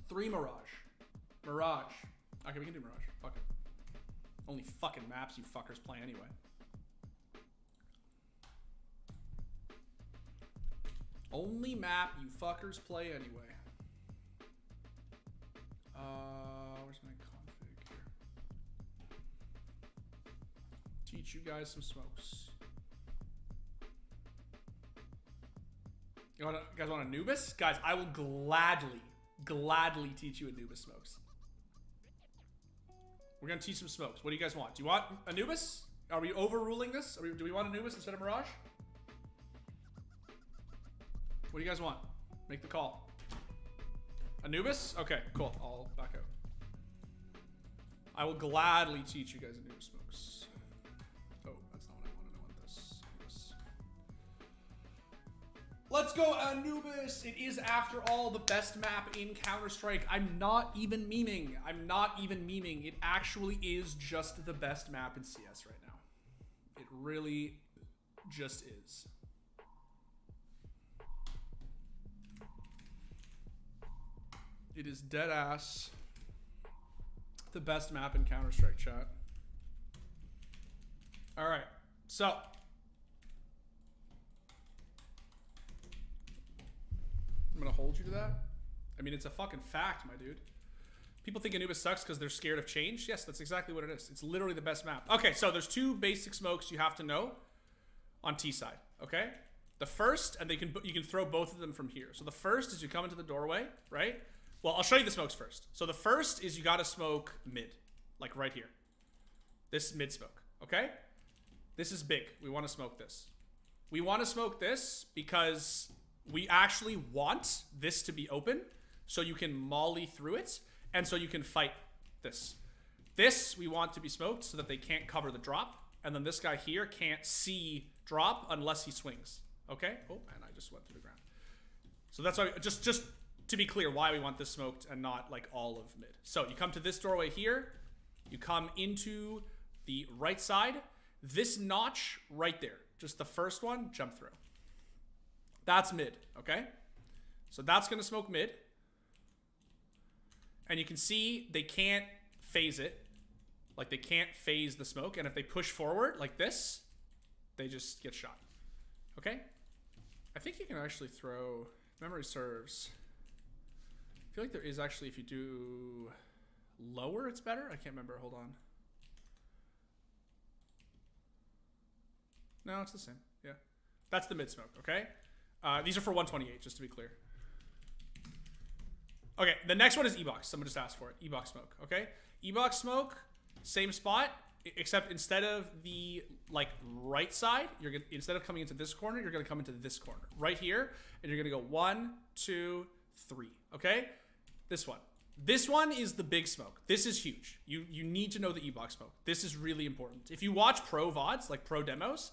3 Mirage. Mirage. Okay, we can do Mirage. Fuck it. Only fucking maps you fuckers play anyway. Only map you fuckers play anyway. Where's my config here? Teach you guys some smokes. You guys want Anubis? Guys, I will gladly teach you Anubis smokes. We're gonna teach some smokes. What do you guys want? Do you want Anubis? Are we overruling this? Do we want Anubis instead of Mirage? What do you guys want? Make the call. Anubis? Okay, cool. I'll back out. I will gladly teach you guys Anubis smokes. Oh, that's not what I wanted. I want this. Anubis. Let's go, Anubis! It is, after all, the best map in Counter-Strike. I'm not even memeing. I'm not even memeing. It actually is just the best map in CS right now. It really just is. It is dead ass the best map in Counter-Strike, chat. All right, so I'm gonna hold you to that. I mean, it's a fucking fact, my dude. People think Anubis sucks because they're scared of change. Yes, that's exactly what it is. It's literally the best map. Okay, so there's 2 basic smokes you have to know on T side. Okay, the first, and you can throw both of them from here. So the first is you come into the doorway, right? Well, I'll show you the smokes first. So the first is you gotta smoke mid, like right here. This mid smoke, okay? This is big. We wanna smoke this. We wanna smoke this because we actually want this to be open so you can molly through it and so you can fight this. This we want to be smoked so that they can't cover the drop, and then this guy here can't see drop unless he swings, okay? Oh, and I just went through the ground. So that's why, just to be clear, why we want this smoked and not like all of mid. So you come to this doorway here, you come into the right side, this notch right there, just the first one, jump through. That's mid, okay? So that's gonna smoke mid. And you can see they can't phase it. Like they can't phase the smoke, and if they push forward like this, they just get shot, okay? I think you can actually throw, if memory serves, I feel like there is actually, if you do lower, it's better. I can't remember. Hold on. No, it's the same. Yeah. That's the mid smoke, okay? These are for 128, just to be clear. Okay, the next one is E-Box. Someone just asked for it. E-Box smoke, okay? E-Box smoke, same spot, except instead of the like right side, you're gonna, instead of coming into this corner, you're gonna come into this corner right here, and you're gonna go 1, 2, 3. Okay, this one is the big smoke. This is huge. You need to know the E-Box smoke. This is really important. If you watch pro VODs, like pro demos,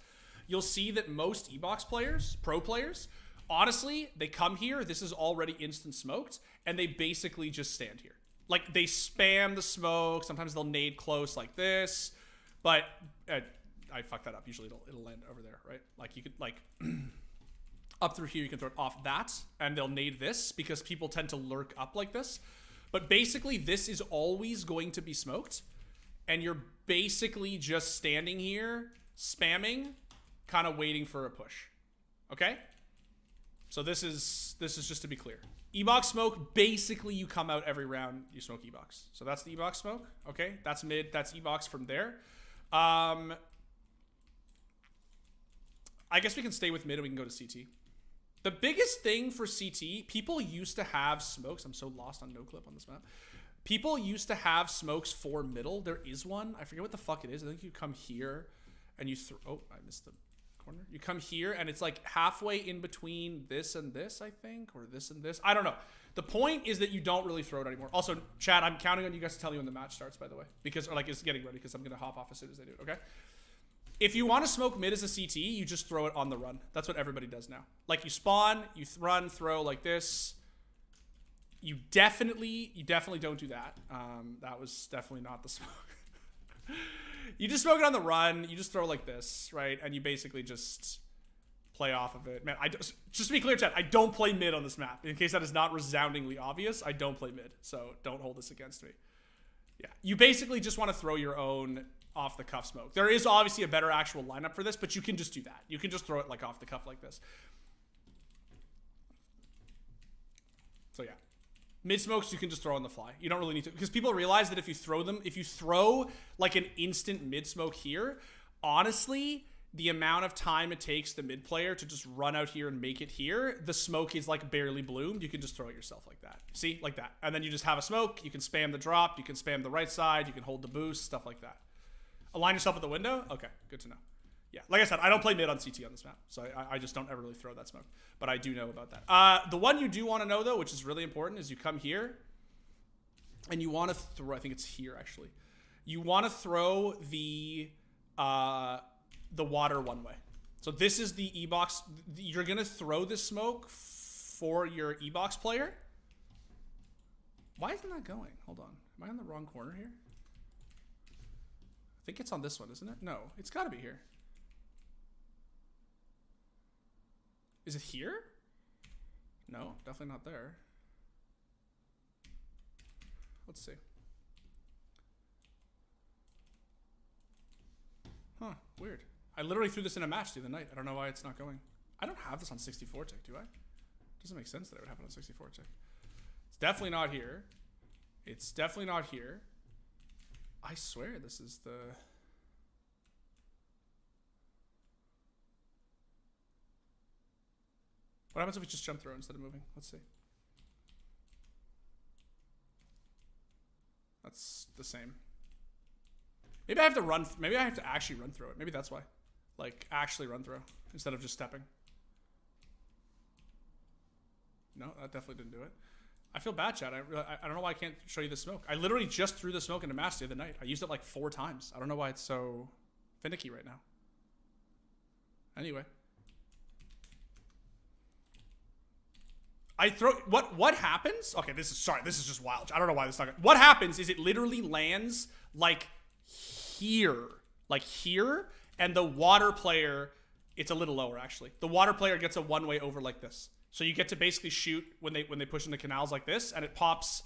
you'll see that most E-Box players, pro players, honestly, they come here, this is already instant smoked, and they basically just stand here. Like, they spam the smoke. Sometimes they'll nade close like this, but I fucked that up. Usually it'll land over there, right? Like, you could, like, up through here, you can throw it off that, and they'll nade this because people tend to lurk up like this. But basically, this is always going to be smoked, and you're basically just standing here, spamming, kind of waiting for a push. Okay? So this is just to be clear. E-Box smoke, basically you come out every round, you smoke E-Box. So that's the E-Box smoke. Okay, that's mid, that's E-Box from there. I guess we can stay with mid and we can go to CT. The biggest thing for CT, people used to have smokes. I'm so lost on no clip on this map. People used to have smokes for middle. There is one. I forget what the fuck it is. I think you come here and you throw... Oh, I missed the corner. You come here and it's like halfway in between this and this, I think. Or this and this. I don't know. The point is that you don't really throw it anymore. Also, chat, I'm counting on you guys to tell me when the match starts, by the way. Because, or like, it's getting ready because I'm going to hop off as soon as they do it, okay? If you want to smoke mid as a CT, you just throw it on the run. That's what everybody does now. Like you spawn, you run, throw like this. You definitely don't do that. That was definitely not the smoke. You just smoke it on the run. You just throw like this, right? And you basically just play off of it. Man, just to be clear, chat, I don't play mid on this map. In case that is not resoundingly obvious, I don't play mid. So don't hold this against me. Yeah, you basically just want to throw your own off the cuff smoke. There is obviously a better actual lineup for this, but you can just do that. You can just throw it like off the cuff like this. So yeah, mid smokes you can just throw on the fly. You don't really need to, because people realize that if you throw like an instant mid smoke here, honestly, the amount of time it takes the mid player to just run out here and make it here, the smoke is like barely bloomed. You can just throw it yourself like that. See, like that. And then you just have a smoke. You can spam the drop. You can spam the right side. You can hold the boost, stuff like that. Align yourself at the window? Okay, good to know. Yeah, like I said, I don't play mid on CT on this map, so I just don't ever really throw that smoke. But I do know about that. The one you do want to know, though, which is really important, is you come here, and you want to throw, I think it's here, actually. You want to throw the water one way. So this is the E-box. You're going to throw this smoke for your E-box player. Why isn't that going? Hold on. Am I on the wrong corner here? I think it's on this one, isn't it? No, it's got to be here. Is it here? No, definitely not there. Let's see. Huh, weird. I literally threw this in a match the other night. I don't know why it's not going. I don't have this on 64 tick, do I? Doesn't make sense that it would happen on 64 tick. It's definitely not here. It's definitely not here. I swear this is the... What happens if we just jump through instead of moving? Let's see. That's the same. Maybe I have to run. Maybe I have to actually run through it. Maybe that's why. Like, actually run through instead of just stepping. No, that definitely didn't do it. I feel bad, Chad. I don't know why I can't show you the smoke. I literally just threw the smoke in a match the other night. I used it like 4 times. I don't know why it's so finicky right now. Anyway. I throw, what happens? Okay, this is just wild. I don't know why this is not good. What happens is it literally lands like here, and the water player, it's a little lower actually. The water player gets a one-way over like this. So you get to basically shoot when they push in the canals like this, and it pops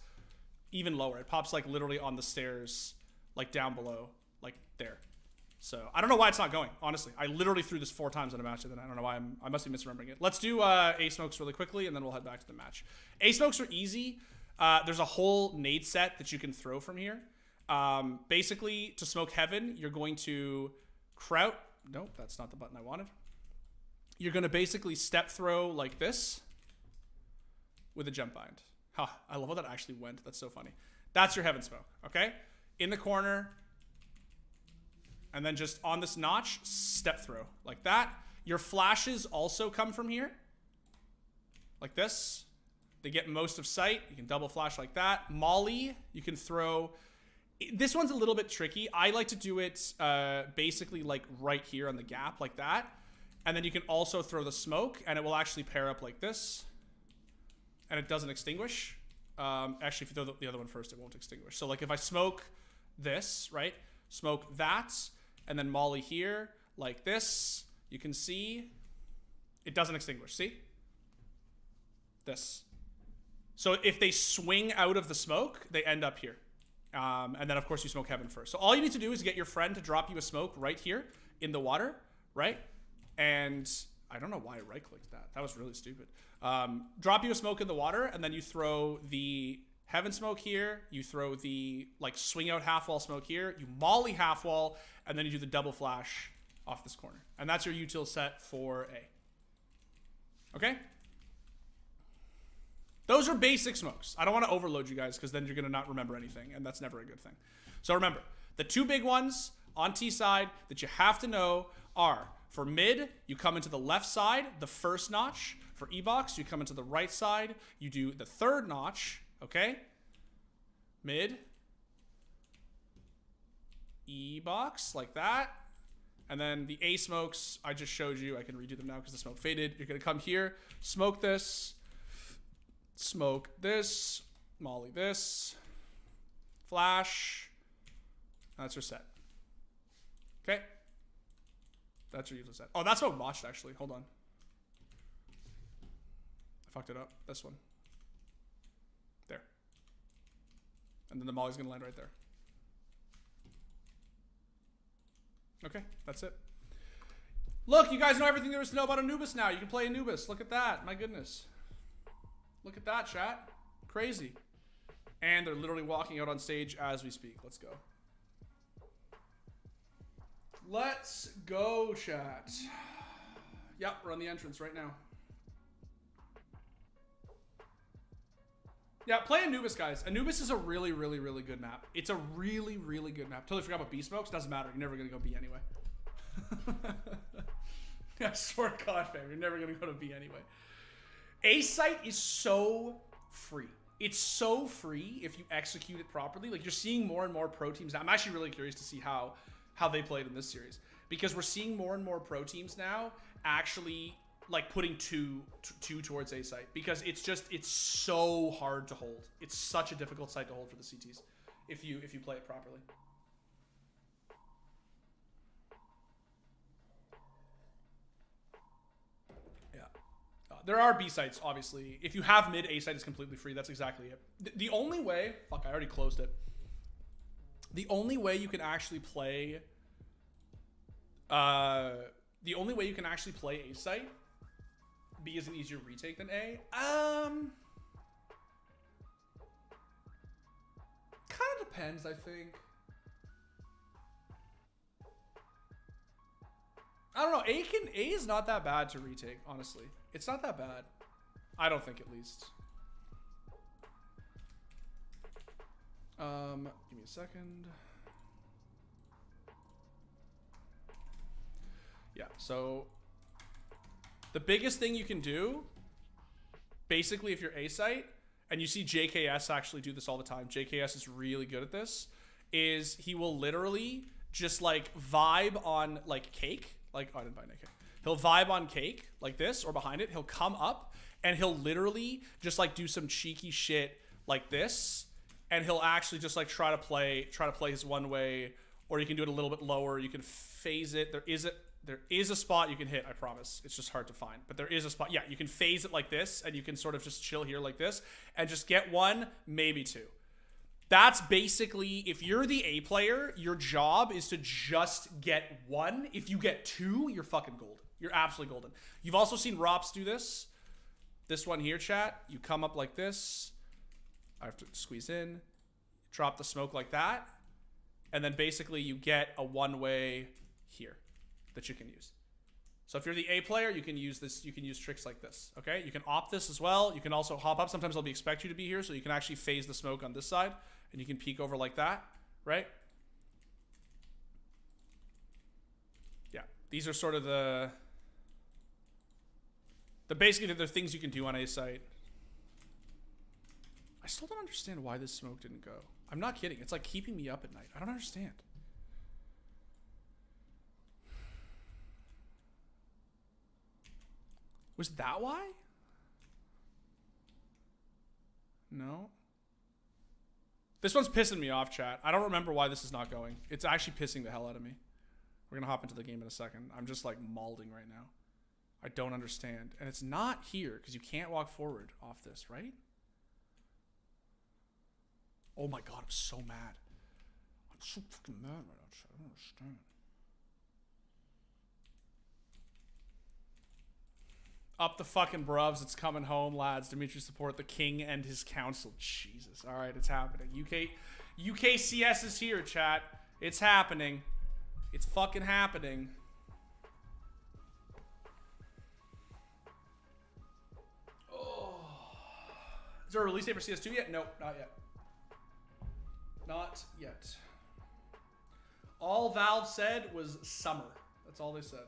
even lower. It pops like literally on the stairs, like down below, like there. So I don't know why it's not going, honestly. I literally threw this 4 times in a match, and then I don't know why I must be misremembering it. Let's do A smokes really quickly, and then we'll head back to the match. A smokes are easy. There's a whole nade set that you can throw from here. Basically, to smoke heaven, you're going to crouch. Nope, that's not the button I wanted. You're going to basically step throw like this with a jump bind. Huh, I love how that actually went. That's so funny. That's your heaven smoke, okay? In the corner. And then just on this notch, step throw like that. Your flashes also come from here. Like this. They get most of sight. You can double flash like that. Molly, you can throw. This one's a little bit tricky. I like to do it basically like right here on the gap like that. And then you can also throw the smoke, and it will actually pair up like this. And it doesn't extinguish. Actually, if you throw the other one first, it won't extinguish. So like if I smoke this, right? Smoke that. And then molly here, like this. You can see it doesn't extinguish. See? This. So if they swing out of the smoke, they end up here. And then, of course, you smoke heaven first. So all you need to do is get your friend to drop you a smoke right here in the water, right? And I don't know why I right-clicked that. That was really stupid. Drop you a smoke in the water, and then you throw the heaven smoke here. You throw the, like, swing out half-wall smoke here. You molly half-wall, and then you do the double flash off this corner. And that's your util set for A. Okay? Those are basic smokes. I don't want to overload you guys because then you're going to not remember anything, and that's never a good thing. So remember, the 2 big ones on T side that you have to know are, for mid, you come into the left side, the first notch. For E-box, you come into the right side, you do the 3rd notch, okay? Mid, E-box, like that. And then the A smokes, I just showed you. I can redo them now because the smoke faded. You're going to come here, smoke this, molly this, flash. That's your set. Okay. That's your usual set. Oh, that's what we watched, actually. Hold on. I fucked it up. This one. There. And then the molly's going to land right there. Okay, that's it. Look, you guys know everything there is to know about Anubis now. You can play Anubis. Look at that. My goodness. Look at that, chat. Crazy. And they're literally walking out on stage as we speak. Let's go. Let's go, chat. Yep, we're on the entrance right now. Yeah, play Anubis, guys. Anubis is a really, really, really good map. It's a really, really good map. Totally forgot about B smokes. Doesn't matter. You're never going to go B anyway. I swear to God, fam. You're never going to go to B anyway. A site is so free. It's so free if you execute it properly. Like, you're seeing more and more pro teams now. I'm actually really curious to see how they played in this series. Because we're seeing more and more pro teams now actually like putting two towards A site, because it's so hard to hold. It's such a difficult site to hold for the CTs if you play it properly. Yeah, there are B sites, obviously. If you have mid, A site is completely free. That's exactly it. The only way, fuck, I already closed it. The only way you can actually play, A site, B is an easier retake than A. Kind of depends, I think. I don't know. A is not that bad to retake, honestly. It's not that bad. I don't think, at least. Give me a second. Yeah, so the biggest thing you can do, basically, if you're A site, and you see JKS actually do this all the time, JKS is really good at this, is he will literally just like vibe on like cake, like, oh, I didn't buy any cake. He'll vibe on cake like this or behind it. He'll come up and he'll literally just like do some cheeky shit like this, and he'll actually just like try to play his one way, or you can do it a little bit lower. You can phase it. There is a spot you can hit, I promise. It's just hard to find. But there is a spot. Yeah, you can phase it like this, and you can sort of just chill here like this, and just get one, maybe two. That's basically, if you're the A player, your job is to just get one. If you get two, you're fucking golden. You're absolutely golden. You've also seen Rops do this. This one here, chat. You come up like this. I have to squeeze in. Drop the smoke like that. And then basically you get a one-way here that you can use. So if you're the A player, you can use this. You can use tricks like this. Okay, you can opt this as well. You can also hop up. Sometimes they'll expect you to be here, so you can actually phase the smoke on this side, and you can peek over like that, right? Yeah, these are sort of the basically the things you can do on A site. I still don't understand why this smoke didn't go. I'm not kidding. It's like keeping me up at night. I don't understand. Was that why? No. This one's pissing me off, chat. I don't remember why this is not going. It's actually pissing the hell out of me. We're going to hop into the game in a second. I'm just like malding right now. I don't understand. And it's not here because you can't walk forward off this, right? Oh my God, I'm so mad. I'm so fucking mad right now, chat. I don't understand. Up the fucking bruvs. It's coming home, lads. Dimitri support the king and his council. Jesus. All right, it's happening. UKCS is here, chat. It's happening. It's fucking happening. Oh. Is there a release date for CS2 yet? Nope, not yet. Not yet. All Valve said was summer. That's all they said.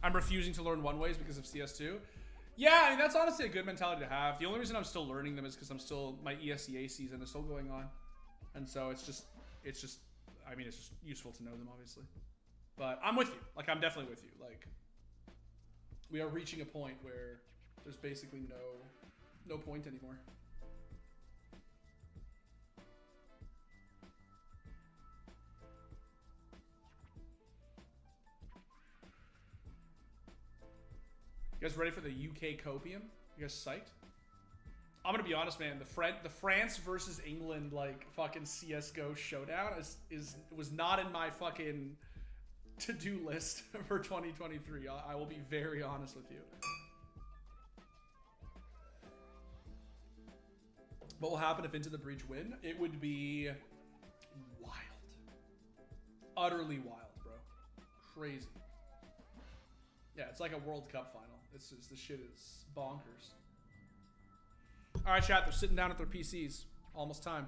I'm refusing to learn one ways because of CS2. Yeah, I mean, that's honestly a good mentality to have. The only reason I'm still learning them is because my ESEA season is still going on. And so it's just, I mean, it's just useful to know them, obviously. But I'm with you. Like, I'm definitely with you. Like, we are reaching a point where there's basically no point anymore. You guys ready for the UK copium? You guys psyched? I'm gonna be honest, man. The France versus England like fucking CS:GO showdown was not in my fucking to-do list for 2023. I will be very honest with you. What will happen if Into the Breach win? It would be wild, utterly wild, bro. Crazy. Yeah, it's like a World Cup final. It's just, the shit is bonkers. All right, chat. They're sitting down at their PCs. Almost time.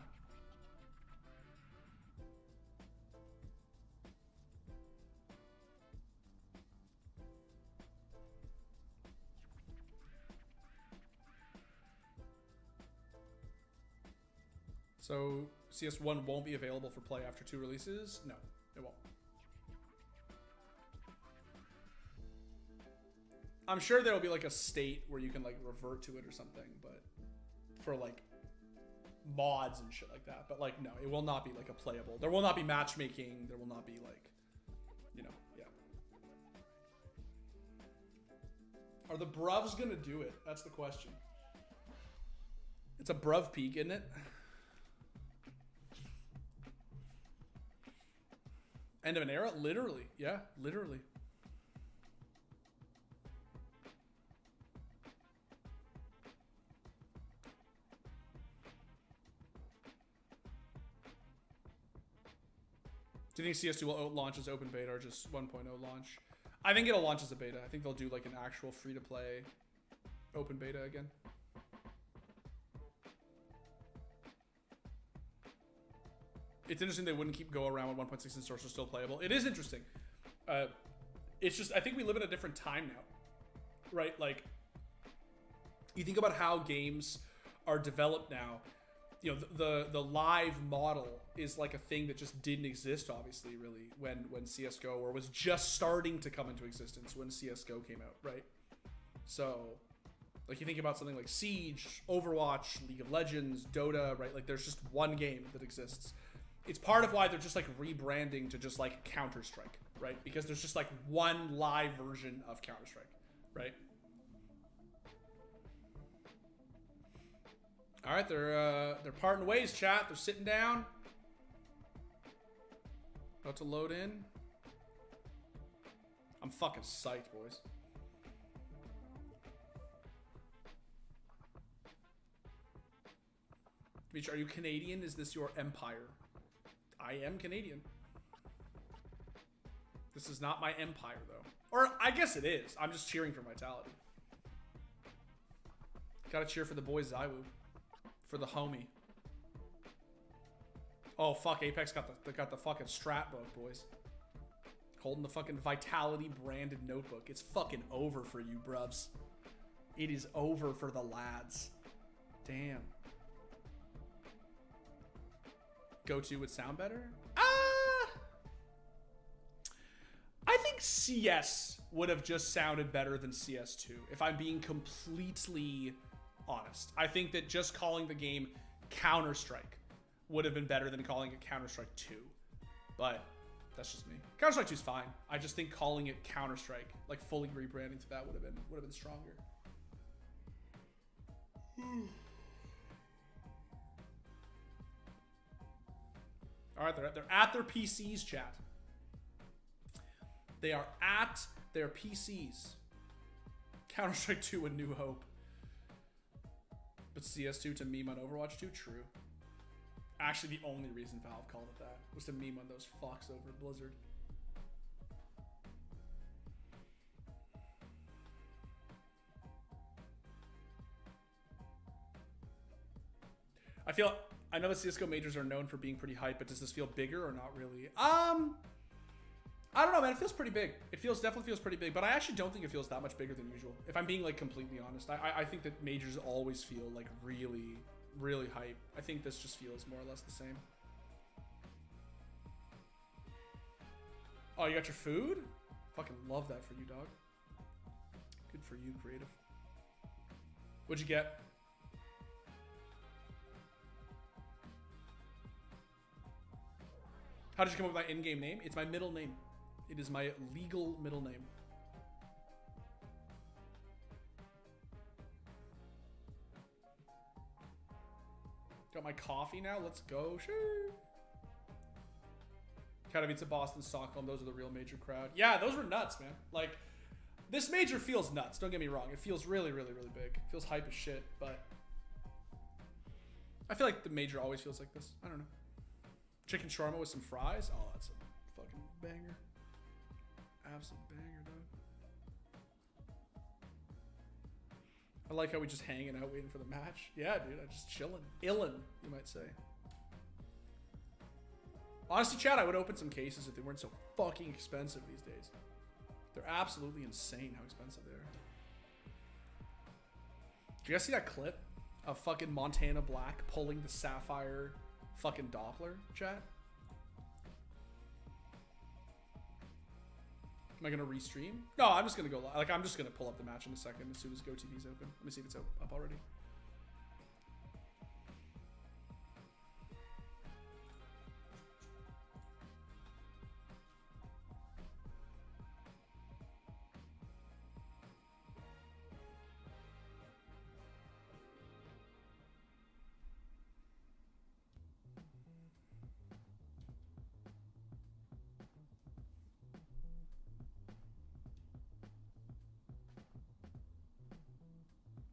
So CS1 won't be available for play after 2 releases? No, it won't. I'm sure there will be like a state where you can like revert to it or something, but for like mods and shit like that. But like, no, it will not be like a playable. There will not be matchmaking. There will not be like, you know, yeah. Are the bruvs gonna do it? That's the question. It's a bruv peak, isn't it? End of an era? Literally. Yeah, literally. Do you think CS2 will launch as open beta or just 1.0 launch? I think it'll launch as a beta. I think they'll do like an actual free-to-play open beta again. It's interesting they wouldn't keep go around with 1.6 and source are still playable. It is interesting. It's just, I think we live in a different time now, right? Like, you think about how games are developed now. You know, the live model is like a thing that just didn't exist, obviously, really, when CSGO, or was just starting to come into existence when CSGO came out, right? So, like, you think about something like Siege, Overwatch, League of Legends, Dota, right? Like, there's just one game that exists. It's part of why they're just, like, rebranding to just, like, Counter-Strike, right? Because there's just, like, one live version of Counter-Strike, right? All right, they're parting ways, chat. They're sitting down. About to load in. I'm fucking psyched, boys. Dimitri, are you Canadian? Is this your empire? I am Canadian. This is not my empire, though. Or I guess it is. I'm just cheering for Vitality. Gotta cheer for the boys Zywoo. For the homie. Oh fuck, Apex got the fucking strat book, boys. Holding the fucking Vitality branded notebook. It's fucking over for you, bruvs. It is over for the lads. Damn. Go-to would sound better? I think CS would have just sounded better than CS2, if I'm being completely honest. I think that just calling the game Counter-Strike would have been better than calling it Counter-Strike 2. But that's just me. Counter-Strike 2 is fine. I just think calling it Counter-Strike, like fully rebranding to that would have been stronger. All right, they're at their PCs, chat. They are at their PCs. Counter-Strike 2 and New Hope. But CS2 to meme on Overwatch 2? True. Actually, the only reason Valve called it that was to meme on those fucks over Blizzard. I know the CSGO majors are known for being pretty hype, but does this feel bigger or not really? I don't know, man. It feels pretty big. It definitely feels pretty big, but I actually don't think it feels that much bigger than usual. If I'm being like completely honest, I think that majors always feel like really, really hype. I think this just feels more or less the same. Oh, you got your food? Fucking love that for you, dog. Good for you, creative. What'd you get? How did you come up with my in-game name? It's my middle name. It is my legal middle name. Got my coffee now. Let's go. Sure. Katowice, Boston, Stockholm. Those are the real major crowd. Yeah, those were nuts, man. Like, this major feels nuts. Don't get me wrong. It feels really, really, really big. It feels hype as shit, but I feel like the major always feels like this. I don't know. Chicken shawarma with some fries. Oh, that's a fucking banger. Absolute banger, dog. I like how we just hanging out waiting for the match. Yeah, dude, I'm just chilling. Illin, you might say. Honestly, Chad, I would open some cases if they weren't so fucking expensive these days. They're absolutely insane how expensive they are. Did you guys see that clip of fucking Montana Black pulling the Sapphire fucking Doppler, chat? Am I gonna restream? No, I'm just gonna go. Like, I'm just gonna pull up the match in a second as soon as GoTV's open. Let me see if it's up already.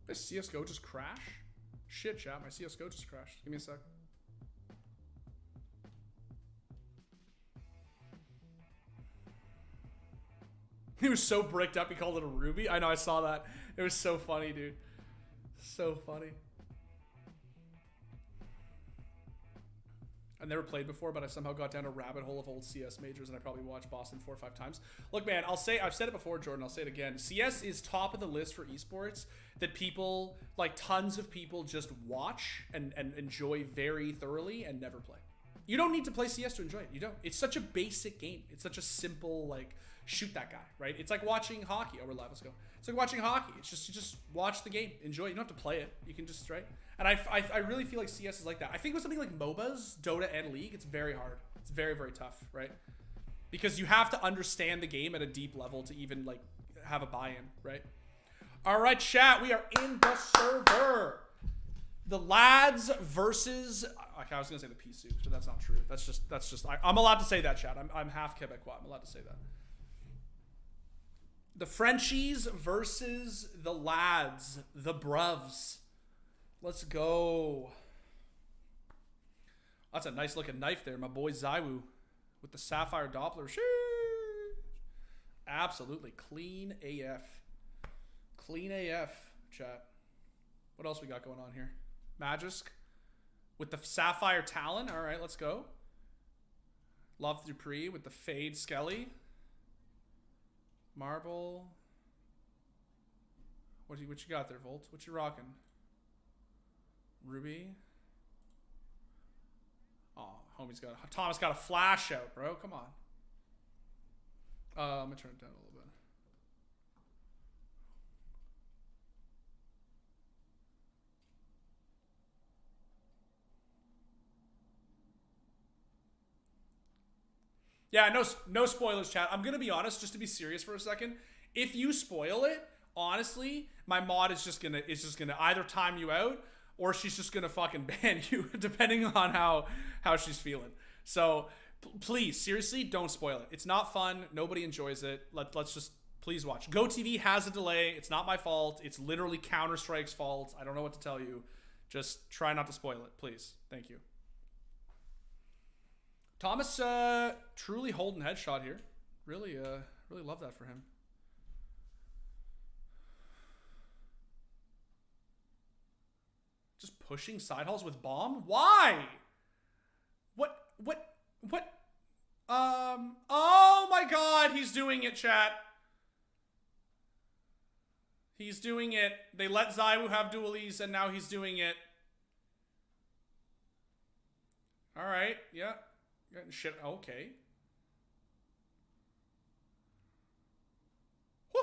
Did CSGO just crash? Shit, chat, my CSGO just crashed. Give me a sec. He was so bricked up, he called it a ruby. I know, I saw that. It was so funny, dude. So funny. I've never played before, but I somehow got down a rabbit hole of old CS majors, and I probably watched Boston 4 or 5 times. Look, man, I've said it before, Jordan, I'll say it again. CS is top of the list for esports that people, like tons of people, just watch and enjoy very thoroughly and never play. You don't need to play CS to enjoy it. You don't. It's such a basic game. It's such a simple, like, shoot that guy, right? It's like watching hockey. Oh, we're live. Let's go. It's like watching hockey. It's just, you just watch the game, enjoy it. You don't have to play it. You can just, right? And I really feel like CS is like that. I think with something like MOBAs, Dota, and League, it's very hard. It's very, very tough, right? Because you have to understand the game at a deep level to even, like, have a buy-in, right? All right, chat, we are in the server. The lads versus, okay, I was gonna say the pea soup, but that's not true. That's just, I'm allowed to say that, chat. I'm half Quebecois. I'm allowed to say that. The Frenchies versus the lads, the bruvs. Let's go. That's a nice looking knife there, my boy Zywoo with the Sapphire Doppler. Sheesh. Absolutely clean AF. Clean AF, chat. What else we got going on here? Magisk with the Sapphire Talon. All right, let's go. Love Dupree with the Fade Skelly. Marble. What you got there, Volt? What you rocking? Ruby. Oh, Thomas got a flash out, bro. Come on. I'm gonna turn it down a little bit. Yeah, no spoilers, chat. I'm gonna be honest, just to be serious for a second. If you spoil it, honestly, my mod is just gonna either time you out or she's just gonna fucking ban you, depending on how she's feeling. So please, seriously, don't spoil it. It's not fun. Nobody enjoys it. Let's just please watch. GoTV has a delay. It's not my fault. It's literally Counter-Strike's fault. I don't know what to tell you. Just try not to spoil it, please. Thank you. Thomas truly holding headshot here. Really love that for him. Just pushing side halls with bomb? Why? What? Oh my god, he's doing it, chat. He's doing it. They let Zywoo have dualies, and now he's doing it. Alright, yeah. Getting shit. Okay. Whew.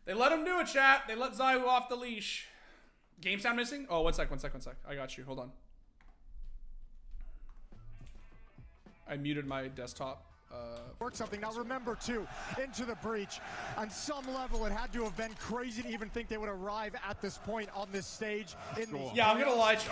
They let him do it, chat. They let Zywoo off the leash. Game sound missing? Oh, one sec. I got you. Hold on. I muted my desktop. Work something. Now remember too, into the breach. On some level, it had to have been crazy to even think they would arrive at this point on this stage. Yeah, I'm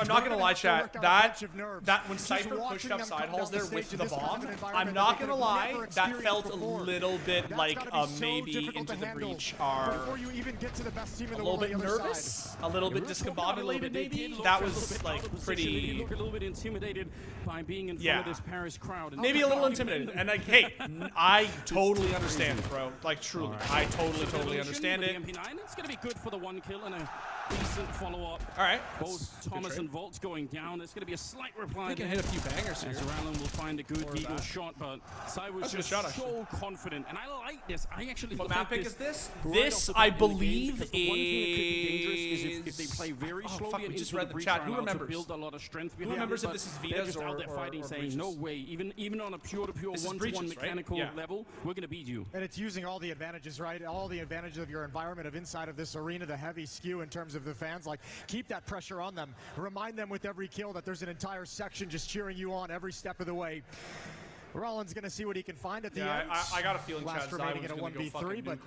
not gonna lie, chat. That when Cypher pushed up side halls there with the bomb, I'm not gonna lie, that felt a little bit like maybe into the breach are a little bit nervous, a little bit discombobulated maybe. That was like pretty. A little bit intimidated by being in front of this Paris crowd. Maybe a little intimidated, and like, hey, I totally understand it, bro. Like, truly, I totally understand it. It's gonna be good for the one kill and a decent follow-up. All right. Both Thomas and Volt's going down. There's gonna be a slight reply. They can hit a few bangers here. As Rallen will find a good Deagle shot, but Cywo's just so confident, and I like this. I actually what map pick is this? This, I believe, is if they play very slowly and we just read the chat. Who remembers? Build a lot of strength. Who remembers if this is Vitas or fighting, saying no way, even on a pure one-to-one mechanical level, we're gonna beat you. And it's using all the advantages, right? All the advantages of your environment, of inside of this arena, the heavy skew in terms of the fans. Like, keep that pressure on them. Remind them with every kill that there's an entire section just cheering you on every step of the way. Rollins gonna see what he can find at the end. I got a feeling Last Chad remaining in a Zywoo's gonna 1v3, go but here.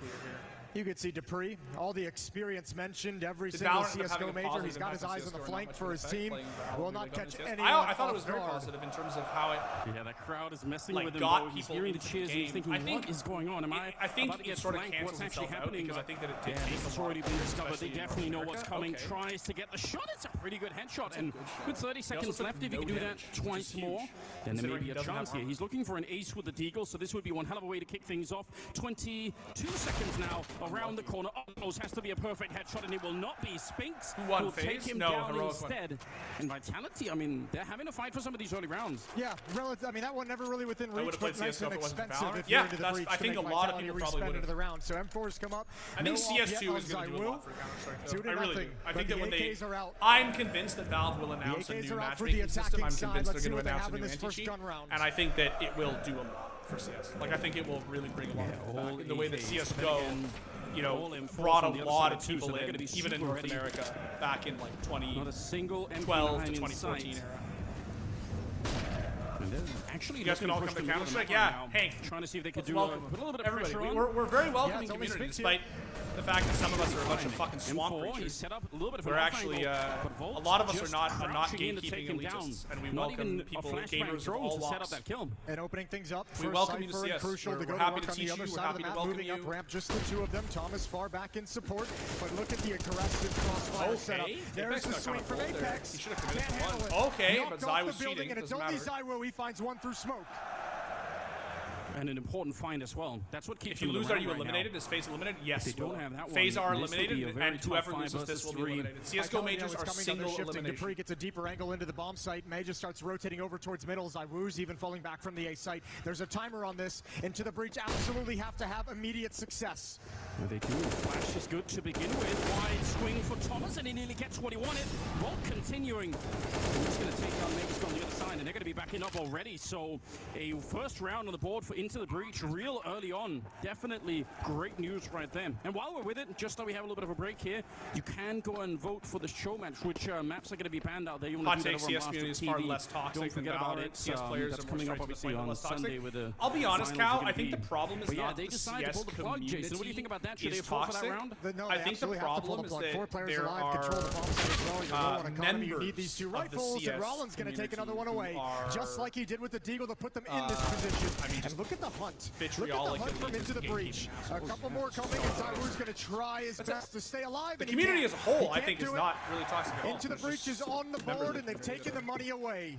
you could see Dimitri, all the experience mentioned, every single CSGO major. He's got his eyes on the flank for his team. Will not catch anyone. I thought it was very positive in terms of how it. Yeah, that crowd is messing like, with him. Got He's people hearing the into cheers. He's thinking, what is going on? Am I think about to it get sort of flanked? cancels What's actually itself out happening? because I think that it did. It's already been discovered. They definitely know what's coming. Tries to get the shot. It's a pretty good headshot, and with 30 seconds left, if he can do that twice more, then there may be a chance here. He's looking for an ace with the Deagle, so this would be one hell of a way to kick things off. 22 seconds now around the corner. Almost has to be a perfect headshot, and it will not be. Spinks will take him down instead. And Vitality, I mean, they're having a fight for some of these early rounds. Yeah, I mean, that one never really within reach, but nice and expensive if yeah, you're into the breach. I think a lot of people probably would into the round. So M4's come up. I think CS2 is going to do a lot for Counter-Strike. I really do. I think that when they, out. I'm convinced that Valve will announce a new matchmaking system. I'm convinced they're going to announce a new anti-cheat, and I think that it will do a lot for CS. Like, I think it will really bring a lot of people back in the way that CSGO, you know, brought a lot of people in, even in North America, back in like 2012 to 2014 era. Actually, you guys can all come to Counter-Strike? Yeah, Hank. Trying to see if they could do put a little bit of pressure on. We're very welcoming community, despite the fact that some of us are a bunch of fucking swamp creatures. We're actually, a lot of us are not gatekeeping elitists, and we welcome people, gamers of all walks. And opening things up we for welcome you to Cypher CS. and Crucial to go to work on the other side of the map, moving up ramp, just the two of them. Thomas far back in support, but look at the aggressive crossfire setup. There's the swing from Apex. He should have committed to one. Okay, but Zai was cheating. And it's only Zywoo, he finds one through smoke. And an important find as well. That's what keeps. If you lose, are you eliminated? Is FaZe eliminated? Yes. They don't have that one. FaZe are eliminated, and whoever loses this will be eliminated. CSGO majors are single elimination. Dimitri gets a deeper angle into the bomb site. May just starts rotating over towards middle. Zywoo's even falling back from the A site. There's a timer on this. Into the breach, absolutely have to have immediate success. Yeah, they do. Flash is good to begin with. Wide swing for Thomas, and he nearly gets what he wanted. Volt continuing. He's going to take down Magus on the other side, and they're going to be backing up already. So a first round on the board for Into the Breach real early on. Definitely great news right there. And while we're with it, just so we have a little bit of a break here, you can go and vote for the show match, which maps are going to be banned out there. You want to do that over CS community is far less toxic than Valorant. CS players are coming up obviously on Sunday with a. I'll be honest, Cal. I think the problem is not the CS community. Jason, what do you think about that? Should they fall for that round? I think the problem is that there are members of the CS Rollins going to take another one away, just like he did with the Deagle to put them in this position. I mean, look at the hunt. Look at the hunt from Into the Breach. A couple more coming, and Zywoo's going to try his best to stay alive. The community as a whole, I think, is not really toxic at all. Into the Breach is on the board, and they've taken the money away.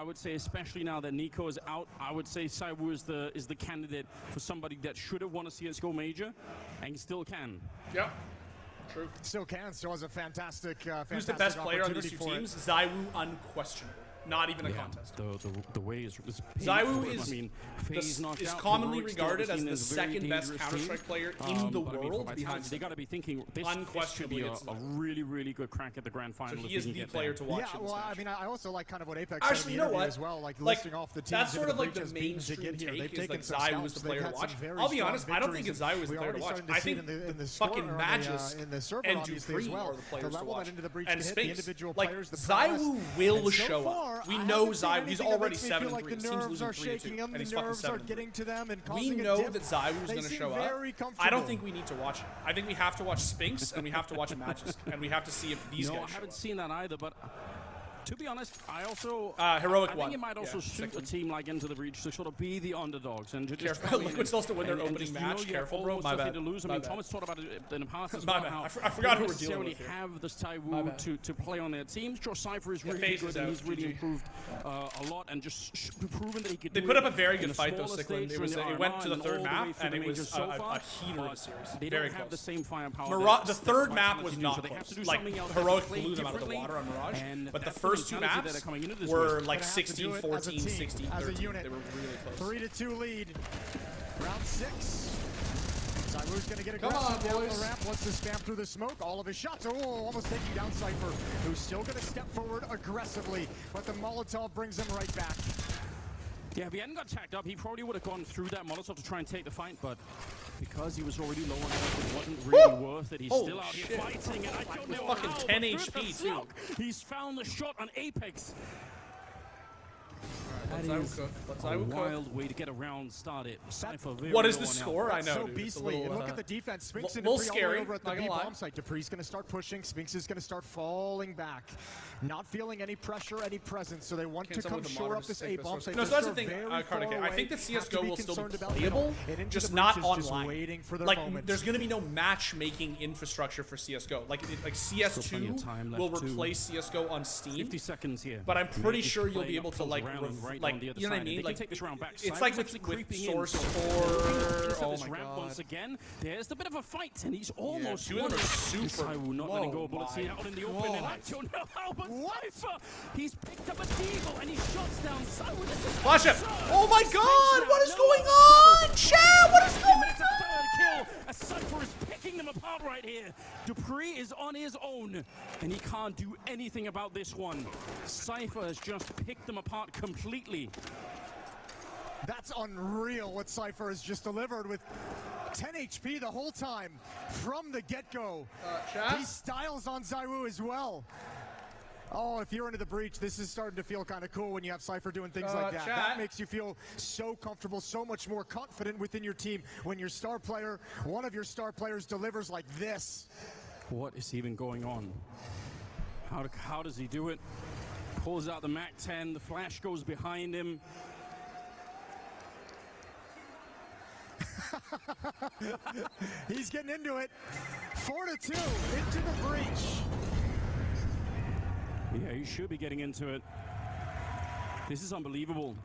I would say, especially now that Nico is out, I would say Saiwu is the candidate for somebody that should have won a CSGO major and still can. Yep. True. Still has a fantastic, Who's the best player on these two teams? Zaiwu, unquestionable. Not even a contest. The way is ZywOo is, I mean, FaZe knocked out, commonly Heroic still regarded as seen the a very second best dangerous Counter-Strike team. player in the But I mean, for world Vitality, behind they got to be thinking this should Unquestionably, be it's a really, really good crack at the grand final. So if he is can the get player there. to watch. Yeah, in this well, match. I mean, I also like kind of what Apex Actually, said in you the know interview what? as well, like listing off the teams. That's sort of like the beats to mainstream get here. take They've is like taken some ZywOo is scalps, the player to they've had watch. some very I'll be strong honest, I don't think victories. ZywOo is the We player to already watch. started to I see it think in the fucking score, Magis in the server, and obviously, Dupree as well. are the players to level watch. that into the breach And can hit the Spinks, individual like players, the prowess. ZywOo will And so show far, up. We I know haven't seen ZywOo. anything He's that already makes me feel 7-3. like the Teams nerves losing are 3-2, shaking them, and the he's fucking nerves are 7-3. getting to them and We causing a know dip. that ZywOo is They going to seem show very up. comfortable. I don't think we need to watch it. I think we have to watch Spinks and we have to watch Magis and we have to see if these No, guys I show haven't up. seen that either, but to be honest, I also Heroic I won. think it might also Yeah, suit a second. team like Into the Breach to sort of be the underdogs and to just Careful. come in Liquid supposed to win their and opening just, match. You know, Careful, bro. almost My nothing bad. to lose. I My mean, bad. Thomas talked about it in the past as My well. bad. How I forgot they who we're dealing necessarily with here. have this My ZywOo bad. to play on their teams. Joe Cypher is really FaZe good is and out. he's really GG. improved a lot and just proven that he could They do put it up a very in good fight though, smaller Cyclone. stage It was from the it went to the RNR third and all map way through and the it was majors so far, a heater of a series. They Very don't have the close. same firepower. Mirage, the that third map was do, not so they have to close. do Like something else. Heroic Play blew them out of the differently, water on Mirage, and but the that's first two mentality that maps are coming into this were one. like Gonna have to do 16, it as a 14, team, 16, as a 13. unit. They were really close. 3-2 lead. Round 6. ZywOo's gonna get Come on, aggressive down boys. the ramp, wants to spam through the smoke. All of his shots. Oh, almost taking down Cypher, who's still gonna step forward aggressively, but the Molotov brings him right back. Yeah, if he hadn't got tagged up, he probably would have gone through that Molotov to try and take the fight, but because he was already low on health, it wasn't really worth it. He's Holy still out shit. here fighting, and I don't With know fucking how, 10 but with the HP too. smoke, he's found the shot on Apex. Let That ZywOo is cook. Let a ZywOo cook. wild way to get a round started. Cypher very What is low the on score? health. I know, So dude. It's a beastly. little, Look at the defense. Spinks and little Dupree all the way scary, over at the not gonna B lie. bomb site. Dupree's going to start pushing. Spinks is going to start falling back. Not feeling any pressure, any presence, so they want Can't to tell come with the shore monitor up this to A take this bomb one. site. No, so They're that's the still thing, very Cardigan. far I think away. that Have to CSGO be will still be concerned about playable, middle. And Into just the not Breach is just online. waiting for their Like, moment. there's going to be no matchmaking infrastructure for CSGO. Like plenty of CS2 time will left, too. replace CSGO on Steam. 50 seconds here. But I'm pretty Maybe sure you'll playing be able up to close like, around and right like on the other you know what I side. mean? They Like can take this round back. it's Cypher's like actually with creeping in, Source so or oh my ramp god. once again. There's the bit of a fight, and he's almost two of them won are it. super ZywOo not letting go low. of bullets here out in the open, and I don't know how, but Cypher, he's picked up a deagle and he shots down ZywOo. This is Flash it! absurd. Oh my Spinks god! now, What is no going trouble. on? Chat! What is And going it's a third kill. A Cypher is picking them apart right here. Dupree is on his own, and he can't do anything about this one. Cypher has just picked them apart completely. That's unreal what Cypher has just delivered with 10 HP the whole time from the get-go. Chat? He styles on ZywOo as well. Oh, if you're into the breach, this is starting to feel kind of cool when you have Cypher doing things like that. Chat? That makes you feel so comfortable, so much more confident within your team when your star player, one of your star players delivers like this. What is even going on? How does he do it? Pulls out the MAC-10, the flash goes behind him. He's getting into it. 4-2 into the breach. Yeah, he should be getting into it. This is unbelievable.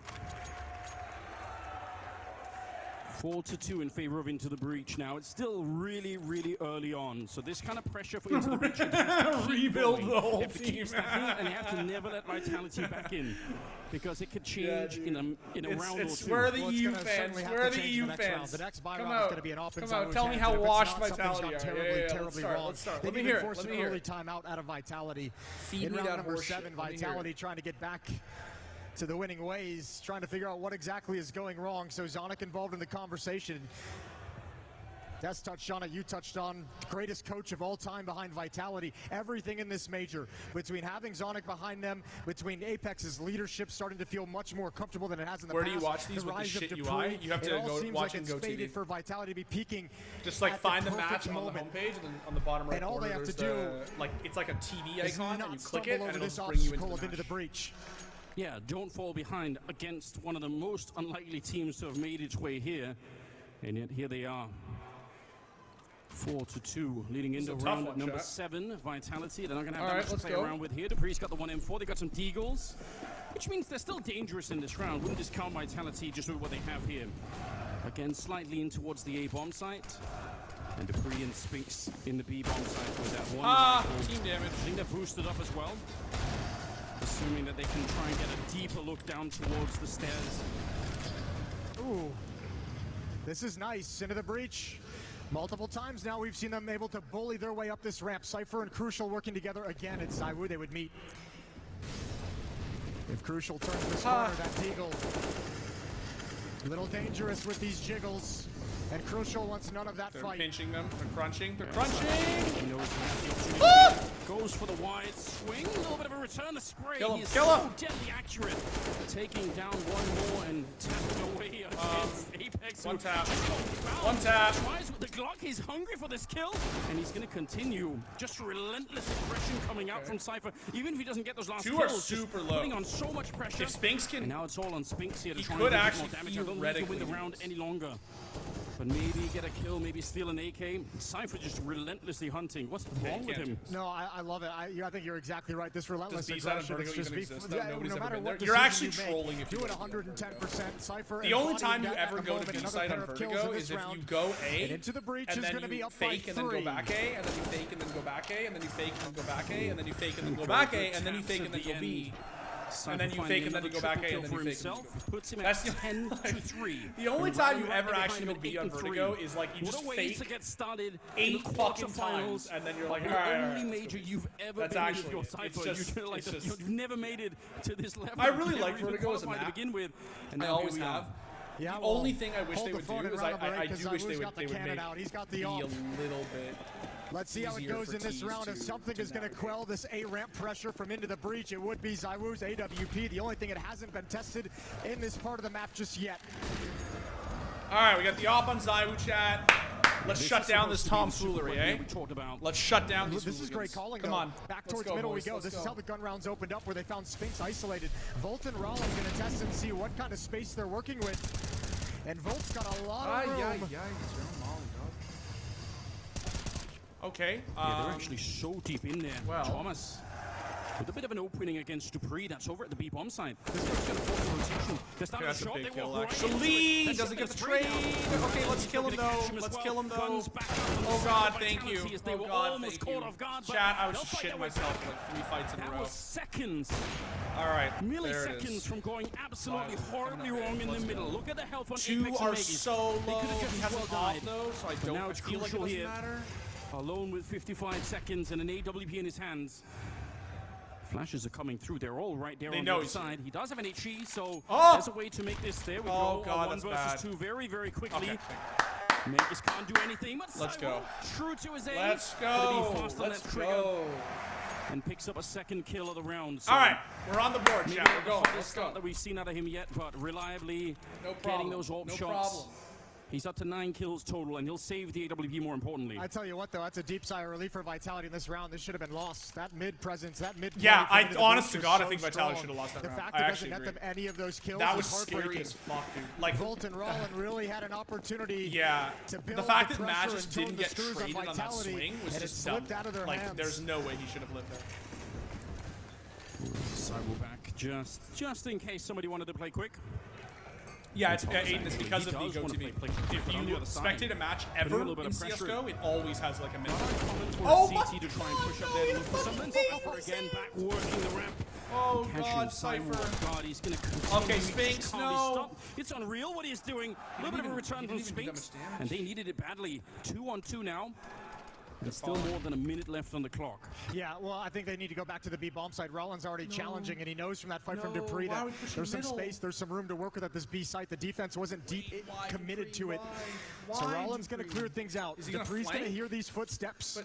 4-2 in favor of Into the Breach now. It's still really, really early on. So this kind of pressure for Into the Breach. Rebuild the whole You have to keep team. stacking it, and you have to never let Vitality back in. Because it could change in a round or two. Where are the Well, it's EU gonna fans? certainly have Where to are the change EU the next round. fans? The next buy Come round is out. going to be an offense. Come out. Tell me how If it's washed not, something's Vitality gone are. terribly, Let's terribly start. wrong. Let's start. They've Let me even hear it. forced Let an me hear early it. timeout out of Vitality. Feed In me round that number horse 7, shit. Let me hear Vitality it. trying to get back to the winning ways, trying to figure out what exactly is going wrong. So Zonic involved in the conversation. Des touched on it, you touched on greatest coach of all time behind Vitality. Everything in this major, between having Zonic behind them, between Apex's leadership starting to feel much more comfortable than it has in the Where past. do you watch these with the rise of shit Dupree, UI? You have to it all go seems watch like and it's go fated TV. for Vitality to be peaking. Just like at find the perfect match on the moment. homepage, and then on the bottom right And all corner, they have there's to do the, like it's like a TV Is icon, and not you click stumble it, and over it'll this bring you obstacle into the the match. breach. Yeah, don't fall behind against one of the most unlikely teams to have made its way here. And yet here they are. 4-2, leading into a tough round one, number chat. 7. Vitality, they're not going to have All that right, much to let's play go. around with here. Dupree's got the 1M4, they got some Deagles, which means they're still dangerous in this round. Wouldn't discount Vitality just with what they have here. Again, slightly in towards the A bomb site. And Dupree and Spinks in the B bomb site with that one rifle. Team damage. I think they're boosted up as well. assuming that they can try and get a deeper look down towards the stairs. Ooh, this is nice. Into the breach. Multiple times now we've seen them able to bully their way up this ramp. Cypher and Crucial working together again. It's ZywOo they would meet. If Crucial turns this corner, that Deagle. A little dangerous with these jiggles. And Crucial wants none of that They're fight. pinching them. They're crunching. They're crunching. He knows he has the opportunity. Goes for the wide swing. A little bit of a return to spray. Kill him, He is kill so him. deadly accurate. Taking down one more and tapping away against Apex. One who tap. just got fouled. One tap. Tries with the Glock. He's hungry for this kill. And he's going to continue. Just relentless aggression coming out from Cypher. Even if he doesn't get those last Two kills. are just super low. Putting on so much pressure. If Spinks And can, now it's all on Spinks here to He try could and do actually more damage. I don't need to win the theoretically round any longer. But maybe get a kill, maybe steal an AK. Cypher just relentlessly hunting. What's wrong with him? No, I love it. I think you're exactly right. This relentless Does B-side and aggression. Vertigo It's even just exist, though? Nobody's no ever matter been what there? You're actually decision you make, trolling if you do it go to B-side. 110%. Cypher. the only embodying time you that ever at the go to moment. B-side Another on pair of kills Vertigo in is this if round. you go A, And into the breach and is then going to be you up by fake and then go 3. back A, and then you fake and then go back A, and then you fake and then go back A, and then you fake and then go back A, and then you fake and then go B. And then you fake and then you go back A, and then you fake and then you go B. Puts him That's at the- 10 to 3. The only And time you right ever behind actually him go at B 8 on and 3. Vertigo is like you What just a way fake to get started 8 in the fucking quarterfinals. times, and then you're like, The all right, only let's major go. you've ever That's been in actually with your it. Cypher. It's just- You're like it's just- you've never made it to this level. I really You've like never even Vertigo as a qualified map. to begin with. And I now always here we are. have. Yeah, The well, only thing I wish hold they the would phone do and is run a break, I 'cause do wish they ZywOo's would got the they would cannon make out. He's got the be a ult. little bit. Let's see how it easier goes for in this teams round. If to something is going to navigate. quell this A-ramp pressure from into the breach, it would be ZywOo's AWP. The only thing it hasn't been tested in this part of the map just yet. All right, we got the op on ZywOo chat. Let's This shut is down supposed this to be the tomfoolery, super eh? we talked about. Let's shut down these This is great hooligans. calling, Come though. on. Back Let's towards go, middle boys. we go. Let's This go. is how the gun rounds opened up, where they found Spinks isolated. Volt and Rollins going to test and see what kind of space they're working with. And Volt's got a lot of room. Okay. Yeah, they're actually so deep in there. well. Thomas with a bit of an opening against Dupree. That's over at the B bomb side. This one's going to force a rotation. They're starting that's to a shot. big They kill, walk right actually. into it. They're Doesn't get shooting the Dupree trade. now. Okay, let's He's kill him, gonna catch though. as Let's well. kill him, though. Guns back up on the Oh, side God, of thank you. Vitality as They Oh, were God, almost thank caught you. off guard. but Chat, I was they'll just fight their shitting way myself back. for like 3 fights in a That row. was seconds. All right, there it Milliseconds is. from going absolutely Fine. horribly Coming up wrong in Let's the go. middle. Look at the health on Two Apex are and Magus. so They low. could have just He as has well an op died. though, so I But don't. now I it's feel like it crucial doesn't here. matter. Alone with 55 seconds and an AWP in his hands. Flashes are coming through. They're all right there They on know the he's- side. He does have an HE, so Oh! there's a way to make this. There we Oh, go. God, 1 that's versus bad. 2 very, very quickly. Okay. Magus can't do anything, but Let's Cyber, go. true to his aim. Let's Gonna go. be fast on Let's that trigger go. and picks up a second kill of the round. So All right, we're on the board, maybe chat. not We're the going. hottest Let's start go. that we've seen out of him yet, but reliably No getting problem. those AWP No shots. problem. He's up to 9 kills total, and he'll save the AWP more importantly. I tell you what, though, that's a deep sigh of relief for Vitality in this round. This should have been lost. That mid presence, that mid. Yeah, play from honest into to the God, breach I think was so Vitality strong. should have lost that The round. fact I it actually doesn't net them agree. any of those kills That was is scary heartbreaking. as fuck, dude. Like, Volt and Rollin really had an opportunity. yeah, to build the fact the that pressure Magic and tone didn't the get screws on traded on that Vitality, swing was and it just dumb. slipped out of their Like, hands. there's no way he should have lived there. Cyber back just in case somebody wanted to play quick. Yeah, it's Aiden. It's because He of the does Go wanna TV. play quick, If but on the you other side, spectate a match putting a ever little bit in of pressure. CS:GO, it always has like a minute. Common towards Oh CT my to try and push up God, there to no, look for something. he Cypher was again safe. back working the ramp. Oh Catching God, Cypher Cypher. off guard. He's going to continue. Okay, He just Spinks, can't be no. stopped. It's unreal what he's doing. A little bit of a return he from didn't even do that Spinks. much damage. And they needed it badly. 2-on-2 now. And still more than a minute left on the clock. Yeah, well, I think they need to go back to the B bomb side. Rollins already challenging, and he knows from that fight from No, Dupree why that would we push there's some middle? space, there's some room to work with at this B site. The defense wasn't deep Why committed Dupree? to it. Why? So Why Rollins going to Dupree? clear things out. Is he gonna Dupree's going to flank? hear these footsteps.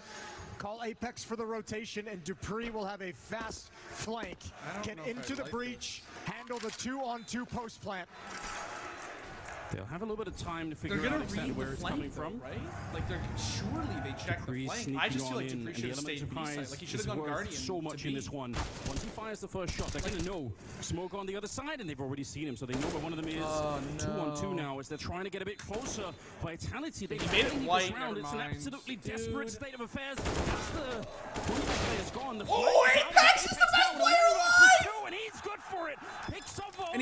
Call Apex for the rotation, and Dupree will have a fast flank. I don't Get know if into I the like breach, handle the 2-on-2 post plant. They'll have a little bit of time to They're figure gonna out exactly read where the it's coming flank, though, from. right? Like, they're surely they check the Dupree's flank. I just sneaking feel like on in, Dupree and should the have element stayed of B side. surprise Like, he should is have gone worth Guardian so to much in B. this one. Once he fires the first shot, they're going to know smoke on the other side, and they've already seen him, so they know where one of them is. Oh, 2-on-2 now as they're trying to get a bit closer. Vitality, they He made it need white, this round. never It's an mind. absolutely desperate Dude. state of affairs. That's the one of the players gone. The Oh, flag is out. Apex is the best down. player Apex alive! two, and he's good for it. Picks up And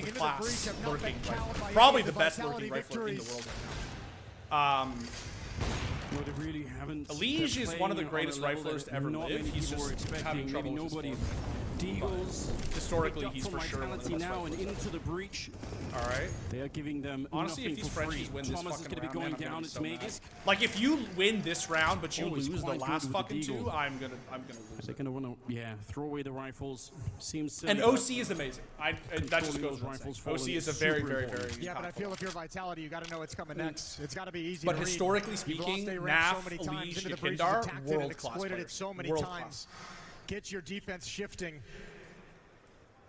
into the breach have not lurking been cowed by probably any the of best Vitality lurking rifler in the victories. world. No, they really haven't. Elige is one of the They're greatest playing on a level riflers to ever that not live. many He's people were just expecting. having trouble Maybe with his nobody. form. Deagles Historically, picked up he's from for sure one of the Vitality best now and riflers. into the breach. All right. They are giving them Honestly, if nothing these for free. Frenchies win this Thomas is fucking going to be round, going man, I'm down. gonna be It's so mad. Magus. Like if you win this round, but you Always lose the quite last good with the fucking two, Deagle. I'm gonna lose. They're It. going to want to, throw away the rifles. Seems silly, And but OC is amazing. That just goes those without rifles saying. OC falling is a is very, super very, important. very. Yeah, but I feel powerful. if you're Vitality, you got to know what's coming next. It's got to be easy But to read. historically You've lost speaking, a rank so Naf, many times Elige, into the breach, Yakindar, attacked it and world-class exploited players. it so many World-class. times. Get your defense shifting.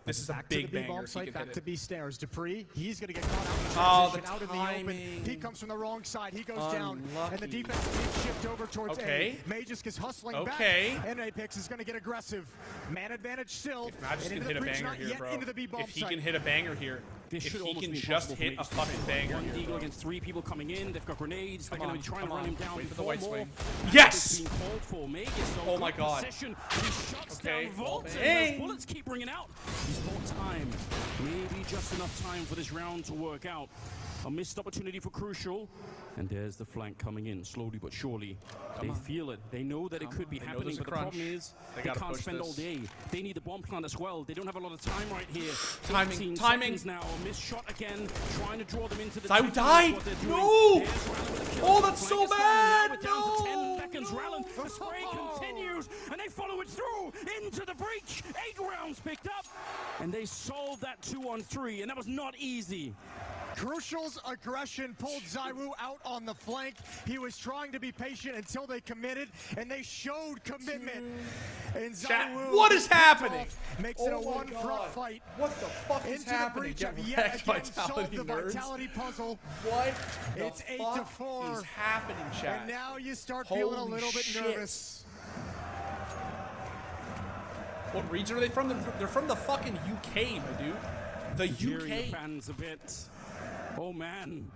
This is a Back big to the B banger. bomb If he site, can back hit to it. B stairs. Dupree, he's going to get caught out in Oh, transition, the out in the open. timing. He comes from the wrong side. He goes down, and the Unlucky. defense needs shift over towards Okay. A. Magisk is hustling Okay. back, and Apex is going to get aggressive. Man advantage still. If Magic and can into hit the a breach, banger not here, yet bro. into the B bomb If he site. can hit a banger here, This if should he almost can be just impossible for hit a Magus to fucking defend. banger One here, Deagle bro. against 3 people coming in. They've got grenades. They're Come going to be on, trying to come run on. him down. Wait for the Four white more. swing. That's Yes! being called for. Magus, though, Oh my good God. position. He shuts Okay, down Volt, well, and dang. those bullets keep ringing out. He's more time. Maybe just enough time for this round to work out. A missed opportunity for Crucial. And there's the flank coming in, slowly but surely. They feel it. They know that it could be They know happening, there's a but the problem crunch. is They they gotta can't push spend all this. day. They need the bomb plant as well. They don't have a lot of time right here. Timing, 18 timing. seconds now. A missed shot again, trying to draw them into the Zai tank. died. What they're doing. No. There's Rallen with a kill. Oh, that's The so flank is down, and now bad. we're down to 10 No. seconds. Rallen, the spray continues, and they follow it through into the breach. 8 rounds picked up, and they solved that 2-on-3, and that was not easy. Crucial's aggression pulled Zaiwu out on the flank. He was trying to be patient until they committed, and they showed commitment. And Chat, Zaiwu what is happening? makes it a Oh my one-front God. fight. What the fuck is Into the happening? breach Get of yet wrecked, again solved Vitality the nerds. Vitality puzzle. What the It's 8 fuck to 4. is happening, chat? And now you start feeling a Holy little bit shit. nervous. What region are they from? They're from the fucking UK, my dude. The Jeering the UK. fans a bit. Oh man.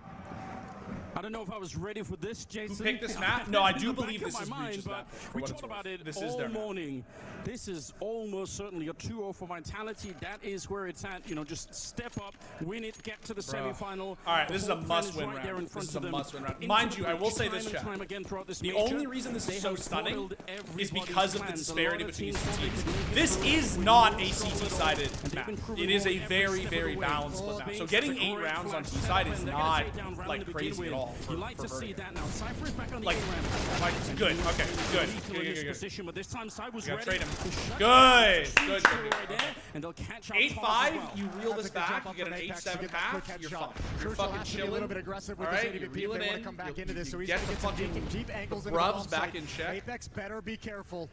I don't know if I was ready for this, Jason. picked this map? No, I do In the back believe of this my is mind, Breach's but map, for we what talked it's about worth. it This is all their map. morning. This is almost certainly a 2-0 for Vitality. That is where it's at. You know, just step up, win it, get to the semifinal. All right, this is a The whole plan must-win right round. there in This front is of a them. must-win round. Into Mind the you, I will breach say time this, and chat. time again throughout this The major. only reason this They is so have stunning foiled is everybody's because of the plans. A disparity lot of between teams these thought they teams. could make it This through. is We not know a it's CT-sided and they've map. been proving It is a wrong every very, step of very the way. balanced All split map. So based getting on 8 great rounds on flash T-side setup, is and they're gonna not take down Rallen like to begin crazy at with. all. You like to see Vertigo. that now. Cypher is back on the Like, A-ramp. like good. Okay, good. Lethal Good, in his good, good. position, but this time Sai was You ready. gotta trade him. to shut Good, down the good, huge good, right good. there, and they'll catch out 8-5, Thomas as well. you reel That's this a good back, jump you up get from an Apex to 8-7 get that half, quick you're headshot. fine. You're Crucial fucking has to be a chilling. little bit aggressive with All this right, ADVP you're if they reeling want to in. come back You- into this. you So he's get going to the get some fucking deep angles into the bruvs bomb back site. in check. Apex better be careful.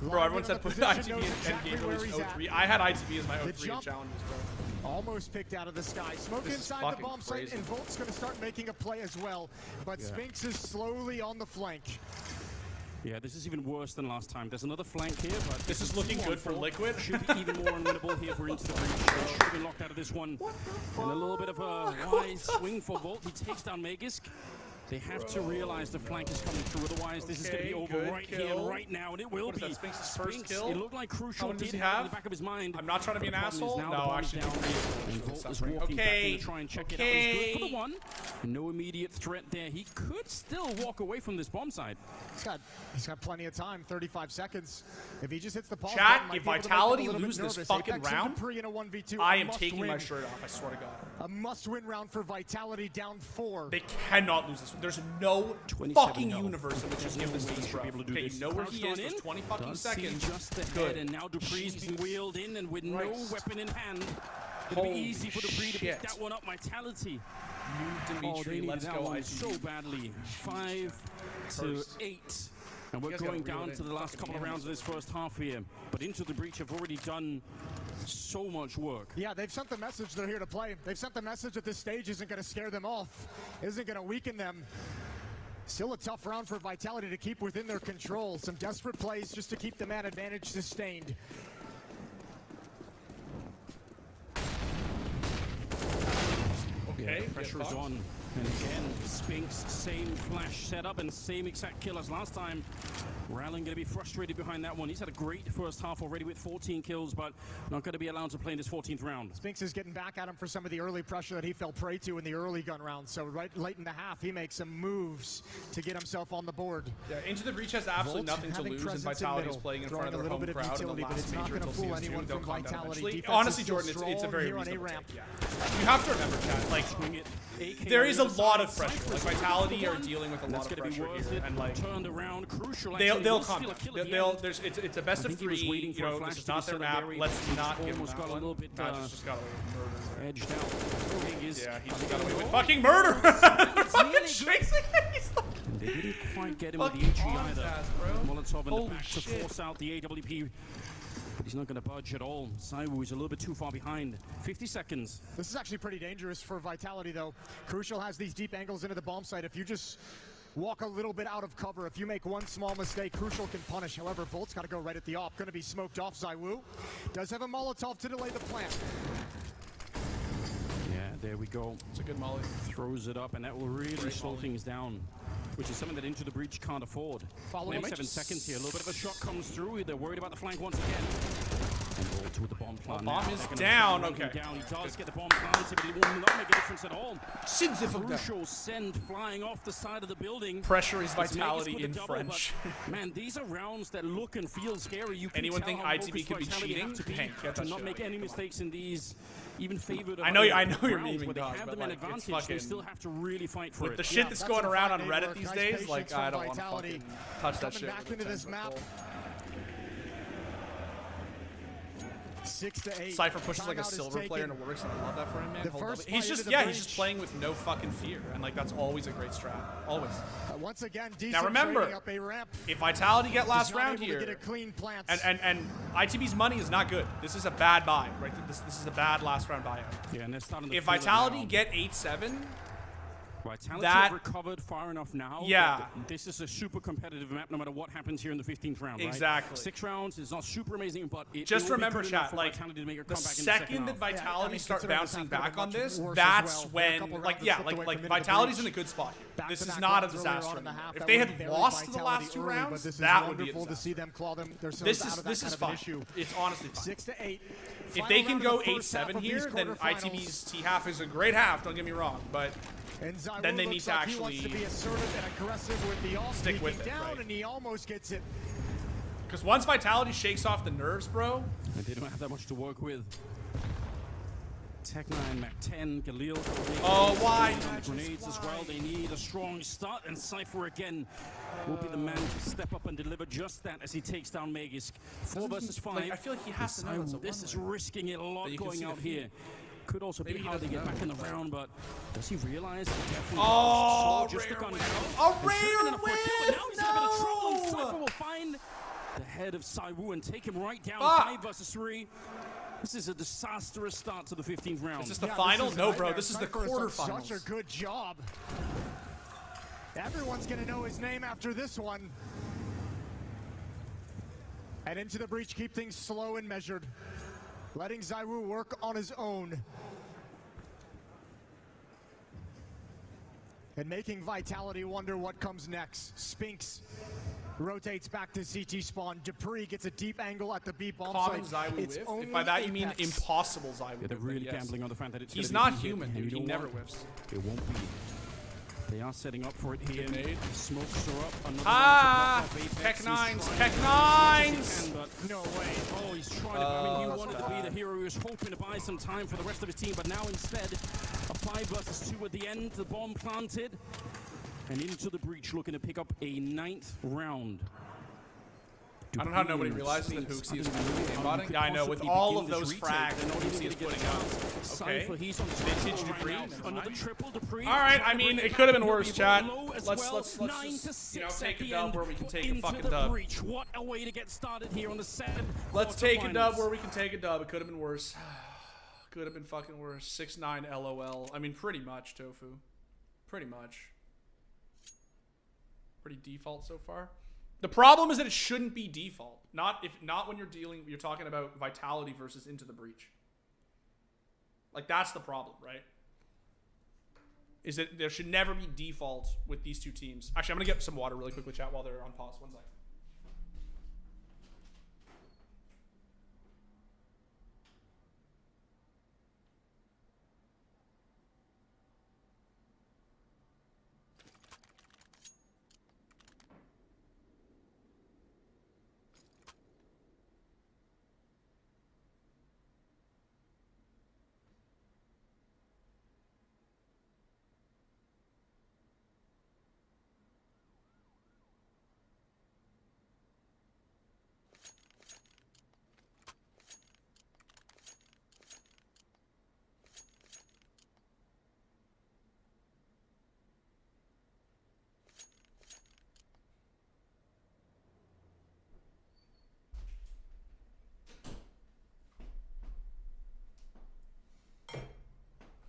Bro, everyone said put Position ITB knows in exactly endgame where release he's at. 03. I had ITB as my The 03 in jump. challenges, bro. Almost picked out of the sky. Smoke This is inside the fucking bomb site, crazy. and Volt's going to start making a play as well. But Spinks is slowly on the flank. Yeah, this is even worse than last time. There's another flank here, but This is looking good for 2-on-4. Liquid. Should be even more unwinnable here for into the breach. They should have been locked out of this one. And a little bit of a wide swing for Volt. He takes down Magus. They have to realize the flank is coming through, otherwise this is going to be Okay, over good right kill. here and right now, and it will What is be. that, Spinks' first Spinks, kill? It looked like How Crucial many does did he have in have? the back of his mind. I'm not trying to be an But the problem is asshole. now the No, bomb is actually, down, three. and Volt is Suffering. walking back Okay, in to try and check it out. He's good for the okay. one. No immediate threat there. He could still walk away from this bomb site. He's got plenty of time, 35 seconds. If he just hits the pause Chat, button, might if be able to make them Vitality a little bit lose this nervous. fucking Apex and round, Dupree in a 1v2, I a am must taking win. my shirt off, I swear to God. A must-win round for Vitality, down 4. They cannot lose this one. There's no 27 fucking no. universe in which you give this to this Should be able to do Okay, this. you know where he Crouched is. on There's in. 20 fucking Does seconds. see just ahead, Good. and now Dupree's being wheeled in, and with no Christ. weapon in hand, it'll be Holy easy for Dupree to shit. pick that one up. Vitality. New Oh, Dimitri, they need let's that go one ITB. so badly. 5 to First. 8. And we're You guys gotta going reel down it to in. the last Fucking couple of animals. rounds of this first half here. But Into the Breach have already done so much work. Yeah, they've sent the message they're here to play. They've sent the message that this stage isn't going to scare them off, isn't going to weaken them. Still a tough round for Vitality to keep within their control. Some desperate plays just to keep the man advantage sustained. Okay, get Pressure is fucked. on. And again, Spinks, same flash setup and same exact kill as last time. Rallen going to be frustrated behind that one. He's had a great first half already with 14 kills, but not going to be allowed to play in this 14th round. Spinks is getting back at him for some of the early pressure that he fell prey to in the early gun round. So right late in the half, he makes some moves to get himself on the board. Yeah, Into the Breach has absolutely nothing to lose, and Vitality is playing in front of their home crowd in the last major until season 2. They'll calm down eventually. Honestly, Jordan, it's a very reasonable take. Yeah. You have to remember, chat, like, there is a lot of pressure. Like, Vitality are dealing with a lot of pressure here, and like, turned around, crucial. they'll calm down. It's a best of 3. You know, this is not their map. Let's not give them that one. Magic's just got away with murder. Edged out. Yeah, he just got away with fucking murder. Fucking chasing. They didn't quite get him with the HE either. Molotov in the back to force out the AWP. But he's not going to budge at all. Saiwu is a little bit too far behind. 50 seconds. This is actually pretty dangerous for Vitality, though. Crucial has these deep angles into the bomb site. If you just walk a little bit out of cover, if you make one small mistake, Crucial can punish. However, Volt's got to go right at the op. Going to be smoked off. Saiwu does have a Molotov to delay the plant. Yeah, there we go. It's a good molly. Throws it up, and that will really slow things down, which is something that Into the Breach can't afford. 7 seconds here. A little bit of a shot comes through. They're worried about the flank once again. And Bolt with the bomb plant. Bomb is down. Okay. Down. He does get the bomb planted, but it will not make a difference at all. Crucial send flying off the side of the building. Pressure is Vitality in French. Man, these are rounds that look and feel scary. You can Anyone tell think how ITB could be cheating? to not make any mistakes in these. Even favored. I know you're rounds memeing, where they dog, have but them an like, advantage. fucking, they still have to really fight for it. The shit that's going around on Reddit these days, nice like I don't want to Vitality fucking touch that shit. back into this map. 6 to 8. Cypher pushes like a Timeout is silver player and it works, and I love that for him, man. He's just breach. just playing with no fucking fear, and like that's always a great strat, always. Once again, decent Now remember, trading up a ramp. if Vitality get last He's not round able to here, get a clean plant. and ITB's money is not good. This is a bad buy, right? This is a bad last round buyout. Yeah, and they're starting to If feel it Vitality now. get 8-7, Vitality that- have recovered far enough now. Yeah. that This is a super competitive map no matter what happens here in the 15th round, right? Exactly. 6 rounds is not super amazing, but it just will be remember, good enough chat, for like Vitality to make a the comeback in the second that half. Vitality start considering bouncing this half back could have on been this, much worse that's as well. There are a when, couple like, rounds yeah, that slipped away like from Vitality's in a Breach. good spot here. This is Back-to-back not a rounds earlier disaster on in the anymore. half, If that they would had bury lost to the Vitality last 2 early, but rounds, this is that would be a wonderful to disaster. see them claw them. This This is fine. It's honestly fine. 6 to 8. If they can go 8-7 here, then ITB's T half is a great half. Don't get me wrong, but then they need to He wants to actually be assertive and aggressive with the off, stick with peeking it, down, right? and he almost gets it. because once Vitality shakes off the nerves, bro. And they don't have that much to work with. Tech 9, Mac 10, Galil. Oh, why? Grenades as well. They need a strong start, and Cypher again will be the man to step up and deliver just that as he takes down Magisk. 4 versus 5. Like, I feel like he has to know that's a This is one-way. risking it a lot That you can going see the out feed. here. Could also Maybe be he how they doesn't get know. back in the round, but does he realize? He definitely Oh, does. So just the rare gun whiff. down. A And should've been rare enough for a kill, and whiff. now he's in a bit of trouble, and No. Cypher will find the head of Saiwu and take him right down. Fuck. 5 versus 3. This is a disastrous start to the 15th round. Is this the Yeah, final? this is No, a bro. nightmare. This is the Cypher has done quarterfinals. Such a good job. Everyone's gonna know his name after this one. And Into the Breach, keep things slow and measured, letting Saiwu work on his own. And making Vitality wonder what comes next. Spinks rotates back to CT spawn. Dupree gets a deep angle at the B bomb Common site. Zywoo It's whiff. only If by that you mean Apex. impossible Zywoo Yeah, they're whiff, really yes. gambling on the fact that it's He's gonna not be human, hit, and dude. you He don't never want- whiffs. It won't be. They are setting up for it here. nade. Smokes are up. Another Ah! one to block off Apex. Tech He's nines, trying Tech as much as he nines! can, but No way. oh, he's trying to. I mean, he that's wanted to be bad. the hero. He was hoping to buy some time for the rest of his team, but now instead, a 5 versus 2 at the end. The bomb planted. And Into the Breach looking to pick up a 9th round. I don't know how nobody realizes that Hooksy is really aimbotting. Yeah, I know. With all of those frags that Hooksy is putting out. Okay. Vintage Dupree. Another triple Dupree. All right. I mean, it could have been worse, chat. Low as Let's well. just 9 to 6 take at a the dub end where we can take a Into fucking the dub. Breach. What a way to get started here on the 7th. Let's take a dub where we can take a dub. It could have been worse. Could have been fucking worse. 6-9 LOL. I mean, pretty much, Tofu. Pretty much. Pretty default so far. The problem is that it shouldn't be default. Not when you're talking about Vitality versus Into the Breach. Like, that's the problem, right? Is that there should never be default with these two teams. Actually, I'm gonna get some water really quickly, chat, while they're on pause. 1 second.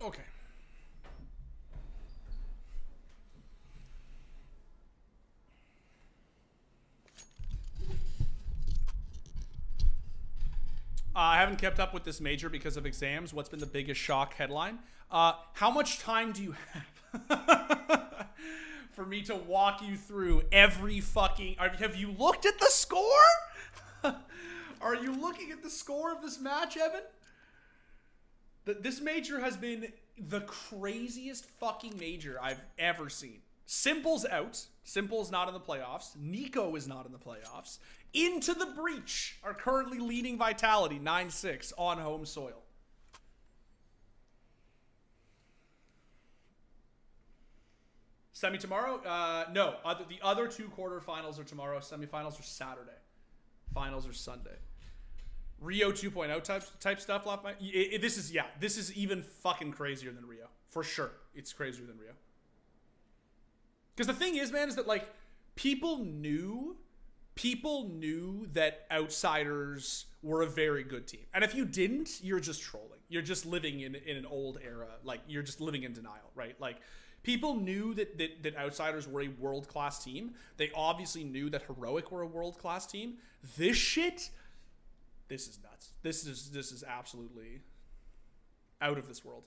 Okay. I haven't kept up with this major because of exams. What's been the biggest shock headline? How much time do you have for me to walk you through every fucking... Have you looked at the score? Are you looking at the score of this match, Evan? This major has been the craziest fucking major I've ever seen. Simple's out. Simple's not in the playoffs. Nico is not in the playoffs. Into the Breach are currently leading Vitality 9-6 on home soil. Semi tomorrow? No. The other two quarterfinals are tomorrow. Semifinals are Saturday. Finals are Sunday. Rio 2.0 type stuff. This is even fucking crazier than Rio. For sure. It's crazier than Rio. Because the thing is, man, is that, like, people knew that Outsiders were a very good team. And if you didn't, you're just trolling. You're just living in an old era. Like, you're just living in denial, right? Like, people knew that Outsiders were a world-class team. They obviously knew that Heroic were a world-class team. This shit, this is nuts. This is absolutely out of this world.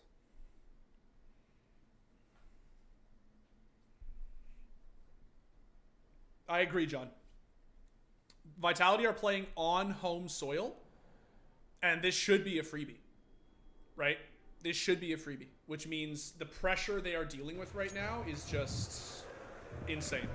I agree, John. Vitality are playing on home soil, and this should be a freebie, right? This should be a freebie, which means the pressure they are dealing with right now is just insane.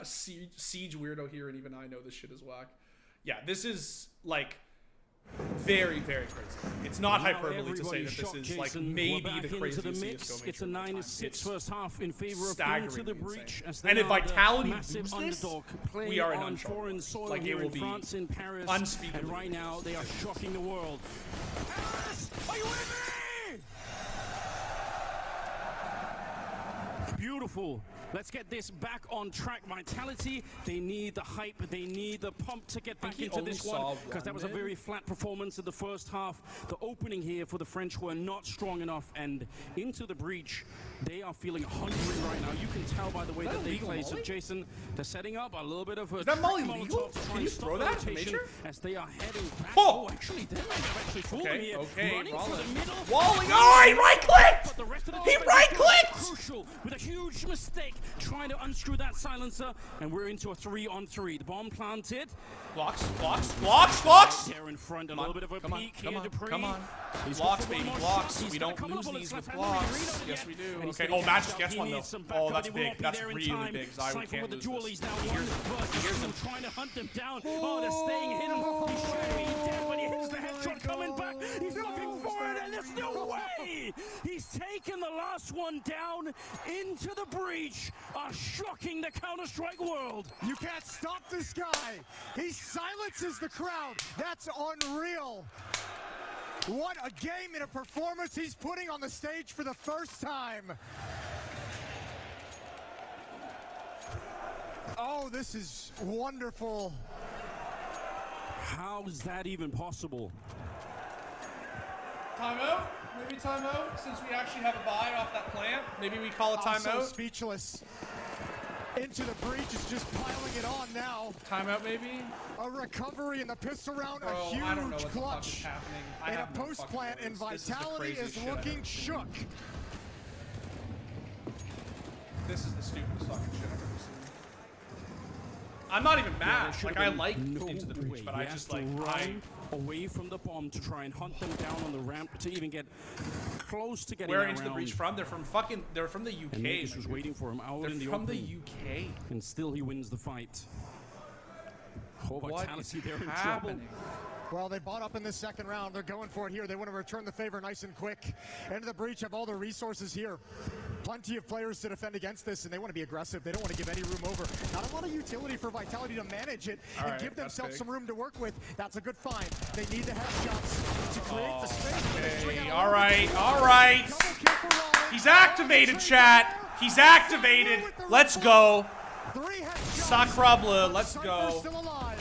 Siege weirdo here, and even I know this shit is whack. Yeah, this is, like, very, very crazy. It's not hyperbole to say that this is, like, maybe the craziest CSGO major. It's a 9-6 first half in favor of Into the Breach. And if Vitality lose this, we are in uncharted. Like, it will be in Paris, unspeakable. and right now they are shocking the world. Paris, are you with me? Beautiful. Let's get this back on track. Vitality, they need the hype, they need the pump to get back into this one, because that was a very flat performance in the first half. The opening here for the French were not strong enough, and Into the Breach, they are feeling hungry right now. You can tell by the way that they play. So Jason, they're setting up a little bit of a... Is that Molly legal? Can you throw that in the major? As they are heading back. Oh, actually, they might have actually fallen here. Okay, running for the middle. Walling. Oh, he right-clicked! He right-clicked! Crucial with a huge mistake, trying to unscrew that silencer, and we're into a 3-on-3. The bomb planted. Blocks. There in front, a little bit of a peek here. Come on. Blocks, baby, blocks. We don't lose these with blocks. Yes, we do. Okay. Oh, Match just gets one, though. Oh, that's big. That's really big. Zy can't lose this. Here's him trying to hunt them down. Oh, they're staying hidden. He's shattering. He's dead, but he hits the headshot coming back. He's looking for it, and there's no way. He's taken the last one down. Into the Breach are shocking the Counter-Strike world. You can't stop this guy. He silences the crowd. That's unreal. What a game and a performance he's putting on the stage for the first time. Oh, this is wonderful. How is that even possible? Timeout? Maybe timeout? Since we actually have a buy off that plant, maybe we call it timeout? I'm so speechless. Into the Breach is just piling it on now. Timeout, maybe? A recovery in the pistol round, Bro, a huge I don't know what the fuck is clutch. happening. And a post-plant, and Vitality is looking shook. This is the stupidest fucking shit I've ever seen. I'm not even mad. Like, I like Into the Breach, but I just, like, run away from the bomb to try and hunt them down on the ramp to even get close to getting Where around. Into the Breach from? They're from the UK. And Nuke was waiting for him out in the open. They're from the UK. And still he wins the fight. Oh, Vitality, they're in happening? trouble. Well, they bought up in this second round. They're going for it here. They want to return the favor nice and quick. Into the Breach have all the resources here. Plenty of players to defend against this, and they want to be aggressive. They don't want to give any room over. Not a lot of utility for Vitality to manage it and give themselves some room to work with. That's a good find. They need the headshots to create the space. Okay, all right. Double kill for Raleigh. He's activated, chat. He's activated. Let's go. Sacrable, let's go.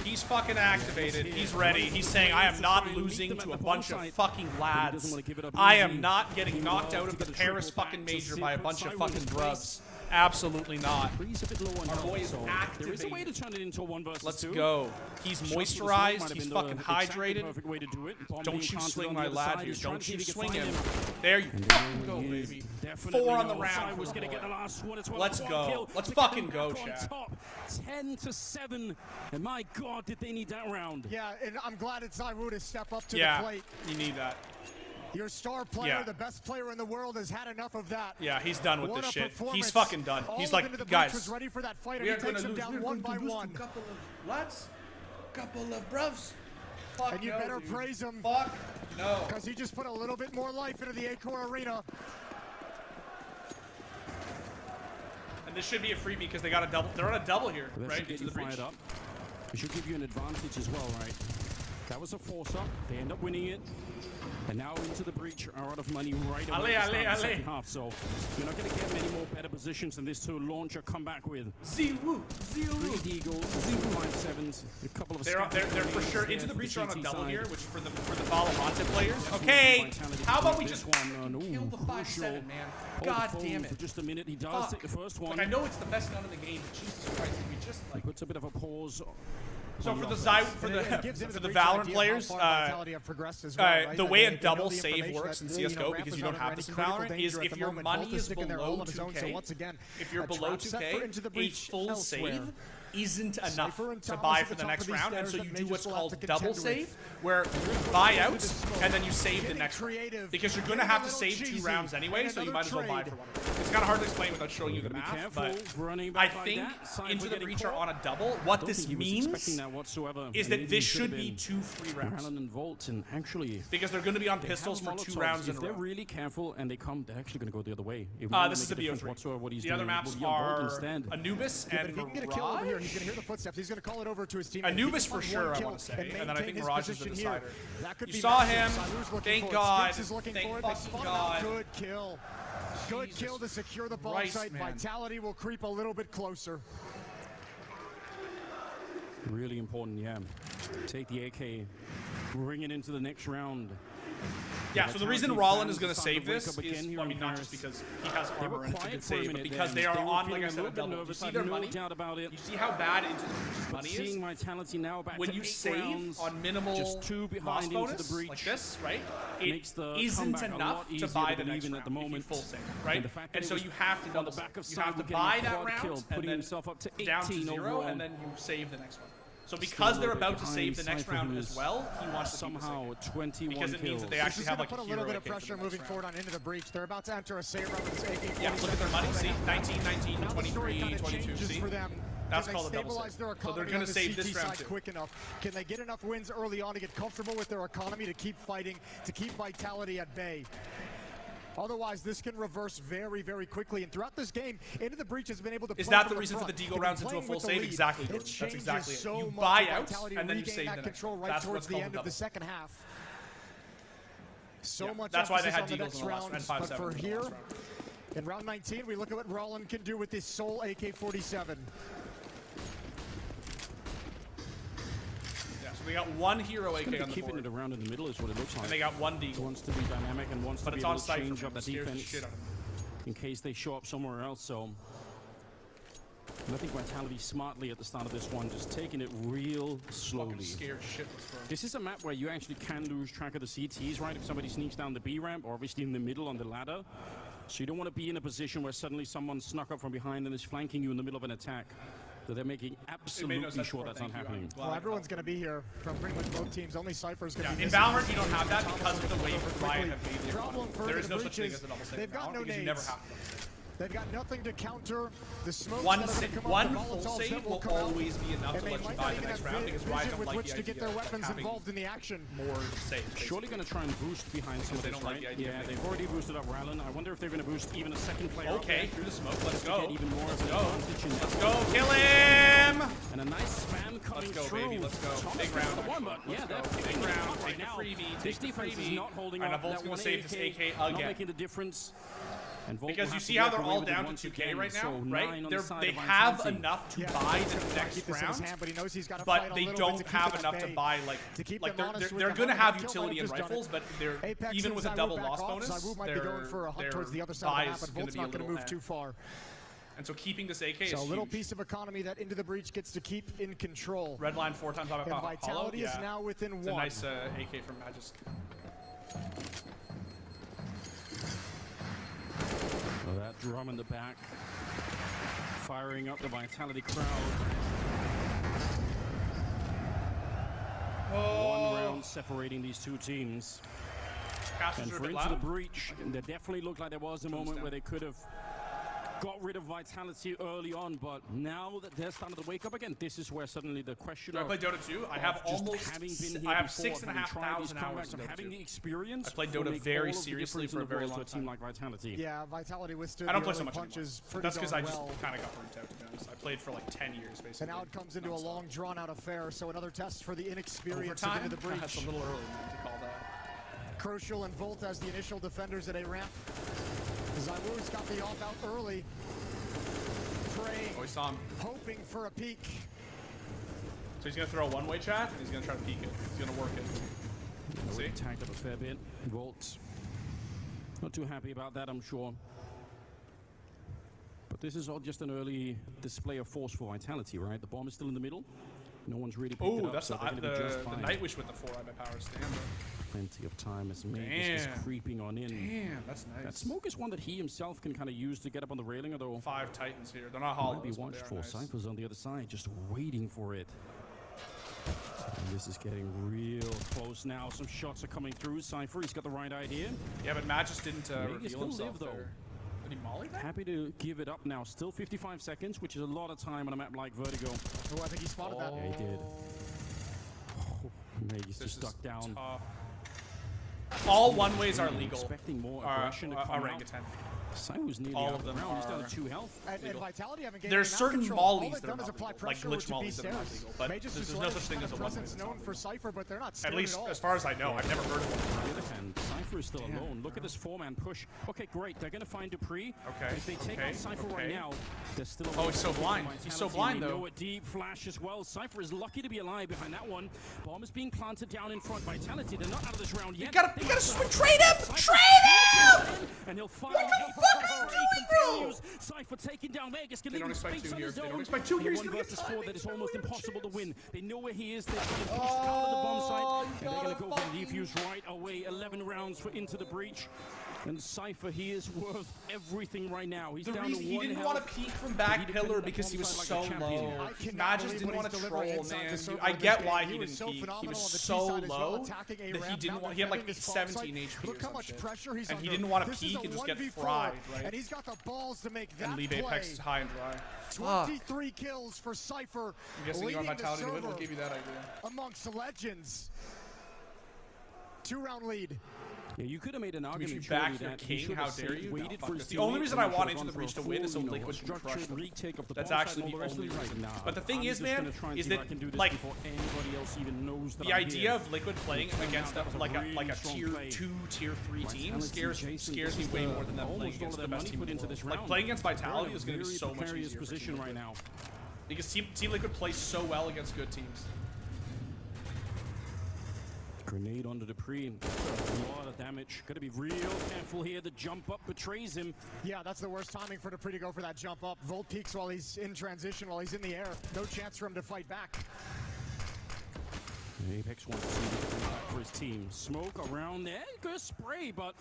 He's fucking activated. He's ready. He's saying, I am not losing to a bunch of fucking lads. I am not getting knocked out of the Paris fucking major by a bunch of fucking grubs. Absolutely not. Our boy is activated. There is a way to turn it into a 1 versus 2. Let's go. He's moisturized. He's fucking hydrated. Don't you swing my lad here. Don't you swing him. There you fucking go, baby. 4 on the round. Let's go. Let's fucking go, chat. 10-7. And my God, did they need that round. Yeah, and I'm glad it's Zaiwu to step up to the plate. You need that. Your star player, the best player in the world, has had enough of that. Yeah, he's done with this shit. He's fucking done. He's like, guys, was ready for that fight, we and are he takes gonna him lose. down one by one. Couple of bruvs. Fuck And you no, better dude. praise him. Fuck no. Because he just put a little bit more life into the Acor Arena. And this should be a freebie because they got a double. They're on a double here, Well, right? Into the breach. up. It should give you an advantage as well, right? That was a force-up. They end up winning it. And now into the breach are out of money right away. The second half, so you're not going to get many more better positions than this to launch a comeback with. Zero. 3 Deagles, 5-7s, a couple of. They're for sure into the breach on a double here, which for the Valamonte players. Okay, how about we just kill the 5-7, man? God damn it! For just a minute, he does take the first one. Like, I know it's the best gun in the game, but Jesus Christ, if we just like. He puts a bit of a pause. So for the Valorant players, the way a double save works in CS:GO, because you don't have this in Valorant, is if your money is below 2K, if you're below 2K, a full save isn't enough to buy for the next round, and so you do what's called double save, where you buy out and then you save the next round. Because you're going to have to save 2 rounds anyway, so you might as well buy for one. It's kind of hard to explain without showing you the math, but I think Into the Breach are on a double. What this means is that this should be 2 free rounds. Because they're going to be on pistols for 2 rounds in a row. If they're really careful and they come, they're actually going to go the other way. This is the BO3. The other maps are Anubis and Mirage. He's going to hear the footsteps. He's going to call it over to his team. Anubis for sure, I want to say. And then I think Mirage is the decider. You saw him. Thank God. Thank fucking God. Good kill. Good kill to secure the ball site. Vitality will creep a little bit closer. Really important, yeah. Take the AK, bring it into the next round. Yeah, so the reason Rollin is going to save this is, well, I mean, not just because he has armor and it's a good save, but because they are on, like I said, a double. You see their money? You see how bad Into the Breach's money is? Seeing Vitality now back when to you 8 save rounds, on minimal just 2 behind bonus, into the breach, like this, right? It makes the isn't comeback enough to buy the next round at the moment, full save, right? And so you have to double save. You have to buy that round and then down to 0, and then you save the next one. So because they're about to save the next round as well, he wants to somehow 21 because it means that they actually have like put a little bit of pressure moving forward on Into the Breach. They're about to enter a save round with this AK. Yeah, look at their money. See, 19, 19, 23, 22. See, that's called a double save. So they're going to save this round too. Quick enough. Can they get enough wins early on to get comfortable with their economy to keep fighting, to keep Vitality at bay? Otherwise, this can reverse very, very quickly. And throughout this game, Into the Breach has been able to. Is that the reason for the Deagle rounds into a full save? Exactly. That's exactly it. You buy out and then you save the next one. That's what's called the double. The second half. So much. That's why they had the Deagles in the last round. But for here, in round 19, we look at what Rollin can do with this sole AK-47. So they got 1 hero AK on the board. Keeping it around in the middle is what it looks like. And they got 1 Deagle. Wants to be dynamic and wants to be able to change up the defense in case they show up somewhere else. So I think Vitality smartly at the start of this one, just taking it real slowly. Scared shitless, bro. This is a map where you actually can lose track of the CTs, right? If somebody sneaks down the B ramp or obviously in the middle on the ladder. So you don't want to be in a position where suddenly someone snuck up from behind and is flanking you in the middle of an attack. So they're making absolutely sure that's not happening. Well, everyone's going to be here from pretty much both teams. Only Cypher's going to be in Valorant, you don't have that because of the way Riot have made their there is no such thing as a double save. They've got no nades. You never have to. They've got nothing to counter the smoke. One full save will always be enough to let you buy the next round because Riot don't like the idea to get their weapons involved in the action. More safe. Surely going to try and boost behind some of this, right? Yeah, they've already boosted up Rallon. I wonder if they're going to boost even a second player. Okay, through the smoke. Let's go. Even more Let's go. Let's go. Kill him. And a nice spam coming through. Let's go, baby. Let's go. Big round. Yeah, big round. Take the freebie. This defense is not holding up. Volt's going to save this AK again. Not making the difference. And Volt Because will you have see to how work they're away all with it down to once 2K again. right now, So right? 9 on the side They of have Vitality. enough to Yeah, buy he's the trying to next keep this in his round, hand, but he knows he's got to fight but a they little bit don't to keep have it at enough to bay. buy To keep like them honest with they're the going to Hunter have kill, might utility have and just done rifles, it. but they're Apex even and with a Zywu double back loss off. bonus, Zywu might be going for a hunt towards the other side buy of the map, is but going Volt's to be a not going to little move too far. And so keeping this AK So is a little huge. piece of economy that Into the Breach gets to keep in control. Red line 4 times And hollow. Vitality Yeah. is now within It's 1. a nice AK from Magisk. Well, that drum in the back, firing up the Vitality crowd. One round separating these two teams. Casters And are a for bit Into the loud. Breach, there definitely looked like there was a moment where they could have got rid of Vitality early on, but now that they're starting to wake up again, this is where suddenly the question Do I of play Dota 2? I have just almost having been here I have before, having tried these 6,500 hours comebacks, in of Dota having 2. the experience. I played will Dota make very all of the seriously difference for a in the very world long to a team time. like Vitality. Yeah, Vitality withstood I don't the play so early much punches anymore. pretty That's because I darn just well. kind of got burnt out, to be honest. I played for like 10 years, basically. And now it comes into a nonstop. long, drawn-out affair, so another test for the inexperience of Overtime? Into the Breach. That's a little early, man, to call that. Crucial and Volt as the initial defenders at A ramp. Zyu's got the off out early. Praying, Oh, we saw him. hoping for a peek. So he's going to throw a one-way chat, and he's going to try to peek it. He's going to work it. See? Tagged up a fair bit. Volt not too happy about that, I'm sure. But this is all just an early display of force for Vitality, right? The bomb is still in the middle. No one's really picked it Oh, up, that's so they're going to be just the fine. Nightwish with the 4 by power stand. Plenty of time as Magus is Damn. creeping on in. Damn, that's nice. That smoke is one that he himself can kind of use to get up on the railing, although 5 Titans here. They're not hollows, might be but they watched are for. nice. Cypher's on the other side, just waiting for it. And this is getting real close now. Some shots are coming through. Cypher, he's got the right idea. Yeah, but Matt just didn't Magus reveal still himself live, though. there. Did he molly that? Happy to give it up now. Still 55 seconds, which is a lot of time on a map like Vertigo. Oh, I think he spotted that. Yeah, he did. Oh, Magus This just stuck is down. tough. All one-ways are legal. Expecting more aggression to come out. Orangutan. Cypher's nearly All out of them round. He's down are to 2 health. And Vitality haven't gained There's any map certain control. All mollies they've that are done is not apply legal, like pressure glitch with the mollies that are not stairs. legal, but Magus there's is no such thing as a one-way presence that's known not for legal. Cypher, but they're not At scared least all. as far as I know, I've never heard of one. On the other hand, Cypher is still alone. Look at this 4-man push. Okay, great. They're going to find Dupree. Okay, But if they take out Cypher right now, they're still Oh, he's so blind. He's so blind, They though. know a deep flash as well. Cypher is lucky to be alive behind that one. Bomb is being planted down in front. Vitality, they're not out of this round yet. You gotta trade him! Trade him! And he'll fire. What are you fucking doing, bro? Cypher taking down Vegas. Can They don't leave expect space 2 on here. his They don't own. expect 2 here. He's One gonna get versus 4 timing. that is No almost way to impossible to chance. win. They know where he is. They're being pushed out of the bomb site. And they're going to go for the defuse right away. 11 rounds for Into the Breach. And Cypher, he is worth everything right now. He's The down reason to he 1 didn't health. want to peek from back He pillar defended because that he was bomb so site like a champion. low. I cannot Magic believe didn't what want he's to delivering troll, inside man. the circle I of this get game. why He he was didn't so peek. He phenomenal was on the so T side as well, low attacking A that he ramp, didn't now want. He had like defending this bomb 17 site. HP. Look or how some much shit. pressure he's And he under. didn't want to This is peek a and just get 1v4, fried, right? And he's got the balls to make that And leave play. Apex high and dry. 23 kills for Cypher, I'm guessing you leading want the Vitality to win. server We'll give you that idea. amongst legends. 2-round lead. Yeah, you could have made an argument Dimitri surely back your that he king, should how have dare you? No, waited fuck for this. his The only teammate reason and I he want should have Into the gone Breach for to a win is so full, Liquid can crush structured them. retake of the That's bomb actually site the all only rest of it reason. right now. But the thing I'm is, just man, gonna try and is see if that, I can do this like, before anybody else even knows that the I'm idea here. of Liquid playing against that was a like really a strong tier play. 2, tier 3 team Vitality, scares Jason, me this is way the- more than them playing almost all against of the their best money team put in into the this world. Like round. playing against They're in Vitality a is going to be very so much precarious easier for position Team right Liquid. now. Because Team Liquid plays so well against good teams. Grenade onto Dupree. A lot of damage. Got to be real careful here. The jump up betrays him. Yeah, that's the worst timing for Dupree to go for that jump up. Volt peaks while he's in transition, while he's in the air. No chance for him to fight back. Apex wants to see the back for his team. Smoke around there. Good spray, but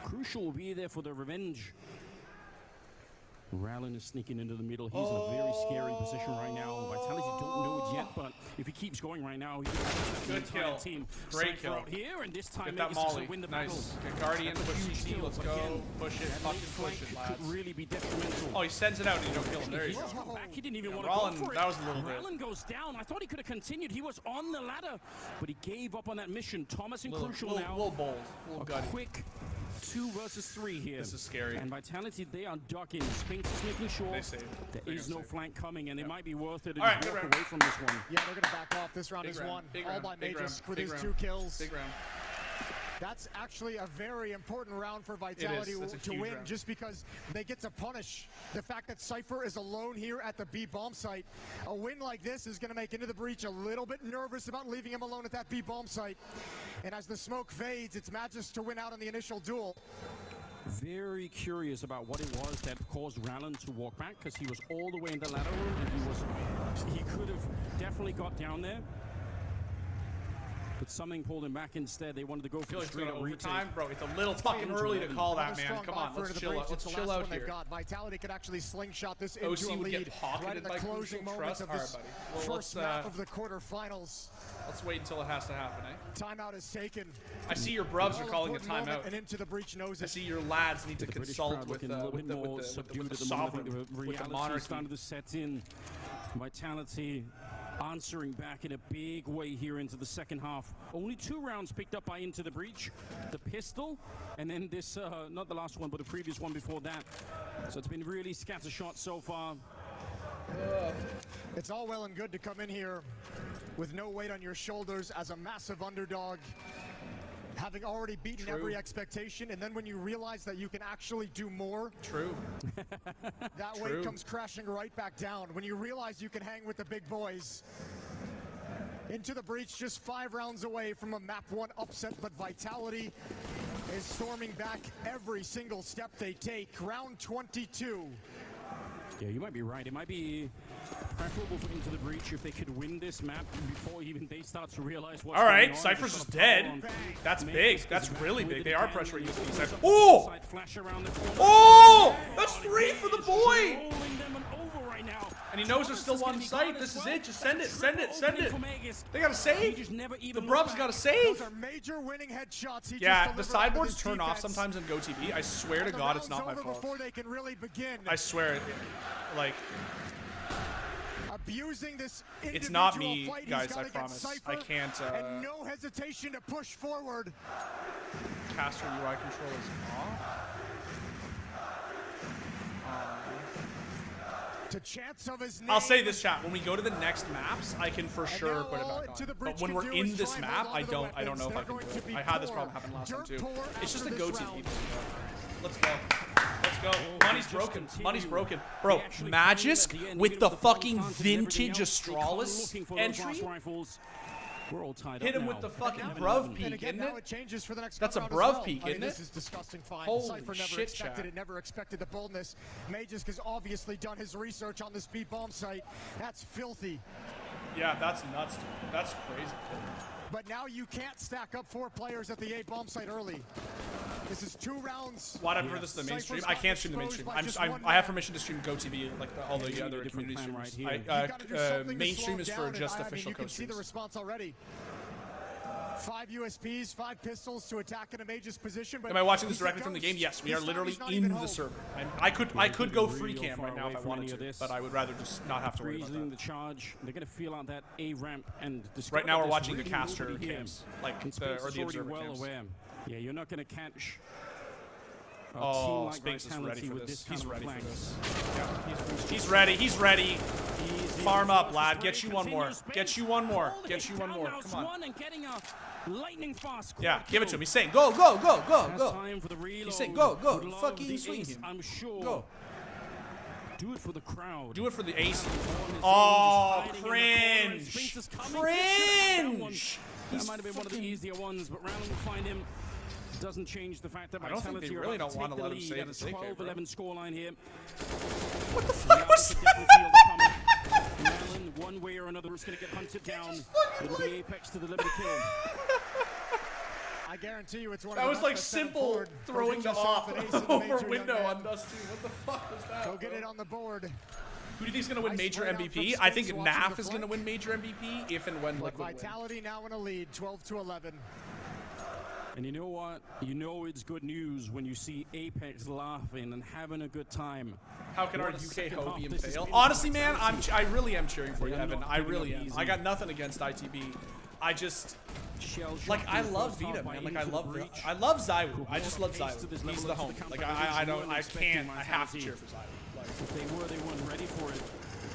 Crucial will be there for the revenge. Rallin is sneaking into the middle. He's in a very scary position right now. Vitality don't know it yet, but if he keeps going right now, he can Good kill. team. Great Cypher kill. out here, and this time Get that Magus is molly. gonna win the battle. Nice. Get Guardian, That's a push huge CT. kill, Let's but go. again, Push it. that Fucking late push flank it, could lads. really be detrimental. Oh, he sends it out and you don't kill him. There you He go. was back. He didn't even want Rollin, to go for it. that was a little bit. Rollin goes down. I thought he could have continued. He was on the ladder, but he gave up on that mission. Thomas and Crucial now. Little bold. Little A gutty. quick 2 versus 3 here. This is scary. And Vitality, they are ducking. Spinks is making sure They save. there They're is gonna no save. flank coming, and it might be worth it to All right, just good walk round. away from this one. Yeah, they're going to back off. This round Big is round, won. big All round, by big Magus round, with big his round. 2 kills. Big round. That's actually a very important round for Vitality to win, round. just because they get to punish the fact that Cypher is alone here at the B bomb site. A win like this is going to make Into the Breach a little bit nervous about leaving him alone at that B bomb site. And as the smoke fades, it's Magis to win out on the initial duel. Very curious about what it was that caused Rallen to walk back, because he was all the way in the ladder room and he could have definitely got down there. But something pulled him back instead. They wanted to go for the straight up overtime, bro. It's a little fucking early to call that, man. Come on, let's chill out. Let's chill out here. Vitality could actually slingshot this into OC a would lead get pocketed right in the by closing Crucial moments Trust. of All right, this buddy. Well, first map of the quarterfinals. Let's wait until it has to happen, eh? Timeout is taken. I see your bruvs are calling a timeout. And Into the Breach knows I it. see your lads need to consult with the sovereign, with the monarchy. Starting to set in. Vitality answering back in a big way here into the second half. Only 2 rounds picked up by Into the Breach. The pistol, and then this, not the last one, but the previous one before that. So it's been really scattershot so far. It's all well and good to come in here with no weight on your shoulders as a massive underdog, having already beaten every expectation, and then when you realize that you can actually do more, that weight comes crashing right back down. When you realize you can hang with the big boys. Into the Breach just 5 rounds away from a map 1 upset, but Vitality is storming back every single step they take. Round 22. Yeah, you might be right. It might be preferable for Into the Breach if they could win this map before even they start to realize what's going on. All right, Cypher's just dead. That's big. That's really big. They are pressuring USP. Cypher. Oh! Oh! That's 3 for the boy! And he knows there's still one site. This is it. Just send it. Send it. Send it. They got to save. The bruvs got to save. Those are major winning headshots. Yeah, the sideboards turn off sometimes in GoTV. I swear to God, it's not my fault. Before they can really begin. I swear, like, abusing this it's not me, guys. I promise. I can't. And no hesitation to push forward. Caster UI control is off. To chance of his name. I'll say this, chat. When we go to the next maps, I can for sure put it back on. But when we're in this map, I don't know if I can do it. I had this problem happen last time too. It's just a GoTV. Let's go. Let's go. Money's broken. Money's broken. Bro, Magisk with the fucking vintage Astralis entry. We're all tied Hit up him now. with the fucking bruv peak, isn't Now it? it changes for the next That's a round as bruv well. peak, I mean, isn't it? This is disgusting fine. Holy Cypher never shit, expected chat. it, never expected the boldness. Magisk has obviously done his research on this B bomb site. That's filthy. Yeah, that's nuts, dude. That's crazy. But now you can't stack up 4 players at the A bomb site early. This is 2 rounds. Why did I this the mainstream? I can't stream the mainstream. I have permission to stream GoTV like all the other community streamers. Mainstream is for just official You can see the co-streams. response already. 5 USPs, 5 pistols to attack in a Mage's position. But Am I watching this directly from the game? Yes, we are literally in the server. I could go free cam right now if I wanted to, but I would rather just not have to worry about Freezing that. the charge. They're going to feel out that A ramp and Right now we're watching the really caster will be here. cams, like And the Spinks or is the already observer well cams. aware. Yeah, you're not going to catch a Oh, team like Spinks is ready Vitality for with this. kind He's of a ready for flank. this. Yeah, he's ready. He's ready. Farm up, lad. Get you one more. Get you one more. Get you one more. Come on. And getting a lightning fast Yeah, give it to him. He's saying, go, go, go, go, Has go. time for the reload. He's saying, go, go. Would love Fucking the swing ace, him. I'm sure. Go. Do it for the crowd. Do it for the ace. Just Oh, hiding in the corner, and cringe. Spinks is coming. That Cringe. might have been one of the easier ones, but Randall will find him. Doesn't change the fact that I don't think Vitality they are really about don't want to take let the him lead save at this a AK, bro. 12-11 scoreline here. What the fuck was that? Malin, one way or another, is going to get hunted down. It'll be Apex to deliver the kill. I guarantee you it's one That of was the like best sent simple forward. throwing the Go get yourself off an ace in the over major, window young man. on Dusty. What the fuck was that? Go get bro? it on the board. Who do you think is going to win Nice major play out MVP? from I think Spinks watching NAF the is going to flank. win major MVP if and when But Liquid wins. Vitality now in a lead, 12-11. And you know what? You know it's good news when you see Apex laughing and having a good time. How can our What a UK second half Hobium this has fail? been. Honestly, man, I really am cheering for you, They are Evan. not I giving really up am. easy. I got nothing against ITB. I just Shell like shot I in the love first half Vita, by man. Like Into I the love breach. I love Zywoo. I just love Pace to Zywoo. this He's level the of home. the Like comeback. I Weren't can't. I have to expecting cheer for Zywoo. Like If they weren't ready for it.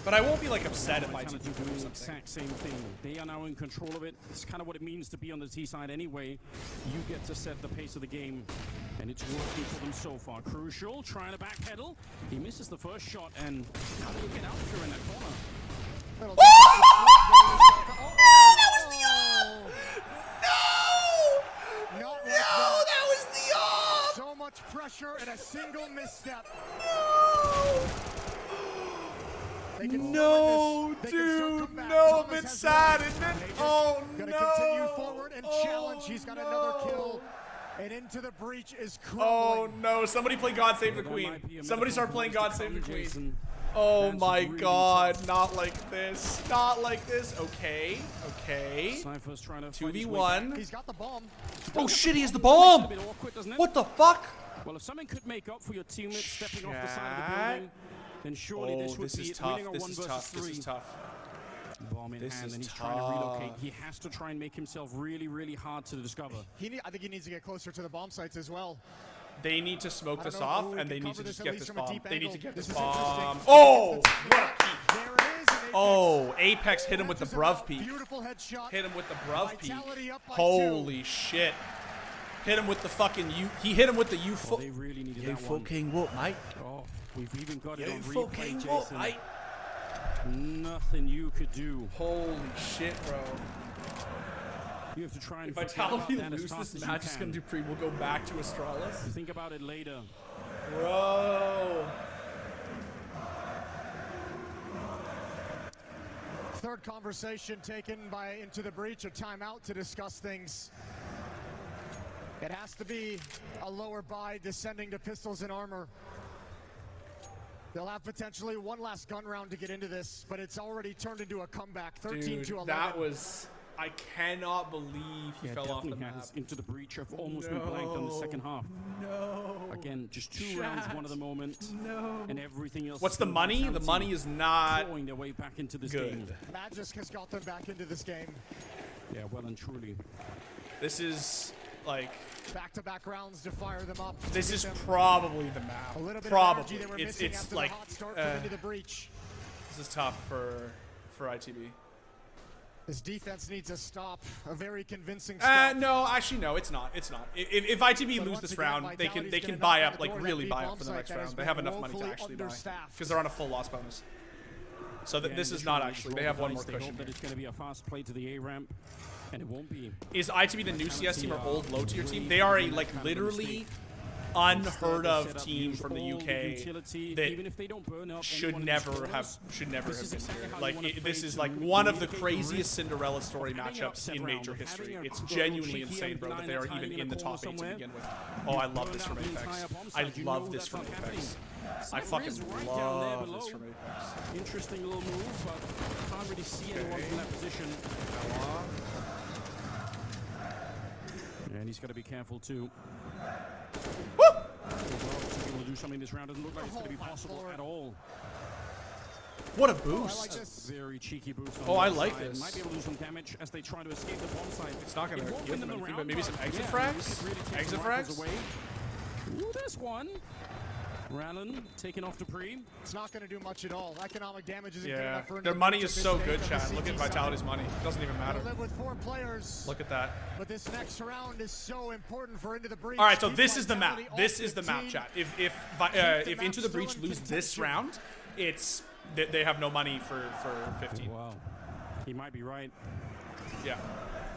But I won't be like upset if Kind ITB of do doing the something. exact same thing. They are now in control of it. It's kind of what it means to be on the T side anyway. You get to set the pace of the game, and it's working for them so far. Crucial, trying to backpedal. He misses the first shot, and how do you get out through in that corner? No, that was the Not like No, that. that was the off! So much pressure and a single misstep. They can No, still win this. They can still dude, come back. no, Thomas it's has sad, won. isn't it? Magus Oh, gonna no. continue forward and challenge. He's got another kill. And into the breach is crumbling. Oh no, somebody play God Save the That Queen. might be a Somebody start metaphor playing for God what's Save the to come, Queen. Jason. Oh Fans my really god, tough. not like this. Not like this. Okay, okay. Cypher's trying to fight his way 2v1. He's got the bomb. Oh shit, he has the back. Makes it bomb! a bit awkward, doesn't it? What the fuck? Well, if something could make up for your teammates stepping off the side of the Chat. building, then surely Oh, this would this be is it. tough. Winning a This 1 is versus tough. 3. This is tough. Bomb in This hand, is and he's trying to relocate. tough. He has to try and make himself really, really hard to discover. I think he needs to get closer to the bomb sites as well. They need to smoke I this don't know off, who and they can need to cover just this, at get least this from a bomb. deep They need to angle. get this This is bomb. interesting. Oh! What a peek. There it is. And Oh, Apex hit him with the Matches him bruv up. peek. Beautiful headshot. Hit him with the bruv peek. Vitality up by Holy shit. Hit him with the fucking he hit him with the you Oh, they really needed that one. what, mate? Oh, we've even got it You on replay, fucking Jason. what, mate? Nothing you could do. Holy shit, bro. You have to try and If forget Vitality about that as lose fast this as match, you it's gonna can. do pre. We'll go back to Astralis. Think about it later. Bro. Third conversation taken by Into the Breach, a timeout to discuss things. It has to be a lower buy descending to pistols and armor. They'll have potentially one last gun round to get into this, but it's already turned into a comeback, 13 Dude, to 11. that was. I cannot believe he Yeah, fell off the definitely map. has Into the Breach have almost been blanked on the second half. No. Again, just 2 rounds, one at the moment, No. and everything else. What's is the still money? The Vitality money is not clawing their way back into this good. game. Magisk has got them back into this game. Yeah, well and truly. This is like. Back-to-back rounds to fire them up. This to is get them probably the map. a little bit Probably. of energy they were It's missing after like the hot start from Into the Breach. this is tough for ITB. This defense needs a stop, a very convincing stop. No, actually no, it's not. It's not. If ITB But lose once this again, round, they Vitality's can gonna buy knock on up, the like door of that really big buy bomb up for the site next that has round. They been have enough money to woefully actually buy understaffed. because they're on a full loss bonus. So Yeah, this is initially not they actually. just They roll have the one dice, more they hope cushion. that it's going to be a fast play to the A ramp, and it won't be. Is ITB the new CS team or old low tier team? They are a like literally unheard of team from the UK even if they don't burn up should anyone in never the have scores, been exactly here. how you Like wanna play this is to like one of the mitigate the craziest risk Cinderella story of having an matchups upset in round, major of history. having a It's little genuinely cheeky insane, bro, that line they are that's even hiding in the a corner top 8 to somewhere. begin with. Oh, I love burn this out from the Apex. entire bomb I site. You love know this that's from not Apex. happening. I Cypher fucking is right down there love below. this from Apex. Interesting little move, but can't really see anyone from that position. And he's got to be careful too. Woo! To be able to do something this round doesn't look like it's going to be possible at all. What a I like boost! this. Very cheeky boost. On Oh, the I other like side. this. Might be able to do some damage as they try to escape the bomb site. It's not gonna It won't give win them the anything, round, but maybe some exit yeah, frags? it could really take Exit some rifles frags? away. Ooh, there's one. Rallen taking off Dupree. It's not going to do much at all. Economic damage isn't good Yeah, enough for Into their the money Breach is at so this good, stage on chat. the Look at CT side. Vitality's money. It doesn't even matter. They'll live with 4 players. Look at that. But this next round is so important for Into the Breach. All right, so Keep this is the map. Vitality This off is the map, 15. chat. If the Into map the Breach still in lose this contention. round, it's they have no money for 15. Wow. He might be right. Yeah,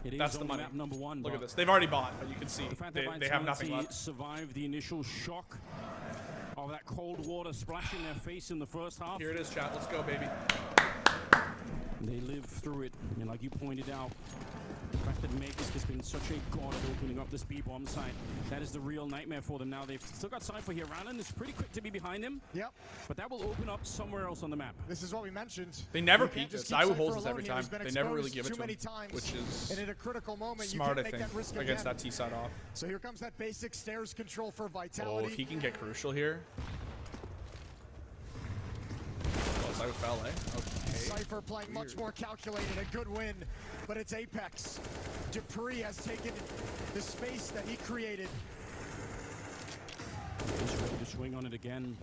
It is that's the only money. map number 1. Look but at this. They've already bought, but you can see The fact they that have nothing Vitality left. survived the initial shock of that cold water splashing their face in the first half. Here it is, chat. Let's go, baby. They live through it, and like you pointed out, the fact that Magus has been such a god at opening up this B-bomb site, that is the real nightmare for them now. They've still got Cypher here. Rallen is pretty quick to be behind him, Yep. but that will open up somewhere else on the map. This is what we mentioned. They never You can't peek just this. keep I will Cypher hold this alone every here. time. He's been They never really exposed give it too to many him, times. which is and at a critical moment, smart, you I can't make think, that risk against again. that T side off. So here comes that basic stairs control for Oh, Vitality. if he can get crucial here. Oh, Cypher fell, eh? Okay. Cypher playing much more calculated, a good win, but it's Apex. Dupree has taken the space that he created. He's ready to swing on it again.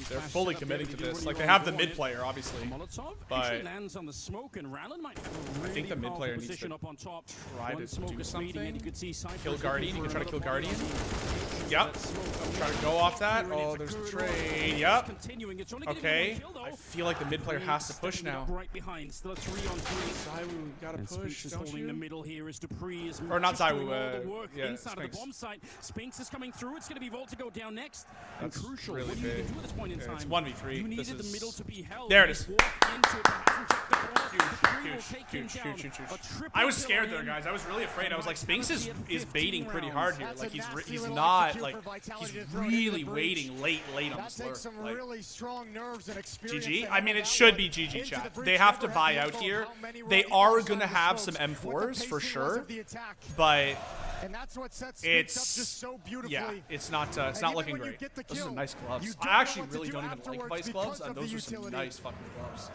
They're fully committing to this. Like, they have the mid player, obviously. Molotov but actually lands on the smoke, and Rallen might have a really think the mid player needs position to up on top. try One to smoke do is fading, and you something. could see Cypher Kill is Guardian. You looking can try to for kill another Guardian. body. Yep. That smoke Try to go off that. really Oh, for there's the Kuro. trade. It's Yep. continuing. It's only getting Okay. one kill, though. I feel like the mid player has to push Stepping now. up right behind. Still a 3-on-3. Zywoo, you gotta And push, Spinks is don't holding the you? middle here as Dupree is Or not just doing Zywoo, all the work yeah, inside of Spinks. the bomb site. Spinks is coming through. It's going to be Volt to go down next. That's and crucial. really What do you big. do at this point in Yeah, time? it's 1v3. You This needed the is- middle to be held. There it He's is. walked into it, but hasn't checked the corner. Dupree will Huge, take him huge, down. huge, huge, A huge. triple I was kill scared on there, him. guys. I was really afraid. I was like, Spinks is 15 baiting pretty rounds. hard here. That's Like, a he's nasty he's little not, execute like, for Vitality he's to throw it into the really breach. waiting late on That the takes slurp. some Like, really strong nerves and experience. GG. to I mean, handle it that should one. be GG, Into the chat. breach, They have to never buy had out the here. info how many were They on are either going to side of the have some smokes, what the M4s for pacing was sure, of the attack. but And that's what sets Spinks up just so beautifully. yeah, it's not even looking when you great. get the Those are kill, nice you gloves. don't I know actually what to really do don't even like afterwards Vice gloves, because and of those the are some utility. nice fucking gloves.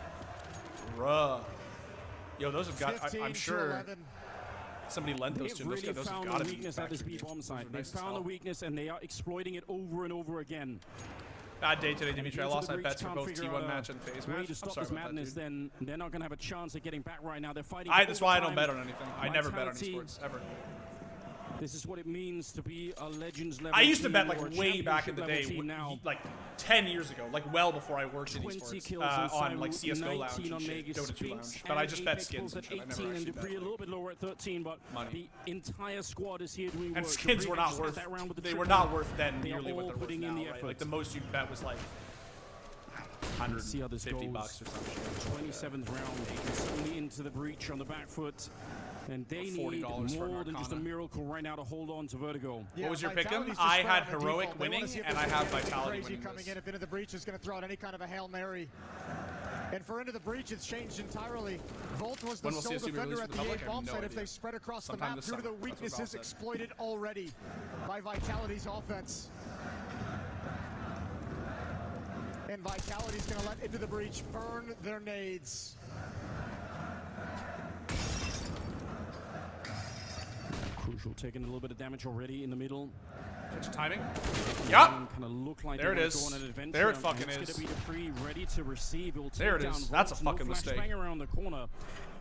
Bruh. Yo, those have got. 15 I'm to sure 11. somebody lent those They've to him. really Those have found got the to be weakness at this factory B-bomb deals. site. Those are They've nice as found the hell. weakness, and they are exploiting it over and over again. Bad day today, Dimitri. I Into lost the my breach, bets for can't both figure T1 out match and phase a way match. to I'm stop sorry this about that, madness, dude. then they're not going to have a chance at getting back right now. They're fighting. That's why I don't overtime. bet on anything. I never bet on Vitality. esports ever. This is what it means to be a Legends level I used to team bet or a like way back in the championship day, level team now. like 10 years ago, like well before I worked in 20 esports, kills on like Cyril, CS:GO Lounge 19 and on shit, Vegas, Dota 2 Spinks, Lounge. But I and just bet Apex skins Pulse and at shit. I 18 never and actually Dupree bet. a little bit lower at 13, but Money. the entire squad is here doing work. And skins Dupree were not just had worth. that round with the They were triple. not worth then They are nearly what all they're worth putting now, in the right? effort. Like the most you'd bet was like See how this $150 goes. or some shit. 27th round, suddenly into the breach on the back foot. And they need $40 for an more than just a Arcana. miracle right now to hold on to Vertigo. Yeah, What was your pick 'em? Vitality's I just had spread on the Heroic default. They wanna winning, see if and there's I have anything Vitality crazy winning coming this. in. If Into the Breach is going to throw out any kind of a Hail Mary. And for Into the Breach, it's changed entirely. Volt was the When will sole CSU be defender released at to the the A public? I have bomb no site. If idea. they spread across the Sometime map this due to the summer. That's what Val weaknesses said. exploited already by Vitality's offense. And Vitality's going to let Into the Breach burn their nades. Crucial taking a little bit of damage already in the middle. Catch timing. Yup. Kind of look like There they it want to is. go on an adventure. There it And fucking it's is. going to be Dupree ready to receive. He'll take There it down is. That's a Volt. fucking No mistake. flashbang around the corner.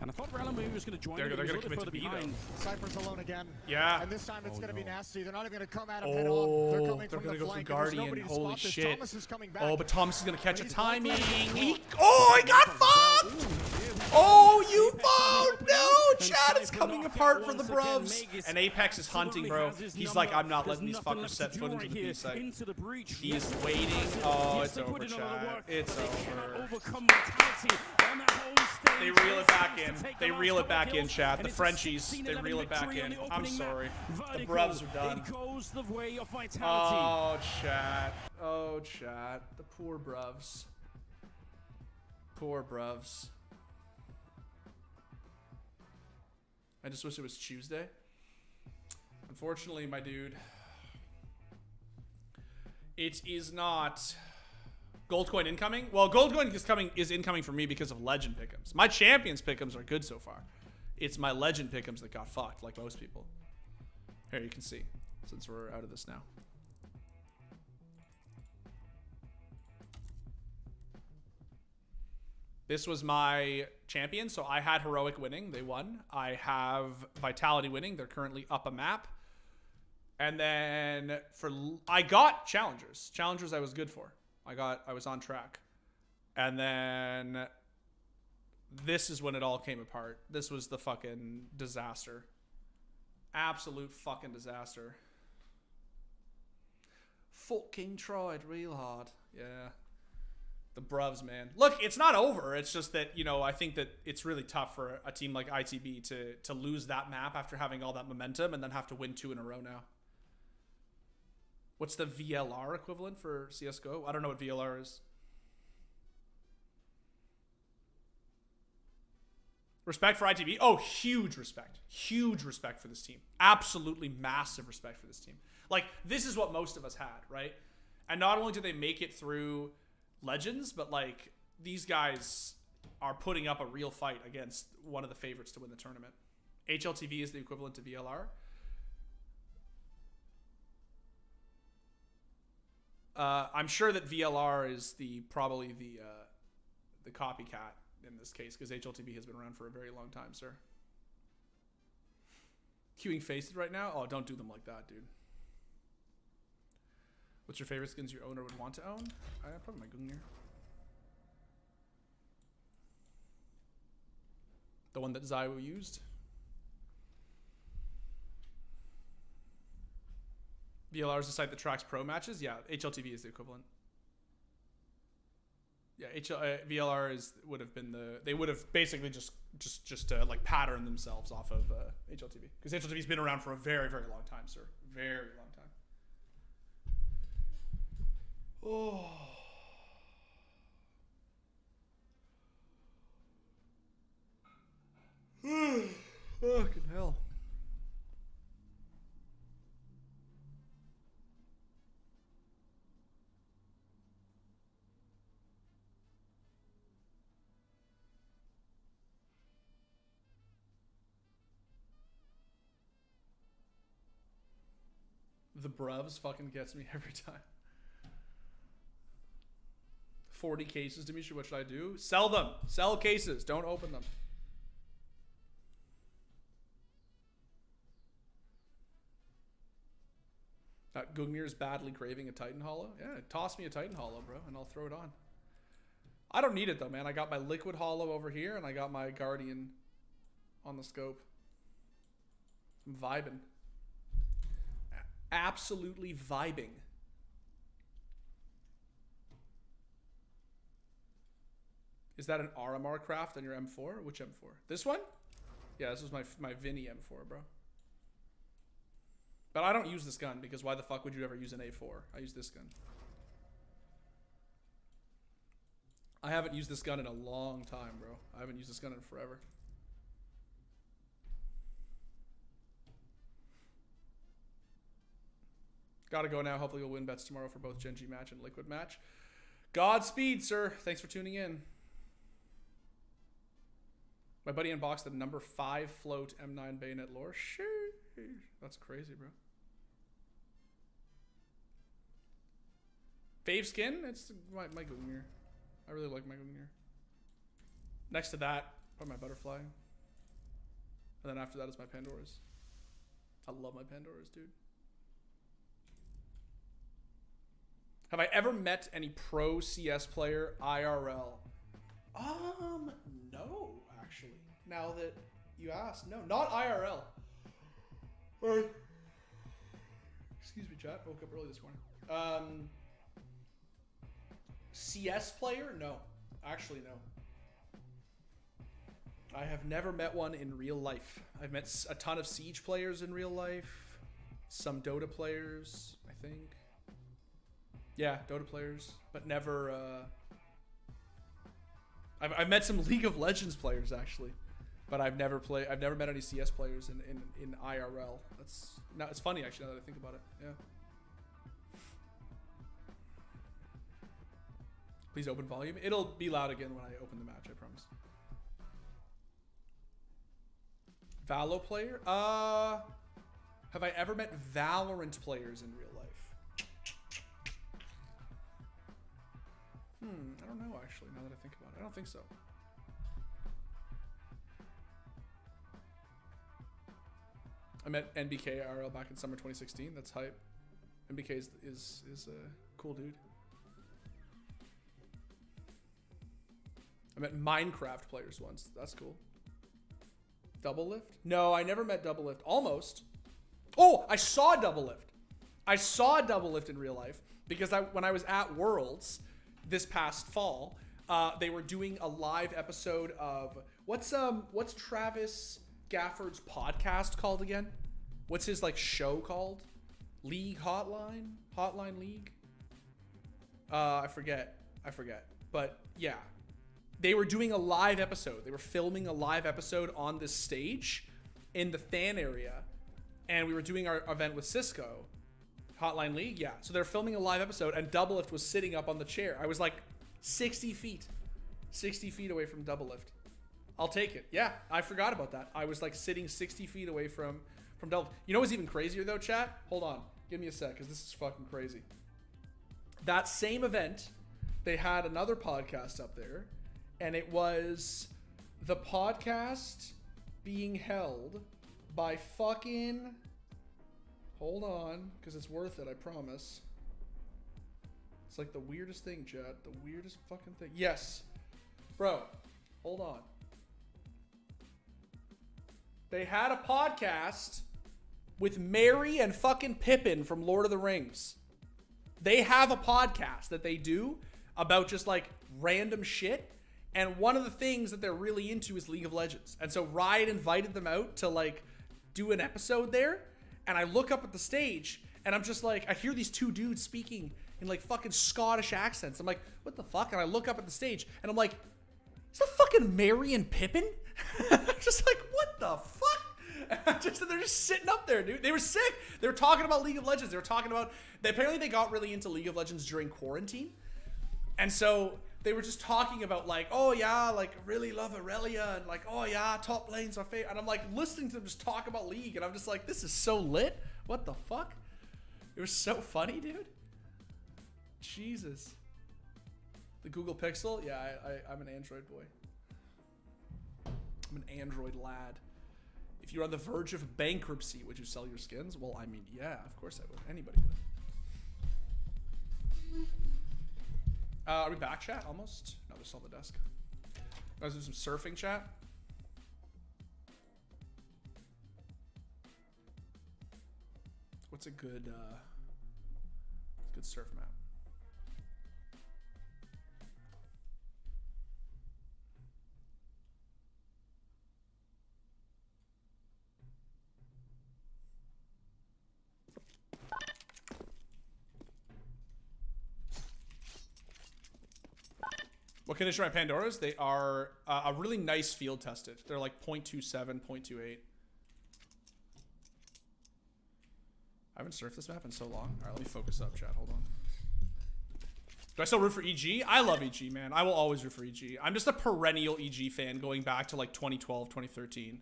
And I thought Rallen maybe was going to join They're him, but gonna he was a commit little to bit B, further though. behind. Cypher's alone again. Yeah. And this time it's going to be no. nasty. They're not even going to come at him head on. They're Oh, coming they're from gonna the go for flank. and there's Guardian. nobody to Holy spot this. shit. Thomas is coming back. Oh, but Thomas is gonna catch a He's well timing. played. Oh, he got fucked! Oh, you phone! No, chat is coming apart for the bruvs. And Apex is hunting, bro. He's like, I'm not letting these fuckers set foot into the B site. He is waiting. Oh, it's over, chat. It's over. They reel it back in. They reel it back in, chat. The Frenchies, they reel it back in. I'm sorry. The bruvs are done. Oh, chat. Oh, chat. The poor bruvs. Poor bruvs. I just wish it was Tuesday. Unfortunately, my dude, it is not. Gold coin incoming? Well, gold coin is incoming for me because of legend pick'ems. My champions pick'ems are good so far. It's my legend pick'ems that got fucked, like most people. Here, you can see, since we're out of this now. This was my champion, so I had Heroic winning. They won. I have Vitality winning. They're currently up a map. And then I got Challengers. Challengers I was good for. I was on track. And then this is when it all came apart. This was the fucking disaster. Absolute fucking disaster. Fucking tried real hard. Yeah. The bruvs, man. Look, it's not over. It's just that, you know, I think that it's really tough for a team like ITB to lose that map after having all that momentum and then have to win 2 in a row now. What's the VLR equivalent for CSGO? I don't know what VLR is. Respect for ITB? Oh, huge respect. Huge respect for this team. Absolutely massive respect for this team. Like, this is what most of us had, right? And not only did they make it through Legends, but, like, these guys are putting up a real fight against one of the favorites to win the tournament. HLTV is the equivalent to VLR. I'm sure that VLR is probably the copycat in this case, because HLTV has been around for a very long time, sir. Queuing Faced right now? Oh, don't do them like that, dude. What's your favorite skins your owner would want to own? Probably my Gungnir. The one that Zywoo used. VLR is the site that tracks pro matches. Yeah, HLTV is the equivalent. Yeah, VLR would have been they would have basically just like patterned themselves off of HLTV, because HLTV's been around for a very, very long time, sir. Very long time. Oh. Fucking hell. The bruvs fucking gets me every time. 40 cases, Dimitri, what should I do? Sell them. Sell cases. Don't open them. Gungnir is badly craving a Titan Hollow. Yeah, toss me a Titan Hollow, bro, and I'll throw it on. I don't need it, though, man. I got my Liquid Hollow over here, and I got my Guardian on the scope. I'm vibing. Absolutely vibing. Is that an RMR craft on your M4? Which M4? This one? Yeah, this was my Vinny M4, bro. But I don't use this gun, because why the fuck would you ever use an A4? I use this gun. I haven't used this gun in a long time, bro. I haven't used this gun in forever. Gotta go now. Hopefully we'll win bets tomorrow for both Gen G match and Liquid match. Godspeed, sir. Thanks for tuning in. My buddy unboxed the number 5 float M9 bayonet lore. Sheesh. That's crazy, bro. Fave skin? It's my Gungnir. I really like my Gungnir. Next to that, probably my Butterfly. And then after that is my Pandoras. I love my Pandoras, dude. Have I ever met any pro CS player IRL? No, actually. Now that you asked, no, not IRL. Excuse me, chat. I woke up early this morning. CS player? No, actually, no. I have never met one in real life. I've met a ton of Siege players in real life. Some Dota players, I think. Yeah, Dota players, but never. I've met some League of Legends players actually, but I've never met any CS players in IRL. It's funny actually now that I think about it. Yeah. Please open volume. It'll be loud again when I open the match. I promise. Valo player? Have I ever met Valorant players in real life? I don't know actually, now that I think about it. I don't think so. I met NBK IRL back in summer 2016. That's hype. NBK is a cool dude. I met Minecraft players once. That's cool. Double Lift? No, I never met Double Lift. Almost. Oh, I saw Double Lift. I saw Double Lift in real life because when I was at Worlds this past fall, they were doing a live episode of what's Travis Gafford's podcast called again? What's his like show called? League Hotline League? I forget. But yeah, they were doing a live episode. They were filming a live episode on this stage in the fan area, and we were doing our event with Cisco. Hotline League, yeah. So they're filming a live episode, and Double Lift was sitting up on the chair. I was like 60 feet away from Double Lift. I'll take it. Yeah, I forgot about that. I was like sitting 60 feet away from Double Lift. You know what's even crazier though, chat? Hold on. Give me a sec, because this is fucking crazy. that same event, they had another podcast up there, and it was the podcast being held by fucking... Hold on, because it's worth it, I promise. It's like the weirdest thing, chat. The weirdest fucking thing. Yes. Bro, hold on. They had a podcast with Merry and fucking Pippin from Lord of the Rings. They have a podcast that they do about just like random shit. And one of the things that they're really into is League of Legends. And so Riot invited them out to like do an episode there. And I look up at the stage and I'm just like, I hear these two dudes speaking in like fucking Scottish accents. I'm like, what the fuck? And I look up at the stage and I'm like, is that fucking Merry and Pippin? I'm just like, what the fuck? They're just sitting up there, dude. They were sick. They were talking about League of Legends. They were talking about, apparently they got really into League of Legends during quarantine. And so they were just talking about like, oh yeah, like really love Aurelia, and like, oh yeah, top lane's my favorite. And I'm like listening to them just talk about League, and I'm just like, this is so lit. What the fuck? It was so funny, dude. Jesus. The Google Pixel? Yeah, I'm an Android boy. I'm an Android lad. If you're on the verge of bankruptcy, would you sell your skins? Well, I mean, yeah, of course I would. Anybody would. Are we back, chat? Almost? No, they're still on the desk. Guys, do some surfing, chat. What's a good surf map? What condition are my Pandoras? They are a really nice field tested. They're like 0.27, 0.28. I haven't surfed this map in so long. All right, let me focus up, chat. Hold on. Do I still root for EG? I love EG, man. I will always root for EG. I'm just a perennial EG fan going back to like 2012, 2013.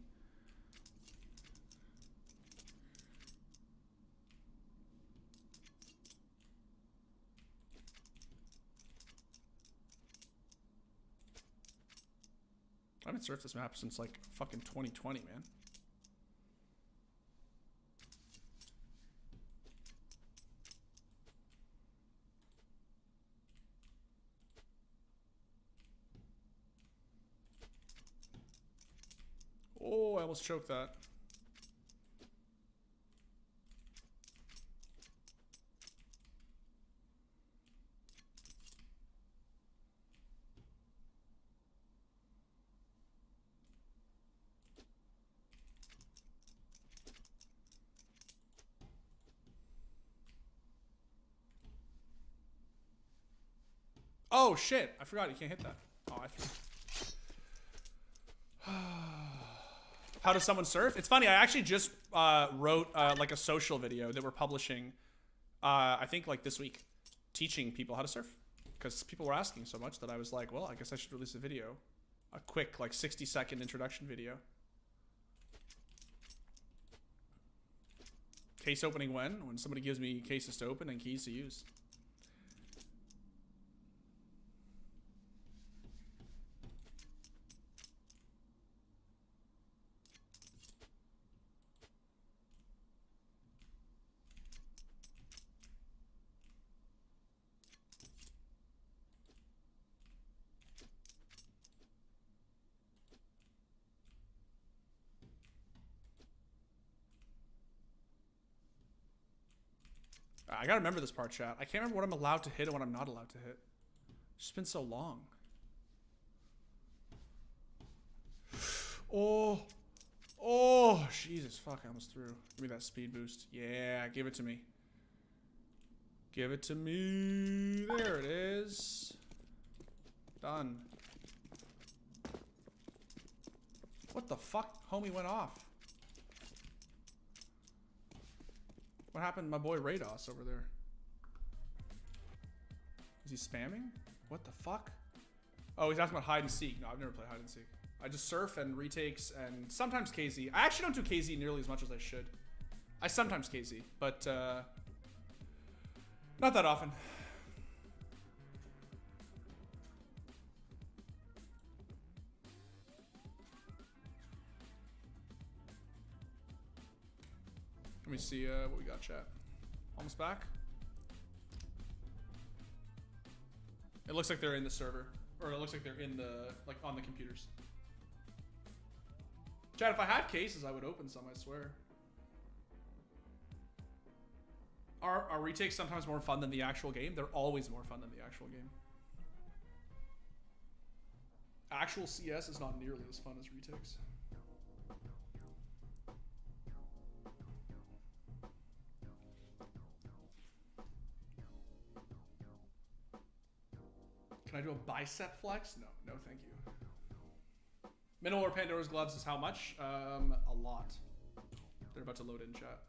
I haven't surfed this map since like fucking 2020, man. Oh, I almost choked that. Oh shit, I forgot you can't hit that. Oh, I threw. How does someone surf? It's funny, I actually just wrote like a social video that we're publishing, I think like this week, teaching people how to surf. Because people were asking so much that I was like, well, I guess I should release a video. A quick like 60-second introduction video. Case opening when somebody gives me cases to open and keys to use. I gotta remember this part, chat. I can't remember what I'm allowed to hit and what I'm not allowed to hit. It's just been so long. Oh, Jesus, fuck, I almost threw. Give me that speed boost. Yeah, give it to me. Give it to me. There it is. Done. What the fuck? Homie went off. What happened to my boy Rados over there? Is he spamming? What the fuck? Oh, he's asking about hide and seek. No, I've never played hide and seek. I just surf and retakes and sometimes KZ. I actually don't do KZ nearly as much as I should. I sometimes KZ, but not that often. me see what we got, chat. Almost back. It looks like they're in the server. Or it looks like they're in the, like, on the computers. Chat, if I had cases, I would open some, I swear. Are retakes sometimes more fun than the actual game? They're always more fun than the actual game. Actual CS is not nearly as fun as retakes. Can I do a bicep flex? No, no thank you. Minimal or Pandora's gloves is how much? A lot. They're about to load in, chat.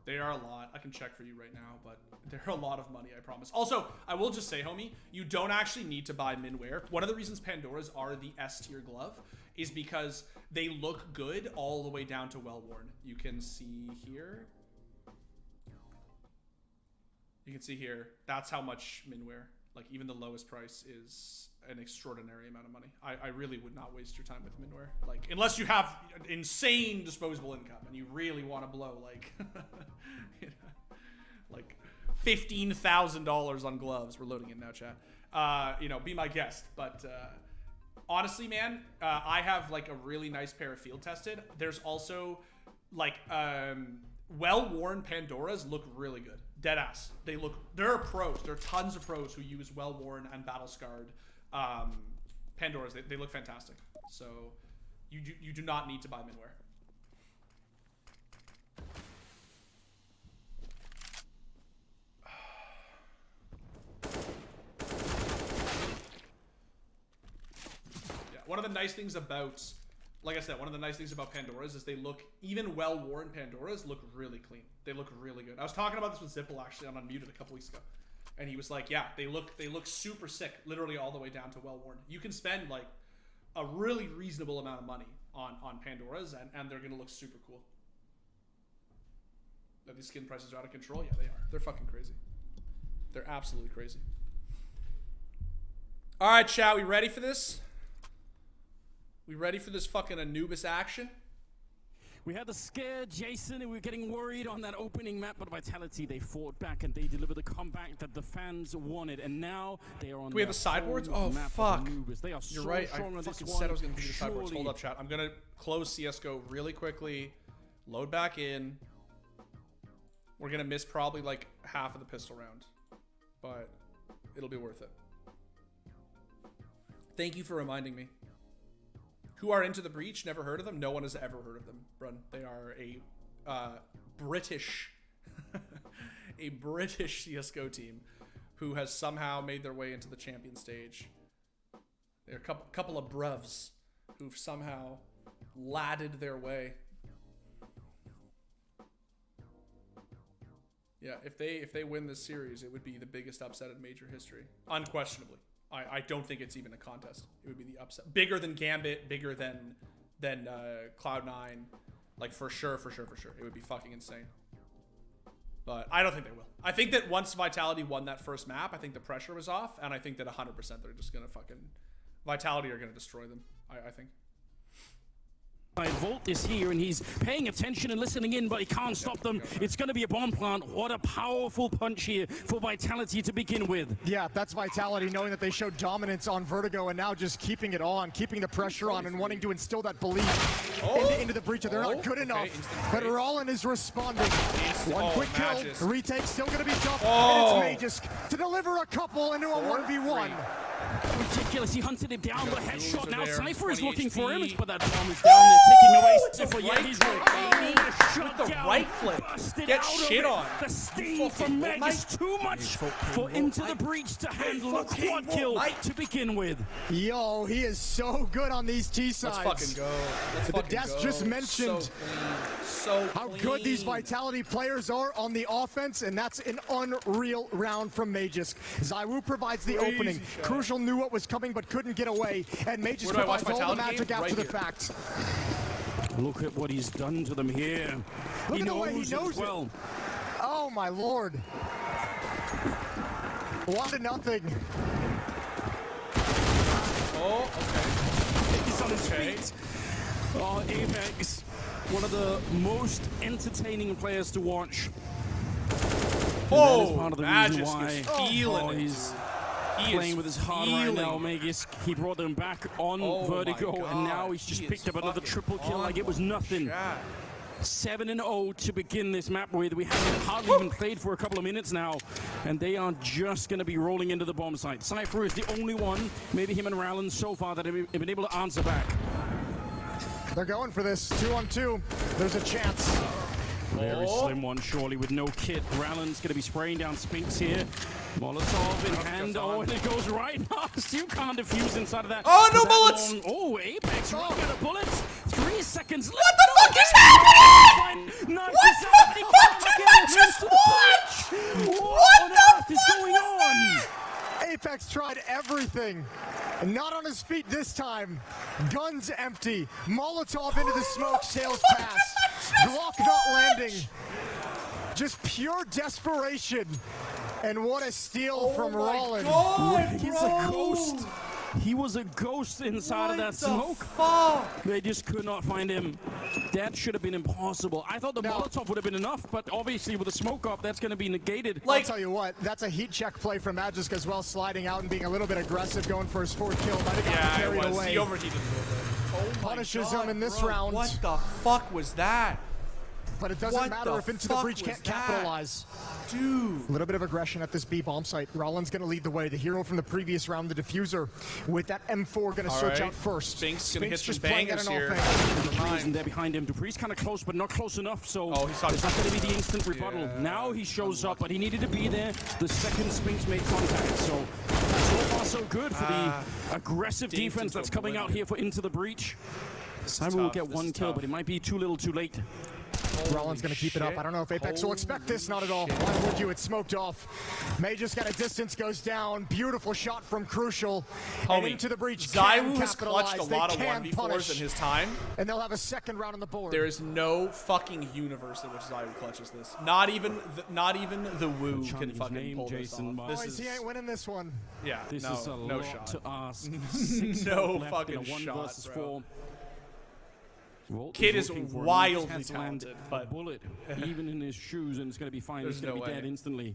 They are a lot. I can check for you right now, but they're a lot of money, I promise. Also, I will just say, homie, you don't actually need to buy Minwear. One of the reasons Pandoras are the S-tier glove is because they look good all the way down to well-worn. You can see here. You can see here. That's how much Minwear. Like, even the lowest price is an extraordinary amount of money. I really would not waste your time with Minwear. Like, unless you have insane disposable income and you really want to blow, like, you know, like $15,000 on gloves. We're loading in now, chat. You know, be my guest. But honestly, man, I have, like, a really nice pair of field tested. There's also, like, well-worn Pandoras look really good. Deadass. There are pros. There are tons of pros who use well-worn and battle-scarred Pandoras. They look fantastic. So you do not need to buy Minwear. Yeah, one of the nice things about, like I said, one of the nice things about Pandoras is they look, even well-worn Pandoras look really clean. They look really good. I was talking about this with Zipple actually on Unmuted a couple weeks ago. And he was like, yeah, they look super sick, literally all the way down to well-worn. You can spend like a really reasonable amount of money on Pandoras and they're gonna look super cool. Are these skin prices are out of control? Yeah, they are. They're fucking crazy. They're absolutely crazy. All right, chat, we ready for this? We ready for this fucking Anubis action? We had the scare, Jason, and we were getting worried on that opening map, but Vitality, they fought back and they delivered the comeback that the fans wanted, and now they are on. Do we have the sideboards? Oh, fuck. They are You're so right. I strong on fucking this said one. I was going to give you the sideboards. Hold up, chat. I'm going to close CSGO really quickly, load back in. We're going to miss probably like half of the pistol round, but it'll be worth it. Thank you for reminding me. Who are Into the Breach? Never heard of them. No one has ever heard of them, Brun. They are a British, a British CS:GO team who has somehow made their way into the champion stage. They're a couple of bruvs who've somehow ladded their way. Yeah, if they win this series, it would be the biggest upset in major history, unquestionably. I don't think it's even a contest. It would be the upset. Bigger than Gambit, bigger than Cloud9. Like, for sure. It would be fucking insane. But I don't think they will. I think that once Vitality won that first map, I think the pressure was off. And I think that 100% they're just going to fucking... Vitality are going to destroy them, I think. Volt is here and he's paying attention and listening in, but he can't stop them. It's going to be a bomb plant. What a powerful punch here for Vitality to begin with. Yeah, that's Vitality, knowing that they showed dominance on Vertigo and now just keeping it on, keeping the pressure on and wanting to instill that belief into the breach. They're not good enough, but Rollin is responding. One quick kill, the retake's still going to be tough, and it's Magisk to deliver a couple into a 1v1. Ridiculous, he hunted him down, but headshot now. Cypher is looking HP. for him, but that bomb is down there, taking away Cypher. Yeah, he's With the right click. Get shit on. The steam from Meg is too much for Into the Breach to handle. A quad kill to begin with. Yo, he is so good on these T sides. Let's fucking go. Let's fucking Des go. just mentioned so how good these Vitality players are on the offense, and that's an unreal round from Magisk. Zywoo provides the opening. Crucial knew what was coming but couldn't get away, and Magisk provides all the magic after the fact. Look at what he's done to them here. Look at the way he knows it. Well. Oh my lord. 1-0. Oh, okay. He's on his feet. Oh, Apex. one of the most entertaining players to watch. Oh, that is part of the Magisk reason why is feeling it. he's He playing is with his heart right now. feeling it. Magisk, he brought them back on Oh my Vertigo, God. and now he's just He picked is up another fucking triple kill on like it was one. nothing. Chat. 7-0 to begin this map with. We haven't hardly even played for a couple of minutes now, and they are just going to be rolling into the bomb site. Cypher is the only one, maybe him and Rallen so far, that have been able to answer back. They're going for this 2-on-2. There's a chance. Very slim one, surely, with no kit. Rallen's going to be spraying down Spinks here. Molotov in hand. Oh, and it goes right past. You can't defuse inside of that. Oh, no that bullets! long- Oh, Apex running out of bullets. 3 seconds left. What the fuck is happening? What What the fuck did I just watch? What on the earth is fuck going was on? that? Apex tried everything. Not on his feet this time. Guns empty. Molotov into the smoke, sails past. Glock not landing. Just pure desperation. And what a steal from Rollin. He's a ghost. He was a ghost inside of that smoke. Fuck? They just could not find him. That should have been impossible. I thought the Molotov would have been enough, but obviously with the smoke up, that's going to be negated. I'll tell you what, that's a heat check play from Magisk as well, sliding out and being a little bit aggressive, going for his 4th kill. Might have gotten Yeah, it carried was. away. He overheated a little bit. Oh my Punishes God, him in this bro. round. What the fuck was that? But it doesn't What matter the if Into the fuck Breach was can't that? capitalize. Dude. A little bit of aggression at this B bomb site. Rollin's going to lead the way. The hero from the previous round, the Diffuser, with that M4 going to search out first. Spinks going to hit some just playing bangers at an here. offense. Dupree's in there behind him. Dupree's kind of close, but not close enough, so Oh, he saw it's not going to be the instant rebuttal. Yeah, now he shows up, but he needed to be there the second Spinks made contact, so far so good for the aggressive defense that's coming out here for Into the Breach. Cyber will get one kill, but it might be too little too late. Rollin's going to keep it up. I don't know if Apex will expect this. Not at all. Why would you? It's smoked off. May just got a distance, goes down. Beautiful shot from Crucial. And Homie, Into the Breach. Zywoo can has clutched a capitalize. lot of They can 1v4s punish. in his time. And they'll have a second round on the board. There is no fucking universe in which Zywoo clutches this. Not even the Woo can fucking name, pull Jason, this off. Boys, This he is, ain't winning this one. yeah, This no, is a no lot shot. to ask. No left fucking in a 1 shot, versus bro. 4. Volt Kid is looking for him. wildly He has to land talented, a but- bullet even in his shoes, and it's going to be fine. He's There's going to no be way. dead instantly.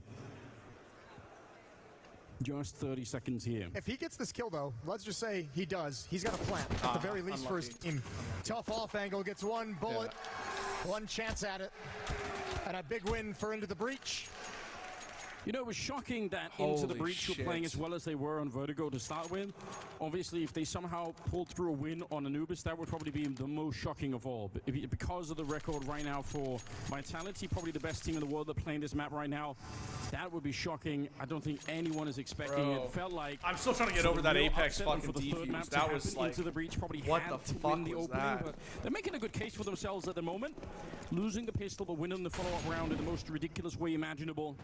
Just 30 seconds here. If he gets this kill, though, let's just say he does. He's got a plant, at the very least, for his unlucky. team. Tough off angle, gets one bullet, one chance at it. And a big win for Into the Breach. You know, it was shocking that Into the Holy Breach were playing shit. as well as they were on Vertigo to start with. Obviously, if they somehow pulled through a win on Anubis, that would probably be the most shocking of all. Because of the record right now for Vitality, probably the best team in the world that playing this map right now, that would be shocking. I don't think anyone is expecting Bro. it. Felt like I'm still trying to get for over the that real Apex upset and fucking for the third map defuse. to That was happen, like, Into the Breach probably what had the to fuck win the was opening, that? but they're making a good case for themselves at the moment. Losing the pistol, but winning the follow-up round in the most ridiculous way imaginable.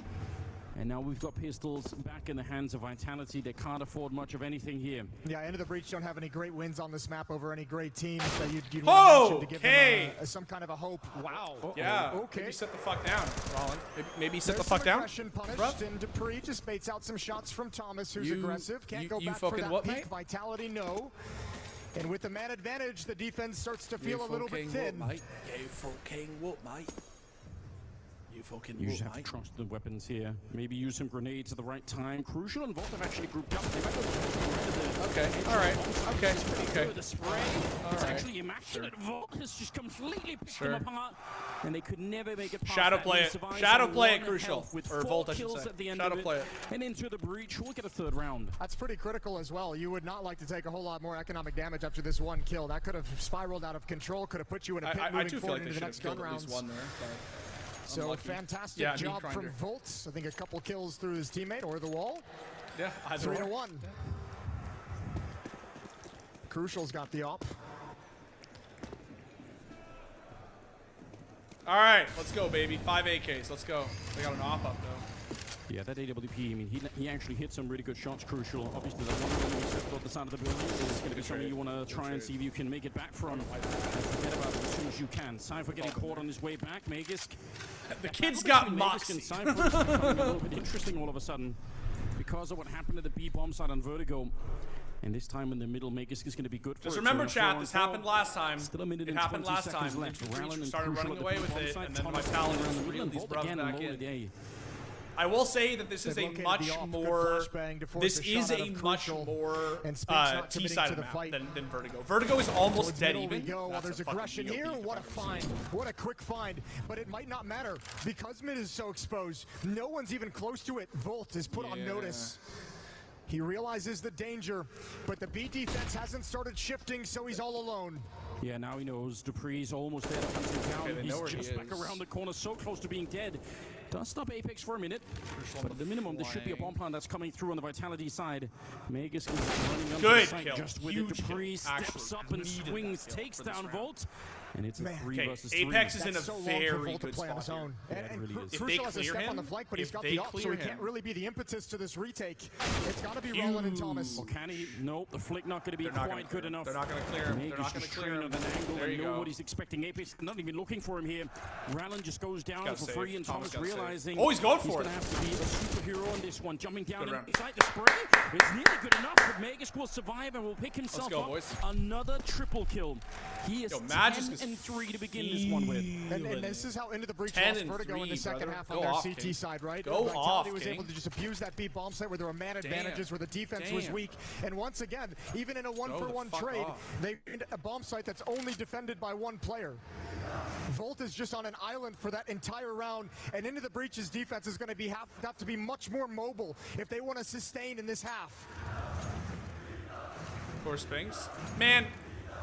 And now we've got pistols back in the hands of Vitality. They can't afford much of anything here. Yeah, Into the Breach don't have any great wins on this map over any great teams that you'd Oh, want to give okay. them some kind of a hope. Wow. Yeah, Okay. maybe sit the fuck down, Rollin. Maybe sit There's the fuck some down. aggression punished, Bruv. and Dupree just baits out some shots from Thomas, who's You- aggressive. Can't you- go you back for fucking that what, peak. mate? Vitality, no. And with the man advantage, the defense starts to feel a little bit thin. mate? You fucking what, mate? You fucking You just what, have to mate? trust the weapons here. Maybe use some grenades at the right time. Crucial and Volt have actually grouped up. They might go to Okay, alright, okay, okay. The spray, it's right. actually immaculate. Volt has just completely picked Sure. them apart, and they could never make it past Shadow that. play He it. survives Shadow on play it, one Crucial. health with Or 4 Volt, I should kills say. at the end Shadow of it. play it. And Into the Breach, we'll get a 3rd round. That's pretty critical as well. You would not like to take a whole lot more economic damage after this one kill. That could have spiraled out of control, could have put you in a pit I moving do feel forward like they into the should have next gun killed at least rounds. one there. So unlucky. fantastic Yeah, meat job from grinder. Volts. I think a couple kills through his teammate or the wall. Yeah, either 3 or. to 1. Crucial's got the op. All right, let's go, baby. 5 AKs. Let's go. They got an op up though. Yeah, that AWP, I mean, he actually hit some really good shots, Crucial. Obviously, that one when he stepped off the side of the building is going to be something you want to try and see if you can make it back from. And forget about it as soon as you can. Cypher getting caught on his way back. Magisk. The kid's got Magisk moxie. and Cypher is becoming a little bit interesting all of a sudden because of what happened at the B bomb side on Vertigo. And this time in the middle, Magus is going to be good for Just it. remember, So chat, this 4-on-4. happened last time. Still a minute It and happened 20 last time. seconds left. Dimitri Rallen and started Crucial running at the away with bomb it, site. and then Thomas Vitality around just the middle reeled and these Volt bruvs again back along in. with the I will say that this is They've a located much the off. Good more flashbang to force a shot out of Crucial. And Spinks not committing T-sided to the map fight. than Vertigo. Vertigo is almost Towards dead middle we even. go. Well, That's there's a fucking aggression EOP here. if What a I've ever find. seen. What a quick find. But it might not matter because mid is so exposed. No one's even close to it. Volt is put on notice. He realizes the danger, but the B defense hasn't started shifting, so he's all alone. Yeah, now he knows Dupree's almost there to hunt him down. Okay, they know where He's he just back is. around the corner, so close to being dead. Does stop Apex for a minute, but at the minimum, there should be a bomb plant that's coming through on the Vitality side. Magus is running up Good the site kill. just with Huge it. Dupree kill. steps Actually, up and needed that swings, kill takes for this down round. Volt, and it's a Man. 3 versus 3. Apex is in a That's so long for very Volt to good play on his spot here. own. Yeah, it And really is. If Crucial they has a clear step on the him, flank, but he's if got they the op, so clear he can't him- really be the impetus to this retake. It's got to be Rallen and Thomas. Well, can he? Nope, the flick not going to be They're not quite gonna good clear him. enough. They're not going to clear him. They're Magus not going to just clear trying him. at an angle There and you go. nobody's expecting Apex. Not even looking for him here. Rallen just goes down Gotta for save. free, and Thomas Thomas gotta save. realizing Oh, he's going he's for going it. to have to be a superhero on this one. Jumping down Good round. inside the spray. It's nearly good enough, but Magus will survive and will pick himself go, up. boys. Another triple kill. He is Yo, Magic 10 is and 3 to begin this one with. And this is how Into the Breach 10 lost and Vertigo in 3, the second brother. half Go on their off, CT King. side, right? Go Vitality off, was King. able to just abuse that B bomb site where there were man advantages, where the defense was Damn. weak. And once again, even in a one-for-one fuck trade, off. they found a bomb site that's only defended by one player. Volt is just on an island for that entire round, and Into the Breach's defense is going to have to be much more mobile if they want to sustain in this half. Of course, Spinks. Man,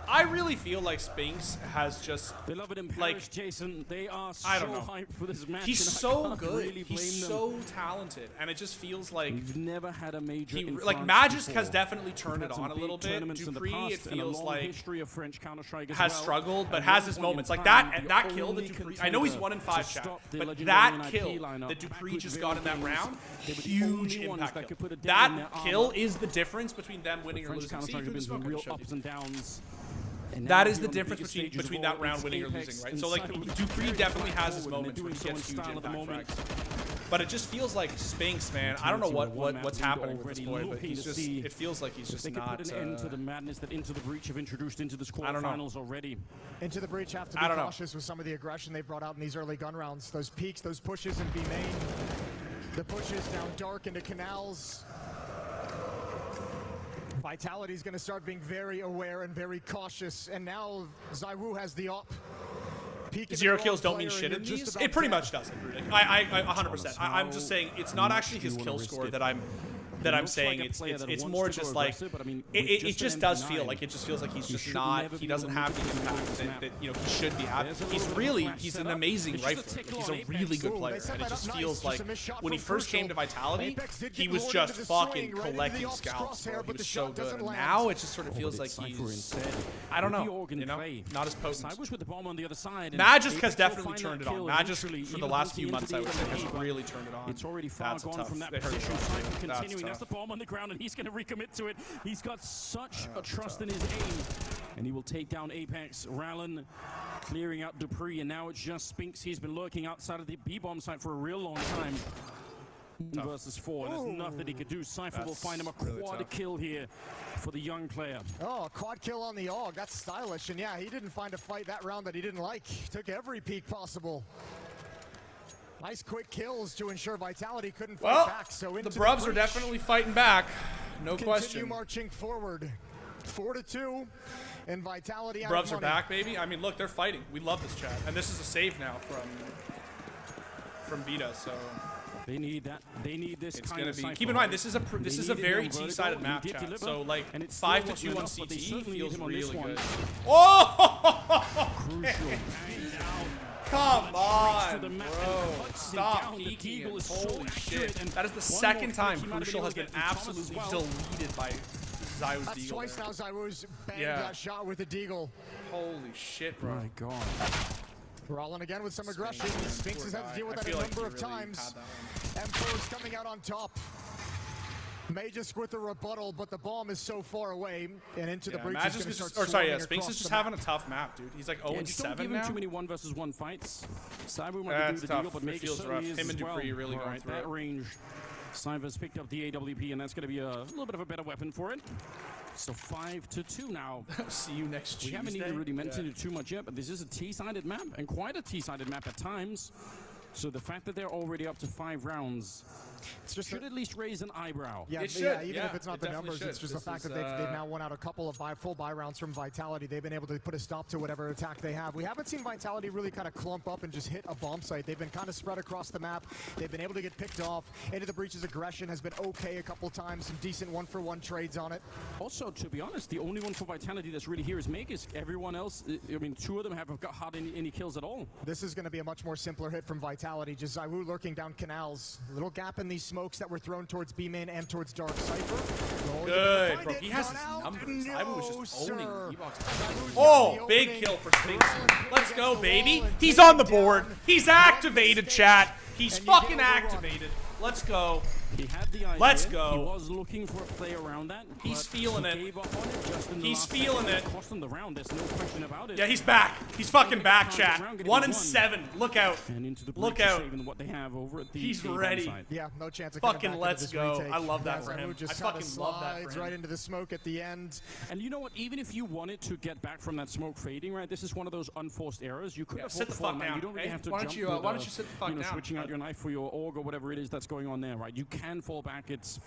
I really feel like Spinks has just... They love it in Paris, Like, Jason. They are so I don't know. hyped for this match. He's and I so can't good. Really blame He's them. so talented, and it just feels like We've never had a major in like France Magisk before. has definitely turned We've it had on a some little big bit. tournaments in the Dupree, it past and a feels long like history of French Counter-Strike as has well. struggled, but At has one his point in moments. Like time, that the that kill that only Dupree. I know he's contender 1 in 5 to chat, stop the but legendary that NIP kill lineup that back Dupree with just got in that Veil round, Kings. They were the huge only ones impact that could put a kill. dent in their That kill armor. is the difference between them winning or French losing. See, Counter-Strike through have the been smoke I real just showed ups you. and downs. And That now is here the on difference biggest between stages of that all, round it's winning or Apex losing, right? and So like Cyber Dupree very definitely far has his forward, and moments they're where he doing gets so in huge style at the impact moment. frags. But it just feels like Spinks, man. I don't know what's happening with this boy, but he's just. It feels like he's If just they could not. put an end to the madness that Into the Breach have introduced into this I don't know. quarterfinals already. Into the Breach have to I be don't know. cautious with some of the aggression they brought out in these early gun rounds. Those peaks, those pushes in B main, the pushes down dark into canals. Vitality's going to start being very aware and very cautious, and now Zaiwu has the op. Peeking Zero the kills wrong don't mean player, shit and in you're these. just It about pretty dead. much doesn't. I 100%. I'm just saying it's not actually his kill score that I'm saying. It's more just like it just does feel like he's just not. He doesn't have the impact that you know he should be having. He's an amazing rifler. He's a really good player, and it just feels like when he first came to Vitality, he was just fucking collecting scalps, bro. He was so good. And now it just sort of feels like he's, I don't know, you know, not as potent. Cybers with the bomb on the other side. Magisk has definitely turned it on. Magisk for the last few months, I would say, has really turned it on. It's already far That's a gone tough. from that They hurt position. it. Cyber That's continuing. That's tough. the bomb on the ground, and he's going to recommit to it. He's got such a trust in his aim, and he will take down Apex. Rallen clearing out Dupree, and now it's just Spinks. He's been lurking outside of the B-bomb site for a real long time. Versus 4, and there's nothing he could do. Cypher will find him a really quad tough. kill here for the young player. Oh, a quad kill on the AUG. That's stylish. And yeah, he didn't find a fight that round that he didn't like. Took every peek possible. Nice quick kills to ensure Vitality couldn't fight Well, back. So the into Bruvs are breach. definitely fighting back. No Continue question. marching forward. 4-2, and Vitality out of Bruvs are money. back, baby. I mean, look, they're fighting. We love this chat, and this is a save now from Vita. So They need that. They need this it's kind gonna of be. Cypher. Keep in mind, this is a They very needed him on T-sided Vertigo, map and he did chat. deliver, So like and it still 5-2 wasn't on enough, but they CT certainly feels need him on this really one. good. Oh! Crucial. Bang down. Come on, to the map bro. and cuts him Stop down. The peeking Deagle it. is so Holy shit. accurate, and That is the one second more time flick, he might have Crucial been has able been to get Thomas as absolutely well. deleted by Zaiu's That's Deagle twice there. now Zaiwu's banged Yeah. that shot with the Deagle. Holy shit, bro. My God. Rolling again with some aggression. Spinks has had to deal with I that a feel like number he of really times. had that one. M4's coming out on top. Magisk with the rebuttal, but the bomb is so far away and into the Yeah, breach. Magisk is just, or sorry, yeah, Spinks is just having a tough map, dude. He's like 0 Yeah, and just don't 7 give him now. too many 1v1 fights. Cyber might That's do the tough. deal, but It Magus feels certainly rough. is Him and as well. Dupree really going Right, through that it. range. Cyber's picked up the AWP, and that's going to be a little bit of a better weapon for it. So 5-2 now. See you next Tuesday. We haven't even really mentioned it too much yet, but this is a T-sided map, and quite a T-sided map at times. So the fact that they're already up to 5 rounds should at least raise an eyebrow. Yeah, It should, even yeah, if it's not it the definitely numbers, should. it's just This the fact is, that they've now won out a couple of full buy rounds from Vitality. They've been able to put a stop to whatever attack they have. We haven't seen Vitality really kind of clump up and just hit a bomb site. They've been kind of spread across the map. They've been able to get picked off. Into the Breach's aggression has been okay a couple times. Some decent one-for-one trades on it. Also, to be honest, the only one for Vitality that's really here is Magus. Everyone else, I mean, 2 of them haven't got hardly any kills at all. This is going to be a much more simpler hit from Vitality. Just Zywoo lurking down canals. Little gap in these smokes that were thrown towards B-main and towards Dark Cypher. Good, bro. He has his numbers. I was No, just owning sir. E-Box. Zywoo's Oh, got the big opening. kill for Spinksy. Let's go, Against the baby. wall and He's taken on the board. down. He's activated, chat. He's And you get fucking overrun. activated. Let's go. He had the idea. Let's go. He was looking for a play around that. He's but feeling he it. Gave up on it just in the He's last feeling second. it. Cost him the round. There's no question about it. Yeah, he's back. He's fucking back, chat. 1-7. Look out. And into the Look breach, out. saving what they have over at the He's A-bomb ready. side. Yeah, no chance of Fucking coming back let's into this go. retake. I love that Yeah, for him. Zywoo just I kinda fucking love that for slides him. right into the smoke at the end. And you know what? Even if you wanted to get back from that smoke fading, right? This is one of those unforced errors. You could Yeah, have sit hoped the for, fuck man. down, You don't really eh? have to Why don't jump you, with, why don't you sit the fuck down? switching out your knife for your org or whatever it is that's going on there, right? You can fall back. It's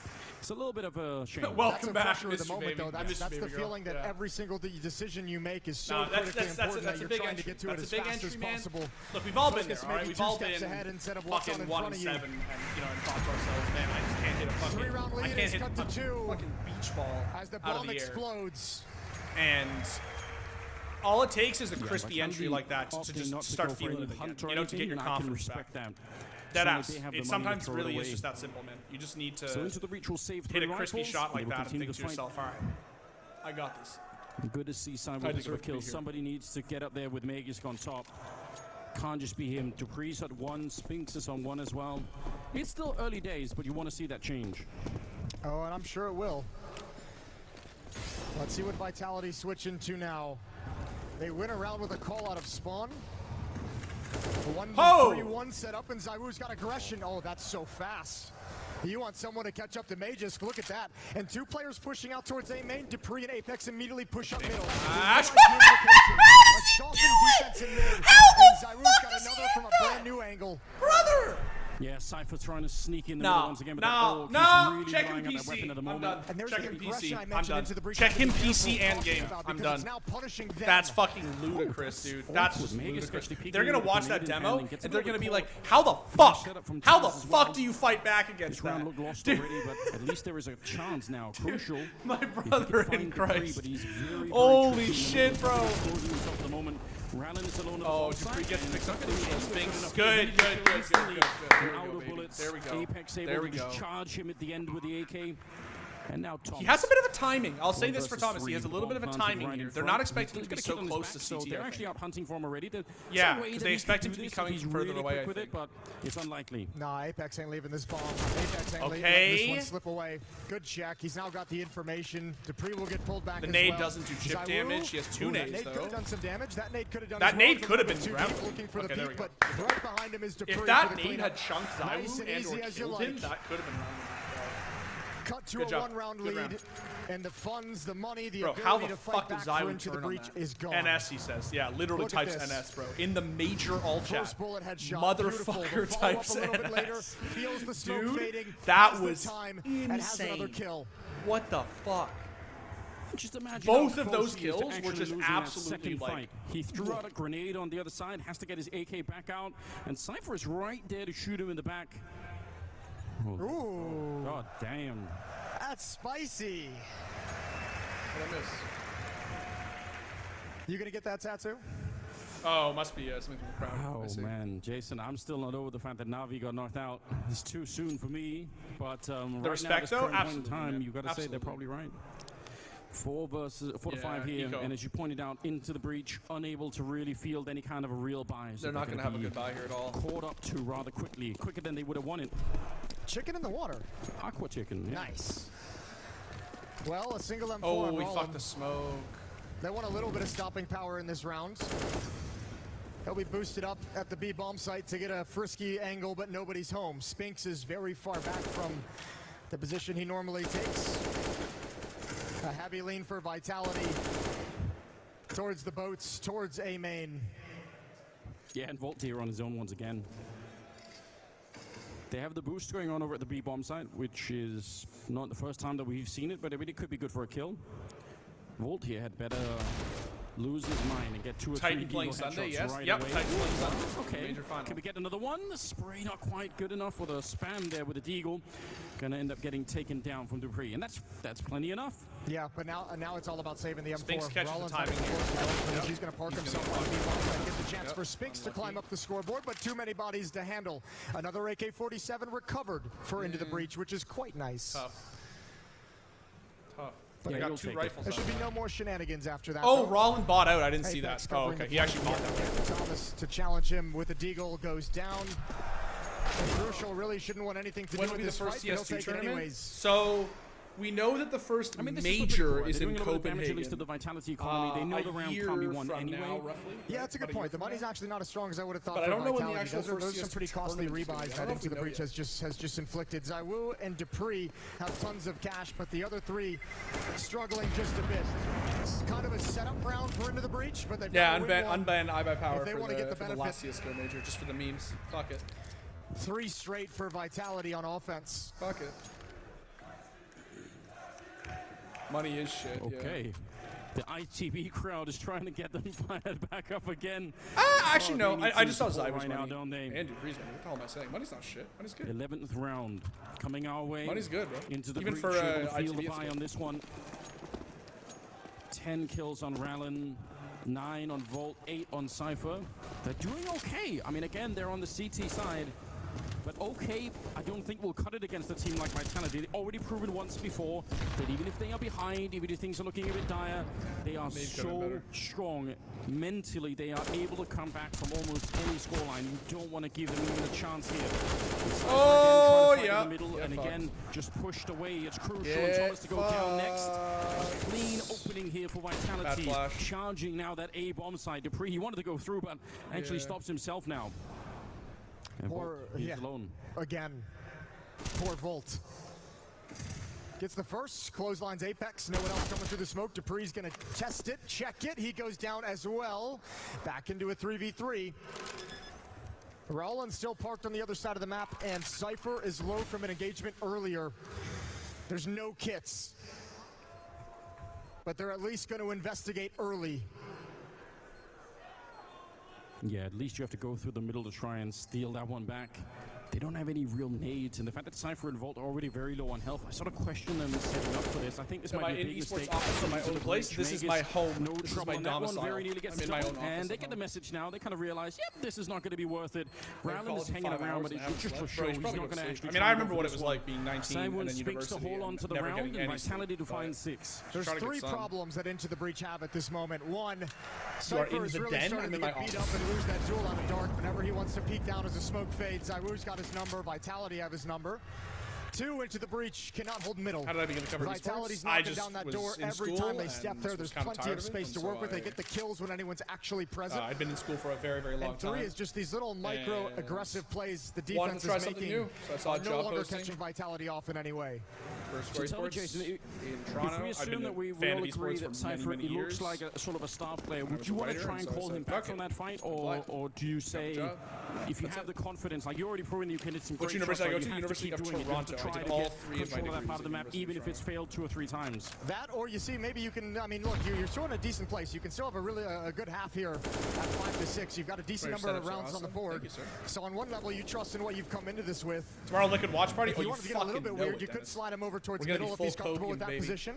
a little bit of a shame. Well, That's Welcome the back, pressure of the Mr. moment, Baby. though. I miss That's you, the baby girl. feeling that Yeah. every single decision you make is so No, that's critically important a that you're big trying entry. to get to That's it a as big fast entry, as man. possible. Look, we've all been Focus there, all right? maybe We've two all steps been ahead instead of what's fucking on in 1 front and of you. 7, and and thought to ourselves, man, I just can't hit a fucking. 3-round lead I can't is hit cut to 2. a fucking beach ball As the out of bomb the air. explodes. And all it takes is a Yeah, crispy but entry Andy like that to opting not just to start go for feeling any it again. hunt or You know, to get anything, your and I can confidence back. respect that. Dead So ass. they have the It money to sometimes throw it really is away. just that simple, man. You just need to So into the breach will save hit 3 a crispy rifles. shot like They will that and continue think to fight. yourself, all right, I got this. Good to see Simon I pick up deserve a to be kill. here. Somebody needs to get up there with Magus on top. Can't just be him. Dupree's at 1, Spinks is on 1 as well. It's still early days, but you want to see that change. Oh, and I'm sure it will. Let's see what Vitality switch into now. They win a round with a call out of spawn. The 1-3-1 set up, and Zywoo's got aggression. Oh, that's so fast. You want someone to catch up to Magus. Look at that. And 2 players pushing out towards A main. Dupree and Apex immediately push up middle. Ah, A softened defense in mid. And Zywoo's got another from a brand new angle. Brother! Yeah, Cypher trying to sneak in the No, middle once again. But no, he's no! really Check him relying on that weapon PC. at the I'm moment. done. And there's Check the him aggression PC. I I'm mentioned done. into the breach. Check him Careful PC and talking game. about I'm because done. It's now punishing them. That's fucking ludicrous, dude. That's just Magus ludicrous. actually peeking They're gonna with the watch that grenade in demo hand and gets and a they're little gonna be bit like, caught. how the set up from fuck? How the Taz as fuck well. do you fight back against This round that? looked lost Dude, already, but at least there is a chance now. Crucial. my If he brother can in find Dupree, Christ. but he's very Holy tricky. shit, bro. Exposing himself at the moment. Rallen is alone at the Oh, ball Dupree side, gets and mixed up it's with gonna be Spinks. good Good, enough. good, good, Instantly, good, good. There we out go, of baby. bullets. There we go. Apex able There we to just go. charge him at the end with the AK. And now Thomas. He has a bit of a timing. I'll say One this for versus Thomas. He three. has a little bit of a Ball planted timing right in here. They're front. not He's expecting him to gonna be so kill his close back, to so CT. they're I actually think. out hunting for him already. There's Yeah, some way 'cause that they he expect could him do to be this, coming he's from further really away, quick I with think. it, but it's unlikely. Nah, Apex ain't leaving this bomb. Apex ain't letting this one slip away. Good check. He's now got the information. Dupree will get pulled back The as nade well. doesn't do chip Zywoo? damage. He has 2 Ooh, that nades, nade could though. have done some damage. That nade could have done That as well nade from could have a been little too grabbed. deep, looking for Okay, the there peak, we but right behind him is Dupree. If for that the nade cleanup. had chunked Nice Zywoo and and easy or as you killed him, like. that could have been round. Cut to Good a job. one-round Good lead, round. and the funds, the money, the Bro, ability how the to fight fuck did back for Zywoo into the turn on breach that? is gone. NS, he says. Yeah, literally Look at types this. NS, bro. In the major all chat. First bullet headshot. Beautiful. The Motherfucker follow-up types a little bit later, NS. feels the smoke Dude, fading, that has the was time, and has another insane. kill. What the fuck? Just imagine Both how of close those he is to kills were actually just losing that absolutely, second like, fight. He threw out a grenade on the other side, has to get his AK back out, and Cypher is right there to shoot him in the back. Ooh, God damn. that's spicy. What did I miss? You gonna get that tattoo? Oh, must be something from the crowd. I Oh see. man, Jason, I'm still not over the fact that Navi got knocked out. It's too soon for me, but right respect, now, this though? current point in Absolutely, time, man. you got to say they're Absolutely. probably right. 4 to 5 here, Eco. and as you pointed out, into the breach, unable to really field any kind of a real buy. So They're not going to have a be good buy here at all. Caught up to rather quickly, quicker than they would have wanted. Chicken in the water. Aqua chicken. Yeah. Nice. Well, a single M4 Oh, on we Rollin. fucked the smoke. They want a little bit of stopping power in this round. He'll be boosted up at the B bomb site to get a frisky angle, but nobody's home. Spinks is very far back from the position he normally takes. A heavy lean for Vitality towards the boats, towards A main. Yeah, and Volt here on his own once again. They have the boost going on over at the B bomb site, which is not the first time that we've seen it, but it really could be good for a kill. Volt here had better lose his mind and get 2 or 3 Titan playing Deagle Sunday, headshots yes. right Yep, away. Titan playing Sunday. Okay, Major final. can we get another one? The spray not quite good enough for the spam there with the Deagle. Gonna end up getting taken down from Dimitri, and that's plenty enough. Yeah, but now it's all about saving the M4. Spinks catches the timing here. Yep. He's going to park himself on B-bomb and get the chance for Spinks to climb up the scoreboard, but too many bodies to handle. Another AK-47 recovered for Into the Breach, which is quite nice. Tough. But I Yeah, got you'll 2 take it. rifles. There out. should be no more shenanigans after that. Oh, though. Rollin bought out. I didn't see Apex that. Oh, covering okay. the He actually point. bought out. Thomas to challenge him with a Deagle goes down. And Crucial really shouldn't want anything to When do will with be the this first fight, but he'll CS2 take it tournament? anyways. So, we know that the first I mean, this major is is doing in a little bit of damage, at least to Copenhagen. the Vitality economy. They know the round can't be won anyway. Now, roughly. Yeah, that's a good About point. The year from money's now. actually not as strong as I would have thought. But I for don't know when the Vitality. actual Those are first some pretty CS2 costly tournament's gonna rebuys be. I that don't know if Into we the Breach know has just inflicted. Zywoo and Dupree have tons of cash, but the other 3 struggling just a bit. It's kind of a setup round for Into the Breach, but they've Yeah, got to win one. unban iBuyPower If they for wanna get the the benefit. last CSGO major, just for the memes. Fuck it. 3 straight for Vitality on offense. Fuck it. Money is shit. Okay. The ITB crowd is trying to get them fired back up again. Actually, Oh, no. they need I some just saw support Zyver's right now, money. don't they? And Dupree's money. What the hell am I saying? Money's not shit. Money's good. 11th round coming our way. Money's good, bro. Into the Even breach. for Able to feel ITB, the it's buy good. on this one. 10 kills on Rallin, 9 on Volt, 8 on Cypher. They're doing okay. I mean, again, they're on the CT side. But okay, I don't think we'll cut it against a team like Vitality. They've already proven once before that even if they are behind, even if things are looking a bit dire, they are Maybe could've so been better. strong. Mentally, they are able to come back from almost any scoreline. You don't want to give them even a chance here. Oh, Again, trying to fight yeah. in the middle, Yeah, and fuck. again, just pushed away. It's crucial. Yeah, And Thomas to go down fuck. next. Clean opening here for Vitality. Bad flash. Charging now that A bomb side. Dupree, he wanted to go through, but actually Yeah. stops himself now. And Poor, he's yeah. alone. Again, poor Volt. Gets the first, clotheslines Apex, no one else coming through the smoke. Dupree's gonna test it, check it, he goes down as well. Back into a 3v3. Rollin still parked on the other side of the map, and Cypher is low from an engagement earlier. There's no kits. But they're at least gonna investigate early. Yeah, at least you have to go through the middle to try and steal that one back. They don't have any real nades, and the fact that Cypher and Volt are already very low on health, I sort of question them setting up for this. I think this Am I might be a in big esports mistake. office on my Into own the place? breach. This is Vegas, my home. No This is trouble my on that one. domicile. Very nearly gets I'm in my stolen, own office and they at get the home. message now. They kind of realize, yep, this is not going to be worth it. Rallin called is him hanging 5 around, hours but and it's just for haven't show. slept. He's Bro, not he's going to probably actually I mean, try I and remember go what for it was this one. like being 19 and Simon then Spinks to university hold and on to the never round, getting and any sleep. Vitality to But find 6. There's Trying to get 3 sun. problems that Into the Breach have at this moment. One, You are Cypher in is the really den? starting I'm to in my get beat office. up and lose that duel out of dark. Whenever he wants to peek down as a smoke fades, Zywoo's got his number, Vitality have his number. 2, Into the Breach cannot hold middle. How did I begin to cover esports? Vitality's I knocking just down that was door in every school time they and step there. was There's kinda plenty tired of of it, space and to so work with. They I- get the kills when anyone's actually present. I'd been in school for a very, very long And 3 time. is just these little micro And aggressive plays the wanted defense to try is something making. new, so I saw a no job longer posting. catching Vitality off in any way. For So Square tell me, Sports Jason, in if Toronto. we I've assume been that a we fan all of agree esports that for many, Cypher many looks years. like a sort of a star player, was would a you want to writer, try and and so I call said, him back "Fuck from it. that fight, Apply. or do you say, job. if you That's have the it. confidence, like you already proven you can hit some Which great university shots, I go like, to? you have University keep of doing it. You have to Toronto. I try did to all get 3 of my control of that part degrees of the at map, University even of if it's failed 2 or 3 times. That, or you see, maybe you can. I mean, look, you're still in a decent place. You can still have a really a good half here at 5 to 6. You've got a decent Your number of setups are rounds on the awesome. board. Thank you, sir. So on one level, you trust in what you've come into this with. Tomorrow Liquid Watch Party? If Oh, you you wanted to get a little fucking bit know weird, it, you could Dennis. slide him over towards We're gonna middle be if he's full comfortable copium, with that baby. position.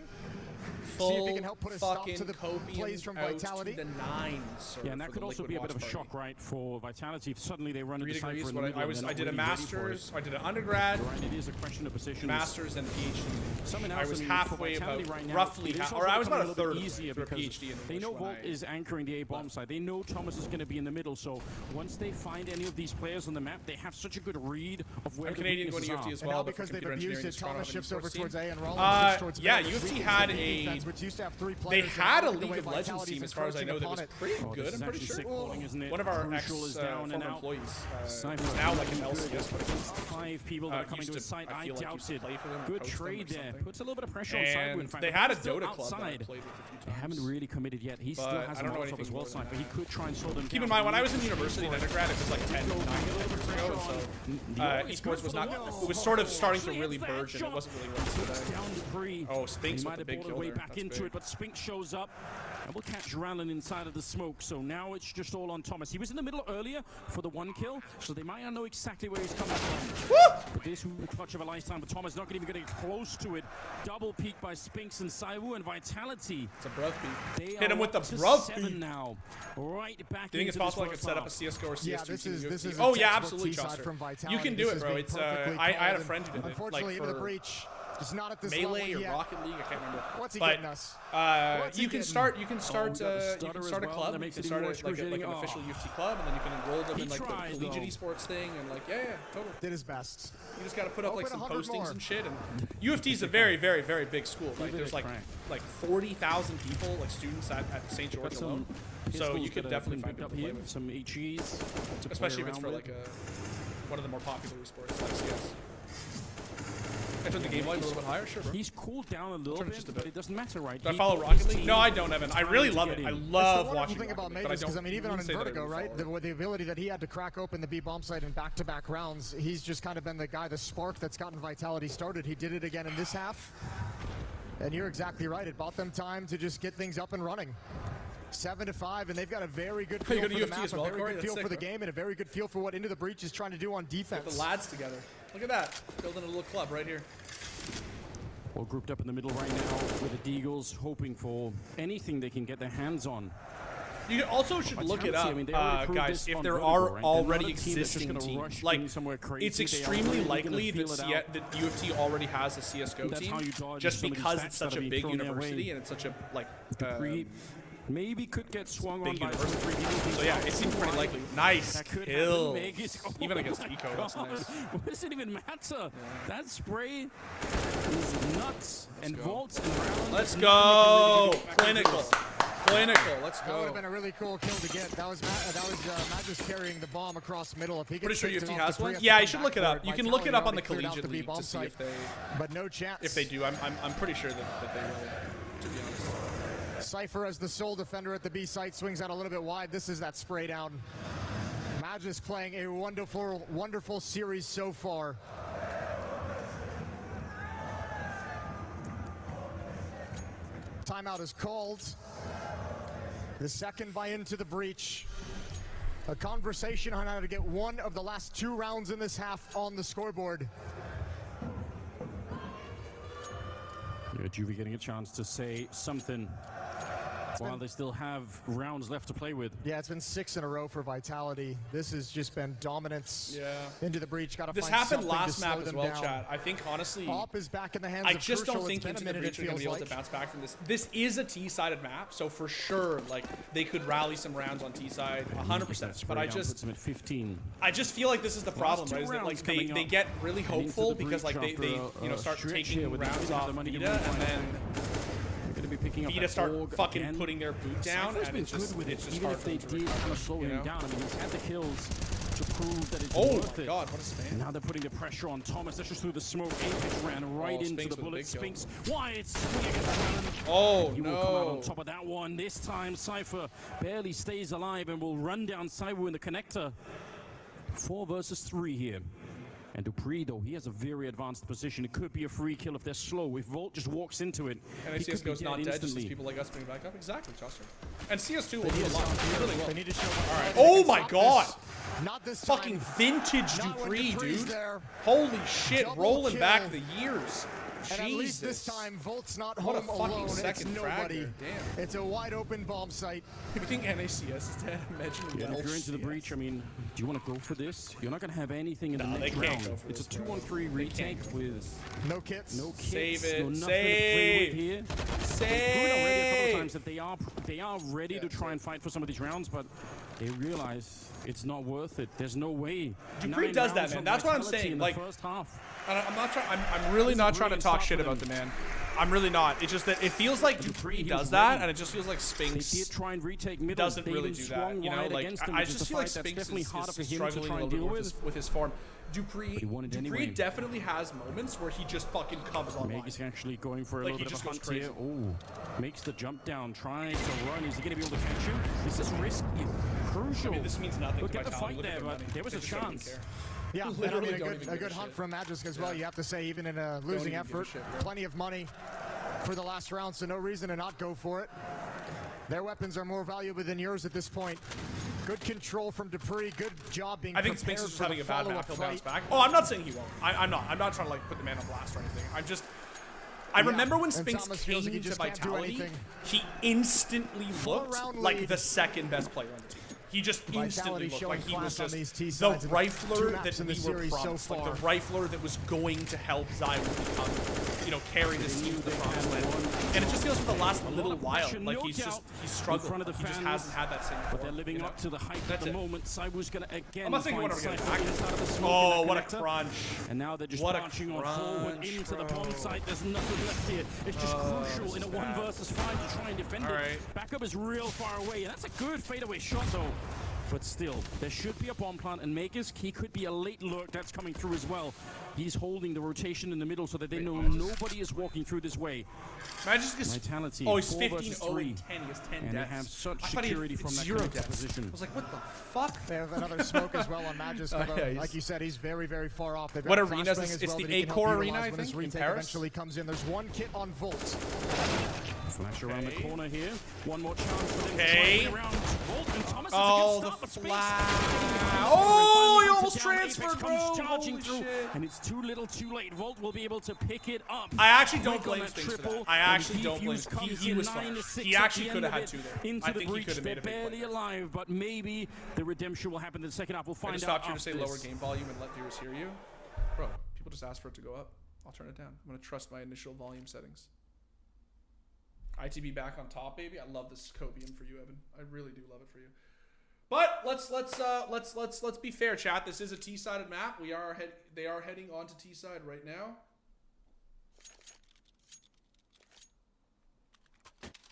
Full See if he can help put a stop fucking to the copium plays from out Vitality. to the 9s, sir, Yeah, and that for could the also Liquid be a bit of a Watch shock, Party. right, for Vitality. If suddenly they run 3 into Cypher degrees. in the middle, I and they're did a not really ready for it. master's. I did an undergrad, Right, it is a question of position. master's, and PhD. Someone I else, was for halfway Vitality about, right now, roughly it is half, also or I was becoming about a little third bit easier for a because PhD in they English know when Volt I is anchoring the A-bomb side. They know Thomas is going to be in the middle, so once they find any of these players on the map, they have such a good read of where I'm the Canadian, going weaknesses to UFT are. as And well. now but because for they've computer abused engineering, it, Toronto Thomas have an shifts over esports towards team. A and Rollins shifts towards Yeah, middle. UFC had a defense, which used to have 3 They players. had a and the League way of Legends Vitality's team, as far as I know, that was encroaching pretty upon it. good. This I'm is pretty actually sure. sick calling, isn't it? One of our Crucial is down former and out. employees, Cypher who's now is like an good. LCS, but against 5 people that are coming used to to- a site. I I feel like doubt used to it. play for them or Good coach them or trade there. something. Puts a little bit of pressure on Cypher. In And fact, they but had a still Dota club that I outside. played with a few They times. haven't really committed yet. He still But has I a don't know Molotov anything as well, more than Cypher. that. He could try and slow them down. Keep in mind, when I was in He needs to university in go for it. undergrad, it was like 10, 9 years ago, so esports was not, it was sort of starting to really burgeon. It wasn't really what it is today. Down Dupree. Oh, Spinks He with might the have big bought kill a way there. back That's into big. it, but Spink shows up and will catch Rallen inside of the smoke. So now it's just all on Thomas. He was in the middle earlier for the 1 kill, so they might not know exactly where he's coming from. But this would be the clutch of a lifetime, but Thomas not even getting close to it. Double peak by Spinks and Saiwu, and Vitality. It's a bruv beat. They Hit him are with the up to bruv 7 beat. now. Right back. Do you think it's into this possible I could first set up a half. CSGO or CS2 Yeah, team this UFC? is Oh a yeah, textbook absolutely, T-side Chaucer. from Vitality. You can do This it, has bro. been It's perfectly I had a called, friend who did it, unfortunately, like into the for breach. Just not at this Melee level or yet. Rocket League, I can't remember. What's he But getting us? What's he you can getting? start we got the stutter a as well. club. That You makes can it start even like more an excruciating. official UFC club, and then you can enroll them He in like tries, the collegiate though. esports thing, and like yeah, totally. Did his best. You just got to put up like Open some 100 postings more. and shit. And UFT is a very, very, very big school. Like Give it there's a like crack. 40,000 people, like students at St. George Got alone. some So you pistols could that have definitely been find picked people to play here. with, Some HEs, to especially if play it's for around like with. one of the more popular esports like CS. I turn the game volume a little bit higher, sure, bro. He's cooled down a little Turn it bit, just a but bit. it doesn't matter, right? Do I He- follow his Rocket League? team No, I don't, Evan. I really love it. I That's the love wonderful watching thing Rocket about League, but I Mages, because I don't mean, even on wouldn't say that I Vertigo, really right? follow it. With the ability that he had to crack open the B bomb site in back-to-back rounds, he's just kind of been the guy, the spark that's gotten Vitality started. He did it again in this half, and you're exactly right. It bought them time to just get things up and running. 7-5, and they've got a very good Oh, feel you go for to the UFT map, as a well, very Corey? good That's feel sick, for the bro. game, and a very good feel for what Into the Breach is trying to do on defense. The lads together. Look at that. Building a little club right here. All grouped up in the middle right now with the Deagles, hoping for anything they can get their hands on. You also should look it Vitality, up, I mean, they already proved guys, this if on there Vertigo, are right? They're not already a team that's just existing gonna teams. rush Like, in somewhere crazy. it's They are extremely really gonna likely feel that, it out. that UFT already has a CSGO That's how you team, dodge just some of these because stats it's such that a are being big thrown their university way. and it's such a, like, Dupree maybe could get swung big on by some university. 3D. So yeah, it seems pretty likely. Nice That could kill. happen. Meg is- Even oh against my Eco, that's God. nice. What does it even matter? That spray is nuts. And go. Vaults and Rallen. Let's nothing go. they can really do back into Clinical. this. Clinical. Let's That would have go. been a really cool kill to get. That was Magus carrying the bomb across middle. If he Pretty gets sure picked UFT off has the one. three, Yeah, has you to should come look it back up. for You can Vitality look it up on the already cleared out collegiate B league bomb to see site, if they but no chance. if they do. I'm pretty sure that they will. To be honest. Cypher as the sole defender at the B site swings out a little bit wide. This is that spray down. Magus playing a wonderful, wonderful series so far. Timeout is called. The second by Into the Breach. A conversation on how to get one of the last 2 rounds in this half on the scoreboard. Yeah, Juvie getting a chance to say something while they still have rounds left to play with. Yeah, it's been 6 in a row for Vitality. This has just been dominance. Yeah. Into the breach. Got to This find happened something last to slow map as them well, down. chat. I think honestly, Op is back in the hands I of just Crucial. don't think It's been Into a the minute, Breach it are going to be feels able to like. bounce back from this. This is a T-sided map, so for sure, like they could rally some rounds on T-side, 100%. But I puts him at 15. just feel like this is the problem, two right? Is that like rounds they coming up. get really Heading to hopeful the because like breach they after you know a start stretch taking here with rounds the off money to Vita, move and on. then They're going to be picking up Vita that start org fucking again. putting their boot down, Cypher's and been it's just good with it, it's just even hard if for they them to did recover, kind of slow you him know? down. I mean, he's had the kills to prove that it's Oh worth my it. God, what a span! And now they're putting the pressure on Thomas. That's just through the smoke. Apex ran right into Spinks the with a bullet. big kill. Spinks. Why? It's swing against Rallen. Oh He will come out on no! top of that one. This time, Cypher barely stays alive and will run down Saiwu in the connector. 4 versus 3 here. And Dupree, though, he has a very advanced position. It could be a free kill if they're slow. If Volt just walks into it, And he could be CSGO's not dead, just as instantly. people like us bring back up. Exactly, Chaucer. And CS2 will do a lot. Really well. They need to show what Alright. they Oh can my stop God! this. Not this time. Fucking vintage Not when Dupree, Dupree's dude. there. Holy shit, Double rolling kill. back the years. And at least this Jesus. time, Volt's not What a home fucking alone. It's second frag nobody. there, damn. It's a wide open bomb site. If you think NACS is dead, imagine Yeah, and if you're into the CS. breach, I mean, do you want to go for this? You're not going to have anything in the No, they next can't round. go for It's a this, bro. 2-on-3 retake with No kits. no kits, Save it, no nothing save. to play with here. Proven already a couple of times Save! that they are ready to try and fight for some of these rounds, but they realize it's not worth it. There's no way. Dupree 9 does that, rounds man. from That's what I'm Vitality saying, in like- the first half. I'm not trying. I'm really It's a not trying to brilliant talk start shit for about the them. man. I'm really not. It's just that it feels like Dimitri does that, and it just feels like They did Spinks try and retake middle. doesn't really do that. You know, like I just feel like Spinks is struggling a little bit with his form. Dupree definitely has moments where he just fucking comes online. Meg is actually going for a Like, little bit he of a just hunt goes here. Oh, makes the jump down, tries to run. Is he going to be able to catch him? This is risky, crucial. I mean, this means nothing Look to at the Vitality. fight Look at there, their but money. there was They a just don't even chance. care. Yeah, Literally and I don't mean, even a good give a hunt shit. from Magisk as well. You have to say, even in a losing even give a effort, shit, bro. plenty of money for the last round, so no reason to not go for it. Their weapons are more valuable than yours at this point. Good control from Dupree. Good job being I think prepared Spinks is for having the a bad follow-up map. He'll bounce fight. back. Oh, I'm not saying he won't. I'm not. I'm not trying to like put the man on blast or anything. I'm just. I remember when and Spinks Thomas came feels like he to just can't do Vitality, anything. he instantly looked round like lead. the second best player on the team. He just instantly looked showing like he was class on just these T the sides in the two rifler maps that in the we were series so promised, like the far. rifler that was going to help Zyro become, you know, carry this team to the promised land. And it just feels for the last little while like he's struggled. front of the He just fans, hasn't had that same but they're form, living you know? up to the hype at That's the it. moment. Cyber's going to again I'm not saying you find want to get Cypher back. inside of the smoke Oh, in what a connector. crunch. And now they're just What a marching on forward crunch, into the bro. bomb site. There's nothing left here. It's just crucial this in a is 1 bad. versus 5 to try and defend All it. right. Backup is real far away, and that's a good fadeaway shot though. But still, there should be a bomb plant, and Magisk, he could be a late lurk that's coming through as well. He's holding the rotation in the middle so that they know nobody is walking through this way. Magisk is Vitality, oh, he's 4 versus 15-0 3. and 10. He has 10 And they deaths. have such I thought he had security from that 0 connected deaths. position. I was like, what the fuck? They have another smoke as well on Magisk. although, yeah, he's- like you said, he's very, very far off. They've What got arena is flashbang this? as It's well the that he can help A-Core utilize arena, I when his think, in retake Paris? eventually comes in. There's one kit on Volt. Flash around the Okay. corner here. One more chance for them Okay. to try around Volt, and Thomas is Oh, a the good start, but Spinks- flash. Oh, he almost Down, transferred, Apex bro. comes charging Holy through, shit. and it's too little too late. Volt will be able to pick it up. I actually don't Quick on blame that Spinks for triple, that. I and actually don't blame Defuse him. comes He in was 9 fine. to 6 He at actually the could have end had of 2 it. there. Into I the think he breach. could have They're made a big barely play. alive, but maybe the redemption will happen in the second half. We'll I find just out stopped you to say after lower this. game volume and let viewers hear you. Bro, people just ask for it to go up. I'll turn it down. I'm going to trust my initial volume settings. ITB back on top, baby. I love this copium for you, Evan. I really do love it for you. But let's be fair, chat. This is a T-sided map. They are heading on to T-side right now.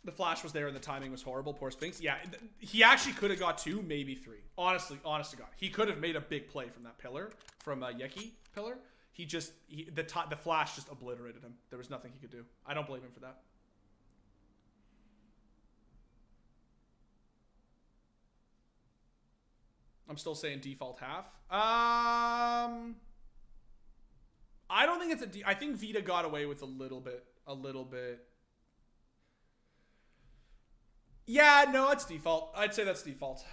The flash was there and the timing was horrible. Poor Spinks. Yeah, he actually could have got 2, maybe 3. Honestly, honest to God, he could have made a big play from that pillar, from Yeki pillar. The flash just obliterated him. There was nothing he could do. I don't blame him for that. I'm still saying default half. I don't think it's I think Vita got away with a little bit. Yeah, no, it's default. I'd say that's default.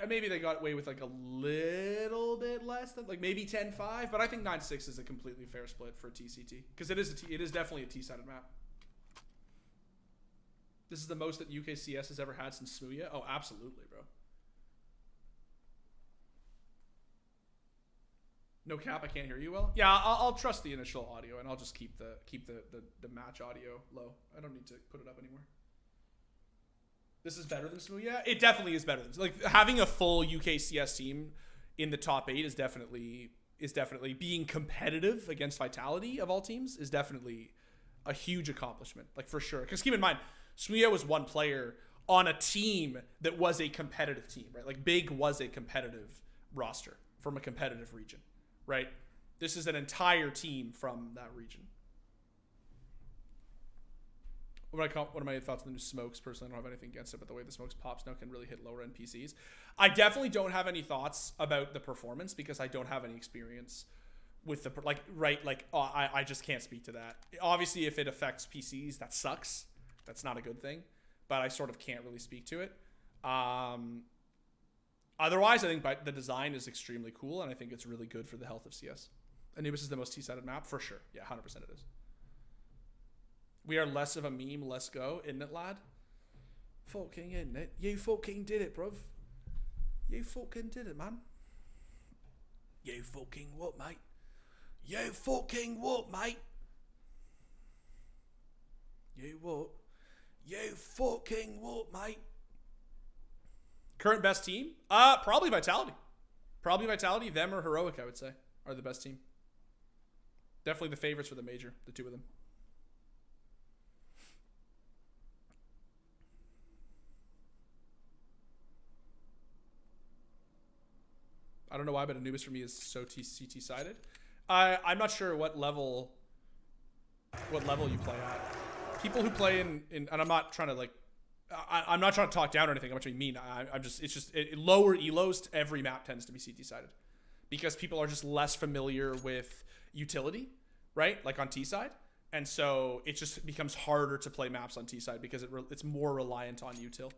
Maybe they got away with like a little bit less than like maybe 10-5, but I think 9-6 is a completely fair split for TCT because it is definitely a T-sided map. This is the most that UKCS has ever had since Smooya. Oh, absolutely, bro. No cap, I can't hear you well. Yeah, I'll trust the initial audio and I'll just keep the match audio low. I don't need to put it up anymore. This is better than Smooya. It definitely is better than like having a full UKCS team in the top 8 is definitely being competitive against Vitality of all teams is definitely a huge accomplishment, like for sure. Because keep in mind, Smooya was one player on a team that was a competitive team, right? Like Big was a competitive roster from a competitive region, right? This is an entire team from that region. What are my thoughts on the new smokes? Personally, I don't have anything against it, but the way the smokes pops now can really hit lower end PCs. I definitely don't have any thoughts about the performance because I don't have any experience with the I just can't speak to that. Obviously, if it affects PCs, that sucks. That's not a good thing, but I sort of can't really speak to it. Otherwise, I think the design is extremely cool, and I think it's really good for the health of CS. Anubis is the most T-sided map for sure. Yeah, 100% it is. We are less of a meme, let's go, isn't it, lad? Fucking isn't it? You fucking did it, bruv. You fucking did it, man. You fucking what, mate? You fucking what, mate? You what? You fucking what, mate? Current best team? Probably Vitality. Probably Vitality. Them or Heroic, I would say, are the best team. Definitely the favorites for the major, the two of them. I don't know why, but Anubis for me is so CT sided. I'm not sure what level you play at. People who play in and I'm not trying to like, I'm not trying to talk down or anything. I'm actually mean. I'm just, it's just lower elos. Every map tends to be CT sided because people are just less familiar with utility, right? Like on T side. And so it just becomes harder to play maps on T side because it's more reliant on util.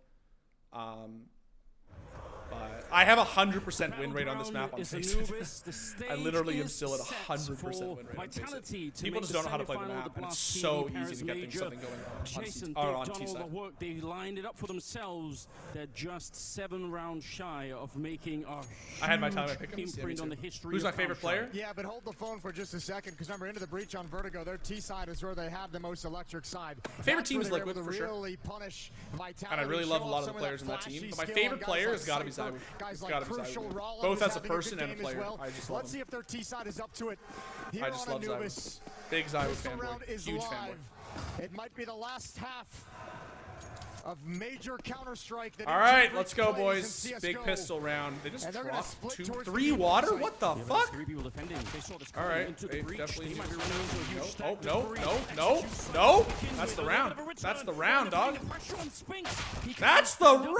But I have 100% win rate on this map on Facebook. I literally am still at 100% win rate on Facebook. People just don't know how to play the map, and it's so easy to get something going on T-side. They lined it up for themselves. They're just 7 rounds shy of making a huge imprint on the history. Who's my favorite player? Yeah, but hold the phone for just a second, because remember, into the breach on Vertigo, their T-side is where they have the most electric side. Favorite team is Liquid, for sure. And I really love a lot of the players in that team. But my favorite player has got to be Zywoo. It's got to be Zywoo. Both as a person and a player. I just love him. Let's see if their T-side is up to it. Here I just on love Anubis. Zywoo. Big Zywoo fanboy. Huge fanboy. It might be the last half of major Counter-Strike. All right, let's go, boys. Big pistol round. They just dropped 3 water? What the fuck? All right, definitely. Oh, no. That's the round. That's the round, dog. That's the round!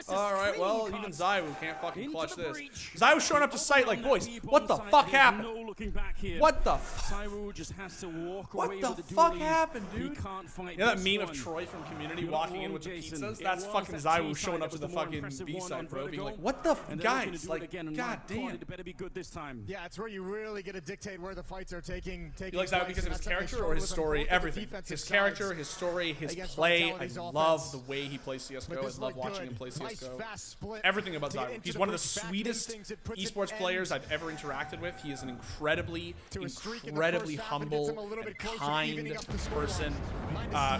All right, well, even Zywoo can't fucking clutch this. Zywoo's showing up to sight like, boys, what the fuck happened? What the fuck happened, dude? He can't fight. Yeah, that meme of Troy from Community walking in with the pizzas? That's fucking Zywoo showing up to the fucking B-side, bro, being like, what the guys? Like, goddamn. It better be good this time. Yeah, it's where you really get to dictate where the fights are taking You like Zywoo because of his character or his story? Everything. His character, his story, his play. I love the way he plays CSGO. I love watching him play CSGO. Everything about Zywoo. He's one of the sweetest esports players I've ever interacted with. He is an incredibly humble and kind person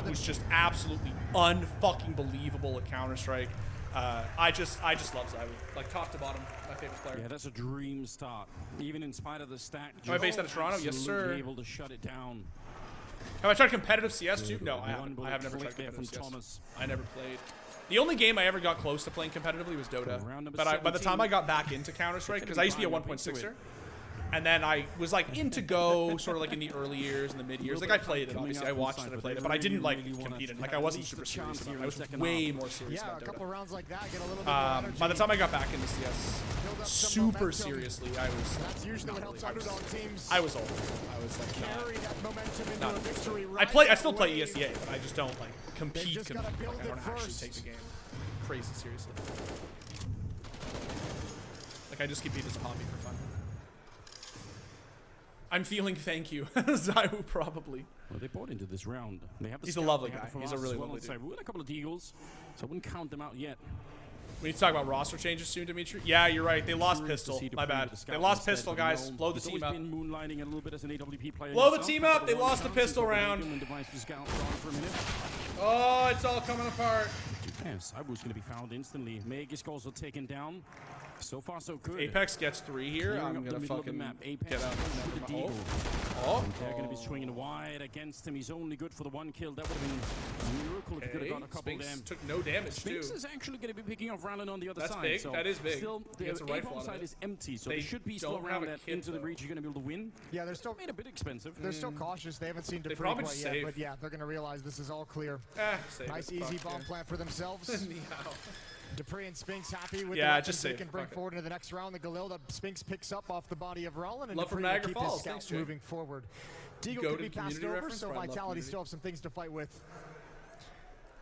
who's just absolutely unfucking believable at Counter-Strike. I just love Zywoo. Like top to bottom, my favorite player. Yeah, that's a dream start. Even in spite of the stack. Am I based out of Toronto? Yes, sir. Able to shut it down. Have I tried competitive CS too? No, I haven't. I have never tried competitive CS. I never played. The only game I ever got close to playing competitively was Dota. But by the time I got back into Counter-Strike, because I used to be a 1.6er, and then I was like into Go, sort of like in the early years and the mid years. Like I played it, obviously. I watched it, I played it, but I didn't like compete in it. Like I wasn't super serious about it. I was way more serious about Dota. By the time I got back into CS, super seriously, I was old. I was like, not. I still play ESEA, but I just don't like compete. Like, I don't actually take the game crazy seriously. Like I just compete as a hobby for fun. I'm feeling thank you. Zywoo probably. Well, they bought into this round. They have He's a lovely guy. He's a really lovely dude. We got a couple of deagles, so I wouldn't count them out yet. We need to talk about roster changes soon, Dimitri. Yeah, you're right. They lost Pistol. My bad. They lost Pistol, guys. Blow the team up. Blow the team up. They lost the Pistol round. Oh, it's all coming apart. Yes, I was going to be found instantly. Magus goals are taken down. So far, so good. Apex gets 3 here. I'm gonna fucking get out. Oh, they're gonna be swinging wide against him. He's only good for the 1 kill. That would have been a miracle if he could have got a couple Spinks of them. took no damage Spinks too. is actually going to be picking off Rallon on the other That's side. big. So that is big. Still, the A-bomb side is empty, so they should be still around that into the breach. You're going to be able to win. Yeah, they're still made a bit expensive. They're still cautious. They haven't seen Dimitri quite yet, but yeah, they're going to realize this is all clear. Nice easy bomb plant for themselves. Dupree and Spinks happy with the weapons they can bring forward into the next round. The Galil that Spinks picks up off the body of Rollin, and Dupree will keep his scouts moving forward. Deagle could be passed over, so Vitality still have some things to fight with.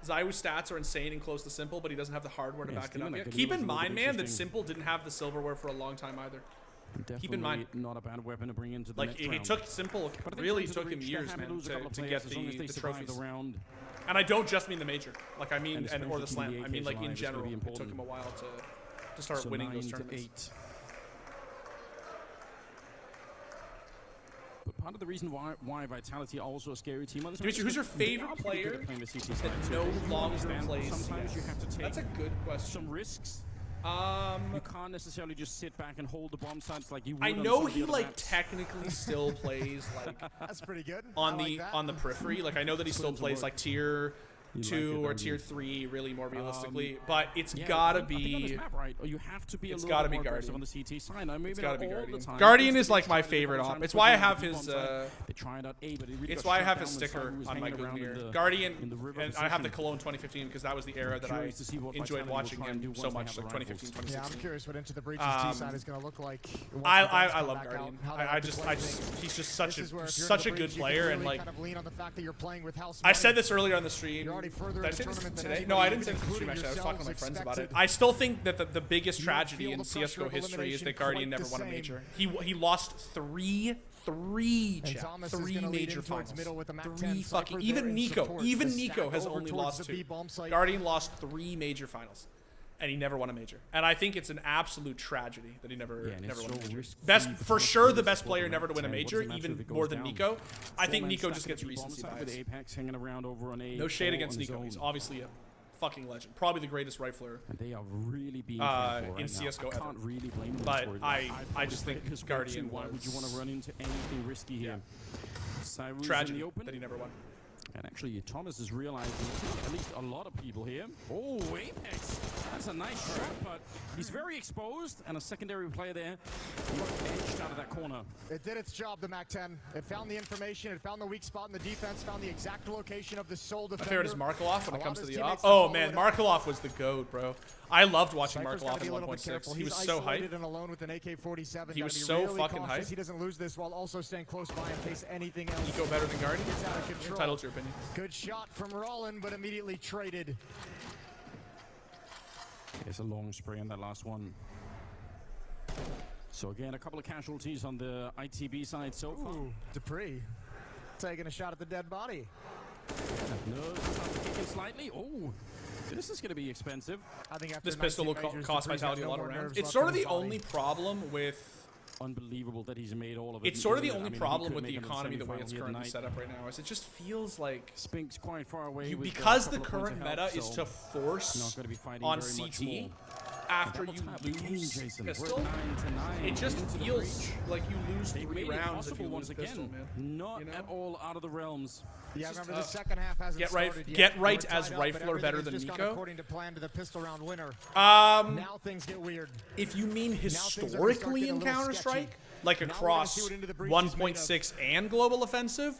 Zywoo's stats are insane and close to Simple, but he doesn't have the hardware to back it up yet. Keep in mind, man, that Simple didn't have the silverware for a long time either. Keep in mind, not a bad weapon to bring into the like it took Simple, really took him years, man, to get the trophies. And I don't just mean the major, like I mean, or the slam. I mean, like in general, it took him a while to start winning those tournaments. But part of the reason why Vitality are also a scary team. Dimitri, who's your favorite player that no longer plays? Sometimes you have to take. That's a good question. Some risks. You can't necessarily just sit back and hold the bomb sites like you would. I know he like technically still plays like that's pretty good on the periphery. Like I know that he still plays like tier 2 or tier 3, really more realistically. But it's gotta be. It's gotta be Guardian. On the CT side. No, It's gotta be Guardian. Time. Guardian is like my favorite op. It's why I have his. It's why I have his sticker sticker on my Goon here. Guardian, and I have the Cologne 2015 because that was the era that I enjoyed watching him so much, like 2015, 2016. Yeah, I'm curious what Into the Breach's T side is going to look like. I love Guardian. I just he's just such a good player, and like I said this earlier on the stream. Did I say this today? No, I didn't say this in the stream actually. I was talking to my friends about it. I still think that the biggest tragedy in CS:GO history is that Guardian never won a major. He lost three major finals. Three fucking even Nico has only lost 2. Guardian lost 3 major finals, and he never won a major. And I think it's an absolute tragedy that he never won a major. For sure, the best player never to win a major, even more than Nico. I think Nico just gets recency bias. No shade against Nico. He's obviously a fucking legend. Probably the greatest rifler they are really being in CS:GO ever. Can't really blame them but for it. I just think Guardian why would you want to run into anything risky here? Tragedy that he never won. And actually, Thomas is realizing, at least a lot of people here. Oh, Apex. That's a nice shot, but he's very exposed, and a secondary player there. He got edged out of that corner. It did its job, the MAC-10. It found the information, it found the weak spot in the defense, found the exact location of the sole defender. My favorite is Markelov when it comes to the op. Oh, man, Markelov was the GOAT, bro. I loved watching Markelov in 1.6. He was so hyped. And alone with an AK-47. He was so fucking hyped. He doesn't lose this while also staying close by in case anything else. Nico better than Guardian? Gets out of control. Entitled to your opinion. Good shot from Rollin, but immediately traded. It's a long spray on that last one. So again, a couple of casualties on the ITB side so far. Dimitri taking a shot at the dead body. No, kicking slightly. Oh, this is going to be expensive. I think after this pistol will cost Vitality a lot of rounds. It's sort of the only problem with. Unbelievable that he's made all of it. It's sort of the only problem with the economy the way it's currently set up right now. Is it just feels like Spink's quite far away. Because the current meta is to force on CT after you lose pistol. It just feels like you lose 3 rounds if you lose pistol, man. Not at all out of the realms. Yeah, remember the second half hasn't started yet. Get right as rifler better than Nico. According to plan to the pistol round winner. Now things get weird. If you mean historically in Counter-Strike, like across 1.6 and Global Offensive,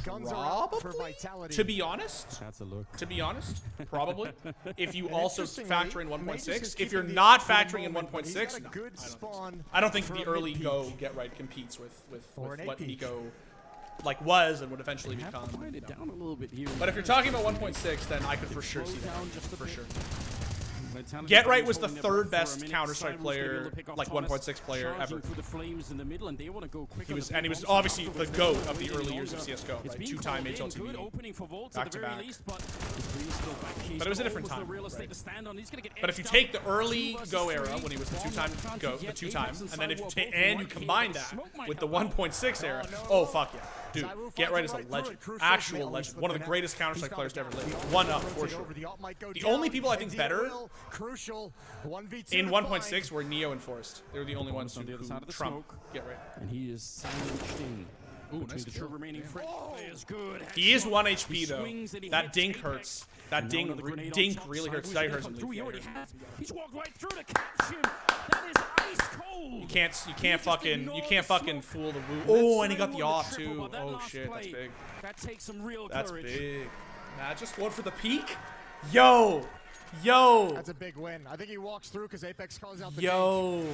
probably. To be honest, that's a look. To be honest, probably. If you also factor in 1.6, if you're not factoring in 1.6, I don't think the early go get right competes with what Nico like was and would eventually become. It down a little bit here. But if you're talking about 1.6, then I could for sure see that. For sure. Get Right was the 3rd best Counter-Strike player, like 1.6 player ever. He was obviously the GOAT of the early years of CS:GO, right? 2-time HLTV, back to back. But it was a different time, right? But if you take the early Go era when he was the 2-time Go, the 2-time, and then if you combine that with the 1.6 era, oh fuck yeah. Dude, Get Right is a legend. Actual legend. One of the greatest Counter-Strike players to ever live. One up, for sure. The only people I think better in 1.6 were Neo and Forrest. They were the only ones who trump Get Right. And he is sandwiched in. Ooh, nice the 2 remaining players. Good. He is 1 HP though. That dink hurts. That dink really hurts. That hurts him. He's walked right through to catch him. That is ice cold. You can't fucking fool the woo. Oh, and he got the off too. Oh shit, that's big. That takes some real courage. That's big. Just going for the peak. Yo. That's a big win. I think he walks through because Apex calls out the dink.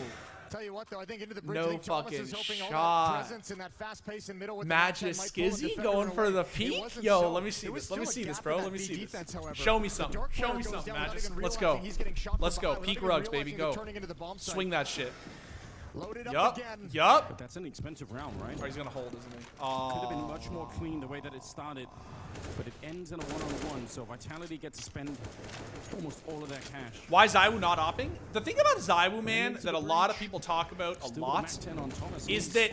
Tell you what though, I think Into the Breach, no fucking shot. In that fast pace in middle with Magic Skizzy going for the peak. Yo, let me see this. Let me see this, bro. Let me see this. Show me something. Show me something, Magic. Let's go. Let's go. Peak rugs, baby. Go. Swing that shit. Yup. But that's an expensive round, right? Or he's gonna hold, isn't he? Could have been much more clean the way that it started. But it ends in a 1-on-1, so Vitality gets to spend almost all of that cash. Why ZywOo not opping? The thing about ZywOo, man, that a lot of people talk about a lot is that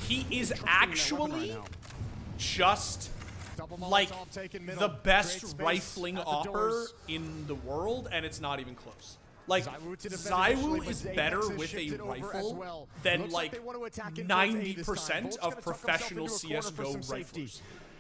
he is actually just like the best rifling opper in the world, and it's not even close. Like, ZywOo is better with a rifle than like 90% of professional CSGO riflers.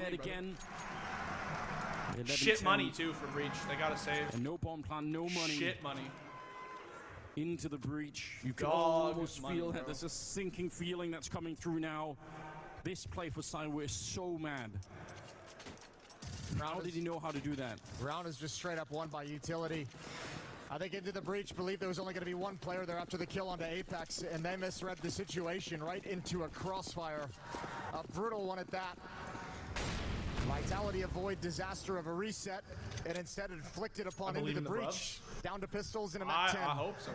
ahead again. Shit money too for Breach. They gotta save. And no bomb plan, no money. Shit money. Into the breach. You can Dog almost money, feel bro. that there's a sinking feeling that's coming through now. This play for Sideway is so mad. How did he know how to do that? Round is just straight up won by utility. I think into the breach, believed there was only going to be one player there after the kill onto Apex, and they misread the situation right into a crossfire. A brutal one at that. Vitality avoid disaster of a reset, and instead inflicted upon into the breach. Down to pistols in a map 10. I hope so,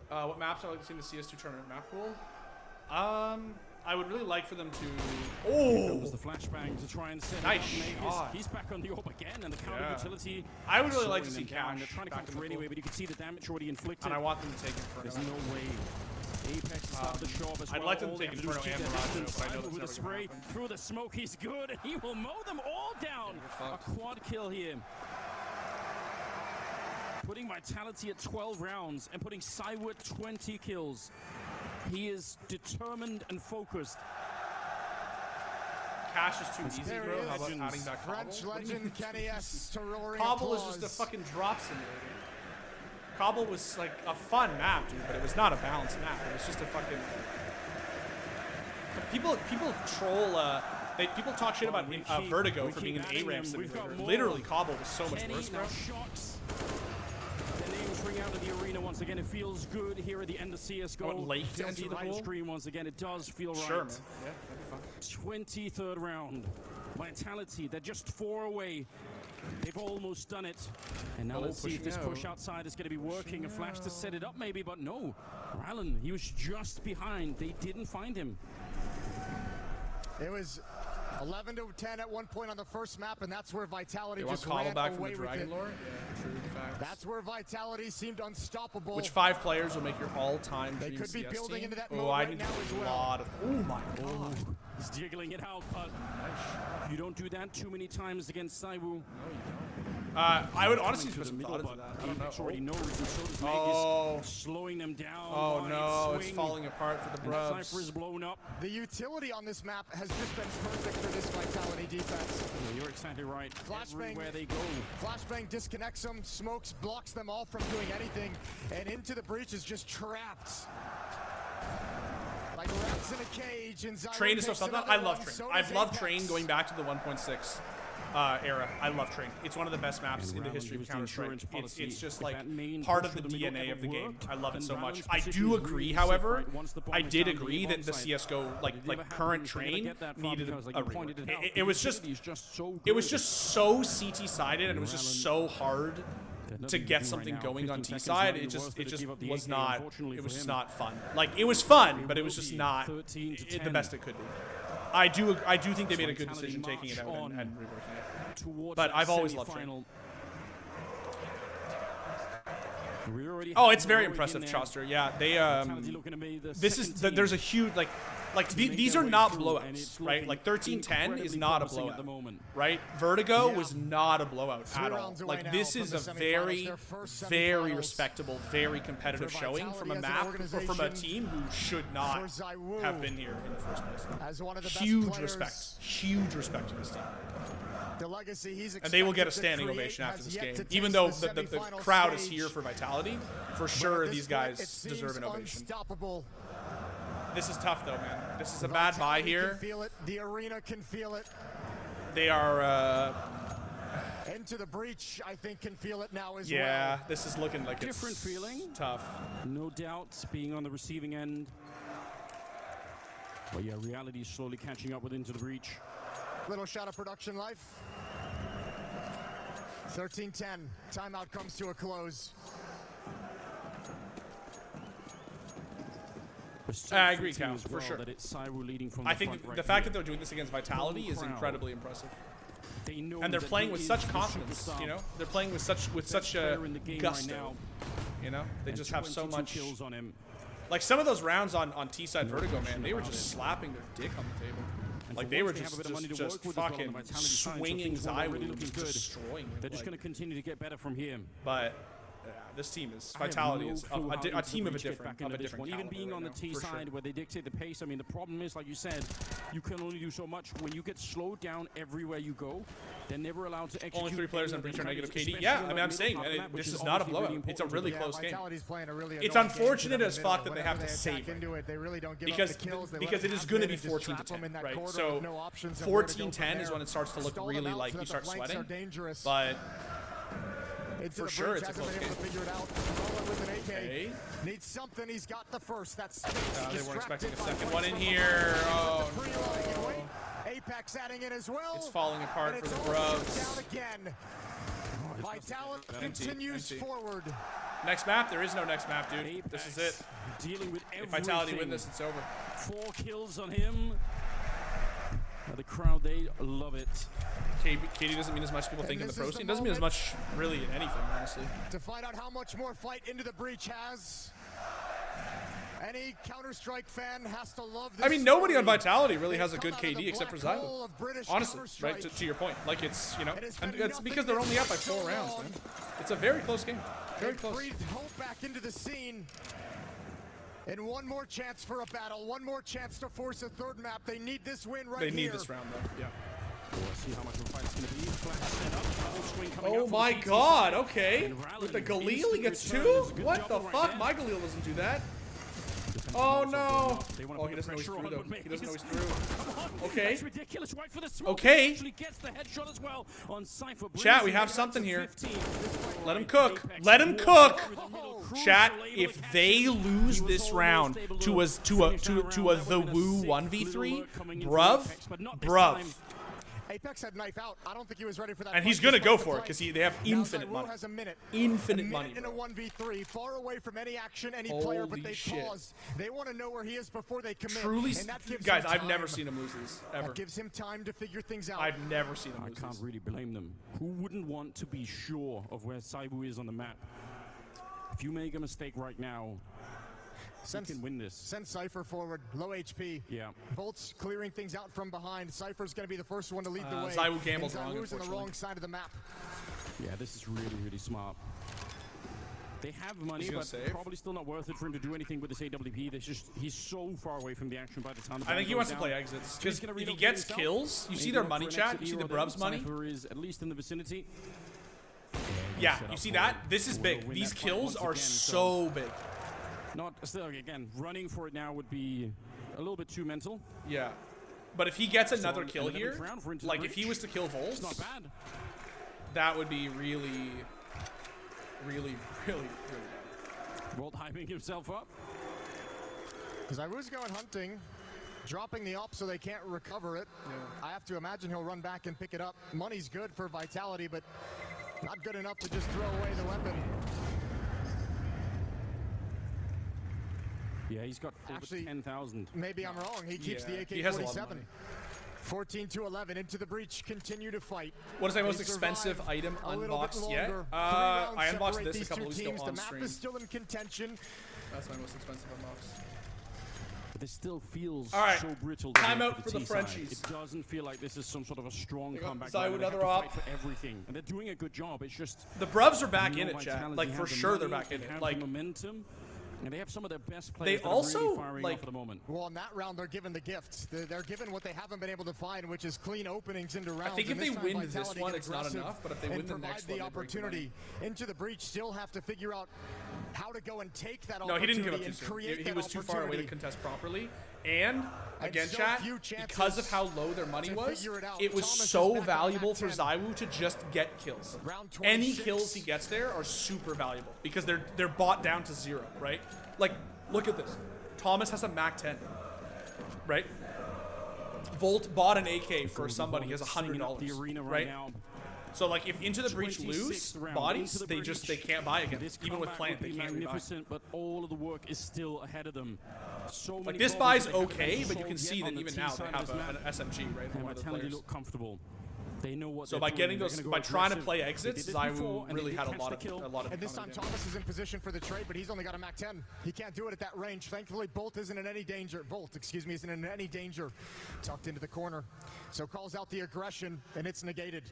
bro. What maps I like to see in the CS2 tournament map pool? I I would really like for them to. Comes the flashbang to try and set Nice it up. shot. He's back on the orb again, and the counter utility. I would really like to slowing see them down. Cash They're trying to back come in the through anyway, pool. but you can see the damage already inflicted. And I want them to take Inferno. There's no way. Apex is up the show as I'd well. like them to All they take have to do is Inferno keep and their Mirage, distance. but I know Simon that's with a never gonna spray happen. through the smoke. He's good, and he will mow them all down. A quad kill here. Putting Vitality at 12 rounds and putting Cyward 20 kills. He is determined and focused. Cash is too easy, There bro. he How about is. adding back Cobble? French What do you mean legend it's too Kenny easy? S. to roaring Cobble is applause. just a fucking drop simulator. Cobble was like a fun map, dude, but it was not a balanced map. It was just a fucking. People troll. People talk shit about Vertigo for being an A-ramp simulator. Literally, Cobble was so much Kenny worse, bro. now shocks. The names ring out of the arena once again. It feels good here at the end of CS:GO. What, late to You'll enter see the the pool? screen once again. It does feel right. Sure, man. Yeah, that'd be fun. 23rd round. Vitality, they're just 4 away. They've almost done it. And now Oh, let's see if this pushing push out. outside is going to be working. A flash to set it up maybe, but no. Rylan, he was just behind. They didn't find him. It was 11 to 10 at one point on the first map, and that's where Vitality They want just Cobble ran back from away the with Dragon it. Lore? Yeah, true. Facts. That's where Vitality seemed unstoppable. Which 5 players will make your all-time They dream could be CS building team? into that Oh, mode I right need now as a well. lot of. Oh my god. He's jiggling it out, but you don't do that too many times against Saiwu. I would honestly Coming put to some the thought middle, into but that. I don't Apex know. already knows, and so does Oh. Vegas, slowing them down. Oh Wide no, it's swing. falling apart for the And Brubs. Cypher is blown up. The utility on this map has just been perfect for this Vitality defense. Yeah, you're exactly right. Flashbang. Everywhere they go. Flashbang disconnects them, smokes, blocks them all from doing anything, and into the breach is just trapped. Like rats in a cage, and Zyro Train is so takes something. another I love one, Train. so I've does loved Apex. Train going back to the 1.6 era. I love Train. It's one of the best maps in the Rylan history of used the Counter-Strike. insurance policy. It's just If like that main part push of the to the middle DNA of the ever game. worked, I love it then so Rylan's much. I position do is agree, really however, safe, right? Once the bomb I is did down, the agree that the onside. CS:GO But it never like current happens. They're gonna Train get that far needed because, like a you pointed rework. it out, It was just. utility is just so It was good. just so CT sided, and it was just Rylan- so hard There's to nothing get do something right now. going on 15 T seconds side. might It be just worth to give up the was AK, not. unfortunately It for was just him. not fun. Like it was fun, It but it will was just be not 13 to the 10. best it could be. I do think they made a good Vitality decision taking it out march and on reworking it. Towards But that I've always loved semi-final. We already Oh, have it's very Heroic in impressive, there. Choster. Yeah, they Vitality looking to be the this second is team there's a huge like to these make are their not way through, and blowouts, it's right? looking Like 13-10 is incredibly not a promising at blowout, the moment. right? Vertigo Yeah. was not a blowout Three at all. rounds away Like now this from is the a semifinals, very their first very semifinals respectable, very competitive for showing from a Vitality as an map or from a organization, team who should not for Zywo have been here in the first place. as one of the Huge best players. huge respect to this team. The legacy he's And they will get a expected to standing create ovation after has this yet game. to Even taste though the semifinal crowd is stage. here for Vitality, for But sure at this these point, guys it seems deserve an ovation. unstoppable. This is tough though, man. This is a bad buy Vitality here. Can feel it. The arena can feel it. They are, Into the breach, I think, can feel it now as yeah, well. this is looking like Different it's feeling. tough. No doubt being on the receiving end. But yeah, reality is slowly catching up with Into the Breach. Little shot of production life. 13-10. Timeout comes to a close. I agree, Cal, for sure. That it's Cyril leading from I the think front the right fact here. that they're doing this against Vitality is crowd. incredibly impressive. They know And they're that playing he with is such the confidence, superstar. you know? They're playing with such Best player in the game gusto, right now. you know? They And just have so 22 much kills on him. like some of those rounds on T-side Vertigo, man, question they were about just it. slapping their dick on the table. And Like for they were once, have a bit of money to just work with as well on the fucking Vitality side, so swinging things were already Zywo and looking just good. destroying him. They're just like- going to continue to get better from here. But yeah, this team is I have Vitality no is clue how a Into the team of a Breach get different back into this caliber one. Even being right on the now, T for side sure. where they dictate the pace. I mean, the problem is, like you said, you can only do so much. When you get slowed down everywhere you go, they're never allowed to execute. Only 3 players any on of their breach are negative strategies, KD. especially Yeah, on I mean, that I'm middle saying part of the map, which this is is not a obviously blowout. really It's a important. really Yeah, close game. Vitality's playing a really It's annoying game to unfortunate them as in the fuck middle. that they have to Whenever save attack it. into it. They really don't give Because up the kills. They because let it is them going to happen be and just 14 to trap them 10, in that right? corridor So with no options and where to go 14-10 from is there. when it starts to look Stall them really out like so you that start the flanks sweating. are dangerous. But Into for the sure breach, it's a hasn't close been able to game. figure it out. Roland with an AK. Okay. Needs something. He's got the first. That's They weren't expecting a second one in here. Oh, no. Apex adding in as well. It's falling apart And for it's the all Brubs. down again. Vitality Empty, continues empty. forward. Next map? There is no next map, dude. This is it. dealing with everything. If Vitality win this, it's over. 4 kills on him. The crowd, they love it. KD doesn't mean as much as people think in the pro scene. It doesn't mean as much, really, in anything, honestly. To find out how much more fight Into the Breach has. Any Counter-Strike fan has to love this. I mean, nobody on story. Vitality really They has a come good out of the KD except for black Zylo. hole of British Honestly, right? Counter-Strike. To your point. Like, it's, you know, It has and been it's because they're nothing only up by so 4 rounds, long. man. It's a very close game. Very They close. breathed hope back into the scene. And one more chance for a battle. One more chance to force a third map. They need this win right here. They need this round, though. Yeah. Let's see how much of a fight it's going to be. Flash set up, double swing coming Oh out from my the god, side. okay. And Rally With the Galil, he instant gets return. 2? There's a good What the double right fuck? there. My Galil doesn't do that. Defense Oh also going no. up. They wanna Oh, put he the doesn't know he's pressure through, on, though. but He doesn't know he's Maze- through. Come on. Okay. That's ridiculous. Right for the smoke. Okay. Actually gets the headshot as well on Cypher. Chat, we Brings have it something to here. 15. Let him cook. Apex Let him walks cook. over the middle, crucial Chat, able if to catch they him. lose He was this almost round able to finish that round. a That the would've been a Woo sick 1v3, little look coming in from bruv, Apex, but not this bruv. time. Apex had knife out. I don't think he was ready for that. And he's fight gonna go despite for the it because fight. they have Now infinite Zyro money. has a minute. Infinite a minute money, in a bro. 1v3, far away from any action, any player, but Holy they shit. paused. They want to know where he is before they commit. Truly, and that gives guys, him I've never time. seen him lose these, ever. That gives him time to figure things out. I've never seen him I lose can't these. really blame them. Who wouldn't want to be sure of where Saibu is on the map? If you make a mistake right now, you can win this. Send Cypher forward, low HP. Yeah. Bolt's clearing things out from behind. Cypher's going to be the first one to lead the way. Zywu gambles And wrong, Zywu's on the unfortunately. wrong side of the map. Yeah, this is really, really smart. They have money, He's gonna but save. probably still not worth it for him to do anything with this AWP. He's so far away from the action by the time. I think he wants to play exits because if he gets kills, you see their money, chat. You see the Brubs money. Cypher is at least in the vicinity. Yeah, you see that? This is big. These kills are so big. Not still again running for it now would be a little bit too mental. Yeah. But if he gets another So, kill an 11th here, round for Into the like if he Breach. was to kill It's not Volts, bad. that would be really, really, really, really bad. Bolt hyping himself up. Zyru's going hunting, dropping the op so they can't recover it. Yeah. I have to imagine he'll run back and pick it up. Money's good for Vitality, but not good enough to just throw away the weapon. Yeah, he's got over Actually, 10,000. Maybe I'm wrong. He keeps Yeah, the he has a lot of AK-47. money. 14 to 11 into the breach. Continue to fight. What is my They most expensive survive item a little bit unboxed yet? longer. 3 I rounds unboxed separate this a these couple two weeks ago teams. on The map stream. is still in contention. That's my most expensive unbox. But this still feels All right, so brittle. time going out for the the T side. Frenchies. It doesn't feel like this is some sort of a strong They got comeback. Zywu They have another to op. fight for everything, and they're doing a good job. It's just The Brubs are back no in it, chat. vitality, Like they for have the sure, they're money, back in they it. have Like the momentum, and they have some of their best They players. that are also, really firing like- off at the moment. Well, in that round, they're given the gifts. They're given what they haven't been able to find, which is clean openings into rounds. I think if And they this time, win this Vitality one, get it's not aggressive enough. But if they and win the provide next the one, they break the opportunity into the breach, still have to figure out how to go and take that No, opportunity he didn't give up too and soon. create He that was too far away to opportunity. contest properly. And again, so chat, few chances because of how low their money to was, figure it out. it was Thomas is so back on valuable that for 10. Zywu to just get kills. Round Any 26. kills he gets there are super valuable because they're bought down to 0, right? Like, look at this. Thomas has a Mac 10, right? Volt bought an AK for somebody. He has Singing up the $100, arena right? now. So like, if Into the Breach 26th lose round, bodies, Into the they Breach. can't buy again. This Even with comeback plant, would they be can't rebuy. magnificent, but all of the work is still ahead of them. So many Like, this problems buy's that they haven't okay, but you solved can see yet that on the even T now they side of have this map. an SMG, right? And From one of the Vitality players. look comfortable. They know what So they're by doing. getting They're those, gonna go by trying to aggressive. play They exits, did it before, Zywu and they really did had a catch lot the of kill. And this time counter Thomas is in position for the trade, but he's only got a Mac 10. He can't do it at that range. Thankfully, Bolt isn't in any danger. Bolt, excuse me, isn't in any danger. Tucked into the corner. So calls out the aggression, and it's negated.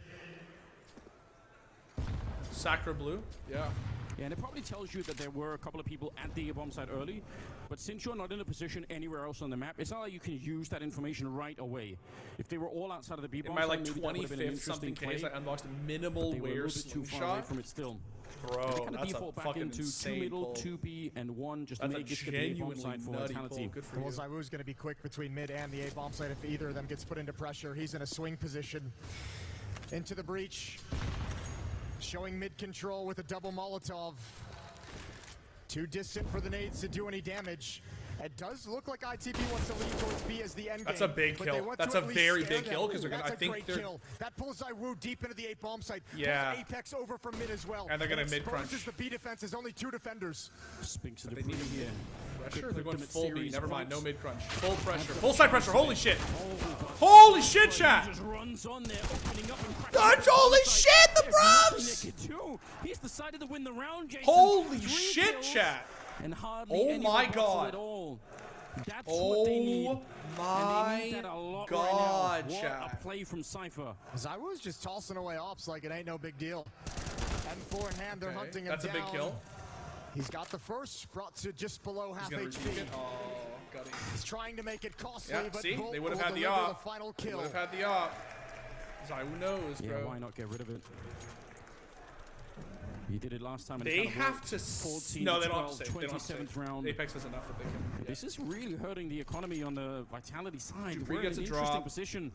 Sacra Blue, yeah. Yeah, and it probably tells you that there were a couple of people at the bomb site early, but since you're not in a position anywhere else on the map, it's not like you can use that information right away. If they were all outside of the B In bomb my site, like maybe that would have been an 25th something interesting case, play, I unboxed a but minimal they were a wear little bit too far away slingshot. from it still. They Bro, kind of that's a default back fucking into 2 insane middle, pull. 2B, and 1 just to That's a make this could be a bomb genuinely site for nutty Vitality. pull. Good for Well, you. Zywu's going to be quick between mid and the A bomb site if either of them gets put into pressure. He's in a swing position. Into the breach. Showing mid control with a double Molotov. Too distant for the nades to do any damage. It does look like ITP wants to lean towards B as the end That's game, a big but kill. they want That's to a at least very scare big them. kill, 'cause they're gonna- That's I think a great they're- kill. That pulls Zywoo deep into the A bomb site. Yeah. Pulls Apex over from mid as well. And they're gonna mid-crunch. Exposes the B defense is only 2 defenders. Spinks to the They need pre here. Pressure? Could They're put going them at full B. series Never mind. No points. mid-crunch. Full pressure. Full side pressure. Holy shit. Oh, Holy shit, he chat. just runs on there, opening up and cracking That's the holy side. shit, the There's nothing Brovs! they could do. He's decided to win the round, Jason. Holy 3 shit, kills chat. And hardly Oh any my rebuttal God. at all. That's what they need. Oh And they my need that a lot God, right now. What chat. a play from Cypher. Zywoo's just tossing away ops like it ain't no big deal. M4 in hand, they're Okay, hunting him that's a down. big kill. He's got the first, brought to just below He's half gonna HP. repeat it. Oh, got it. He's trying to make it costly, Yeah, but see? Bolt They would have will had the deliver op. the final They kill. would have had the op. Zywoo knows, Yeah, bro. why not get rid of it? He did it last time. And They it kind of have worked. to... 14 No, to they don't have 12, to save. They don't have to 27th save. round. Apex has enough that they can... Yeah. This is really hurting the economy on the Vitality side. Dupree We're in gets an a interesting drop. position.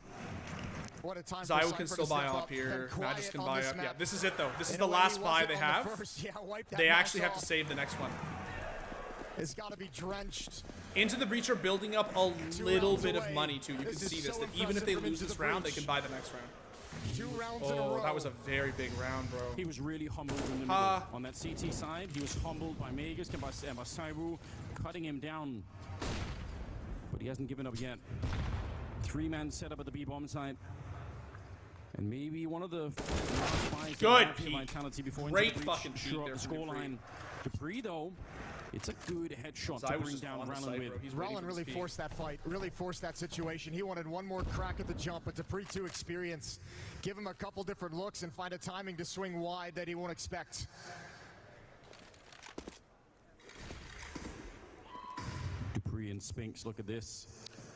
What a time for Zywoo Cypher can to still buy step op up. here. Been Magic quiet can on buy this up. Yeah, map. this is it, though. This is In the a way, last he buy wasn't they on the have. first. Yeah, wipe that They mouse actually have to off. save the next one. It's got to be drenched. Into the Breach are building up a 2 little rounds bit of away. money, too. You can This is see this, so that even if they impressive lose from this Into the round, they Breach. can buy the next round. 2 rounds in a row. Oh, that was a very big round, bro. He was really humbled in the middle. Ha. On that CT side, he was humbled by Magus and by Zywoo, cutting him down. But he hasn't given up yet. 3-man setup at the B-bomb side. And maybe one of the last buys Good they have here, peek. Vitality before Great into the breach, fucking peek shore up there the from Dimitri. scoreline. Dupree, though, it's a good headshot to Zywoo's bring just down on the Rallen site, with. bro. He's waiting Rallen for really his peak. forced that fight, really forced that situation. He wanted one more crack at the jump, but Dupree 2 experience. Give him a couple different looks and find a timing to swing wide that he won't expect. Dupree and Spinks, look at this.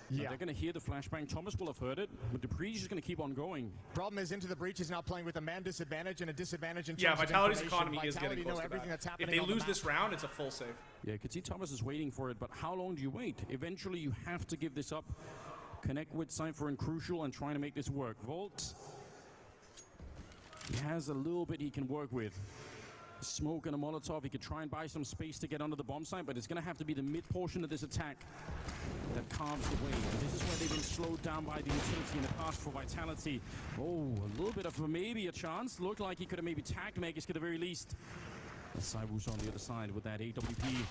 Now, Yeah. they're going to hear the flashbang. Thomas will have heard it, but Dupree's just going to keep on going. Problem is, Into the Breach is now playing with a man disadvantage and a disadvantage in Yeah, terms of Vitality's information. economy is getting Vitality close know to everything that. that's If happening they on the lose map. this round, it's a full save. Yeah, you can see Thomas is waiting for it, but how long do you wait? Eventually, you have to give this up. Connect with Cypher and Crucial and trying to make this work. Volt, he has a little bit he can work with. Smoke and a Molotov, he could try and buy some space to get under the bomb site, but it's going to have to be the mid portion of this attack that carves the way. And this is where they've been slowed down by the utility in the past for Vitality. Oh, a little bit of maybe a chance. Looked like he could have maybe tagged Magus at the very least. Zywoo's on the other side with that AWP.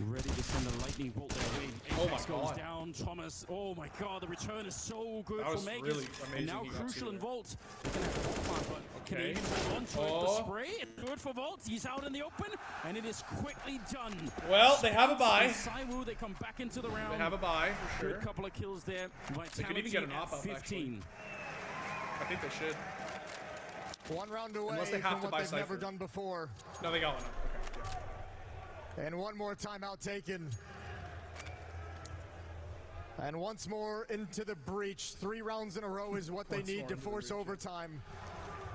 Ready to send a lightning bolt their way. Oh my Apex goes God. down. Thomas, oh my God, the return is so good That for was Magus. really And amazing now he got Crucial two and there. Volt. They're going to have a bomb, but Okay. Canadians hold on to it. Oh. The spray, it's good for Volt. He's out in the open, and it is quickly done. Well, they have a And buy. Zywoo, they come back into the round. They have a buy, for Good sure. couple of kills there. could even get an Vitality op at up, 15. I think they should. 1 round away Unless they have from to what buy they've never Cypher. done before. No, they got one up. Okay, yeah. And one more timeout taken. And once more into the breach. 3 rounds in a row is what they Once need more to into the force breach, yeah. overtime.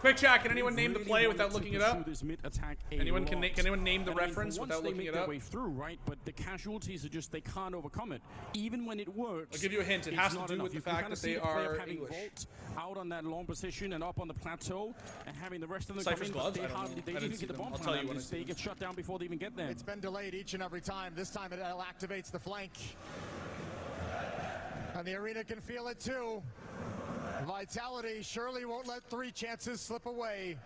Quick chat, can anyone They've name the really play wanted without to looking it pursue up? this mid-attack a Anyone can lot. anyone name the And I mean, reference once without they looking make it their up? way through, right? But the casualties are just, they can't overcome it. Even when it works, I'll give you a hint. It it's has to not do enough. with the You can fact kinda that see they the play of are having English. Volt out on that long position and up on the plateau, and having the rest of them Cypher's come in, but gloves? they I don't hardly, know. they I didn't didn't even see get the them. bomb I'll tell you plan. when I Just see they them. get shut down before they even get there. It's been delayed each and every time. This time it activates the flank. And the arena can feel it too. Vitality surely won't let 3 chances slip away.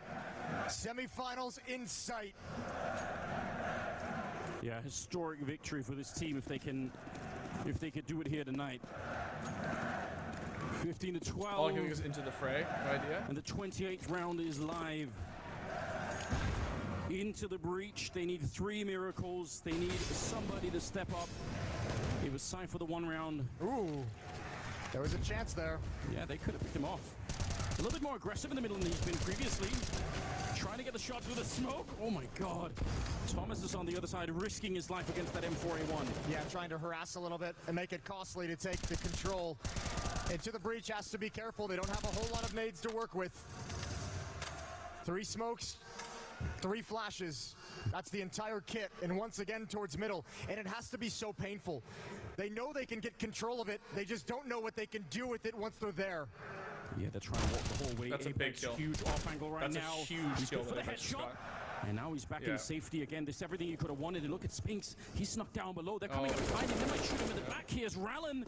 Semifinals in sight. Yeah, historic victory for this team if they could do it here tonight. 15 to 12. All giving us into the fray. No idea. And the 28th round is live. Into the breach. They need 3 miracles. They need somebody to step up. It was Cypher the 1 round. Ooh, there was a chance there. Yeah, they could have picked him off. A little bit more aggressive in the middle than he's been previously. Trying to get the shots with the smoke. Oh my God. Thomas is on the other side, risking his life against that M4A1. Yeah, trying to harass a little bit and make it costly to take the control. Into the breach has to be careful. They don't have a whole lot of nades to work with. 3 smokes, 3 flashes. That's the entire kit. And once again towards middle. And it has to be so painful. They know they can get control of it. They just don't know what they can do with it once they're there. Yeah, they're trying to walk the whole way. That's a big Apex, kill. huge off angle right That's now. a huge He's kill good for that the Apex just headshot. got. And now he's back Yeah. in safety again. This is everything you could have wanted. And look at Spinks. He's snuck down below. They're coming up behind him. They might shoot him in the back. Here's Rallen.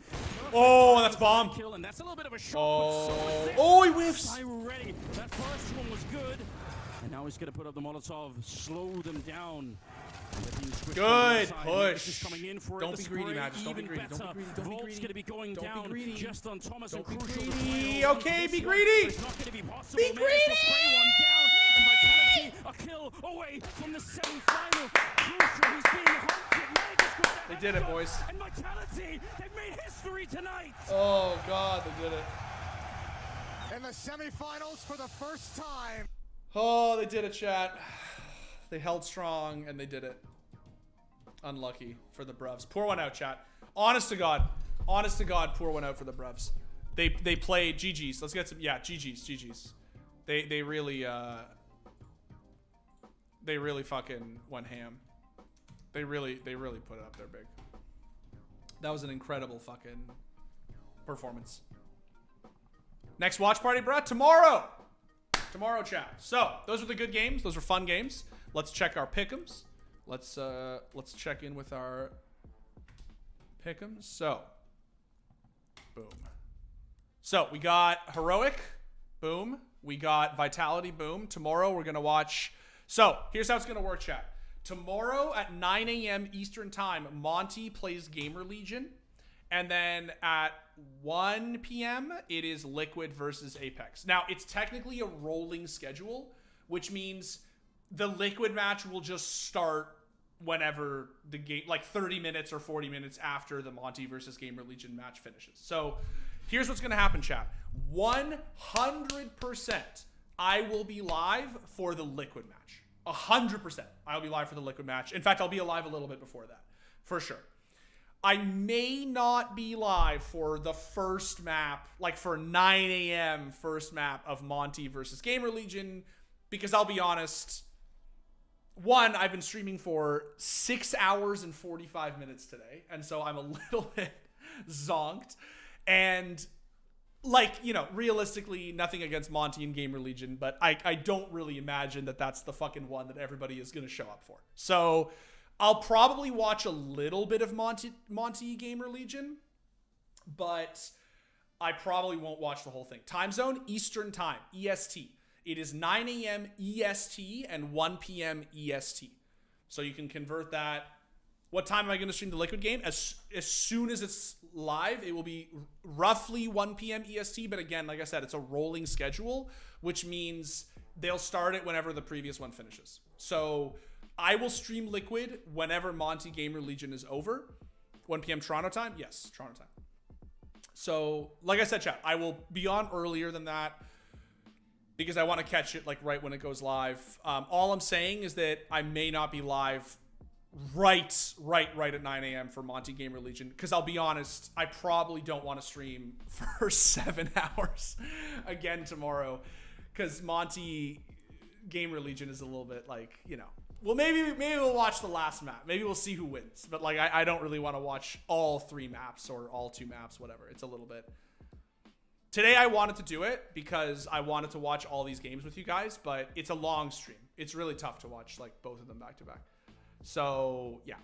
Oh, that's bomb. Kill, and that's a little bit of a shot. Oh, he whiffs. Ready. That first one was good. And now he's going to put up the Molotov, slow them down. Good push. Don't be greedy, Magus. Don't be greedy. Don't be greedy. Don't be Volt's going to be going Don't be down greedy. just on Thomas Don't and be Crucial. greedy. Okay, be greedy. It's not going to be possible. Be Managed to spray greedy. one down, and Vitality a kill away from the semi-final. Crucial, he's being hunted. Managed to get They did it, boys. And Vitality, they've made history tonight. Oh, God, they did it. In the semifinals for the first time. Oh, they did it, chat. They held strong, and they did it. Unlucky for the Bruvs. Pour one out, chat. Honest to God, pour one out for the Bruvs. They played GG's. Let's get some. Yeah, GG's. They really fucking went ham. They really put it up there big. That was an incredible fucking performance. Next watch party, bruh, tomorrow. Tomorrow, chat. So those were the good games. Those were fun games. Let's check our pick'ems. Let's check in with our pick'ems. So, boom. So we got Heroic, boom. We got Vitality, boom. Tomorrow we're gonna watch. So here's how it's gonna work, chat. Tomorrow at 9 a.m. Eastern time, Monty plays Gamer Legion, and then at 1 p.m. it is Liquid versus Apex. Now it's technically a rolling schedule, which means the Liquid match will just start whenever the game, like 30 minutes or 40 minutes after the Monty versus Gamer Legion match finishes. So here's what's going to happen, chat. 100% I will be live for the Liquid match. 100% I'll be live for the Liquid match. In fact, I'll be alive a little bit before that, for sure. I may not be live for the first map, like for 9 a.m. first map of Monty versus Gamer Legion, because I'll be honest, one, I've been streaming for 6 hours and 45 minutes today, and so I'm a little bit zonked. And, like, you know, realistically, nothing against Monty and Gamer Legion, but I don't really imagine that that's the fucking one that everybody is going to show up for. So I'll probably watch a little bit of Monty Gamer Legion, but I probably won't watch the whole thing. Time zone, Eastern Time, EST. It is 9 a.m. EST and 1 p.m. EST. So you can convert that. What time am I going to stream the Liquid game? As soon as it's live, it will be roughly 1 p.m. EST. But again, like I said, it's a rolling schedule, which means they'll start it whenever the previous one finishes. So I will stream Liquid whenever Monty Gamer Legion is over. 1 p.m. Toronto time? Yes, Toronto time. So, like I said, chat, I will be on earlier than that because I want to catch it like right when it goes live. All I'm saying is that I may not be live right at 9 a.m. for Monty Gamer Legion, because I'll be honest, I probably don't want to stream for 7 hours again tomorrow, because Monty Gamer Legion is a little bit like, you know, well, maybe we'll watch the last map. Maybe we'll see who wins. But like, I don't really want to watch all 3 maps or all 2 maps, whatever. It's a little bit. Today I wanted to do it because I wanted to watch all these games with you guys, but it's a long stream. It's really tough to watch like both of them back to back. So yeah.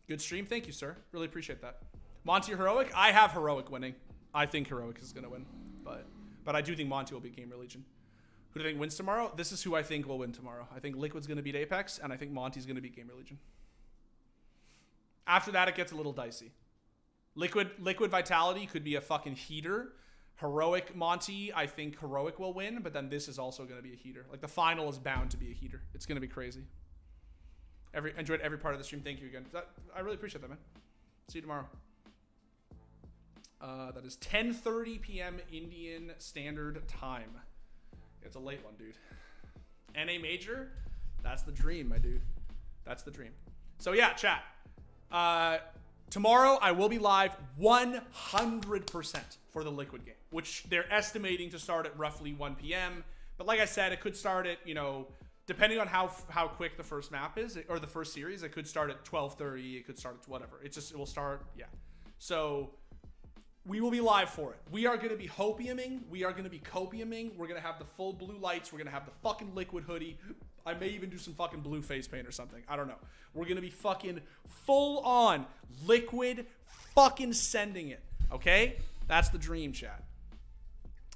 Good stream. Thank you, sir. Really appreciate that. Monty or Heroic? I have Heroic winning. I think Heroic is going to win. But I do think Monty will beat Gamer Legion. Who do I think wins tomorrow? This is who I think will win tomorrow. I think Liquid's going to beat Apex, and I think Monty's going to beat Gamer Legion. After that, it gets a little dicey. Liquid Vitality could be a fucking heater. Heroic Monty, I think Heroic will win, but then this is also going to be a heater. Like, the final is bound to be a heater. It's going to be crazy. Enjoyed every part of the stream. Thank you again. I really appreciate that, man. See you tomorrow. That is 10:30 p.m. Indian Standard Time. It's a late one, dude. NA Major? That's the dream, my dude. That's the dream. So yeah, chat. Tomorrow I will be live 100% for the Liquid game, which they're estimating to start at roughly 1 p.m. But like I said, it could start at, you know, depending on how quick the first map is, or the first series, it could start at 12:30, it could start at whatever. It will start, yeah. So we will be live for it. We are going to be hopiuming. We are going to be copiuming. We're going to have the full blue lights. We're going to have the fucking liquid hoodie. I may even do some fucking blue face paint or something. I don't know. We're going to be fucking full on liquid fucking sending it. Okay? That's the dream, chat.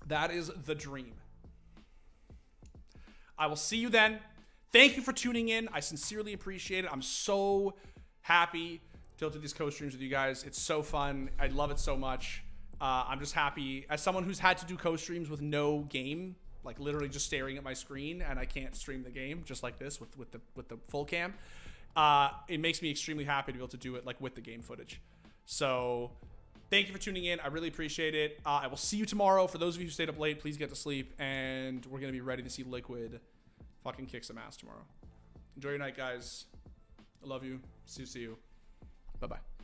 That is the dream. I will see you then. Thank you for tuning in. I sincerely appreciate it. I'm so happy to do these co-streams with you guys. It's so fun. I love it so much. I'm just happy. As someone who's had to do co-streams with no game, like literally just staring at my screen, and I can't stream the game just like this with the full cam, it makes me extremely happy to be able to do it like with the game footage. So thank you for tuning in. I really appreciate it. I will see you tomorrow. For those of you who stayed up late, please get to sleep, and we're going to be ready to see Liquid fucking kick some ass tomorrow. Enjoy your night, guys. I love you. See you. Bye-bye.